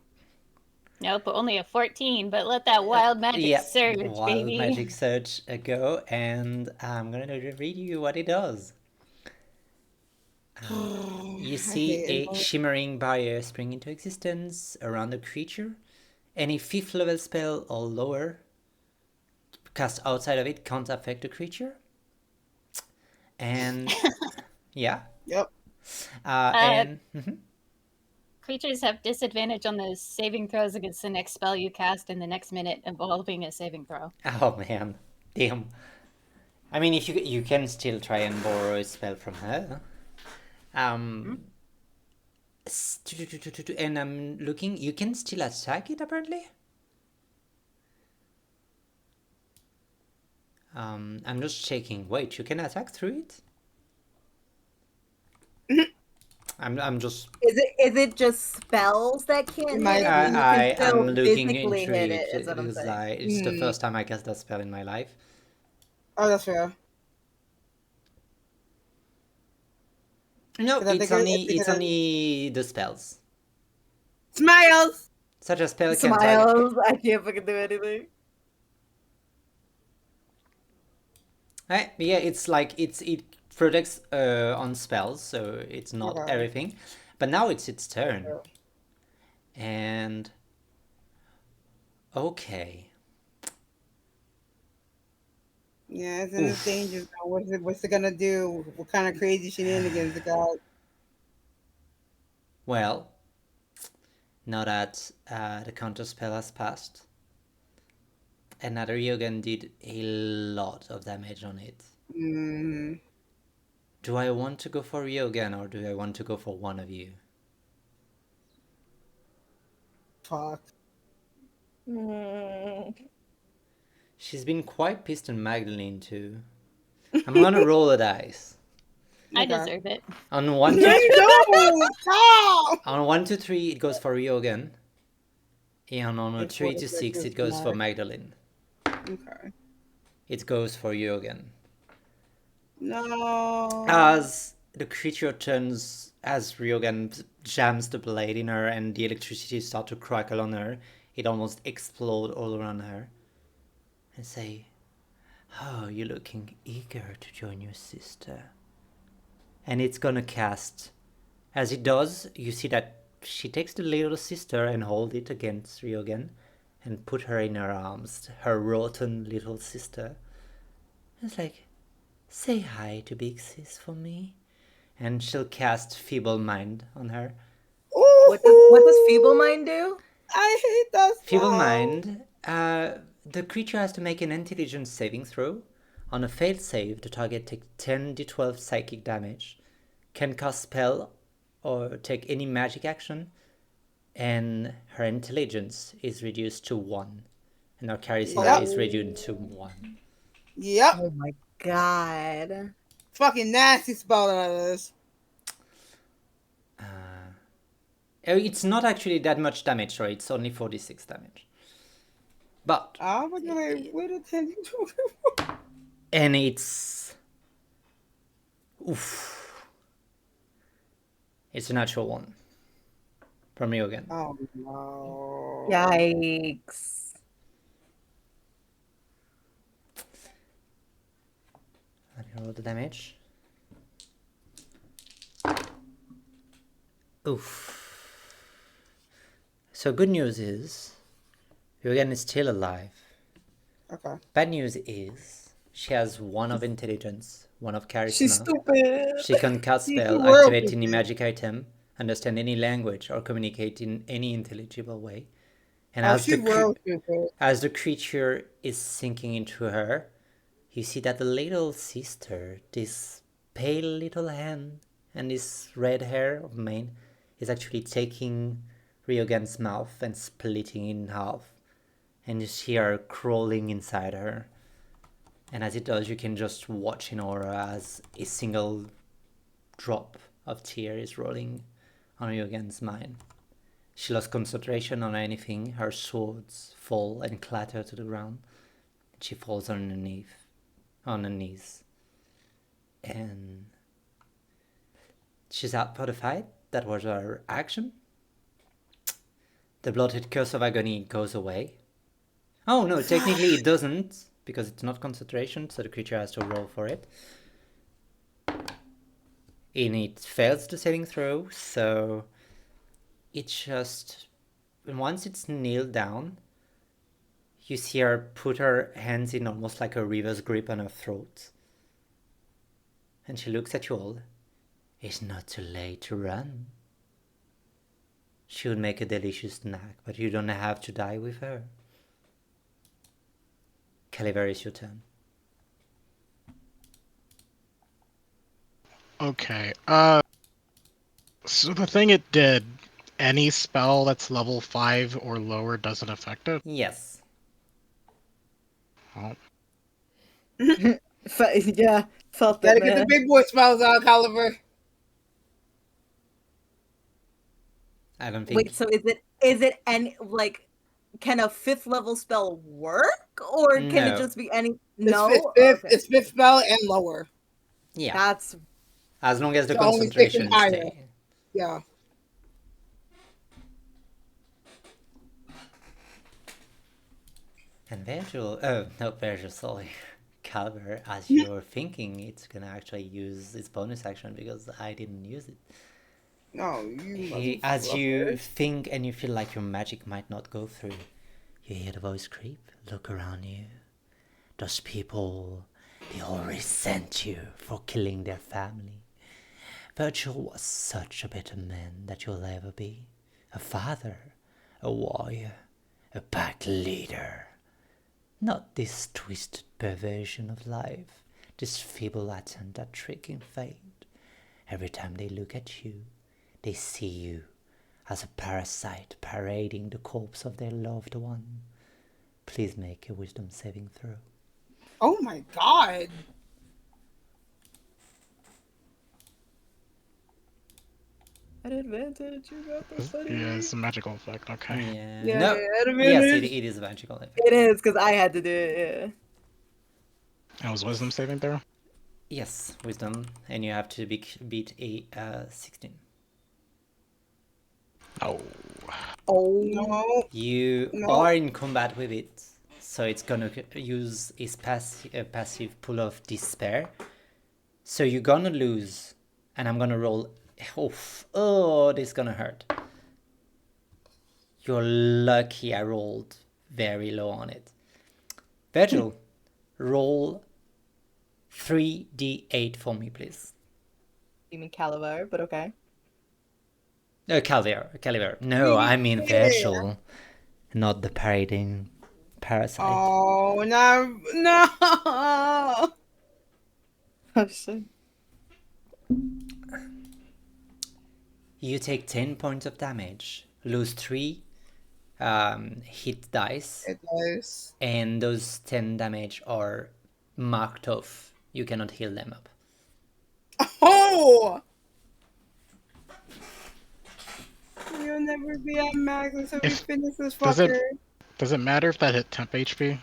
G: Nope, only a 14, but let that wild magic surge,
A: wild
G: baby.
A: magic surge go, and I'm gonna read you what it does. You see a shimmering barrier spring into existence around the creature. Any 5th level spell or lower cast outside of it can't affect the creature. And yeah.
D: Yep.
A: And
G: Creatures have disadvantage on those saving throws against the next spell you cast in the next minute involving a saving throw.
A: oh man, damn. I mean, if you can still try and borrow a spell from her. And I'm looking. You can still attack it apparently. I'm just checking. Wait, you can attack through it? I'm just.
C: Is it just spells that can't hit it? And you
A: I
C: can
A: am
C: still
A: looking
C: physically
A: into
C: hit
A: it
C: it, is what I'm
A: because
C: saying.
A: it's the first time I cast that spell in my life.
D: Oh, that's fair.
A: No,
D: Is that
A: it's
D: the good-
A: only
D: is
A: it's
D: it-
A: only the spells.
D: Smiles.
A: Such a spell can target.
C: Smiles. I can't fucking do anything.
A: Yeah, it's like it protects on spells, so it's not
D: Okay.
A: everything. But now it's its turn.
D: Sure.
A: And okay.
D: Yeah, it's in this danger zone. What's it gonna do? What kind of crazy shenanigans it got?
A: Well, now that the counter spell has passed, another Yogan did a lot of damage on it.
D: Mm-hmm.
A: Do I want to go for Yogan or do I want to go for one of you?
D: Fuck.
A: She's been quite pissed on Magdalene too. I'm gonna roll a dice.
G: I
D: Okay.
G: deserve it.
A: On 1, 2,
D: No,
A: 3,
D: you don't! Stop!
A: on 1 to 3 it goes for Yogan. And on a
D: And
A: 3
D: 4
A: to
D: to
A: 6
D: 6
A: it goes for
D: Mark.
A: Magdalene.
D: Okay.
A: It goes for Yogan.
D: No.
A: As the creature turns, as Ryogan jams the blade in her and the electricity starts to crackle on her, it almost explodes all around her. And say, oh, you're looking eager to join your sister. And it's gonna cast. As it does, you see that she takes the little sister and hold it against Ryogan and put her in her arms, her rotten little sister. It's like, say hi to Big Sis for me. And she'll cast Feeble Mind on her.
D: Ooh,
C: What does Feeble Mind do?
D: I hate that
A: Feeble
D: song.
A: Mind, the creature has to make an intelligence saving throw. On a failed save, the target takes 10d12 psychic damage, can cast spell or take any magic action, and her intelligence is reduced to 1. And her charisma
D: Yep.
A: is reduced to 1.
D: Yep.
C: Oh my god.
D: Fucking nasty spell that is.
A: It's not actually that much damage, sorry, it's only 46 damage. But,
D: I'm gonna wait attention to it.
A: and it's... Oof. It's a natural one. From you again.
D: Oh no.
C: Yikes.
A: Let me roll the damage. Oof. So good news is, Yogan is still alive.
D: Okay.
A: Bad news is, she has 1 of intelligence, 1 of charisma.
C: She's stupid.
A: She can cast
D: She's
A: spell,
D: real
A: activate any
D: stupid.
A: magic item, understand any language, or communicate in any intelligible way. And
D: Oh, she's real stupid.
A: as the creature is sinking into her, you see that the little sister, this pale little hand and this red hair of mane, is actually taking Ryogan's mouth and splitting it in half. And you see her crawling inside her. And as it does, you can just watch in aura as a single drop of tear is rolling on Ryogan's mind. She lost concentration on anything. Her swords fall and clatter to the ground. She falls on her knees. And she's out for the fight. That was her action. The blooded curse of agony goes away. Oh no, technically it doesn't, because it's not concentration, so the creature has to roll for it. And it fails the saving throw, so it just... once it's kneeled down, You see her put her hands in almost like a reverse grip on her throat. And she looks at you all. It's not too late to run. She would make a delicious snack, but you don't have to die with her. Caliver, it's your turn.
E: Okay. So the thing it did, any spell that's level 5 or lower doesn't affect it?
A: Yes.
E: Oh.
C: Yeah, felt
D: Gotta
C: it,
D: get the
C: man.
D: big boy spells out, Oliver.
A: I don't think...
C: Wait, so is it any, like, can a 5th level spell work, or can it
A: No.
C: just be any?
D: It's
C: No.
D: fifth,
C: Okay.
D: it's fifth spell and lower.
A: Yeah.
C: That's
A: As long as the
D: So only 6
A: concentration
D: and higher.
A: stays.
D: Yeah.
A: And Virgil, not Virgil, sorry. Calver, as you're thinking, it's gonna actually use its bonus action because I didn't use it.
D: No, you
A: As you
D: motherfucker.
A: think and you feel like your magic might not go through, you hear the voice creep. Look around you. Those people, they all resent you for killing their family. Virgil was such a better man that you'll ever be. A father, a warrior, a pack leader. Not this twisted perversion of life, this feeble attempt at tricking fate. Every time they look at you, they see you as a parasite parading the corpse of their loved one. Please make a wisdom saving throw.
D: Oh my god.
C: at advantage. You got the funny.
E: Yeah, it's a magical effect. Okay.
A: Yeah.
C: Yeah,
A: No.
C: yeah, at
A: Yes,
C: advantage.
A: it is a magical effect.
C: It is, because I had to do it.
E: That was wisdom saving throw?
A: Yes, wisdom, and you have to beat a 16.
E: Oh.
C: Oh.
D: No.
A: You
D: No.
A: are in combat with it, so it's gonna use its passive pull of despair. So you're gonna lose, and I'm gonna roll. Oh, this is gonna hurt. You're lucky I rolled very low on it. Virgil, roll 3d8 for me, please.
C: You mean Calivar, but okay.
A: Caliver. No, I mean Virgil, not the parading parasite.
D: Oh no.
C: Oh shit.
A: You take 10 points of damage, lose 3 hit dice,
D: It does.
A: and those 10 damage are marked off. You cannot heal them up.
D: Oh! You'll never be at max until we finish this fucker.
E: Does it matter if that hit temp HP?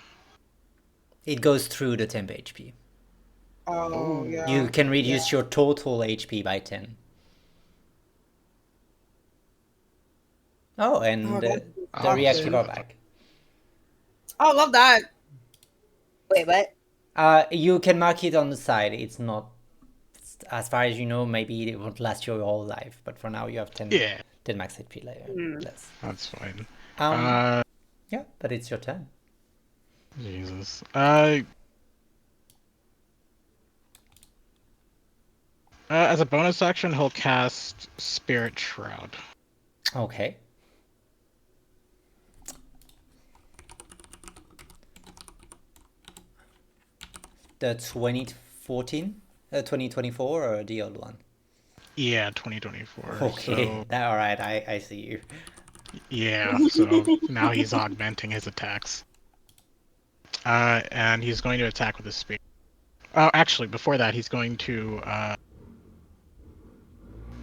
A: It goes through the temp HP.
D: Oh, yeah.
A: You can reduce your total HP by 10. Oh, and the reactive are back.
D: Oh, I love that.
C: Wait, what?
A: You can mark it on the side. It's not, as far as you know, maybe it won't last your whole life. But for now, you have 10 max HP less.
E: That's fine.
A: Yeah, but it's your turn.
E: Jesus. As a bonus action, he'll cast Spirit Shroud.
A: Okay. The 2024 or the old one?
E: Yeah, 2024.
A: Okay,
E: So,
A: alright, I see you.
E: yeah, so now he's augmenting his attacks. And he's going to attack with his spear. Oh, actually, before that, he's going to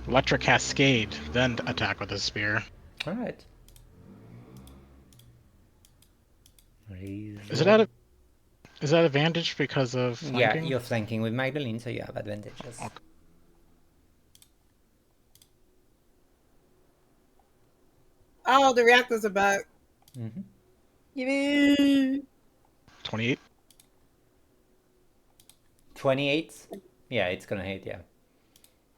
E: Electric Cascade, then attack with his spear.
A: Alright.
E: Is that advantage because of flanking?
A: Yeah, you're flanking with Magdalene, so you have advantages.
E: Okay.
D: Oh, the reactors are back.
A: Mm-hmm.
C: Yippee!
E: 28?
A: 28? Yeah, it's gonna hit, yeah.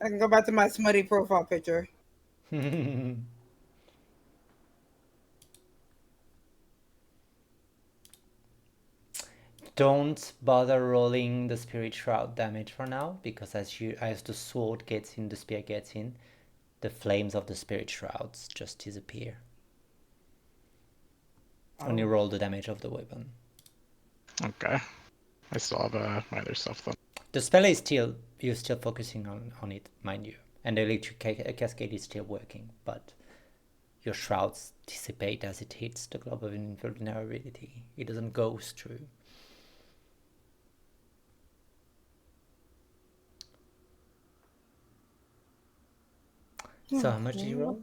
D: I can go back to my smutty profile picture.
A: Don't bother rolling the spirit shroud damage for now, because as the sword gets in, the spear gets in, the flames of the spirit shrouds just disappear. Only roll the damage of the weapon.
E: Okay. I still have my other stuff then.
A: The spell is still, you're still focusing on it, mind you. And the electric cascade is still working, but your shrouds dissipate as it hits the globe of invulnerability. It doesn't go through. So how much did you roll?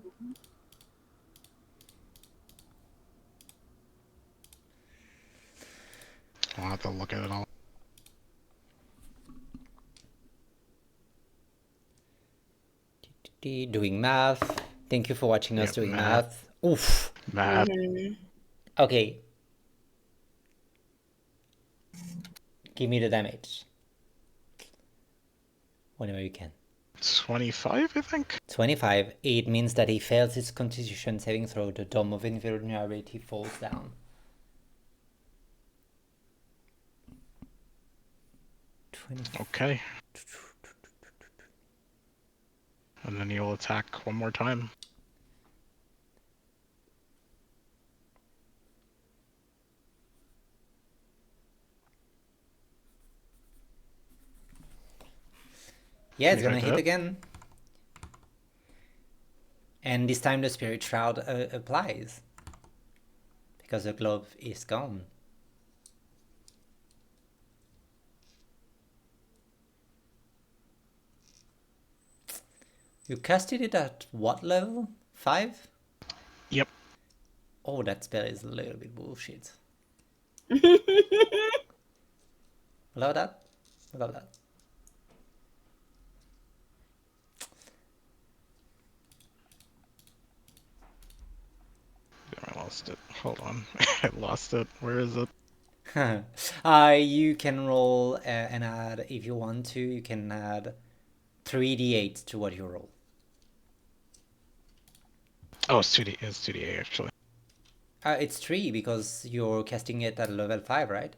E: I'll have to look at it all.
A: Doing math. Thank you for watching us
E: Yep,
A: doing
E: math.
A: math. Oof.
E: Math.
A: Okay. Give me the damage. Whenever you can.
E: 25, I think.
A: 25. It means that he fails his constitution saving throw. The dome of invulnerability falls down. 20.
E: Okay. And then he'll attack one more time.
A: Yeah, it's
E: We
A: gonna
E: hit
A: hit
E: it.
A: again. And this time the spirit shroud applies. Because the globe is gone. You casted it at what level? 5?
E: Yep.
A: Oh, that spell is a little bit bullshit. Love that. Love that.
E: Damn, I lost it. Hold on. I lost it. Where is it?
A: You can roll and add, if you want to, you can add 3d8 to what you roll.
E: Oh, it's 2D. It's 2D8 actually.
A: It's 3 because you're casting it at level 5, right?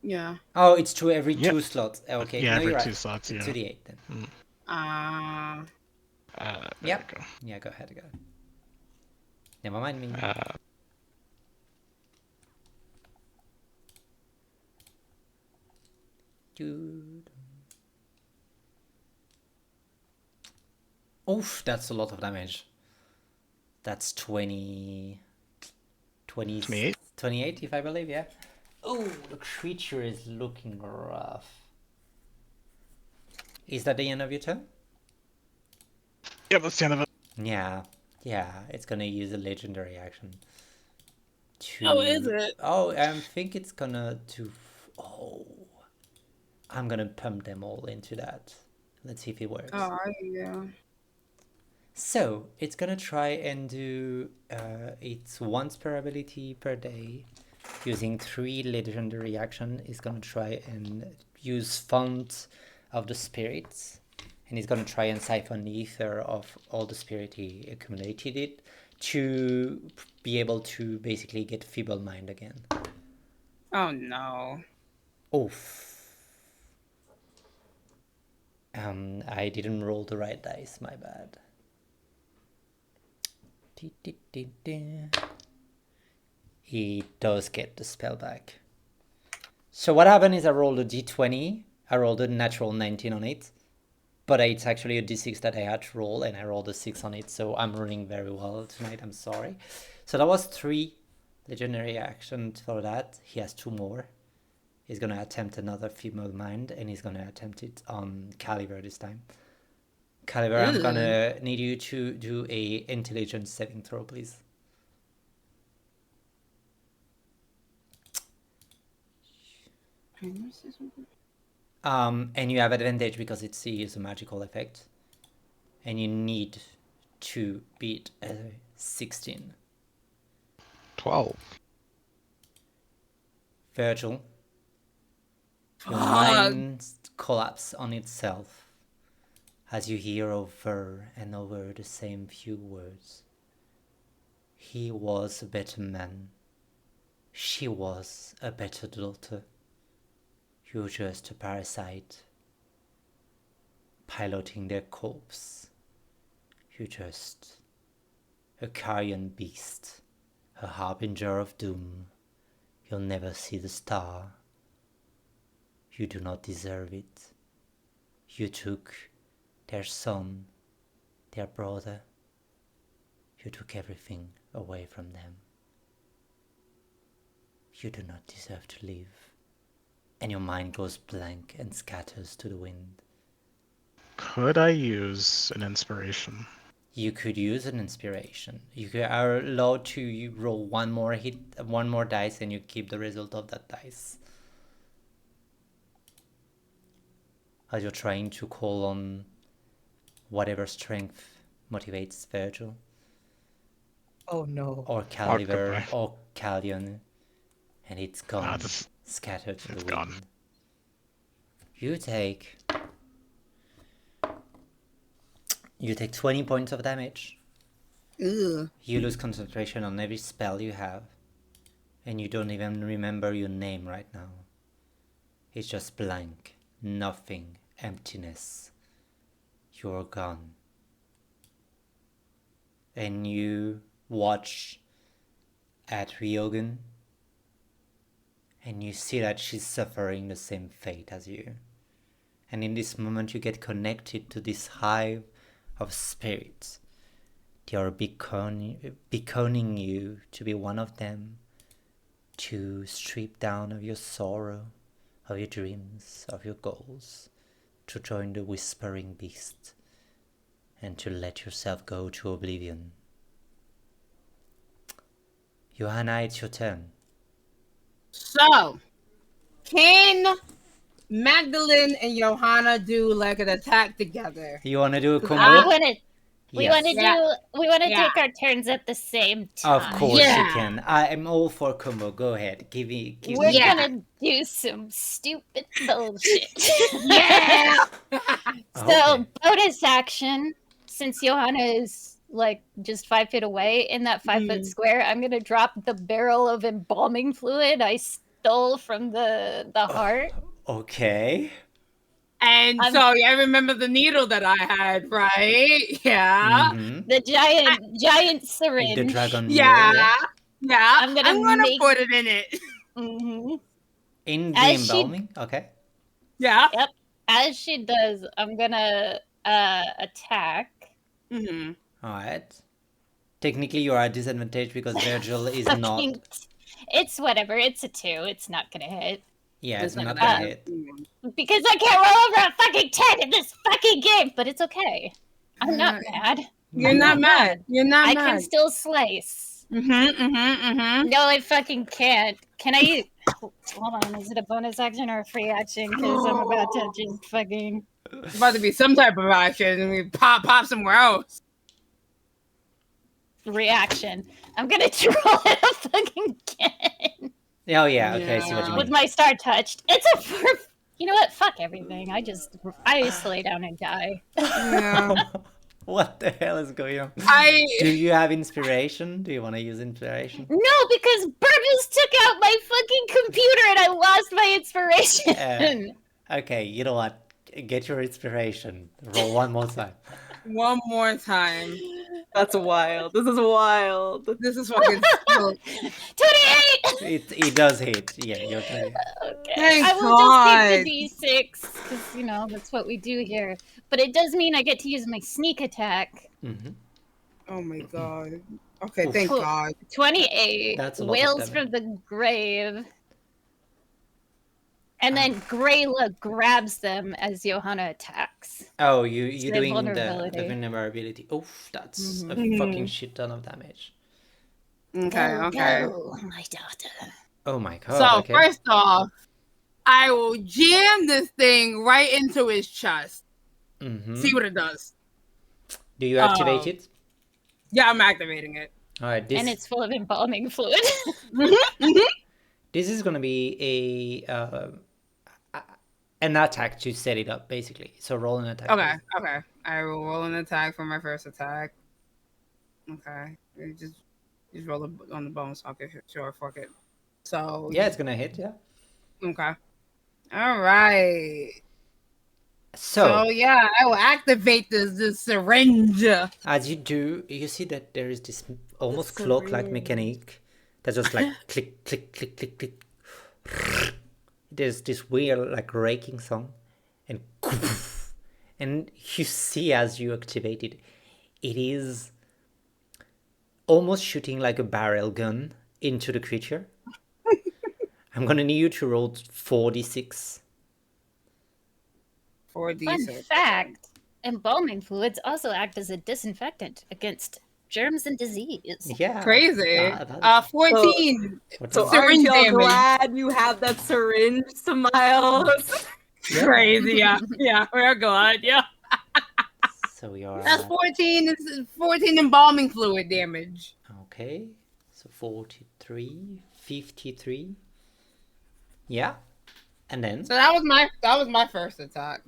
D: Yeah.
A: Oh, it's true every
E: Yep.
A: 2 slots. Okay,
E: Yeah,
A: no,
E: every
A: you're
E: 2
A: right.
E: slots,
A: It's
E: yeah.
A: 2d8 then.
E: There
A: Yep.
E: we go.
A: Yeah, go ahead, go ahead. Never mind me. Dude. Oof, that's a lot of damage. That's 28, 28 if I believe, yeah. Oh, the creature is looking rough. Is that the end of your turn?
E: Yep, that's the end of it.
A: Yeah, it's gonna use a legendary action.
D: Oh, is it?
A: Oh, I think it's gonna oh. I'm gonna pump them all into that. Let's see if it works.
D: Oh, yeah.
A: So, it's gonna try and do its once per ability per day. Using 3 legendary action, is gonna try and use Font of the Spirits. And he's gonna try and siphon the ether of all the spirit he accumulated it to be able to basically get Feeble Mind again.
D: Oh no.
A: Oof. I didn't roll the right dice, my bad. He does get the spell back. So what happened is I rolled a d20. I rolled a natural 19 on it. But it's actually a d6 that I had to roll, and I rolled a 6 on it, so I'm rolling very well tonight, I'm sorry. So that was 3 legendary actions for that. He has 2 more. He's going to attempt another Feeble Mind, and he's going to attempt it on Caliber this time. Caliber, I'm going to need you to do a intelligence saving throw, please. And you have advantage because it's a magical effect. And you need to beat a 16.
E: 12.
A: Virgil, your mind collapses on itself as you hear over and over the same few words. He was a better man. She was a better daughter. You're just a parasite piloting their corpse. You're just a carrion beast, a harbinger of doom. You'll never see the star. You do not deserve it. You took their son, their brother. You took everything away from them. You do not deserve to live. And your mind goes blank and scatters to the wind.
E: Could I use an inspiration?
A: You could use an inspiration. You are allowed to roll one more dice, and you keep the result of that dice. As you're trying to call on whatever strength motivates Virgil.
C: Oh no.
A: Or Caliver, or Callion. And it's gone, scattered to the wind.
E: Gone.
A: You take 20 points of damage.
D: Ugh.
A: You lose concentration on every spell you have. And you don't even remember your name right now. It's just blank. Nothing. Emptiness. You're gone. And you watch at Ryogen. And you see that she's suffering the same fate as you. And in this moment you get connected to this hive of spirits. They are beckoning you to be one of them, to strip down of your sorrow, of your dreams, of your goals, to join the whispering beast, and to let yourself go to oblivion. Johanna, it's your turn.
D: So, can Magdalene and Johanna do like an attack together?
A: You want to do a
B: We
A: combo?
B: want to. We
A: Yes.
B: want to
D: Yeah.
B: take our turns at the same time.
A: Of course
D: Yeah.
A: you can. I am all for combo. Go ahead. Give me.
B: We're
D: Yeah.
B: gonna do some stupid bullshit.
D: Yeah.
B: So
A: Okay.
B: bonus action, since Johanna is like just 5 feet away in that 5-foot square, I'm gonna drop the barrel of embalming fluid I stole from the heart.
A: Okay.
D: And so I remember the needle that I had, right? Yeah.
A: Mhm.
B: The giant syringe.
A: The dragon needle.
D: Yeah. Yeah.
B: I'm gonna
D: put it in it.
B: Mhm.
A: In the
B: As she-
A: embalming? Okay.
D: Yeah.
B: Yep. As she does, I'm gonna attack.
D: Mm-hmm.
A: Alright. Technically you are at disadvantage because Virgil is not.
B: It's whatever. It's a 2. It's not gonna hit.
A: Yeah, it's
D: It's
A: not
D: not
A: gonna
B: bad.
A: hit.
B: Because I can't roll over a fucking 10 in this fucking game, but it's okay. I'm not mad.
D: You're
B: I'm
D: not mad. You're not
B: I
D: mad.
B: can still slice.
D: Mm-hmm.
B: No, I fucking can't. Can I? Hold on. Is it a bonus action or a free action? Because I'm about to just fucking.
D: It's about to be some type of action, and we pop somewhere else.
B: Reaction. I'm gonna roll it a fucking again.
A: Oh yeah, okay, I see what you
B: With
A: mean.
B: my star touched. It's a. You know what? Fuck everything. I just lay down and die.
D: Yeah.
A: What the hell is going on? Do you have inspiration? Do you want to use inspiration?
B: No, because Burgess took out my fucking computer and I lost my inspiration.
A: Okay, you know what? Get your inspiration. Roll one more time.
D: One more time.
C: That's wild. This is wild.
D: This is fucking.
B: 28!
A: It does hit. Yeah, you're okay.
B: Okay.
D: Thank
B: I will
D: God.
B: just keep the D6 because, that's what we do here. But it does mean I get to use my sneak attack.
A: Mm-hmm.
D: Oh my god. Okay,
A: Oof.
D: thank God.
B: 28.
A: That's a lot of
B: Wails
A: damage.
B: from the grave. And then Grayla grabs them as Johanna attacks.
A: Oh, you
B: their
A: doing the
B: vulnerability.
A: vulnerability. Oof, that's a
D: Mhm.
A: fucking shit ton of damage.
D: Okay,
B: Go,
D: okay.
B: go, my daughter.
A: Oh my god.
D: So
A: okay.
D: first off, I will jam this thing right into his chest.
A: Mhm.
D: See what it does.
A: Do you activate it?
D: Yeah, I'm activating it.
A: Alright,
B: And it's full of embalming fluid.
A: this is gonna be an attack to set it up, basically. So roll an attack.
D: Okay,
A: please.
D: okay. I will roll an attack for my first attack. Okay. You just roll it on the bonus. Okay, sure, fuck it. So
A: Yeah, it's gonna hit, yeah.
D: okay. All right.
A: So,
D: So yeah, I will activate this syringe.
A: as you do, you see that there is this almost
C: The
A: clock-like
C: syringe.
A: mechanic that just like click, click, click, click, click. There's this weird like raking song, and and you see as you activate it, it is almost shooting like a barrel gun into the creature. I'm gonna need you to roll 4d6.
D: 4d6.
B: Fun fact: embalming fluids also act as a disinfectant against germs and disease.
A: Yeah,
D: Crazy.
A: that
D: 14
C: So
A: is
C: aren't
D: syringe
C: y'all
D: damage.
C: glad you have that syringe, Miles?
A: yeah.
D: Crazy, yeah. Yeah, we're glad, yeah.
A: So you're
D: That's
A: at
D: 14 embalming fluid damage.
A: okay. So 43, 53. Yeah, and then
D: So that was my first attack.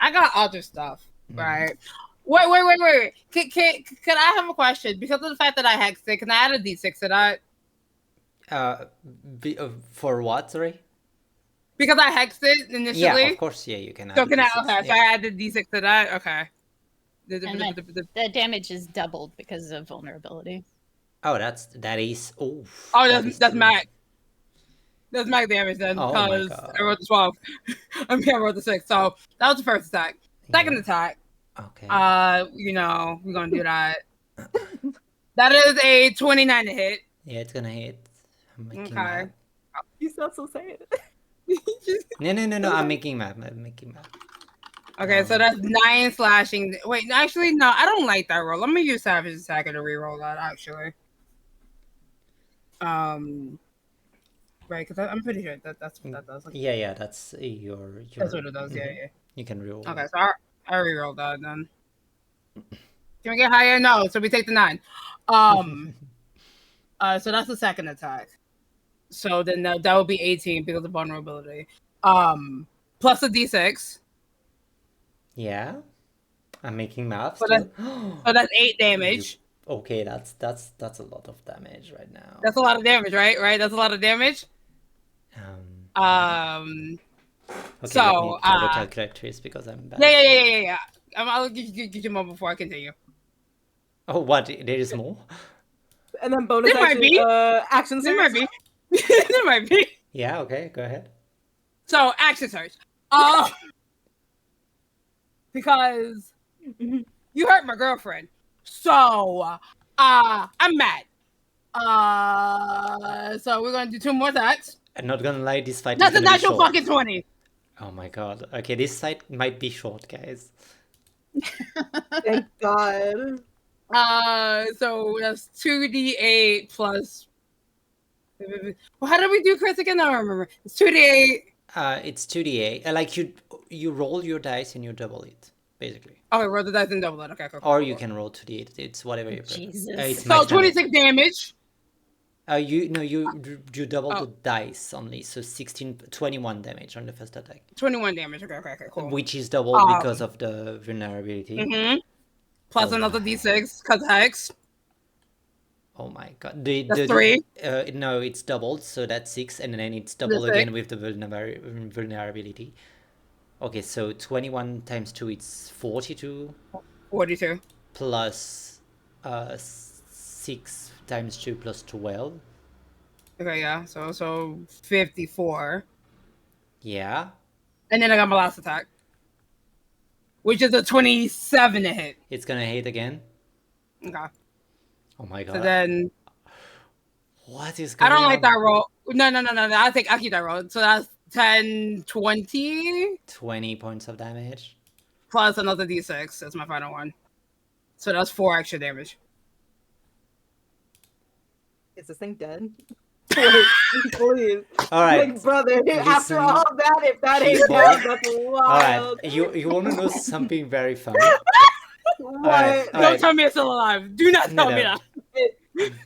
D: I got other stuff, right? Wait. Can I have a question? Because of the fact that I hexed it, can I add a d6 to that?
A: for what? Sorry.
D: Because I hexed it initially.
A: Yeah, of course. Yeah, you can add
D: So
A: a
D: can I?
A: D6,
D: Okay, so
A: yeah.
D: I added d6 to that. Okay.
B: And the damage is doubled because of vulnerability.
A: Oh, that is
D: Oh,
A: that is
D: that's
A: true.
D: max. That's max damage then,
A: Oh my
D: because
A: god.
D: I rolled the 12. I mean, I rolled the 6. So that was the first attack. Second
A: Yeah.
D: attack.
A: Okay.
D: We're gonna do that. That is a 29 to hit.
A: Yeah, it's gonna hit. I'm making
D: Okay.
A: math.
C: You sound so sad.
A: No. I'm making math. I'm making math.
D: Okay, so that's 9 slashing. Wait, actually, no, I don't like that roll. Let me use Savage Attacker to reroll that, actually. Right, because I'm pretty sure that's what that does. Like,
A: Yeah. That's your.
D: that's what it does. Yeah.
A: You can reroll.
D: Okay, so I rerolled that then. Can we get higher? No, so we take the 9. So that's the second attack. So then that would be 18 because of vulnerability. Plus a d6.
A: Yeah. I'm making math.
D: So
A: Still.
D: that's 8 damage.
A: Okay, that's a lot of damage right now.
D: That's a lot of damage, right? Right? That's a lot of damage.
A: Okay,
D: So,
A: let me grab a calculatrix because I'm bad.
D: Yeah. I'll give you more before I continue.
A: Oh, what? There is more?
C: And then bonus
D: There might
C: action,
D: be.
C: action
D: There
C: series.
D: might be. There might be.
A: Yeah, okay, go ahead.
D: So, action search. Because you hurt my girlfriend. So, I'm mad. So we're gonna do 2 more attacks.
A: I'm not gonna lie, this fight
D: That's
A: is
D: a
A: gonna be
D: natural
A: short.
D: fucking 20.
A: Oh my god. Okay, this fight might be short, guys.
C: Thank God.
D: So that's 2d8 plus. Well, how did we do crits again? I don't remember. It's 2d8.
A: It's 2d8. Like you roll your dice and you double it, basically.
D: Okay, roll the dice and double it. Okay, cool.
A: Or you can roll 2d8. It's whatever you prefer.
B: Jesus.
A: It's
D: So
A: max damage.
D: 26 damage.
A: You double the dice only, so 21 damage on the first attack.
D: 21 damage. Okay, cool.
A: Which is double because of the vulnerability.
D: Plus
A: Oh
D: another
A: my.
D: d6 because hex.
A: Oh my god.
D: That's 3.
A: No, it's doubled, so that's 6, and then it's doubled again with the vulnerability. Okay, so 21 times 2, it's 42.
D: 42.
A: Plus 6 times 2 plus 12.
D: Okay, yeah. So 54.
A: Yeah.
D: And then I got my last attack, which is a 27 to hit.
A: It's gonna hit again.
D: Okay.
A: Oh my god.
D: So then
A: what is going
D: I
A: on?
D: don't like that roll. No. I'll keep that roll. So that's 10, 20.
A: 20 points of damage.
D: Plus another d6. That's my final one. So that's 4 extra damage.
C: Is this thing dead? Please.
A: All right.
C: Like, brother, after
A: Listen,
C: all that, if that ain't
A: people.
C: dead, that's
A: All right.
C: wild.
A: You want to know something very fun?
C: What?
A: All
D: Don't
A: right.
D: tell me it's still alive. Do not tell me that.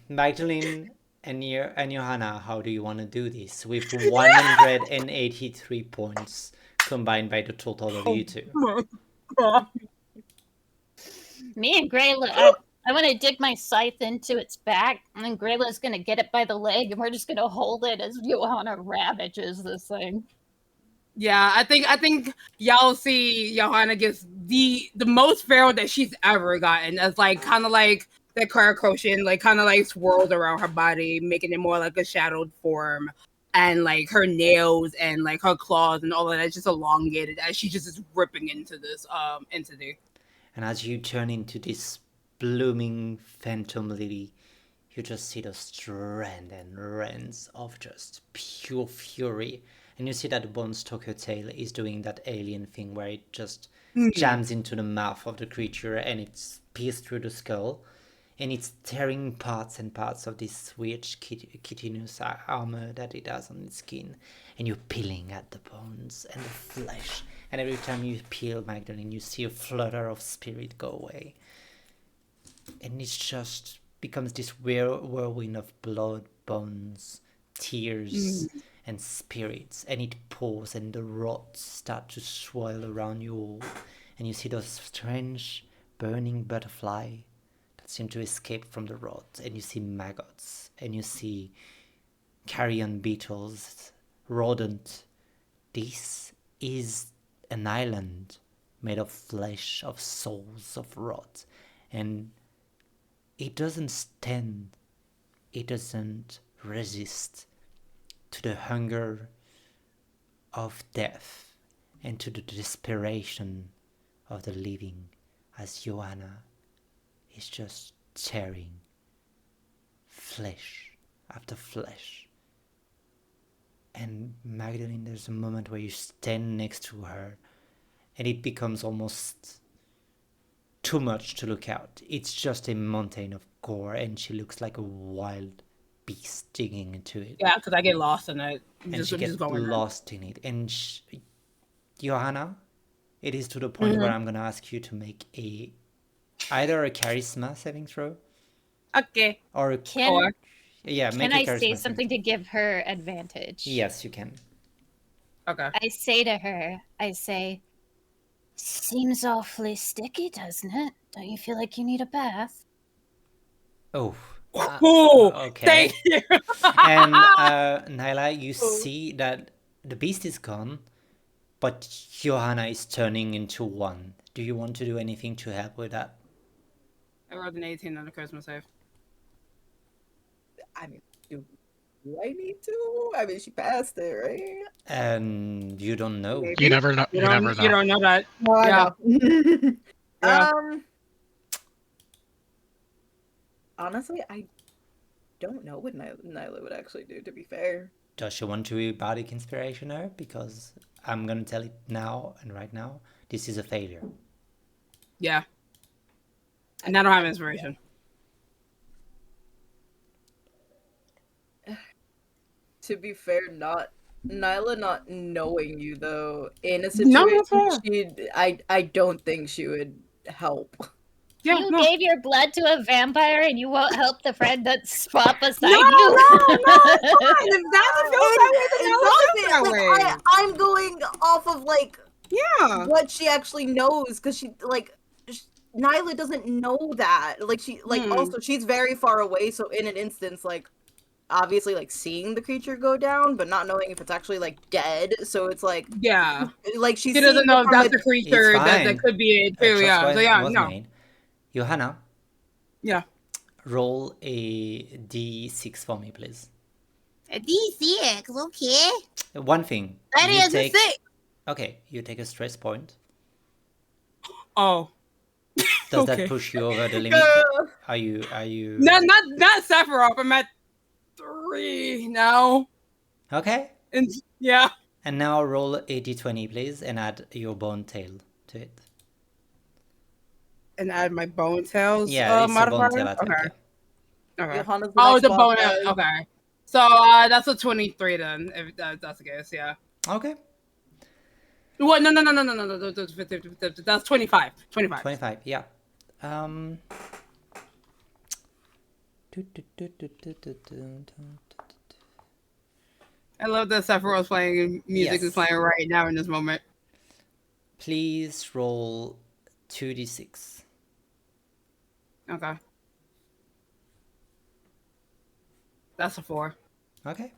A: Magdalene and Johanna, how do you want to do this? With 183 points combined by the total of you two.
B: Me and Grayla, I want to dig my scythe into its back, and then Grayla's going to get it by the leg, and we're just going to hold it as Johanna ravages this thing.
D: Yeah, I think y'all see Johanna gets the most feral that she's ever gotten. As like kind of like that Clara Cochin, like kind of like swirls around her body, making it more like a shadowed form. And like her nails and like her claws and all of that just elongated as she just is ripping into this entity.
A: And as you turn into this blooming phantom lily, you just see the strand and rands of just pure fury. And you see that the Bone Stalker tail is doing that alien thing where it just jams into the mouth of the creature and it's pierced through the skull. And it's tearing parts and parts of this weird chitinous armor that it has on its skin. And you're peeling at the bones and the flesh. And every time you peel, Magdalene, you see a flutter of spirit go away. And it just becomes this whirlwind of blood, bones, tears, and spirits. And it pours, and the rods start to swirl around you all. And you see those strange burning butterfly that seem to escape from the rods. And you see maggots, and you see carrion beetles, rodent. This is an island made of flesh, of souls, of rot. And it doesn't stand, it doesn't resist to the hunger of death and to the desperation of the living, as Joanna is just tearing flesh after flesh. And Magdalene, there's a moment where you stand next to her and it becomes almost too much to look out. It's just a mountain of gore and she looks like a wild beast digging into it.
D: Yeah, because I get lost in it.
A: And she gets lost in it. And Johanna, it is to the point where I'm going to ask you to make either a charisma saving throw.
D: Okay.
A: Or
G: Make
B: Can I
A: a charisma
B: say
A: saving
B: something
A: throw.
B: to give her advantage?
A: Yes, you can.
D: Okay.
B: I say to her, seems awfully sticky, doesn't it? Don't you feel like you need a bath?
A: Oh.
D: Okay. Thank you.
A: And Nyla, you see that the beast is gone, but Johanna is turning into one. Do you want to do anything to help with that?
D: I rolled an 18 on the Christmas save.
C: I mean, do I need to? I mean, she passed it, right?
A: And you don't know.
D: Maybe.
E: You never know. You never know.
D: You don't know that.
C: No, I know.
D: Yeah.
C: Honestly, I don't know what Nyla would actually do, to be fair.
A: Does she want to bardic inspiration her? Because I'm gonna tell it now and right now, this is a failure.
D: Yeah. And I don't have inspiration.
C: To be fair, Nyla not knowing you though, in a situation I don't think she would help.
D: Yeah,
B: you gave your blood to a vampire and you won't help the friend that's swap beside
D: No,
B: you?
D: If that feels that way,
C: I'm going off of like
D: yeah,
C: what she actually knows, because she like Nyla doesn't know that. Like she also she's very far away, so in an instance like obviously like seeing the creature go down but not knowing if it's actually like dead, so it's like like she
D: doesn't know if that's the creature that could be it too. Yeah, so yeah, no.
A: Made. Johanna,
D: yeah,
A: roll a d6 for me, please.
D: A d6, okay.
A: One thing.
D: That is a 6.
A: Okay, you take a stress point.
D: Oh.
A: Does that push you over the limit? Are you
D: not Sephiroth, I'm at 3 now.
A: Okay.
D: And yeah.
A: And now roll a d20, please, and add your bone tail to it.
D: And add my bone tails.
A: Yeah, it's
D: modifier?
A: a bone tail attack.
D: Okay. Oh, the bone tail. Okay. So that's a 23 then, if that's the case. Yeah.
A: Okay.
D: What? No. That's 25.
A: 25. Yeah.
D: I love that Sephiroth's playing music is playing right now in this moment.
A: Please roll 2d6.
D: Okay. That's a 4.
A: Okay.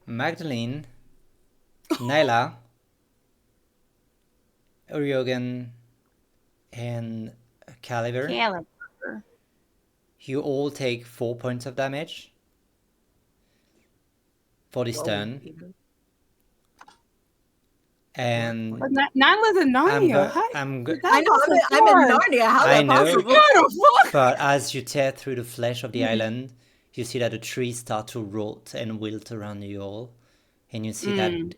A: Magdalene, Nyla, Ryogan, and Caliber,
D: Caliber.
A: you all take 4 points of damage for this
C: Whoa,
A: turn.
C: even-
A: And
C: What?
D: But Nyla's in
A: I'm
D: Narnia.
A: go-
D: How-
A: I'm go-
C: I know, I'm in Narnia. How's
A: I
C: that
A: know.
C: possible?
D: How the fuck?
A: But as you tear through the flesh of the island, you see that the trees start to rot and wilt around you all. And you see that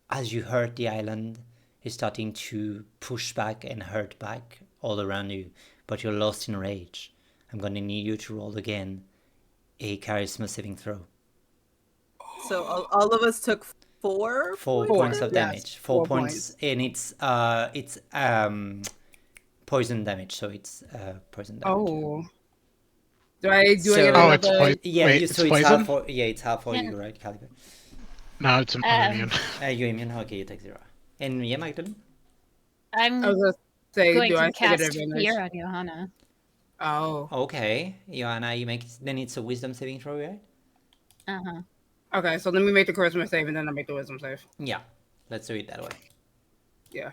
A: as you hurt the island, it's starting to push back and hurt back all around you. But you're lost in rage. I'm gonna need you to roll again a charisma saving throw.
C: So all of us took 4
A: 4
C: points
A: points
C: of
A: of
D: yes.
A: damage. 4
D: 4
A: points, and it's poison damage, so it's poison damage.
D: Oh. Do I get
A: So-
E: Oh, it's
D: another?
E: poison.
A: Yeah,
E: Wait,
A: you,
E: it's
A: so it's
E: poison?
A: half for it's half for
B: Yeah.
A: you, right, Caliber?
E: No, it's I'm immune.
A: You immune? Okay, you take 0. And yeah, Magdalene?
G: I'm
D: I was gonna say,
G: going
D: do I
G: to
D: still get
G: cast
D: advantage?
G: fear on Johanna.
D: Oh.
A: Okay, Joanna, you make then it's a wisdom saving throw, right?
G: Uh huh.
D: Okay, so let me make the charisma save and then I make the wisdom save.
A: Yeah, let's do it that way.
D: Yeah.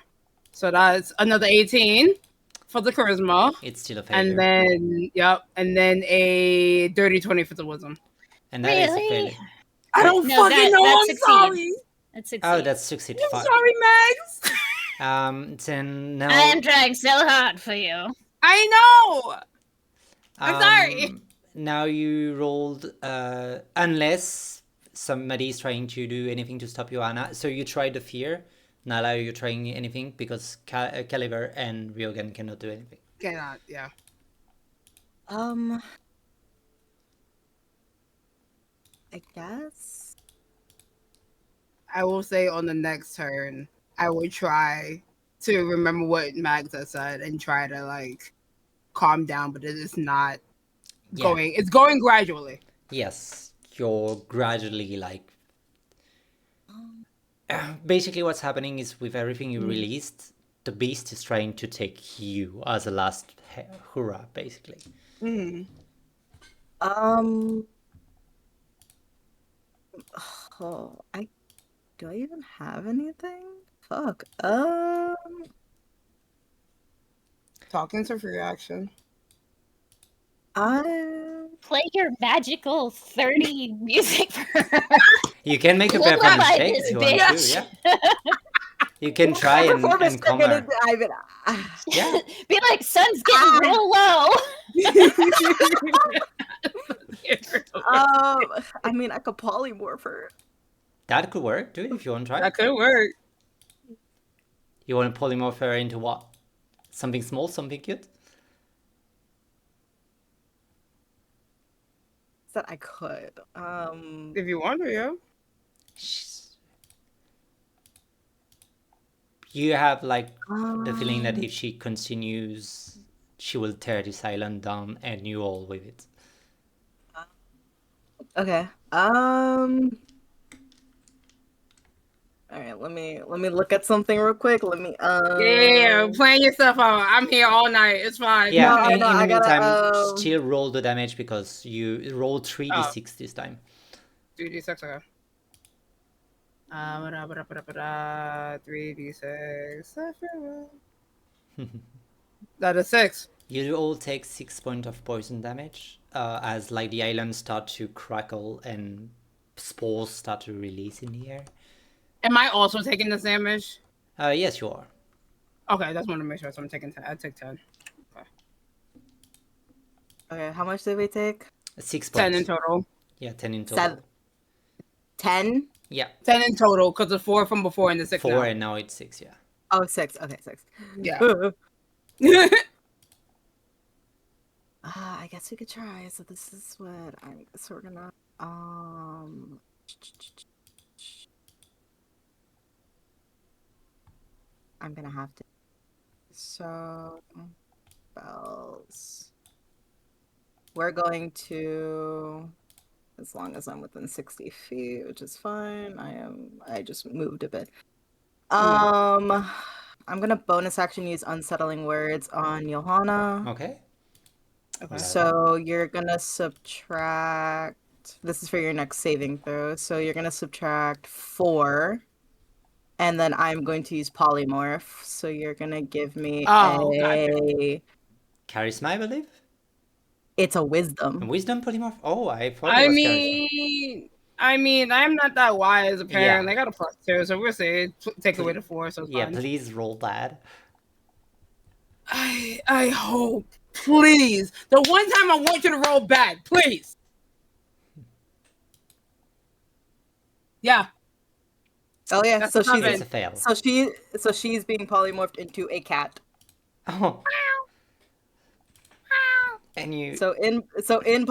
D: So that's another 18 for the charisma.
A: It's still a failure.
D: And then, and then a dirty 20 for the wisdom.
A: And that is a
G: Really?
A: failure.
D: I don't
G: No,
D: fucking
G: that-
D: know.
G: that
D: I'm
G: succeeds.
D: sorry.
G: That's 16.
A: Oh, that's succeed.
D: I'm
A: Fuck.
D: sorry, Max.
A: Then now.
G: I am trying so hard for you.
D: I know. I'm sorry.
A: Now you rolled, unless somebody is trying to do anything to stop Joanna. So you tried the fear. Nala, are you trying anything? Because Caliber and Ryogan cannot do anything.
D: Cannot. Yeah.
C: I guess.
D: I will say on the next turn, I will try to remember what Max has said and try to like calm down, but it is not
A: Yeah.
D: going. It's going gradually.
A: Yes, you're gradually like. Basically, what's happening is with everything you released, the beast is trying to take you as a last hurrah, basically.
C: Oh, do I even have anything? Fuck.
D: Talking's a free action.
C: I
G: Play your magical 30 music for her.
A: You can make a
G: Look
A: performance
G: what I
A: check
G: did,
A: if you want to,
G: bitch.
A: yeah. You can try and calm her. Yeah.
G: Be like, sun's getting real low.
C: I mean, I could polymorph her.
A: That could work, too, if you want to try.
D: That could work.
A: You want to polymorph her into what? Something small, something cute?
C: That I could.
D: If you want to, yeah.
A: You have like the feeling that if she continues, she will tear this island down and you all with it.
C: Okay. All right. Let me look at something real quick. Let me.
D: Yeah, plan yourself out. I'm here all night. It's fine.
A: Yeah,
C: No,
A: in
C: no,
A: the
C: I gotta,
A: meantime, still roll the damage because you rolled 3d6 this time.
D: 3d6, okay. 3d6. That is 6.
A: You all take 6 points of poison damage as like the island start to crackle and spores start to release in the air.
D: Am I also taking this damage?
A: Yes, you are.
D: Okay, that's one to make sure. So I'm taking 10. I take 10.
C: Okay. How much did we take?
A: 6 points.
D: 10 in total.
A: Yeah, 10 in total.
C: 10?
A: Yeah.
D: 10 in total because the 4 from before and the 6
A: 4
D: now.
A: and now it's 6, yeah.
C: Oh, 6. Okay, 6.
D: Yeah.
C: I guess we could try. So this is what so we're gonna I'm gonna have to. So spells. We're going to, as long as I'm within 60 feet, which is fine. I just moved a bit. I'm gonna bonus action use unsettling words on Johanna.
A: Okay.
C: So you're gonna subtract. This is for your next saving throw. So you're gonna subtract 4 and then I'm going to use polymorph. So you're gonna give me
D: Oh, gotcha.
C: a.
A: Charisma, I believe.
C: It's a wisdom.
A: Wisdom polymorph. Oh, I thought it was charisma.
D: I mean, I'm not that wise. Apparently,
A: Yeah.
D: I got a +2, so we'll see. Take away the 4, so it's
A: Yeah,
D: fine.
A: please roll that.
D: I hope, please. The one time I want you to roll bad, please. Yeah.
C: Oh yeah,
D: That's
C: so
D: a
C: she's
A: It's a fail.
C: so she's being polymorphed into a cat.
A: Oh. And you.
C: So in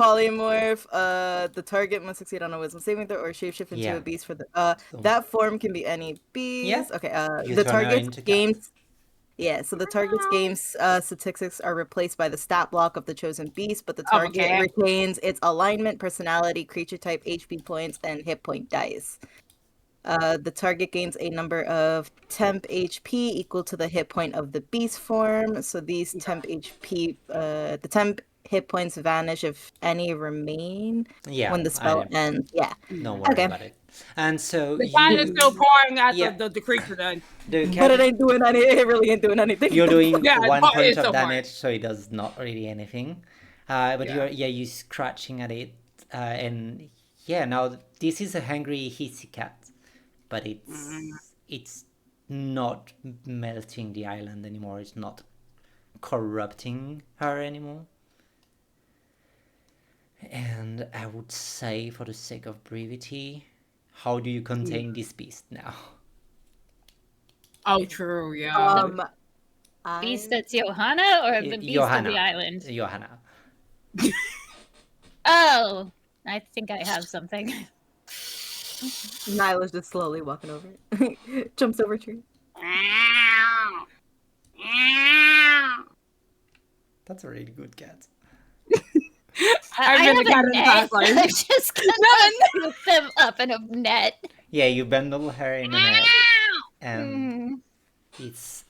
C: polymorph, the target must succeed on a wisdom saving throw or shapeshift into
A: Yeah.
C: a beast for the
A: So-
C: that form can be any beast.
A: Yeah.
C: Okay,
A: You
C: the
A: turn her
C: target's
A: into cat.
C: games. Yeah, so the target's games statistics are replaced by the stat block of the chosen beast, but the target
D: Okay.
C: retains its alignment, personality, creature type, HP points, and hit point dice. The target gains a number of temp HP equal to the hit point of the beast form. So these temp HP, the temp hit points vanish if any remain
A: Yeah.
C: when the spell ends. Yeah.
A: Don't worry
C: Okay.
A: about it. And so
D: The cat is still pouring at
A: Yeah.
D: the creature then.
A: the
C: But
A: cat
C: it ain't doing any. It really ain't doing anything.
A: You're doing
D: Yeah,
A: 1
D: it's
A: point
D: still
A: of
D: fine.
A: damage, so it does not really anything. But
D: Yeah.
A: you're scratching at it, and yeah. Now this is a hungry hissy cat, but it's not melting the island anymore. It's not corrupting her anymore. And I would say, for the sake of brevity, how do you contain this beast now?
D: Oh, true. Yeah.
G: Beast
C: I,
G: that's Johanna or the beast of
A: Johanna.
G: the island?
A: Johanna.
G: Oh, I think I have something.
C: Nyla's just slowly walking over it. Jumps over a tree.
A: That's a really good cat.
D: I've been
G: have
D: the cat
G: a
D: in the
G: net.
D: past life.
G: I'm just gonna put them up in a net.
A: Yeah, you bundle her in a net, and it's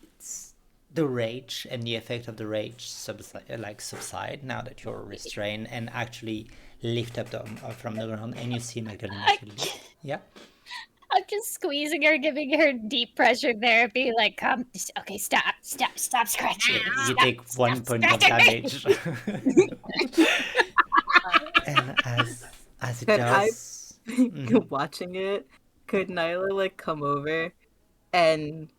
A: the rage and the effect of the rage subside now that you're restrained and actually lift up from the ground, and you see Magdalena actually. Yeah.
G: I'm just squeezing her, giving her deep pressure therapy. Like, come, okay, stop scratching.
A: You
G: Stop,
A: take 1
G: stop
A: point of
G: scratching.
A: damage. And as it
C: Could
A: does,
C: watching it, could Nyla like come over and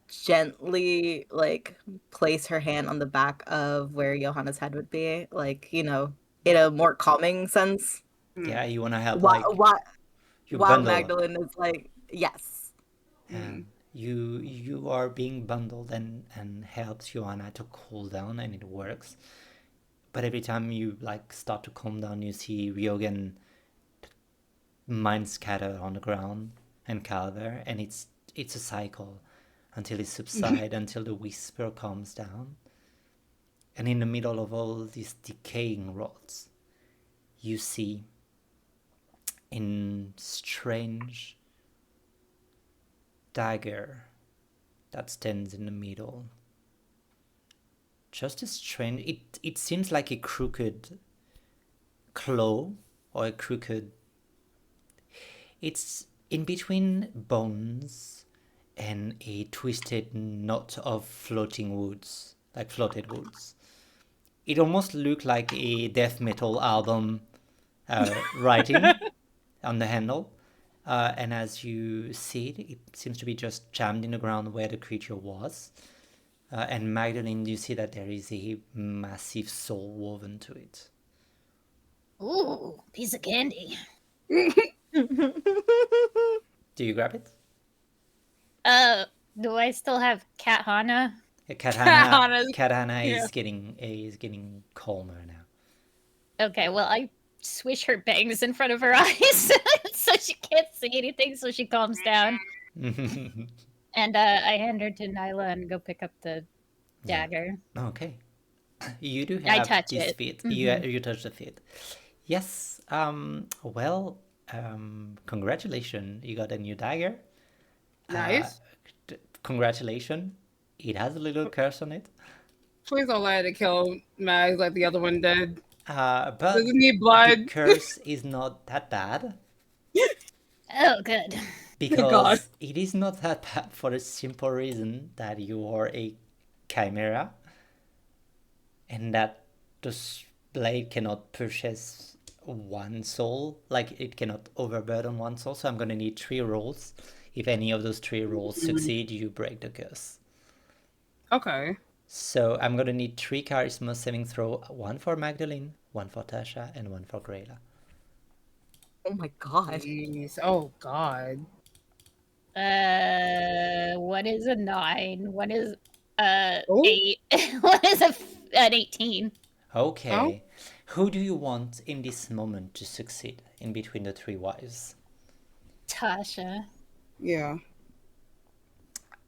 C: gently like place her hand on the back of where Johanna's head would be, like, you know, in a more calming sense?
A: yeah, you wanna help
C: While
A: you
C: while
A: bundle.
C: Magdalene is like, yes.
A: And you are being bundled and helps Joanna to cool down, and it works. But every time you like start to calm down, you see Ryogen mind scatter on the ground and Calver, and it's a cycle until it subsides, until the whisper calms down. And in the middle of all these decaying rods, you see in strange dagger that stands in the middle. Just a strange. It seems like a crooked claw or a crooked. It's in between bones and a twisted knot of floating woods, like floated woods. It almost looked like a death metal album writing on the handle. And as you see it, it seems to be just jammed in the ground where the creature was. And Magdalene, you see that there is a massive soul woven to it.
B: Ooh, piece of candy.
A: Do you grab it?
G: Do I still have Cat Hana?
A: Cat
D: Hana's-
A: Hannah
D: yeah.
A: is getting calmer now.
G: Okay, well, I swish her bangs in front of her eyes so she can't see anything, so she calms down. And I hand her to Nyla and go pick up the dagger.
A: Okay. You do
G: I
A: have
G: touch
A: this
G: it.
A: feat. You touch the feat. Yes. Well. Congratulations. You got a new dagger.
D: Nice.
A: Congratulations. It has a little curse on it.
D: Please don't let it kill Mags like the other one did.
A: But
D: Doesn't need
A: the
D: blood.
A: curse is not that bad.
B: Oh, good.
A: because it is not that bad for the simple reason that you are a chimera and that the blade cannot purchase one soul, like it cannot overburden one soul. So I'm gonna need 3 rolls. If any of those 3 rolls succeed, you break the curse.
D: Okay.
A: So I'm gonna need 3 charisma saving throw, 1 for Magdalene, 1 for Tasha, and 1 for Grayla.
C: Oh my god.
D: Jeez. Oh god.
G: What is a 9? What is
D: Oh.
G: 8? What is an 18?
A: Okay. Who do you want in this moment to succeed in between the 3 wives?
G: Tasha.
D: Yeah.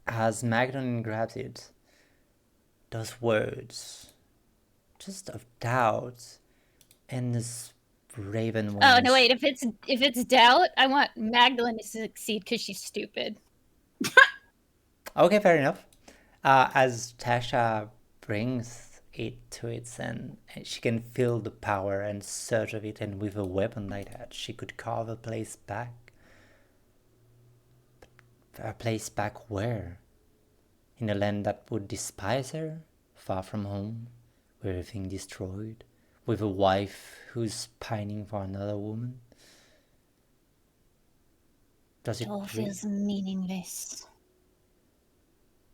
A: As Magdalene grabs it, those words, just of doubt, and this raven wings.
G: Oh no! Wait. If it's doubt, I want Magdalene to succeed because she's stupid.
A: Okay, fair enough. As Tasha brings it to its end, she can feel the power and surge of it, and with a weapon like that, she could carve a place back. A place back where? In a land that would despise her, far from home, with everything destroyed, with a wife who's pining for another woman? Does it
G: It all feels meaningless.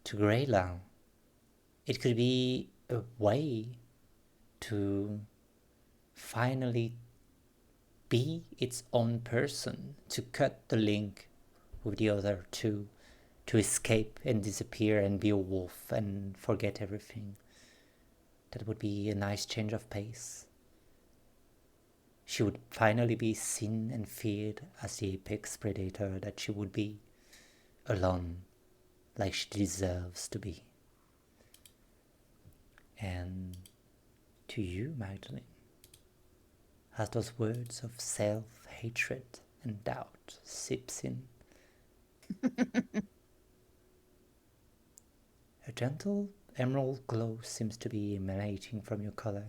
A: to Greyla? It could be a way to finally be its own person, to cut the link with the other two, to escape and disappear and be a wolf and forget everything. That would be a nice change of pace. She would finally be seen and feared as the apex predator that she would be, alone, like she deserves to be. And to you, Magdalene, as those words of self-hatred and doubt seeps in, a gentle emerald glow seems to be emanating from your color.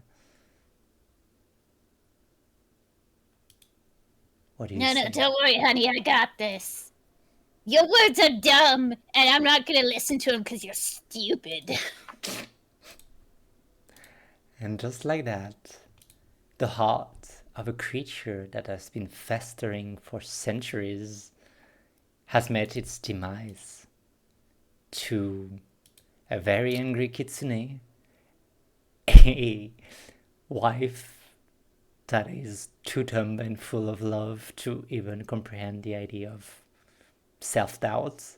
A: What do you
B: No,
A: say?
B: no, don't worry, honey. I got this. Your words are dumb, and I'm not gonna listen to them because you're stupid.
A: And just like that, the heart of a creature that has been festering for centuries has met its demise. To a very angry kitsune, a wife that is too dumb and full of love to even comprehend the idea of self-doubt,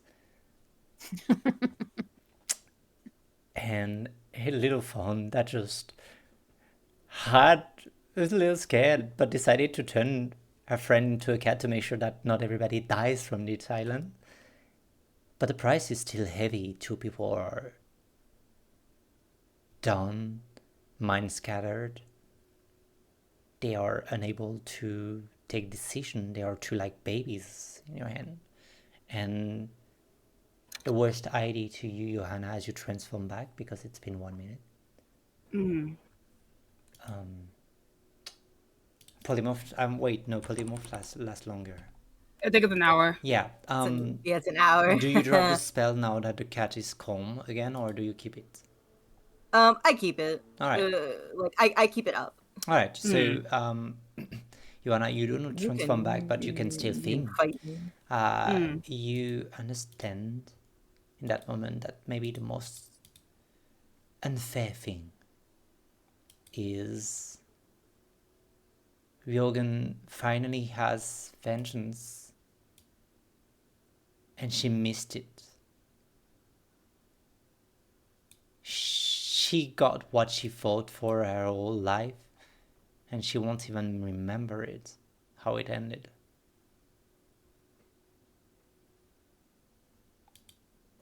A: and a little fawn that just was a little scared but decided to turn her friend into a cat to make sure that not everybody dies from this island. But the price is still heavy. 2 people are done, mind scattered. They are unable to take decision. They are too like babies in your hand. And the worst idea to you, Johanna, as you transform back, because it's been 1 minute. Polymorph. Wait, no, polymorph lasts longer.
D: I think it's an hour.
A: Yeah.
C: Yeah, it's an hour.
A: Do you drop the spell now that the cat is calm again, or do you keep it?
C: I keep it.
A: All right.
C: I keep it up.
A: All right. So, Joanna, you do not transform back, but you can still
C: You
A: think.
C: fight me.
A: You understand in that moment that maybe the most unfair thing is Ryogan finally has vengeance, and she missed it. She got what she fought for her whole life, and she won't even remember it, how it ended.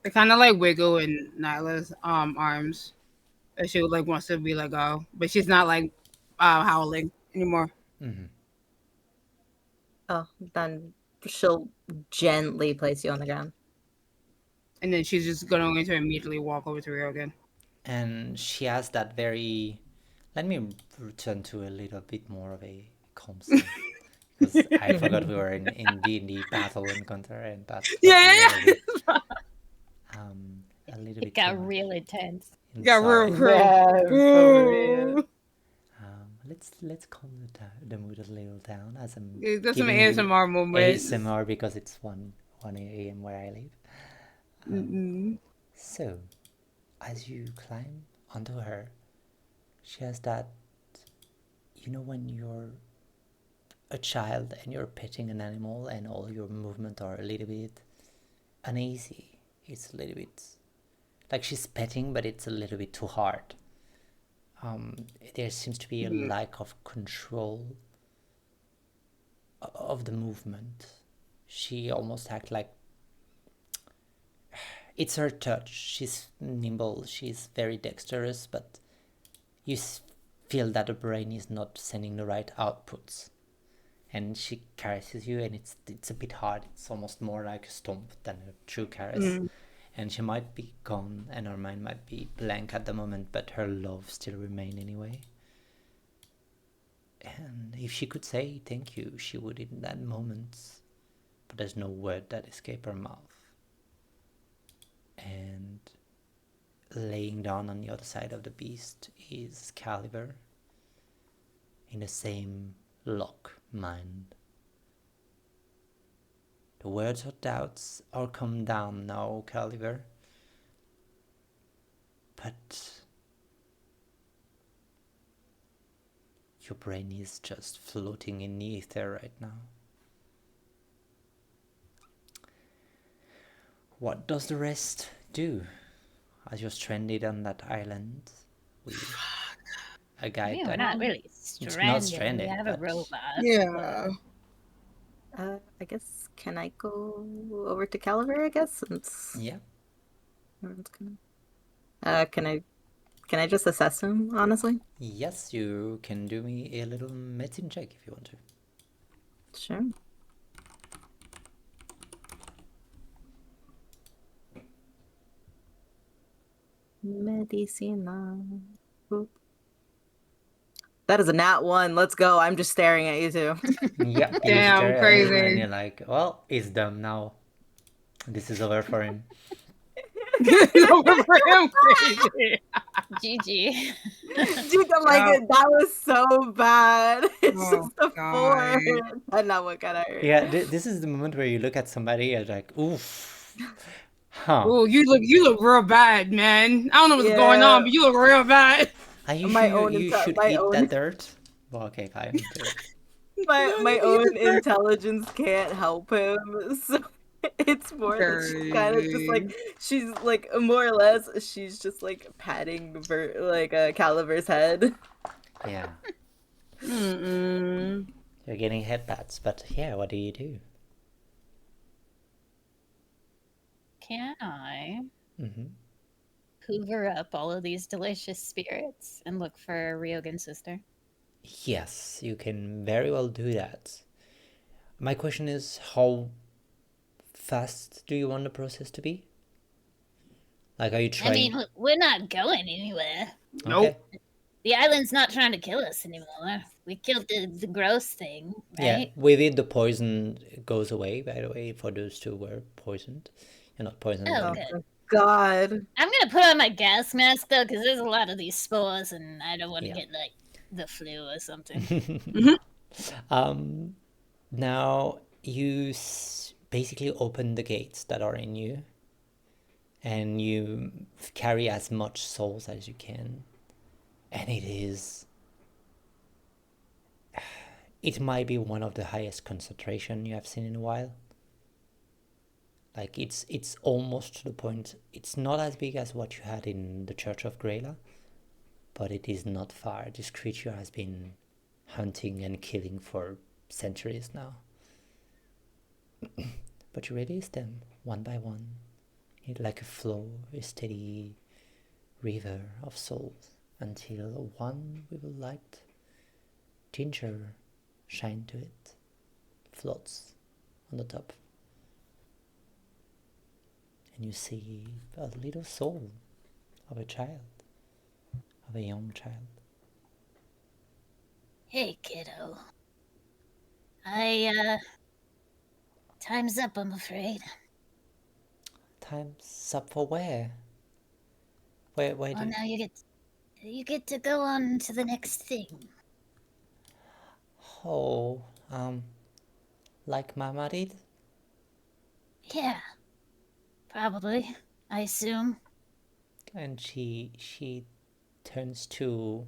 D: They kind of like wiggle in Nyla's arms, as she like wants to be let go, but she's not like howling anymore.
C: Oh, then she'll gently place you on the ground.
D: And then she's just going to immediately walk over to Rio again.
A: And she has that very... Let me return to a little bit more of a calm scene. Because I forgot we were in D&D battle encounter, and that's
D: Yeah,
A: a little
D: yeah,
A: bit, a little
G: It
A: bit too
G: got
A: much.
G: real intense.
A: I'm
D: yeah, real,
A: sorry.
C: Yeah, for real.
D: Ooh.
A: Let's calm the mood a little down as I'm
D: Yeah, that's some
A: giving you
D: ASMR moments.
A: ASMR because it's 1 a.m. where I live.
D: Mm-mm.
A: So, as you climb onto her, she has that, when you're a child and you're petting an animal and all your movements are a little bit uneasy. It's a little bit like she's petting, but it's a little bit too hard. There seems to be a lack of control of the movement. She almost acts like it's her touch. She's nimble, she's very dexterous, but you feel that the brain is not sending the right outputs. And she caresses you, and it's a bit hard. It's almost more like a stomp than a true caress. And she might be gone, and her mind might be blank at the moment, but her love still remain anyway. And if she could say thank you, she would in that moment. But there's no word that escape her mouth. And laying down on the other side of the beast is Caliber in the same lock mind. The words of doubts are come down now, Caliber. But your brain is just floating in the ether right now. What does the rest do as you're stranded on that island with a guide
B: We're
A: that
B: not really
A: it's
B: stranded.
A: not stranded,
B: We have a
A: but
B: robot.
D: Yeah.
C: I guess, can I go over to Caliber, I guess, since
A: yeah,
C: everyone's gonna... can I just assess him, honestly?
A: yes, you can do me a little medicine check if you want to.
C: Sure. Medicina. Oop. That is a nat 1. Let's go. I'm just staring at you two.
A: Yeah, you
D: Damn,
A: stare at him and
D: crazy.
A: you're like, well, he's dumb now. This is over for him.
D: Over for him, crazy.
G: GG.
C: Dude, I'm like,
D: Oh.
C: that was so bad. It's
D: Oh,
C: just a
D: God.
C: 4. And now what kind of hurt?
A: Yeah, this is the moment where you look at somebody and like, oof, huh?
D: Oh, you look real bad, man. I don't know what's going
C: Yeah.
D: on, but you look real bad.
A: Are you
C: My
A: sure
C: own
A: you
C: inte-
A: should
C: my
A: eat
C: own-
A: that dirt? Well, okay, fine.
C: my
D: You
C: own
D: deserve-
C: intelligence can't help him. So it's more that she's kind of just like, she's like, more or less, she's just like patting Caliber's head.
A: Yeah,
D: Mm-mm.
A: you're getting head pats, but yeah, what do you do?
G: Can I
A: Mm-hmm.
G: hoover up all of these delicious spirits and look for Ryogan's sister?
A: Yes, you can very well do that. My question is, how fast do you want the process to be? Like, are you
B: I
A: trying?
B: mean, we're not going anywhere.
A: Okay.
B: The island's not trying to kill us anymore. We killed the gross thing,
A: Yeah,
B: right?
A: with it, the poison goes away, by the way, for those two were poisoned. You're not poisoned.
B: Oh,
A: but-
B: good.
C: God.
B: I'm gonna put on my gas mask though, because there's a lot of these spores, and I don't want to
A: Yeah.
B: get like the flu or something.
A: Now you basically open the gates that are in you, and you carry as much souls as you can, and it might be one of the highest concentration you have seen in a while. Like it's almost to the point. It's not as big as what you had in the Church of Greyla, but it is not far. This creature has been hunting and killing for centuries now. But you release them one by one, like a flow, a steady river of souls, until one with a light ginger shine to it floats on the top. And you see a little soul of a child, of a young child.
B: Hey, kiddo. Time's up, I'm afraid.
A: Time's up for where? Where
B: Well,
A: do
B: now you get to go on to the next thing.
A: Oh, like Mama did?
B: Yeah, probably. I assume.
A: And she turns to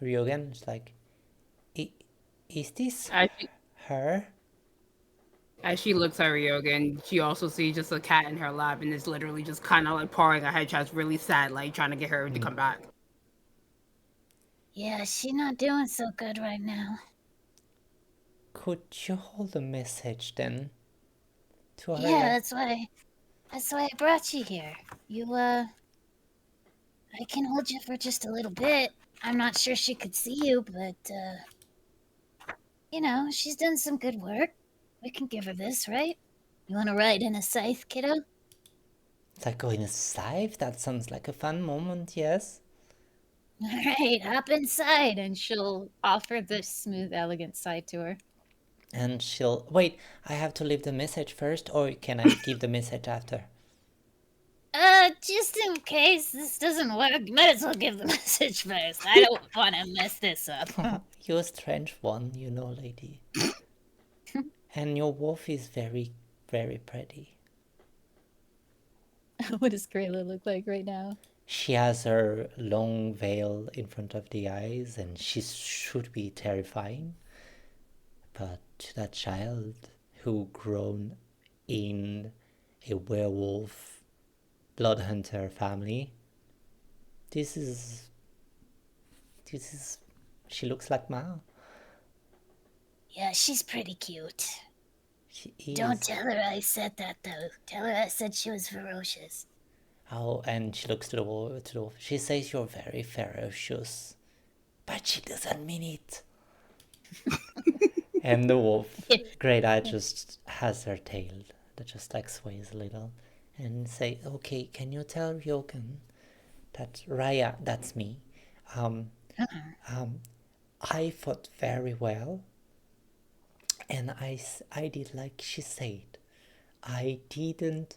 A: Ryogan. It's like, is this
D: As she,
A: her?
D: as she looks at Ryoga, she also sees just a cat in her lap and is literally just kind of like pawing at her chest, really sad, like trying to get her to come back.
B: Yeah, she's not doing so good right now.
A: Could you hold a message then to her?
B: Yeah,
A: Like,
B: that's why I brought you here. I can hold you for just a little bit. I'm not sure she could see you, but she's done some good work. We can give her this, right? You want to ride in a scythe, kiddo?
A: it's like going a scythe. That sounds like a fun moment. Yes.
B: All right, hop inside, and she'll offer the smooth, elegant side to her.
A: And she'll wait. I have to leave the message first, or can I give the message after?
B: Just in case this doesn't work, might as well give the message first. I don't want to mess this up.
A: You're a strange one, lady. And your wolf is very, very pretty.
G: What does Grayla look like right now?
A: She has her long veil in front of the eyes, and she should be terrifying. But that child who grown in a werewolf blood hunter family, this is she looks like Ma.
B: Yeah, she's pretty cute.
A: She is.
B: Don't tell her I said that, though. Tell her I said she was ferocious.
A: Oh, and she looks to the wolf. She says you're very ferocious, but she doesn't mean it. And the wolf, Great Eye, just has her tail that just like sways a little, and say, "Okay, can you tell Ryokan that Raya, that's me. I fought very well, and I did like she said. I didn't.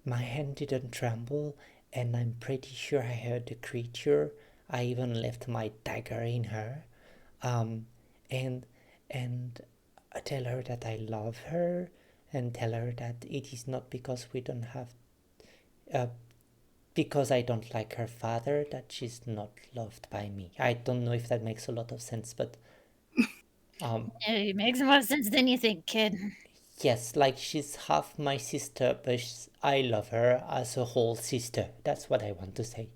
A: My hand didn't tremble, and I'm pretty sure I heard the creature. I even left my dagger in her, and I tell her that I love her, and tell her that it is not because we don't have, because I don't like her father, that she's not loved by me. I don't know if that makes a lot of sense, but
B: It makes more sense than you think, kid.
A: yes, like she's half my sister, but I love her as a whole sister. That's what I want to say.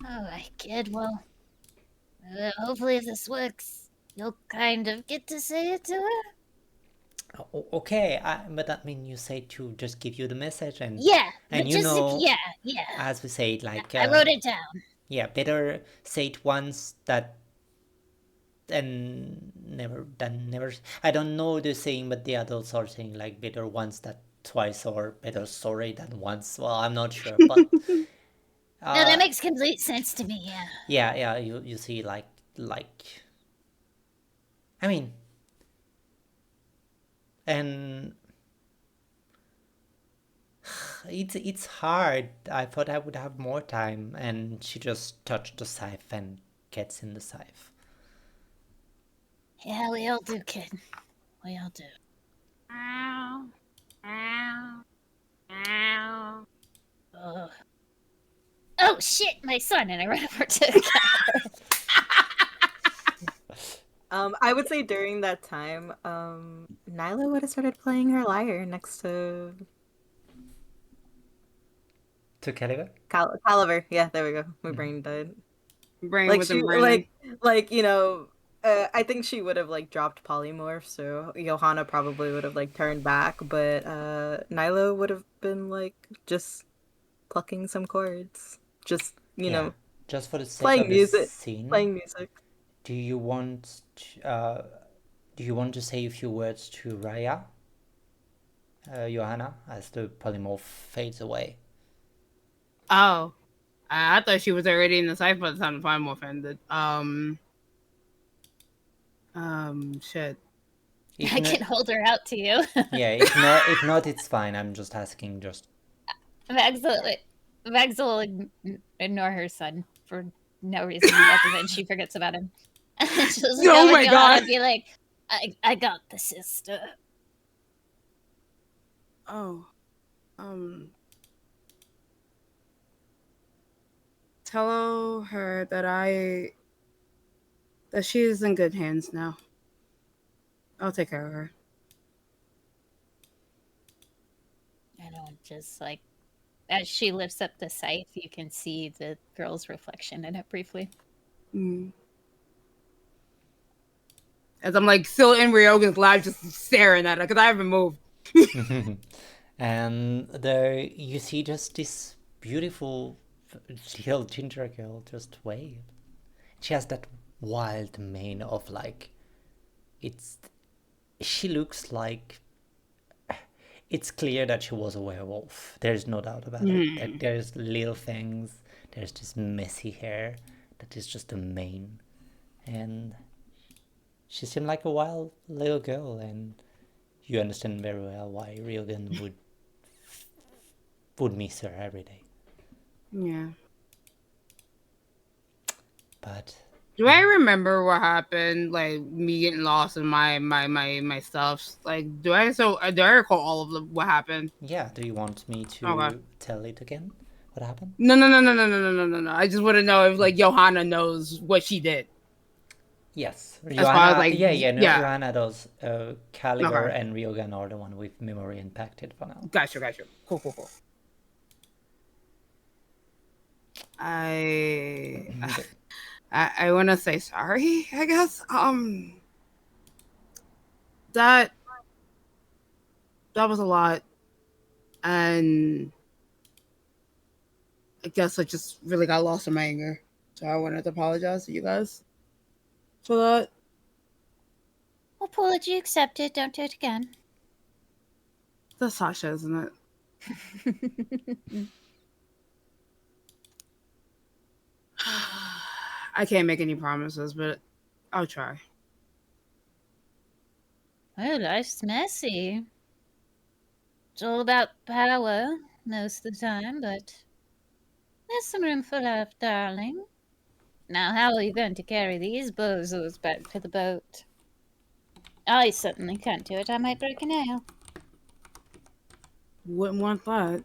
B: Alright, kid, well, hopefully if this works, you'll kind of get to say it to her?
A: Okay, but that means you say to just give you the message, and
B: Yeah,
A: and
B: but
A: you
B: just
A: know,
B: yeah.
A: as we say, like
B: I wrote it down.
A: yeah, better say it once that and never than never. I don't know the saying, but the adults are saying like better once than twice, or better sorry than once. Well, I'm not sure, but
B: No, that makes complete sense to me, yeah.
A: yeah, you see, like, I mean, and it's hard. I thought I would have more time, and she just touched the scythe and gets in the scythe.
B: Yeah, we all do, kid. We all do.
D: Ow, ow, ow.
B: Oh shit, my son! And I ran over to the cat.
C: I would say during that time, Nyla would have started playing her lyre next to
A: Caliber?
C: Caliber. Yeah, there we go. My brain died.
D: Brain
C: Like
D: wasn't
C: she,
D: burning.
C: like I think she would have like dropped polymorph, so Johanna probably would have like turned back, but Nyla would have been like just plucking some chords, just
A: Yeah, just for the sake
C: playing
A: of this
C: music,
A: scene.
C: playing music.
A: Do you want to say a few words to Raya, Johanna, as the polymorph fades away?
D: Oh, I thought she was already in the cipher by the time the final ended. Shit.
A: If
B: I
A: no-
B: can hold her out to you.
A: yeah, if not, it's fine. I'm just asking. Just
B: Max will ignore her son for no reason other than she forgets about him. She'll just go
D: Oh
B: with
D: my
B: Johanna
D: God.
B: and be like, I got the sister.
D: Oh. Tell her that she is in good hands now. I'll take care of her.
B: I don't just like as she lifts up the scythe, you can see the girl's reflection in it briefly.
D: Mm. As I'm like still in Ryogan's lab, just staring at her because I haven't moved.
A: and there you see just this beautiful little ginger girl just wave. She has that wild mane of like, it's she looks like it's clear that she was a werewolf. There's no doubt about it. That there's little things, there's this messy hair that is just a mane, and she seemed like a wild little girl, and you understand very well why Ryogan would miss her every day.
D: Yeah.
A: But
D: Do I remember what happened? Like me getting lost in my stuff. Like do I recall all of what happened?
A: yeah, do you want me
D: Okay.
A: to tell it again? What happened?
D: No. I just want to know if like Johanna knows what she did.
A: Yes,
D: As far as
A: Johanna.
D: like
A: Yeah, no,
D: yeah.
A: Johanna does. Caliber
D: Okay.
A: and Ryogan are the one with memory impacted for now.
D: Gotcha. Cool. I want to say sorry, I guess. That was a lot, and I guess I just really got lost in my anger. So I wanted to apologize to you guys for that.
B: Apology accepted. Don't do it again.
D: That's Sasha, isn't it? I can't make any promises, but I'll try.
B: Well, life's messy. It's all about power most of the time, but there's some room for love, darling. Now, how are you going to carry these bozos back to the boat? I certainly can't do it. I might break a nail.
D: Wouldn't want that.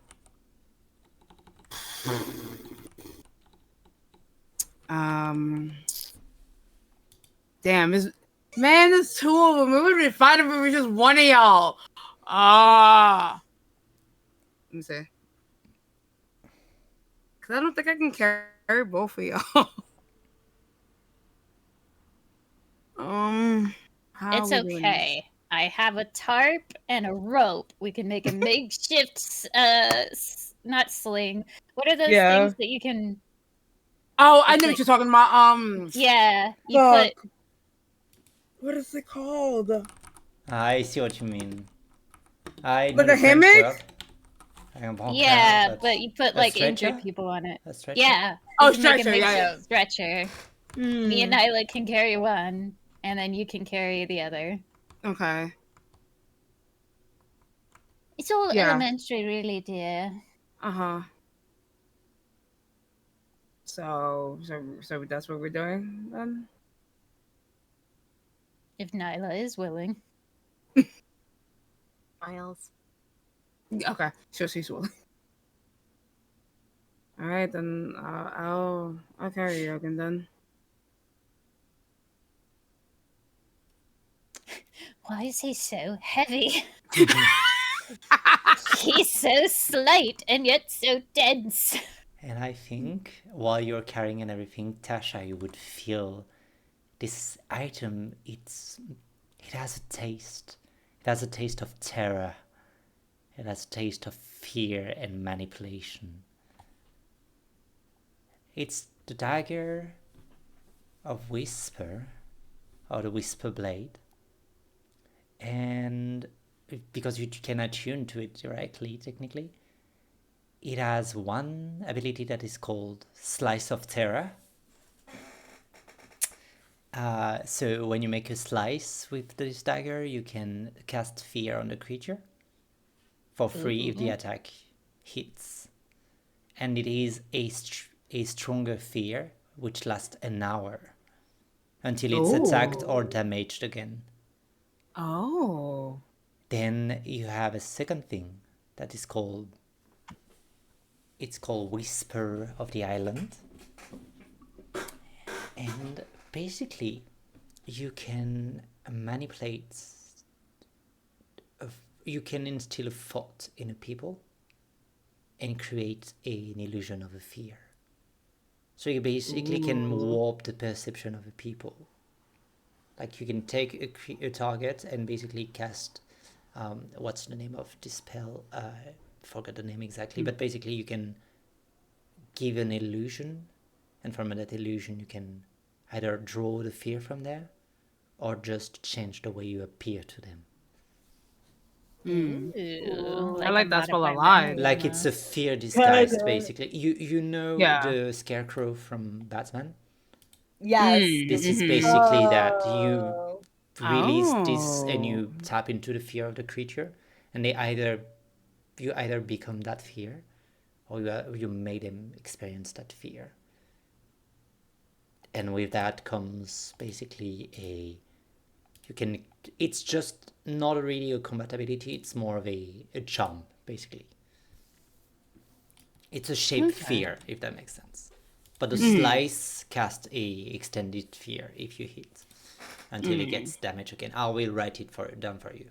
D: Damn, there's two of them. It would have been fine if it was just one of y'all. Let me see. Because I don't think I can carry both of y'all. How
B: It's
D: are we doing this?
B: okay. I have a tarp and a rope. We can make a makeshift, not sling. What are those
D: Yeah.
B: things that you can?
D: Oh, I
B: It's
D: know
B: like-
D: what you're talking about.
B: Yeah, you
D: Fuck.
B: put.
D: What is it called?
A: I see what you mean. I know
D: Like
A: the
D: a
A: French
D: hammock?
A: word.
B: Yeah, but you put
A: a
B: like injured
A: stretcher?
B: people on it.
A: A stretcher?
B: Yeah.
D: Oh,
B: You can make a
D: stretcher, yeah,
B: makeshift
D: yeah.
B: stretcher. Me and Nyla can carry one, and then you can carry the other.
D: Okay.
B: It's all
D: Yeah.
B: elementary, really, dear.
D: Uh-huh. So that's what we're doing then?
B: If Nyla is willing.
C: Miles.
D: Okay. Sure, she's willing. All right, then I'll carry Yogan then.
B: Why is he so heavy? He's so slight and yet so dense.
A: And I think while you're carrying and everything, Tasha, you would feel this item. It has a taste. It has a taste of terror. It has a taste of fear and manipulation. It's the dagger of Whisper, or the Whisper Blade. And because you can attune to it directly, technically, it has one ability that is called Slice of Terror. So when you make a slice with this dagger, you can cast fear on the creature for free if the attack hits. And it is a stronger fear, which lasts an hour until it's attacked or damaged again.
D: Oh.
A: Then you have a second thing that is called Whisper of the Island. And basically you can manipulate, you can instill a thought in a people and create an illusion of a fear. So you basically can warp the perception of a people. Like you can take a target and basically cast, what's the name of this spell? I forgot the name exactly, but basically you can give an illusion, and from that illusion you can either draw the fear from there or just change the way you appear to them.
G: Ooh,
D: I like that spell a
G: modify
D: lot.
G: memory
A: Like it's a
G: almost.
A: fear disguised, basically. You know
D: Yeah.
A: the Scarecrow from Batman?
C: Yes.
A: This is
D: Mhm.
A: basically that you
C: Oh.
A: release this and
D: Oh.
A: you tap into the fear of the creature, and you either become that fear or you made them experience that fear. And with that comes basically it's just not really a combat ability, it's more of a charm, basically. It's a shape fear, if that makes sense. But the slice casts a extended fear if you hit until it gets damage again. I will write it down for you.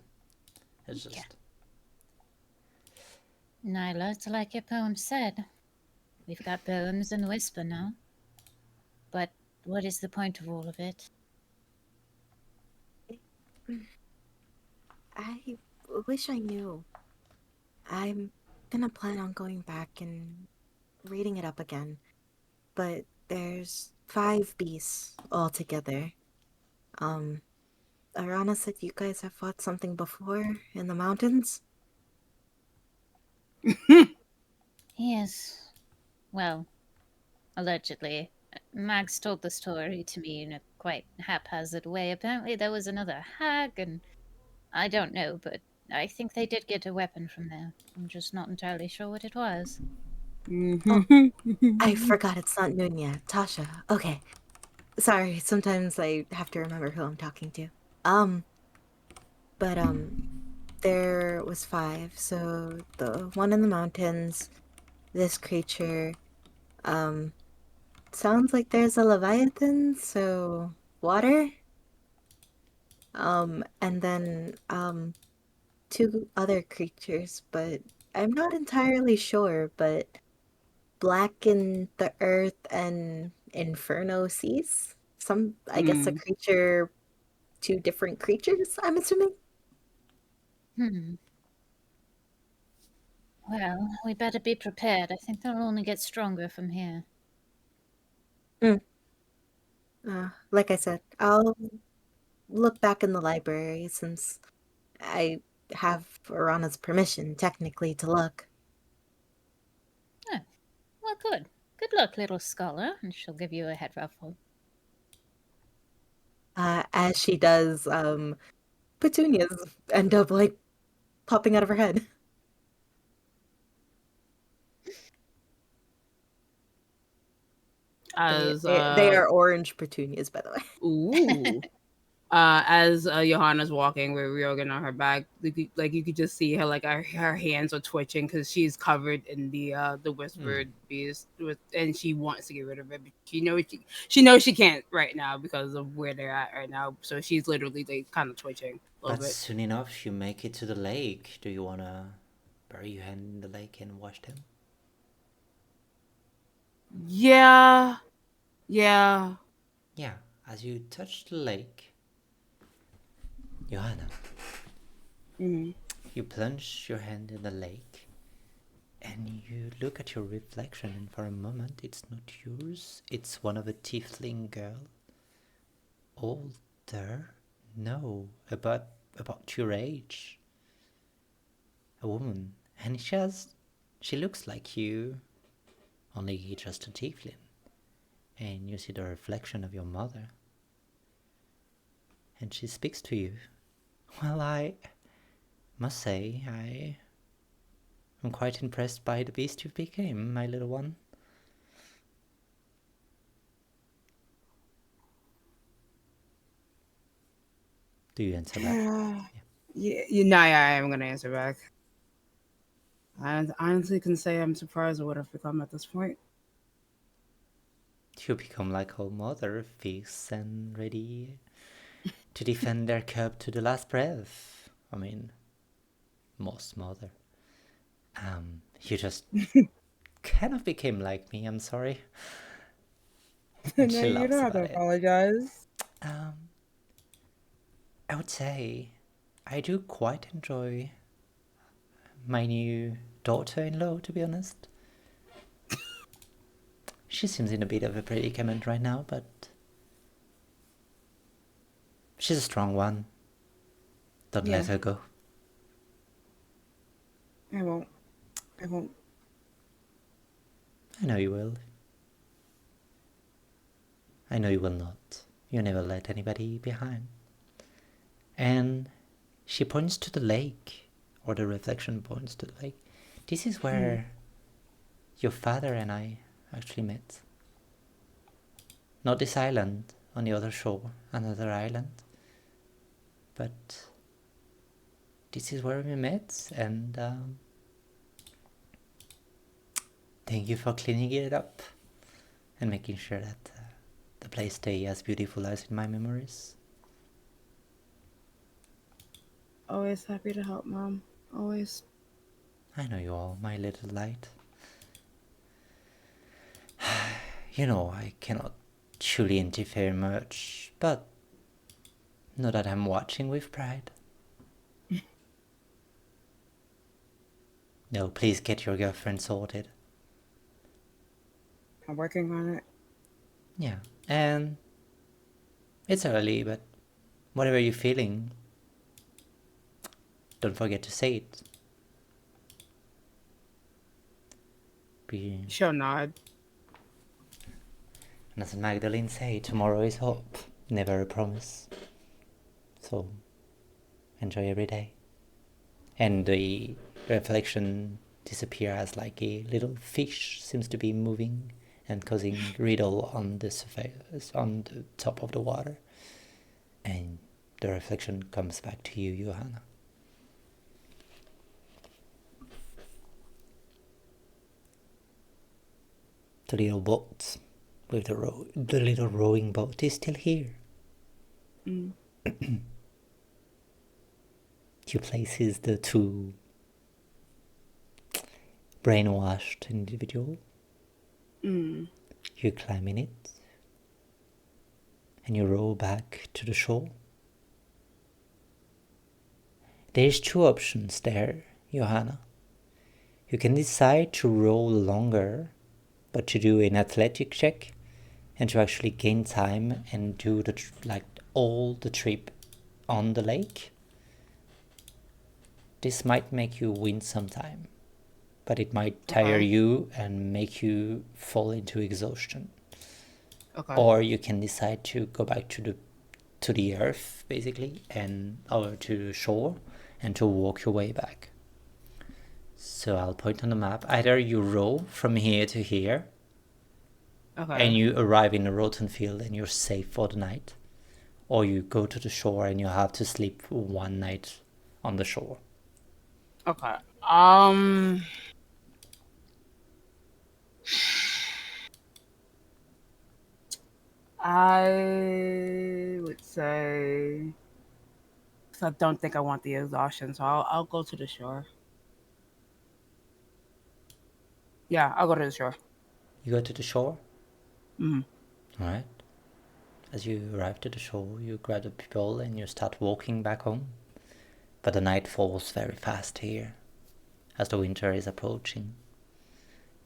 A: It's just
B: Nyla, it's like your poem said. We've got bones and whisper now. But what is the point of all of it?
F: I wish I knew. I'm gonna plan on going back and reading it up again. But there's 5 beasts altogether. Arana said you guys have fought something before in the mountains?
B: Yes. Well, allegedly. Max told the story to me in a quite haphazard way. Apparently, there was another hag, and I don't know, but I think they did get a weapon from there. I'm just not entirely sure what it was.
F: Oh, I forgot it's not Nunya. Tasha. Okay. Sorry, sometimes I have to remember who I'm talking to. But there was 5. So the one in the mountains, this creature, sounds like there's a leviathan, so water. And then 2 other creatures, but I'm not entirely sure, but black in the earth and inferno seas. I guess a creature, 2 different creatures, I'm assuming.
B: Hmm. Well, we better be prepared. I think they'll only get stronger from here.
F: Like I said, I'll look back in the library since I have Arana's permission, technically, to look.
B: Oh, well, good. Good luck, little scholar, and she'll give you a head ruffle.
F: As she does, petunias end up, like, popping out of her head.
D: As
F: They are orange petunias, by the way.
D: ooh. As Johanna's walking with Ryogan on her back, you could just see her her hands are twitching because she's covered in the whispered beast, and she wants to get rid of it, but she knows she can't right now because of where they're at right now. So she's literally like kind of twitching a little
A: but
D: bit.
A: soon enough you make it to the lake. Do you wanna bury your hand in the lake and wash them?
D: Yeah, yeah.
A: Yeah, as you touch the lake, Johanna, you plunge your hand in the lake and you look at your reflection, and for a moment it's not yours, it's one of a tiefling girl. Older? No, about your age. A woman. And she looks like you, only just a tiefling. And you see the reflection of your mother. and she speaks to you. Well, I must say, I'm quite impressed by the beast you became, my little one. Do you answer back?
D: Yeah, I'm gonna answer back. I honestly can say I'm surprised at what I've become at this point.
A: You become like a mother, fierce and ready to defend their cub to the last breath. I mean, most mother. You just kind of became like me, I'm sorry. And
D: No,
A: she
D: you
A: laughs
D: don't have to
A: about it.
D: apologize.
A: I would say I do quite enjoy my new daughter-in-law, to be honest. She seems in a bit of a predicament right now, but she's a strong one. Don't let her go.
D: I won't. I won't.
A: I know you will. I know you will not. You never let anybody behind. And she points to the lake, or the reflection points to the lake. This is where your father and I actually met. Not this island, on the other shore, another island. But this is where we met, and thank you for cleaning it up and making sure that the place stays as beautiful as in my memories.
D: Always happy to help, Mom. Always.
A: I know you all, my little light. You know, I cannot truly interfere much, but know that I'm watching with pride. No, please get your girlfriend sorted.
D: I'm working on it.
A: Yeah, and it's early, but whatever you're feeling, don't forget to say it.
D: She'll nod.
A: And as Magdalene say, tomorrow is hope, never a promise. So, enjoy every day. And the reflection disappears as like a little fish seems to be moving and causing riddle on the surface, on the top of the water. And the reflection comes back to you, Johanna. The little boat with the little rowing boat is still here. You places the two brainwashed individual. You climb in it and you row back to the shore. There's two options there, Johanna. You can decide to row longer, but to do an athletic check and to actually gain time and do the all the trip on the lake. This might make you win some time, but it might tire you and make you fall into exhaustion. Or you can decide to go back to the earth, basically, and over to the shore, and to walk your way back. So I'll point on the map. Either you row from here to here, and you arrive in a rotten field and you're safe for the night, or you go to the shore and you have to sleep one night on the shore.
D: Okay. I would say, 'cause I don't think I want the exhaustion, so I'll go to the shore. Yeah, I'll go to the shore.
A: You go to the shore?
D: Mhm.
A: Alright. As you arrive to the shore, you grab the people and you start walking back home. But the night falls very fast here, as the winter is approaching.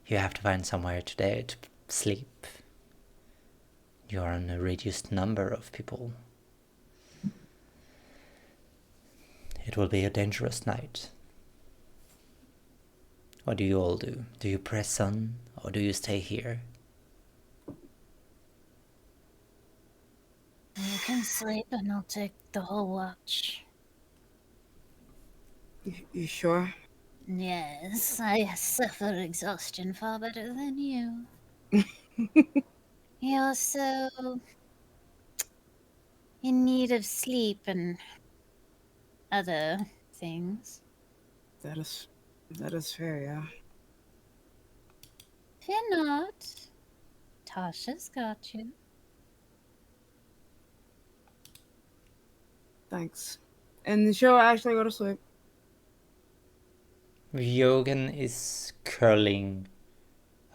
A: You have to find somewhere today to sleep. You are on a reduced number of people. It will be a dangerous night. What do you all do? Do you press on, or do you stay here?
B: You can sleep and I'll take the whole watch.
D: You sure?
B: Yes, I suffer exhaustion far better than you. You're so in need of sleep and other things.
D: That is fair, yeah.
B: Fear not. Tasha's got you.
D: Thanks. And she'll actually go to sleep.
A: Yogan is curling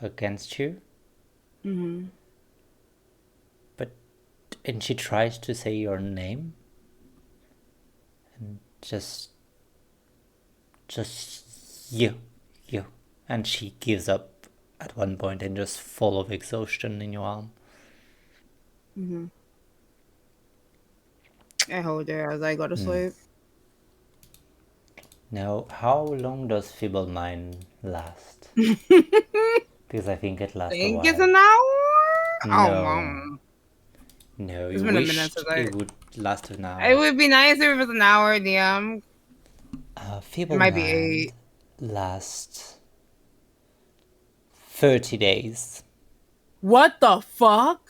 A: against you,
D: Mm-hmm.
A: and she tries to say your name, and just you, and she gives up at one point and just full of exhaustion in your arm.
D: Mm-hmm. I hold her as I go to sleep.
A: Now, how long does Feeble Mind last? Because I think it lasts a
D: Think it's
A: while.
D: an hour? Oh,
A: No, no,
D: It's
A: you
D: been a minute
A: wished
D: since
A: it would last an
D: It
A: hour.
D: would be nice if it was an hour, DM. It
A: Feeble
D: might be
A: Mind
D: 8.
A: lasts 30 days.
D: What the fuck?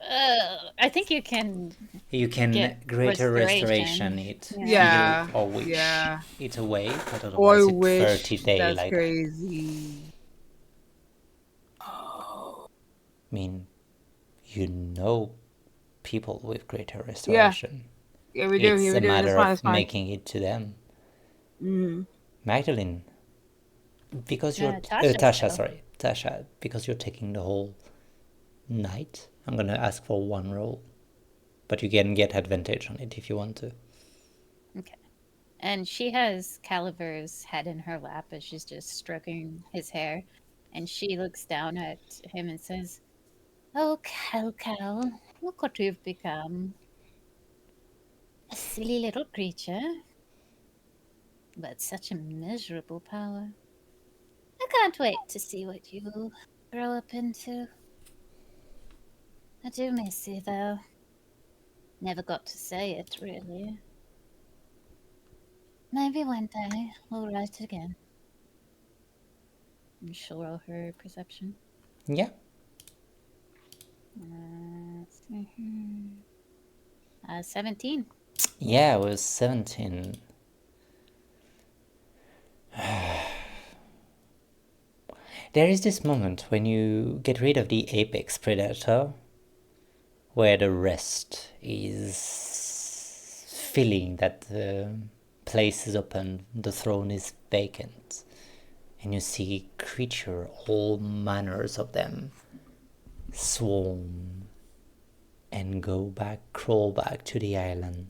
B: I think you can
A: You can
B: get
A: greater restoration
B: restoration.
A: it,
D: Yeah.
A: heal or wish
D: Yeah.
A: it away, but
D: Or
A: otherwise it's
D: wish.
A: 30 day
D: That's
A: like
D: crazy.
A: I mean, you know people with greater
D: Yeah.
A: restoration.
D: Yeah, we do.
A: It's
D: Yeah,
A: a
D: we do.
A: matter
D: That's
A: of
D: fine.
A: making it to them.
D: Mm-hmm.
A: Magdalene, because you're Tasha, because you're taking the whole night, I'm gonna ask for one roll, but you can get advantage on it if you want to.
B: Okay. And she has Caliver's head in her lap as she's just stroking his hair. And she looks down at him and says, "Oh, Cal, look what you've become. A silly little creature, but such a miserable power. I can't wait to see what you grow up into. I do miss you, though. Never got to say it, really. Maybe one day we'll write again." And she'll roll her perception.
A: Yeah.
B: Let's see here. 17.
A: Yeah, it was 17. There is this moment when you get rid of the apex predator where the rest is feeling that the place is open, the throne is vacant, and you see creature, all manners of them, swarm and crawl back to the island.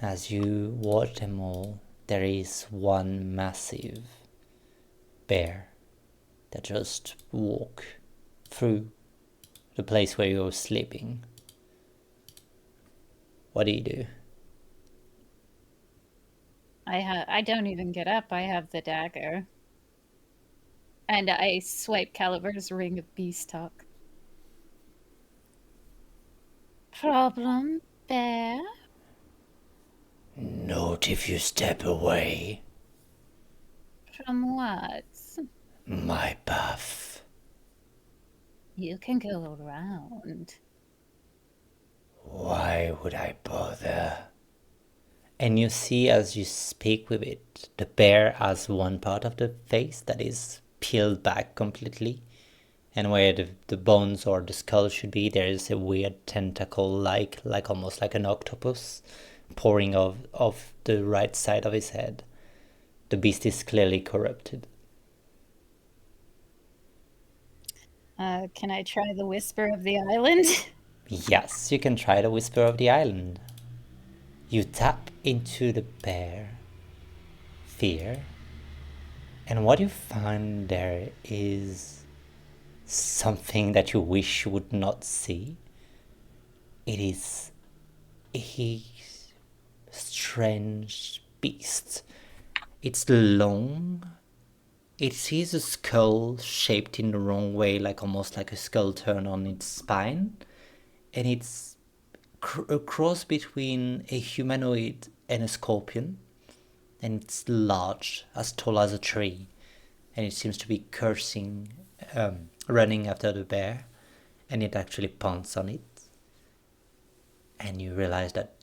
A: As you watch them all, there is one massive bear that just walk through the place where you're sleeping. What do you do?
B: I don't even get up. I have the dagger. And I swipe Caliver's ring of beast talk. Problem, bear?
A: Not if you step away.
B: From what?
A: My path.
B: You can go around.
A: Why would I bother? And you see as you speak with it, the bear has one part of the face that is peeled back completely. And where the bones or the skull should be, there is a weird tentacle like almost like an octopus pouring off the right side of his head. The beast is clearly corrupted.
B: Can I try the whisper of the island?
A: Yes, you can try the whisper of the island. You tap into the bear fear, and what you find there is something that you wish you would not see. It is a strange beast. It's long. It is a skull shaped in the wrong way, like almost like a skull turn on its spine. and it's a cross between a humanoid and a scorpion, and it's large, as tall as a tree, and it seems to be cursing, running after the bear, and it actually pounces on it, and you realize that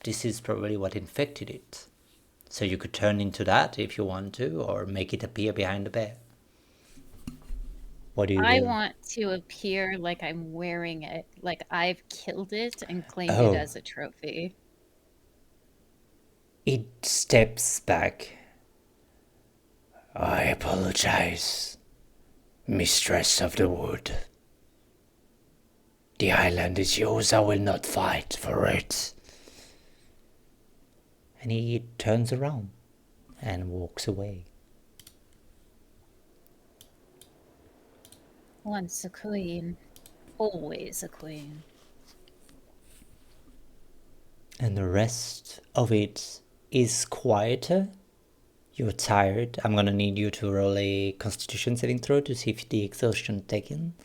A: this is probably what infected it. So you could turn into that if you want to, or make it appear behind the bear. What do you
G: I
A: do?
G: want to appear like I'm wearing it, like I've killed it and claimed
A: Oh.
G: it as a trophy.
A: It steps back. I apologize, Mistress of the Wood. The island is yours, I will not fight for it. And he turns around and walks away.
G: Once a queen, always a queen.
A: And the rest of it is quieter. You're tired. I'm gonna need you to roll a constitution saving throw to see if the exhaustion taken.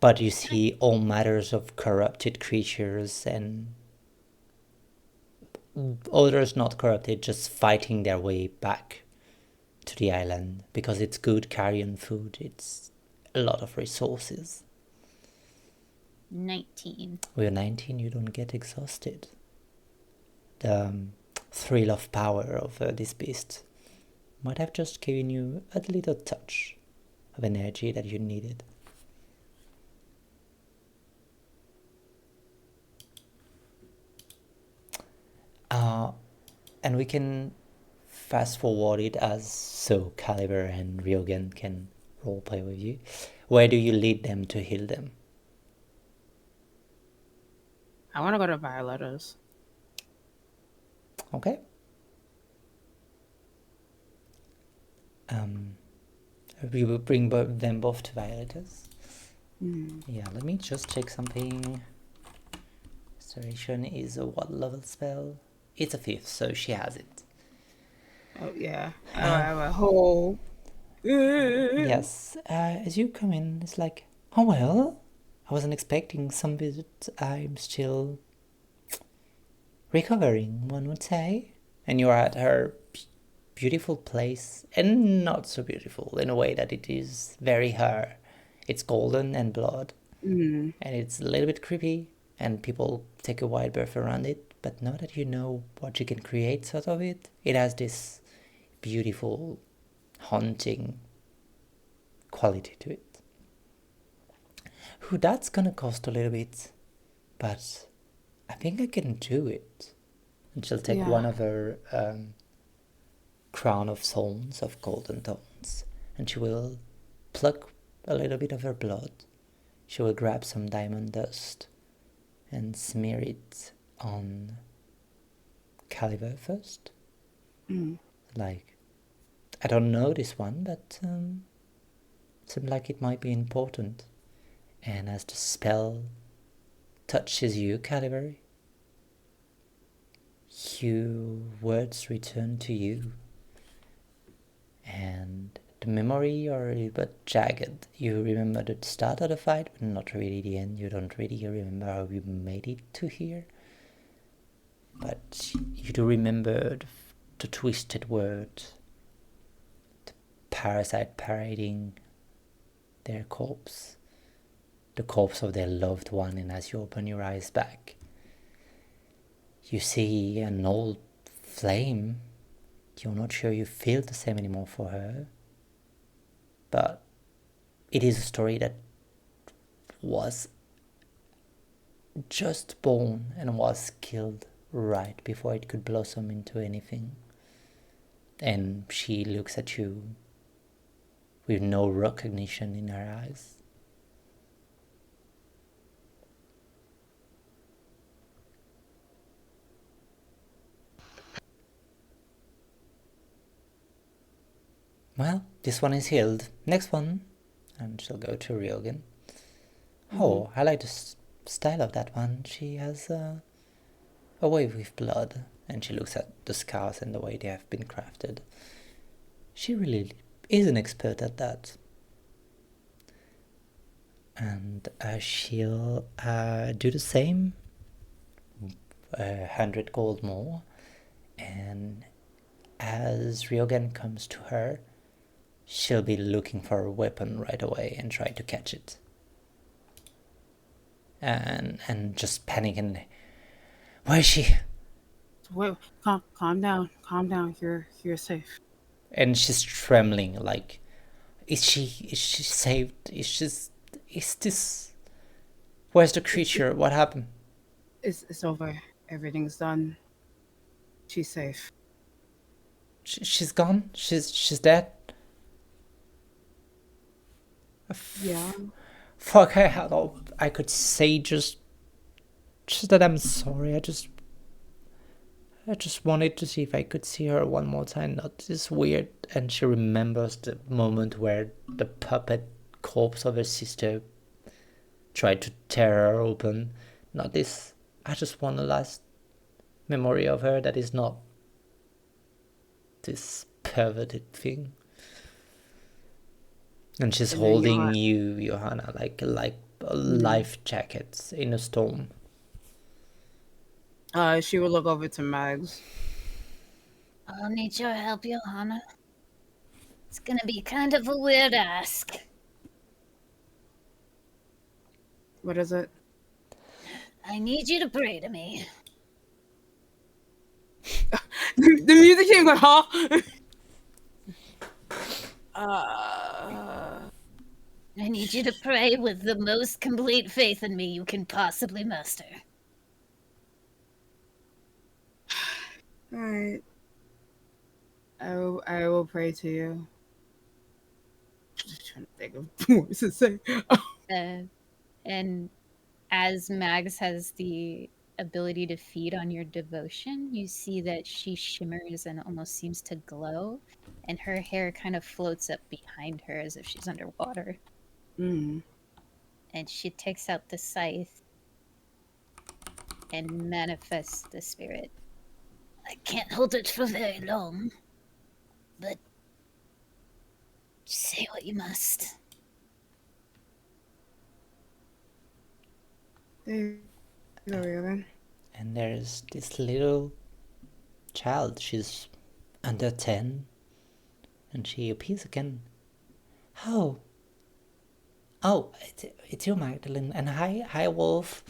A: But you see all matters of corrupted creatures and others not corrupted, just fighting their way back to the island because it's good carrion food. It's a lot of resources.
G: 19.
A: With 19, you don't get exhausted. The thrill of power of this beast might have just given you a little touch of energy that you needed. And we can fast forward it as so Caliber and Ryogen can roleplay with you. Where do you lead them to heal them?
D: I want to go to Violetta's.
A: Okay. We will bring them both to Violetta's. Yeah, let me just check something. Restoration is a what level spell? It's a 5th, so she has it.
D: Oh yeah, I have a whole.
A: Yes, as you come in, it's like, oh well, I wasn't expecting some visit. I'm still recovering, one would say. And you're at her beautiful place, and not so beautiful in a way that it is very her. It's golden and blood, and it's a little bit creepy, and people take a wide berth around it. But now that you know what you can create out of it, it has this beautiful, haunting quality to it. Ooh, that's gonna cost a little bit, but I think I can do it. And she'll take one of her crown of thorns, of golden thorns, and she will pluck a little bit of her blood. She will grab some diamond dust and smear it on Caliber first. Like, I don't know this one, but seems like it might be important. And as the spell touches you, Caliber, words return to you. And the memory are a little bit jagged. You remember the start of the fight, but not really the end. You don't really remember how you made it to here. But you do remember the twisted word, the parasite parading their corpse, the corpse of their loved one, and as you open your eyes back, you see an old flame. You're not sure you feel the same anymore for her, but it is a story that was just born and was killed right before it could blossom into anything. And she looks at you with no recognition in her eyes. Well, this one is healed. Next one. And she'll go to Ryogen. Oh, I like the style of that one. She has a way with blood. And she looks at the scars and the way they have been crafted. She really is an expert at that. and she'll do the same, 100 gold more, and as Ryogan comes to her, she'll be looking for a weapon right away and try to catch it. And just panicking. Where is she?
D: Wait, calm down. Calm down. You're safe.
A: And she's trembling like, is she saved? Is this, where's the creature? What happened?
D: It's over. Everything's done. She's safe.
A: She's gone? She's dead?
D: Yeah.
A: Fuck, I could say just that I'm sorry. I just wanted to see if I could see her one more time. Not this weird. And she remembers the moment where the puppet corpse of her sister tried to tear her open. Not this. I just want a last memory of her that is not this perverted thing. And she's
D: And then
A: holding you, Johanna, like a life jacket in a storm.
D: She will look over to Mags.
B: I'll need your help, Johanna. It's gonna be kind of a weird ask.
D: What is it?
B: I need you to pray to me.
D: The music came like, huh?
B: I need you to pray with the most complete faith in me you can possibly muster.
D: Alright. I will pray to you. Just trying to think of more to say.
G: And as Mags has the ability to feed on your devotion, you see that she shimmers and almost seems to glow, and her hair kind of floats up behind her as if she's underwater.
D: Mm.
G: And she takes out the scythe and manifests the spirit.
B: I can't hold it for very long, but say what you must.
D: There you go, Raven.
A: And there's this little child. She's under 10. And she appears again. Oh, it's you, Magdalene. And hi, Wolf.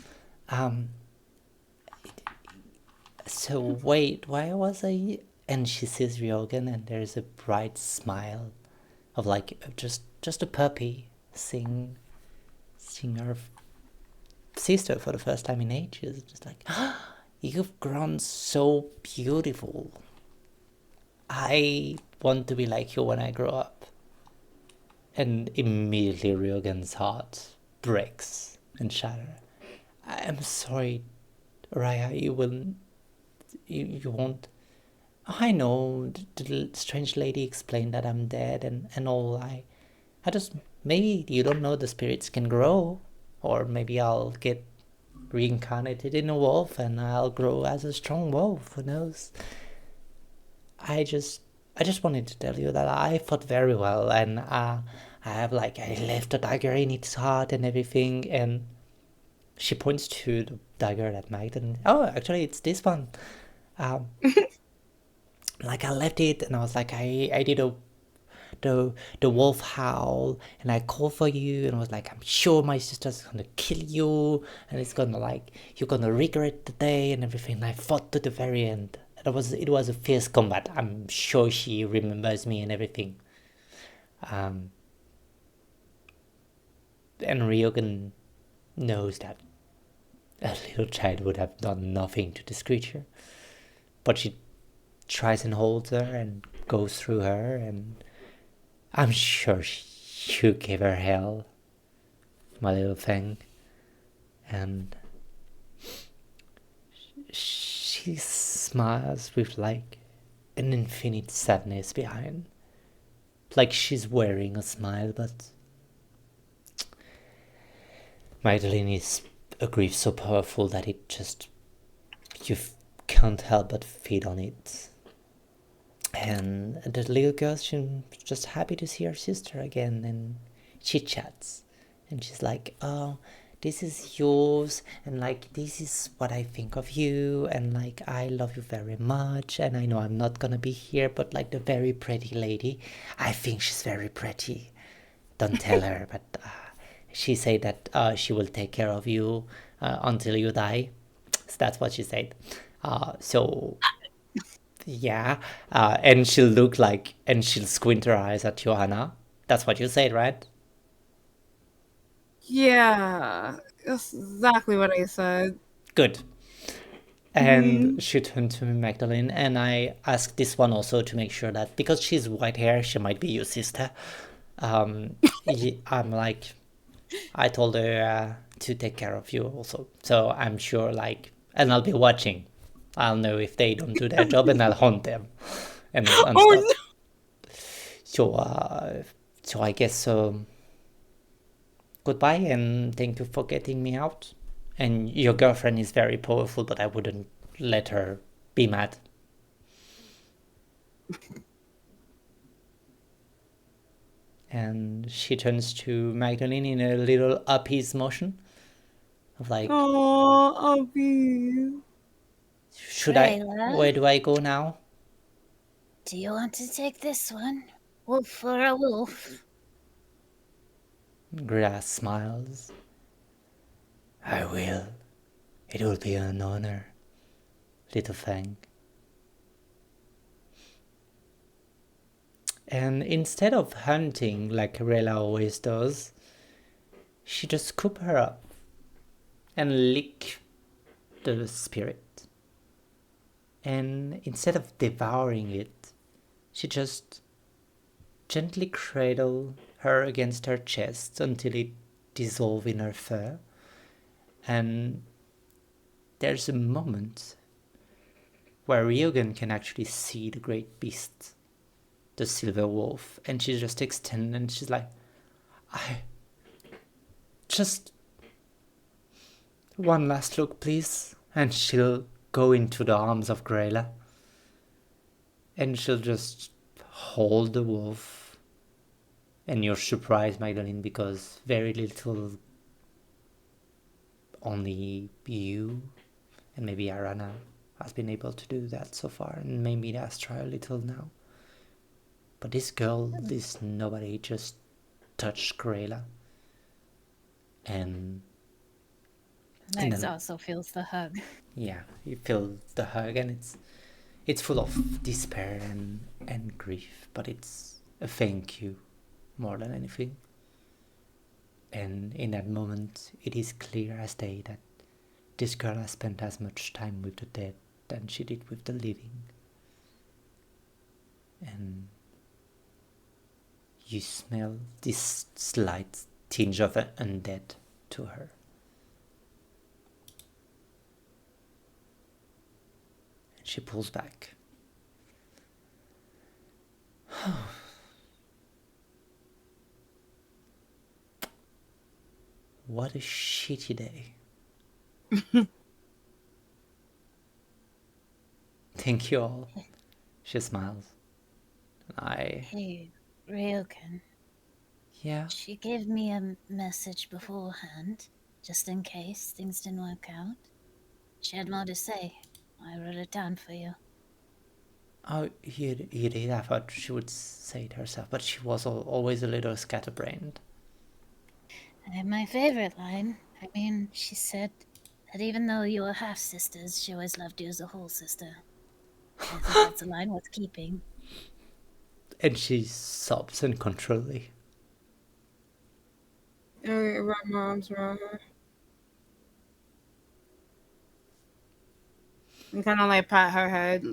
A: So wait, why was I? And she sees Ryogan, and there's a bright smile, of like just a puppy seeing her sister for the first time in ages. Just like, you've grown so beautiful. I want to be like you when I grow up. And immediately Ryogan's heart breaks and shatters. I'm sorry, Raya, you won't. I know the strange lady explained that I'm dead and all. I just, maybe you don't know the spirits can grow, or maybe I'll get reincarnated in a wolf and I'll grow as a strong wolf. Who knows? I just wanted to tell you that I fought very well, and I left a dagger in its heart and everything. And she points to the dagger that Magdalene. Oh, actually, it's this one. Like I left it, and I was like, I did the wolf howl, and I called for you, and I was like, I'm sure my sister's gonna kill you, and it's gonna like you're gonna regret the day and everything. And I fought to the very end. It was a fierce combat. I'm sure she remembers me and everything. And Ryogan knows that a little child would have done nothing to this creature, but she tries and holds her and goes through her, and I'm sure you gave her hell, my little thing. And she smiles with like an infinite sadness behind, like she's wearing a smile, but Magdalene is a grief so powerful that it just, you can't help but feed on it. And the little girl, she's just happy to see her sister again, and she chats. And she's like, oh, this is yours, and like this is what I think of you, and like I love you very much, and I know I'm not gonna be here, but like the very pretty lady, I think she's very pretty. Don't tell her, but she said that she will take care of you until you die. So that's what she said. So yeah, and she'll look like, and she'll squint her eyes at Johanna. That's what you said, right?
D: Yeah, that's exactly what I said.
A: Good. And she turned to Magdalene, and I asked this one also to make sure that because she's white hair, she might be your sister. I'm like, I told her to take care of you also. So I'm sure, like, and I'll be watching. I'll know if they don't do their job, and I'll hunt them and stuff.
D: Oh,
A: So I guess goodbye, and thank you for getting me out. And your girlfriend is very powerful, but I wouldn't let her be mad. And she turns to Magdalene in a little appease motion of like,
D: oh, Abby.
A: should I?
B: Rayla?
A: Where do I go now?
B: Do you want to take this one? Wolf for a wolf.
A: Grass smiles. I will. It will be an honor, little Fang. And instead of hunting like Rela always does, she just scoop her up and lick the spirit. And instead of devouring it, she just gently cradle her against her chest until it dissolves in her fur. And there's a moment where Ryogen can actually see the great beast, the silver wolf, and she just extends and she's like, I just one last look, please. And she'll go into the arms of Grayla, and she'll just hold the wolf. And you're surprised, Magdalene, because very little, only you and maybe Arana has been able to do that so far, and maybe Astra a little now. But this girl, this nobody, just touched Grayla. And
G: Max
A: then,
G: also feels the hug.
A: yeah, you feel the hug, and it's full of despair and grief, but it's a thank you more than anything. And in that moment, it is clear as day that this girl has spent as much time with the dead than she did with the living. And you smell this slight tinge of undead to her. And she pulls back. What a shitty day. Thank you all. She smiles.
B: Hey, Ryokan.
A: Yeah?
B: She gave me a message beforehand, just in case things didn't work out. She had more to say. I wrote it down for you.
A: Oh, you did. I thought she would say it herself, but she was always a little scatterbrained.
B: And my favorite line, I mean, she said that even though you were half sisters, she always loved you as a whole sister. I think that's a line worth keeping.
A: And she sobs uncontrollably.
D: I wrap my arms around her. And kind of like pat her head,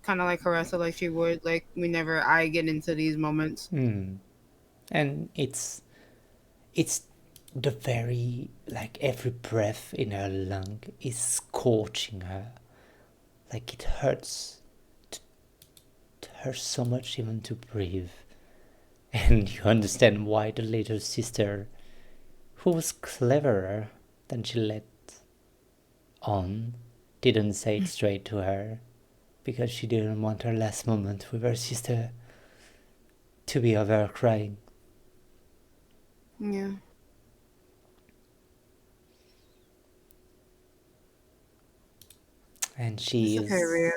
D: kind of like caress her like she would, like whenever I get into these moments.
A: And it's the very, like, every breath in her lung is scorching her. Like, it hurts so much even to breathe. And you understand why the little sister, who was cleverer than she let on, didn't say it straight to her, because she didn't want her last moment with her sister to be of her crying.
D: Yeah.
A: And she
D: It's okay,
A: is
D: Rio.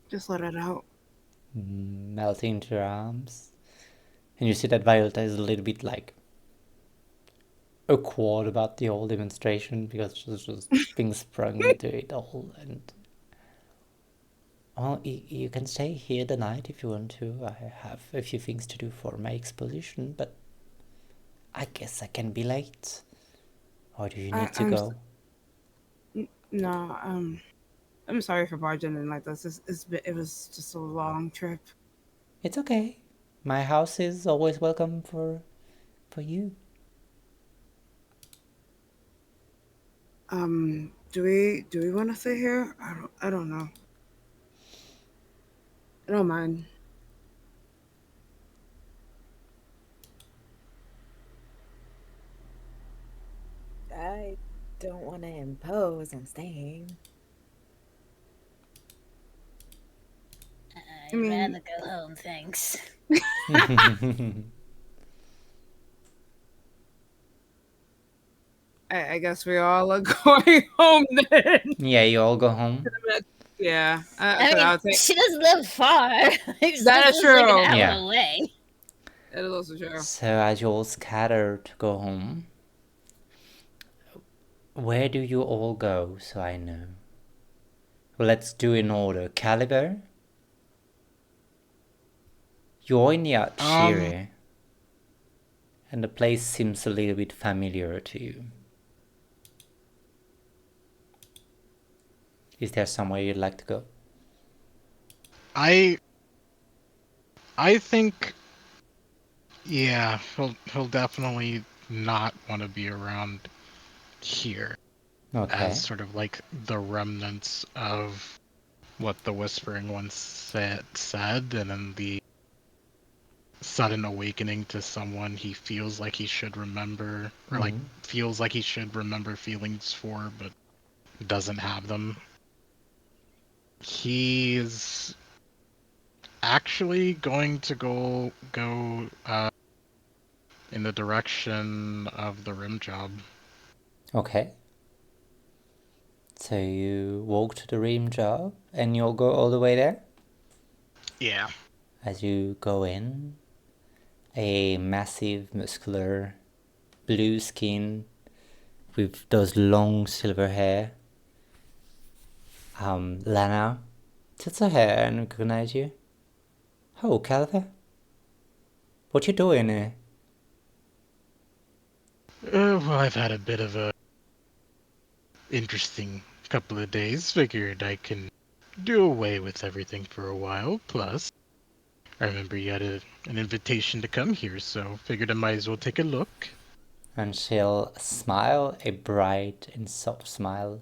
D: Just let it out.
A: melting into her arms. And you see that Violeta is a little bit like awkward about the whole demonstration because she's just being sprung into it all. And well, you can stay here the night if you want to. I have a few things to do for my exposition, but I guess I can be late. Or do you need to go?
D: No, I'm sorry for barging in like this. It was just a long trip.
A: It's okay. My house is always welcome for you.
D: Do we want to stay here? I don't know. I don't mind.
C: I don't want to impose on staying.
B: I'd
D: mean-
B: rather go home, thanks.
D: I guess we all are going home then.
A: Yeah, you all go home.
D: Yeah.
B: I mean,
D: I'll take.
B: she doesn't live far. It's
D: That
B: just
D: is
B: like
D: true.
B: an hour
A: Yeah.
B: away.
D: That is also true.
A: So as you all scatter to go home, where do you all go so I know? Well, let's do in order. Caliber? You're in the Archery. And the place seems a little bit familiar to you. Is there somewhere you'd like to go?
E: I think, yeah, he'll definitely not want to be around here
A: Okay.
E: as sort of like the remnants of what the Whispering once said, and then the sudden awakening to someone he feels like he should remember, or like feels like he should remember feelings for, but doesn't have them. He's actually going to go in the direction of the rim job.
A: Okay. So you walk to the rim job and you'll go all the way there?
E: Yeah.
A: As you go in, a massive, muscular, blue skin with those long silver hair, Lana tilts her hair and recognizes you. Oh, Calvin, what you doing here?
E: Well, I've had a bit of a interesting couple of days. Figured I can do away with everything for a while. Plus, I remember you had an invitation to come here, so figured I might as well take a look.
A: And she'll smile, a bright and soft smile.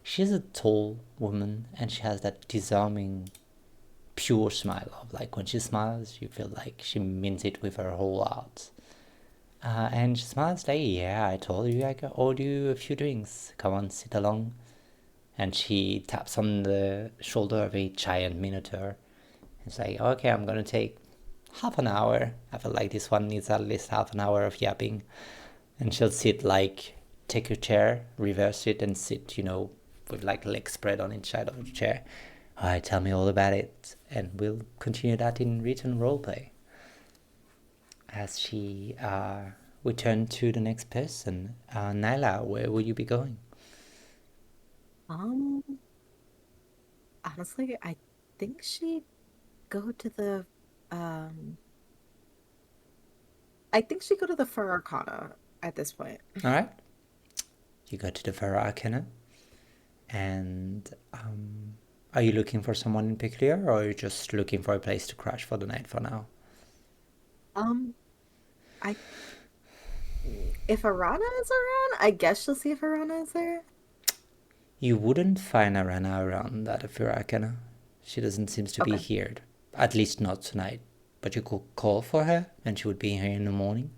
A: She's a tall woman and she has that disarming, pure smile of like when she smiles, you feel like she means it with her whole heart. And she smiles like, yeah, I told you I could order you a few drinks. Come on, sit along. And she taps on the shoulder of a giant minotaur. It's like, okay, I'm gonna take half an hour. I feel like this one needs at least half an hour of yapping. And she'll sit like, take your chair, reverse it, and sit, with like legs spread on each side of the chair. Alright, tell me all about it. And we'll continue that in written roleplay. As we turn to the next person. Nyla, where will you be going?
C: Honestly, I think she'd go to the I think she'd go to the Fur Arcana at this point.
A: Alright. You go to the Fur Arcana. And are you looking for someone in particular, or are you just looking for a place to crash for the night for now?
C: If Arana is around, I guess she'll see if Arana is there.
A: You wouldn't find Arana around at the Fur Arcana. She doesn't seem to be here. At least not tonight. But you could call for her, and she would be here in the morning.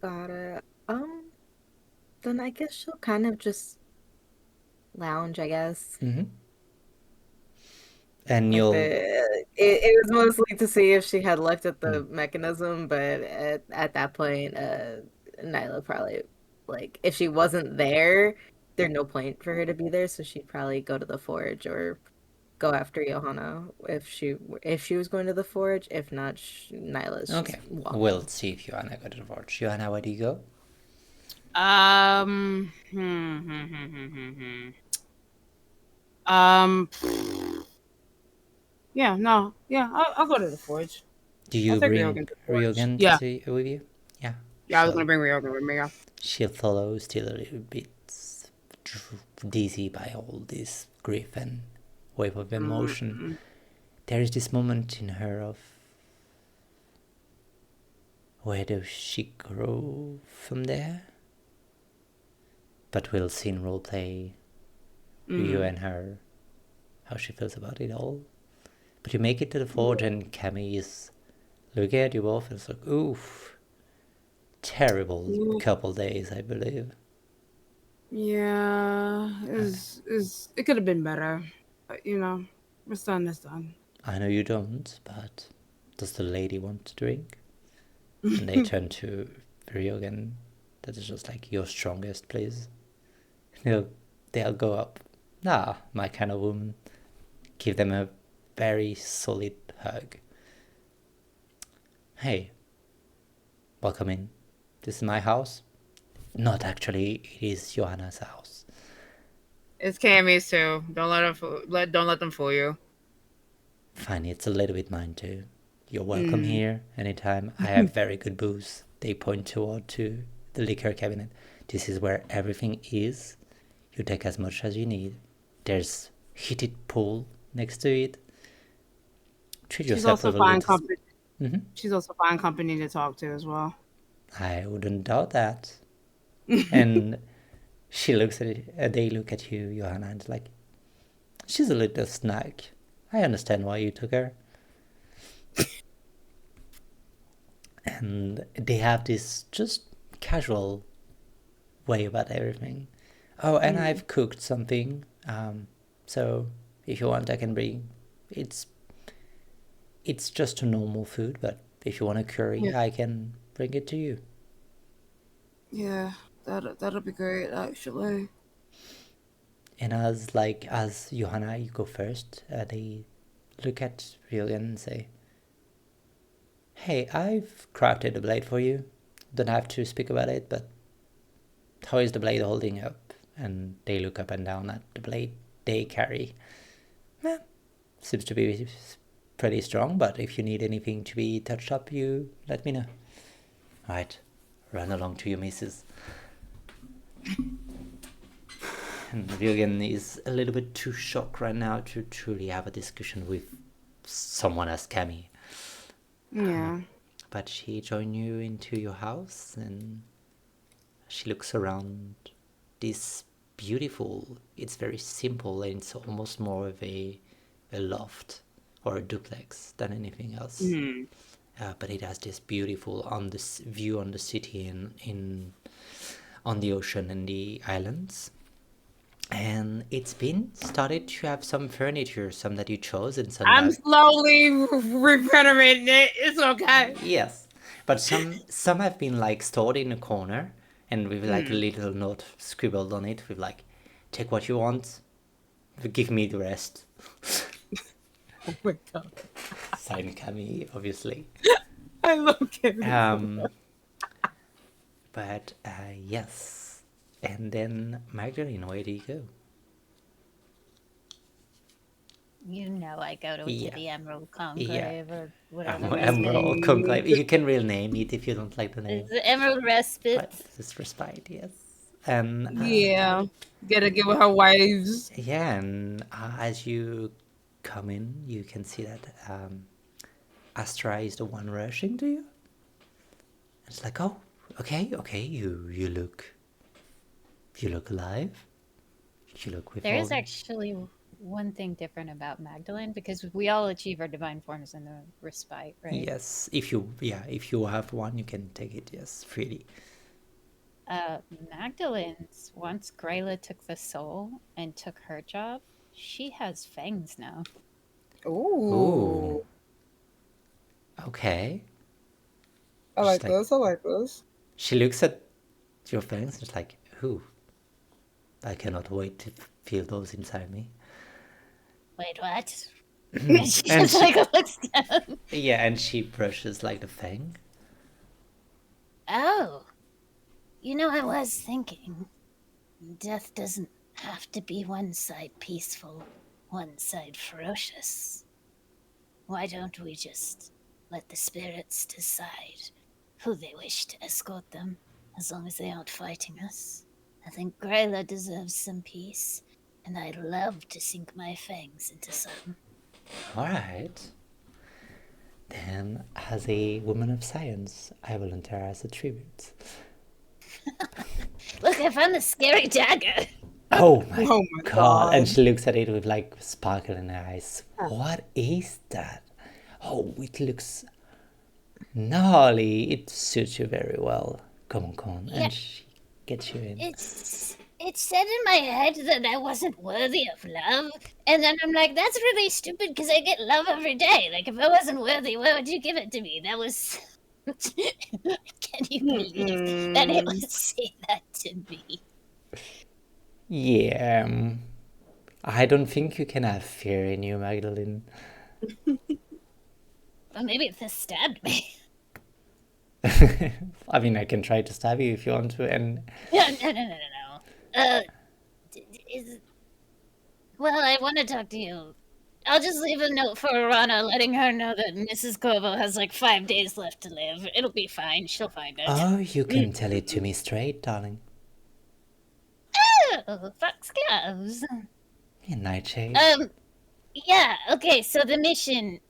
C: Got it. Then I guess she'll kind of just lounge, I guess.
A: And you'll...
C: It was mostly to see if she had looked at the mechanism, but at that point, Nyla probably, like, if she wasn't there, there's no point for her to be there, so she'd probably go to the forge or go after Johanna if she was going to the forge. If not, Nyla's just
A: Okay,
C: walking.
A: we'll see if Johanna go to the forge. Johanna, where do you go?
D: Um. Hmm, hmm, hmm, hmm, hmm, hmm. Um. Yeah. No. Yeah. I'll go to the forge.
A: Do
D: I'll
A: you
D: take
A: bring
D: Ryogan to the forge.
A: Ryogan
D: Yeah.
A: with you? Yeah.
D: Yeah. I was gonna bring Ryogan with me. Yeah.
A: She'll follow, still a little bit dizzy by all this grief and wave of emotion.
D: Mm-hmm.
A: There is this moment in her of where does she grow from there? But we'll see in roleplay you and her, how she feels about it all. But you make it to the forge and Cammy is looking at you both and it's like, oof, terrible couple days, I believe.
D: Yeah. It could have been better, but what's done is done.
A: I know you don't, but does the lady want to drink? And they turn to Ryogan. That is just like, your strongest, please. They'll go up. Nah, my kind of woman. Give them a very solid hug. Hey, welcome in. This is my house. Not actually, it is Johanna's house.
D: It's Cammy's too. Don't let them fool you.
A: Fine, it's a little bit mine too. You're welcome here anytime. I have very good booze. They point toward to the liquor cabinet. This is where everything is. You take as much as you need. There's heated pool next to it. Treat
D: She's
A: yourself
D: also
A: a little
D: fine
A: bit.
D: company. She's also fine company to talk to as well.
A: I wouldn't doubt that. And she looks at it. They look at you, Johanna, and it's like, she's a little snag. I understand why you took her. And they have this just casual way about everything. Oh, and I've cooked something. So if you want, I can bring. It's just a normal food, but if you want a curry, I can bring it to you.
D: Yeah, that'll be great actually.
A: And as Johanna, you go first. They look at Ryogan and say, "Hey, I've crafted a blade for you. Don't have to speak about it, but how is the blade holding up?" And they look up and down at the blade they carry. Seems to be pretty strong, but if you need anything to be touched up, you let me know. Right, run along to your missus. And Ryogen is a little bit too shocked right now to truly have a discussion with someone as Cammy.
D: Yeah.
A: But she joins you into your house and she looks around this beautiful, it's very simple and it's almost more of a loft or a duplex than anything else. But it has this beautiful view on the city and on the ocean and the islands. And it's been started to have some furniture, some that you chose and some
D: I'm
A: that...
D: slowly renovating it. It's okay.
A: Yes, but some have been like stored in a corner and with like a little note scribbled on it with like, take what you want, give me the rest.
D: Oh my god.
A: Sign Cammy, obviously.
D: I love Cammy.
A: But yes. And then Magdalene, where do you go?
B: You know I go to the Emerald Conclave or whatever.
A: Emerald Conclave. You can rename it if you don't like the name.
B: It's the Emerald Respite.
A: But it's respite, yes. And
D: Yeah. Gotta give her wives.
A: yeah, and as you come in, you can see that Astra is the one rushing to you. It's like, oh, okay, you look alive. You look with
G: There is
A: all...
G: actually one thing different about Magdalene because we all achieve our divine forms in the respite, right?
A: Yes, if you have one, you can take it, yes, freely.
G: Magdalene's, once Grayla took the soul and took her job, she has fangs now.
D: Ooh.
A: Okay.
D: I like this.
A: She looks at your fangs and it's like, ooh. I cannot wait to feel those inside me.
B: Wait, what? She
A: And
B: just like looks down.
A: yeah, and she brushes like the fang.
B: Oh, I was thinking, death doesn't have to be one side peaceful, one side ferocious. Why don't we just let the spirits decide who they wish to escort them, as long as they aren't fighting us? I think Grayla deserves some peace, and I'd love to sink my fangs into some.
A: Alright. Then, as a woman of science, I volunteer as a tribute.
B: Look, I found the scary dagger.
A: Oh my,
D: Oh my
A: god. And
D: God.
A: she looks at it with like sparkle in her eyes. What is that? Oh, it looks gnarly. It suits you very well. Come on, come on.
B: Yeah.
A: And she gets you in.
B: It said in my head that I wasn't worthy of love, and then I'm like, that's really stupid because I get love every day. Like, if I wasn't worthy, why would you give it to me? That was. Can you believe that it would say that to me?
A: Yeah. I don't think you can have fear in you, Magdalene.
B: Well, maybe if this stabbed me.
A: I mean, I can try to stab you if you want to, and
B: No. Well, I want to talk to you. I'll just leave a note for Rana, letting her know that Mrs. Corvo has like 5 days left to live. It'll be fine. She'll find it.
A: oh, you can tell it to me straight, darling.
B: Oh, fox gloves.
A: Yeah, Nightshade.
B: Yeah. Okay. So the mission.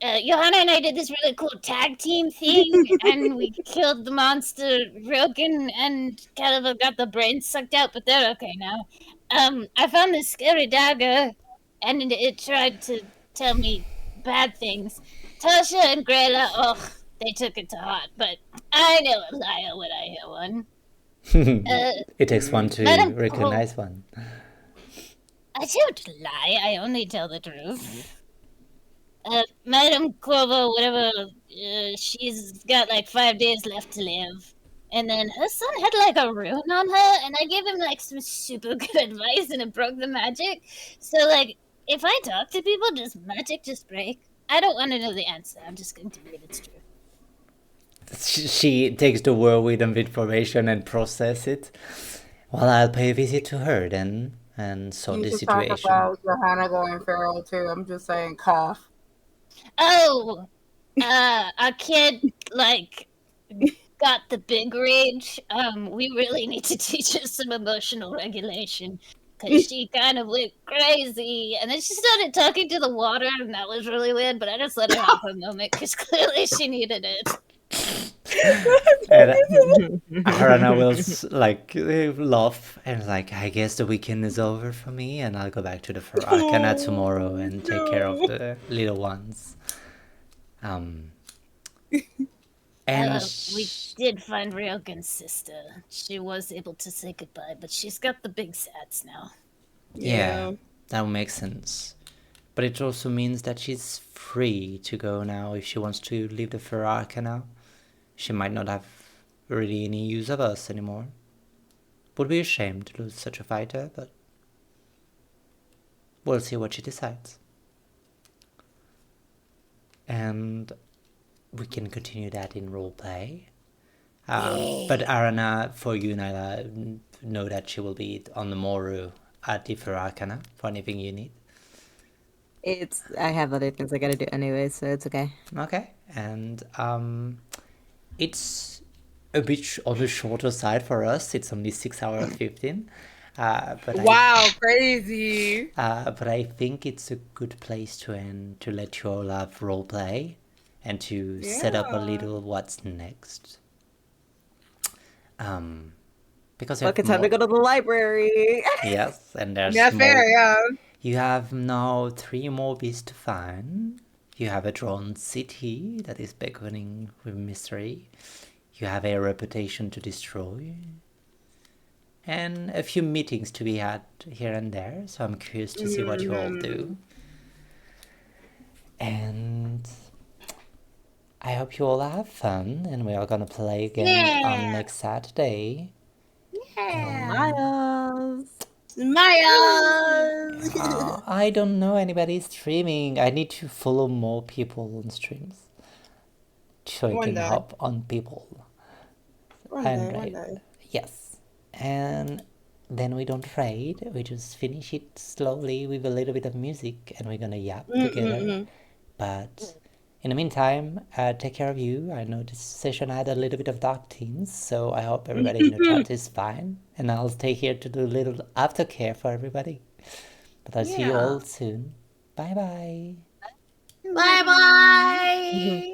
B: Johanna and I did this really cool tag team thing, and we killed the monster Rogan and kind of got the brains sucked out, but they're okay now. I found this scary dagger, and it tried to tell me bad things. Tasha and Grela, oh, they took it to heart, but I know a liar when I hear one.
A: It takes one to
B: Madam
A: recognize one.
B: I don't lie, I only tell the truth. Madam Corvo, whatever, she's got like 5 days left to live. And then her son had like a rune on her, and I gave him like some super good advice, and it broke the magic. So, like, if I talk to people, does magic just break? I don't want to know the answer. I'm just going to believe it's true.
A: She takes the whirlwind of information and process it. Well, I'll pay a visit to her then and sort
D: You
A: the
D: should talk
A: situation.
D: about Johanna going feral too. I'm just saying, cough.
B: Oh, our kid, like, got the big rage. We really need to teach her some emotional regulation. Because she kind of went crazy. And then she started talking to the water, and that was really weird, but I just let her have her moment, because clearly she needed it.
A: And Harana will laugh and like, I guess the weekend is over for me, and I'll go back to the Farakana tomorrow and take care of the little ones. And
B: We did find Ryogen's sister. She was able to say goodbye, but she's got the big sats now.
A: yeah, that makes sense. But it also means that she's free to go now if she wants to leave the Farakana. She might not have really any use of us anymore. Would be a shame to lose such a fighter, but we'll see what she decides. And we can continue that in roleplay. But Arana, for you, Nyla, know that she will be on the Moru at the Farakana for anything you need.
C: I have other things I gotta do anyway, so it's okay.
A: Okay, and it's a bit on the shorter side for us. It's only 6 hours 15. But
D: Wow, crazy.
A: but I think it's a good place to end, to let you all have roleplay and to set up a little what's next. Because
C: Look, it's time to go to the library.
A: Yes, and there's
D: That's fair, yeah.
A: You have now 3 more beasts to find. You have a drawn city that is beckoning with mystery. You have a reputation to destroy. And a few meetings to be had here and there, so I'm curious to see what you all do. And I hope you all have fun, and we are gonna play again on next Saturday.
C: Miles.
D: Miles.
A: I don't know anybody streaming. I need to follow more people on streams so I
D: One
A: can
D: day.
A: hop on people.
D: One
A: And
D: day. One
A: right,
D: day.
A: yes. And then we don't raid. We just finish it slowly with a little bit of music, and we're gonna yap together. But in the meantime, take care of you. I know this session had a little bit of dark themes, so I hope everybody in the chat is fine. And I'll stay here to do a little aftercare for everybody. But I'll see you all soon. Bye bye.
D: Bye bye.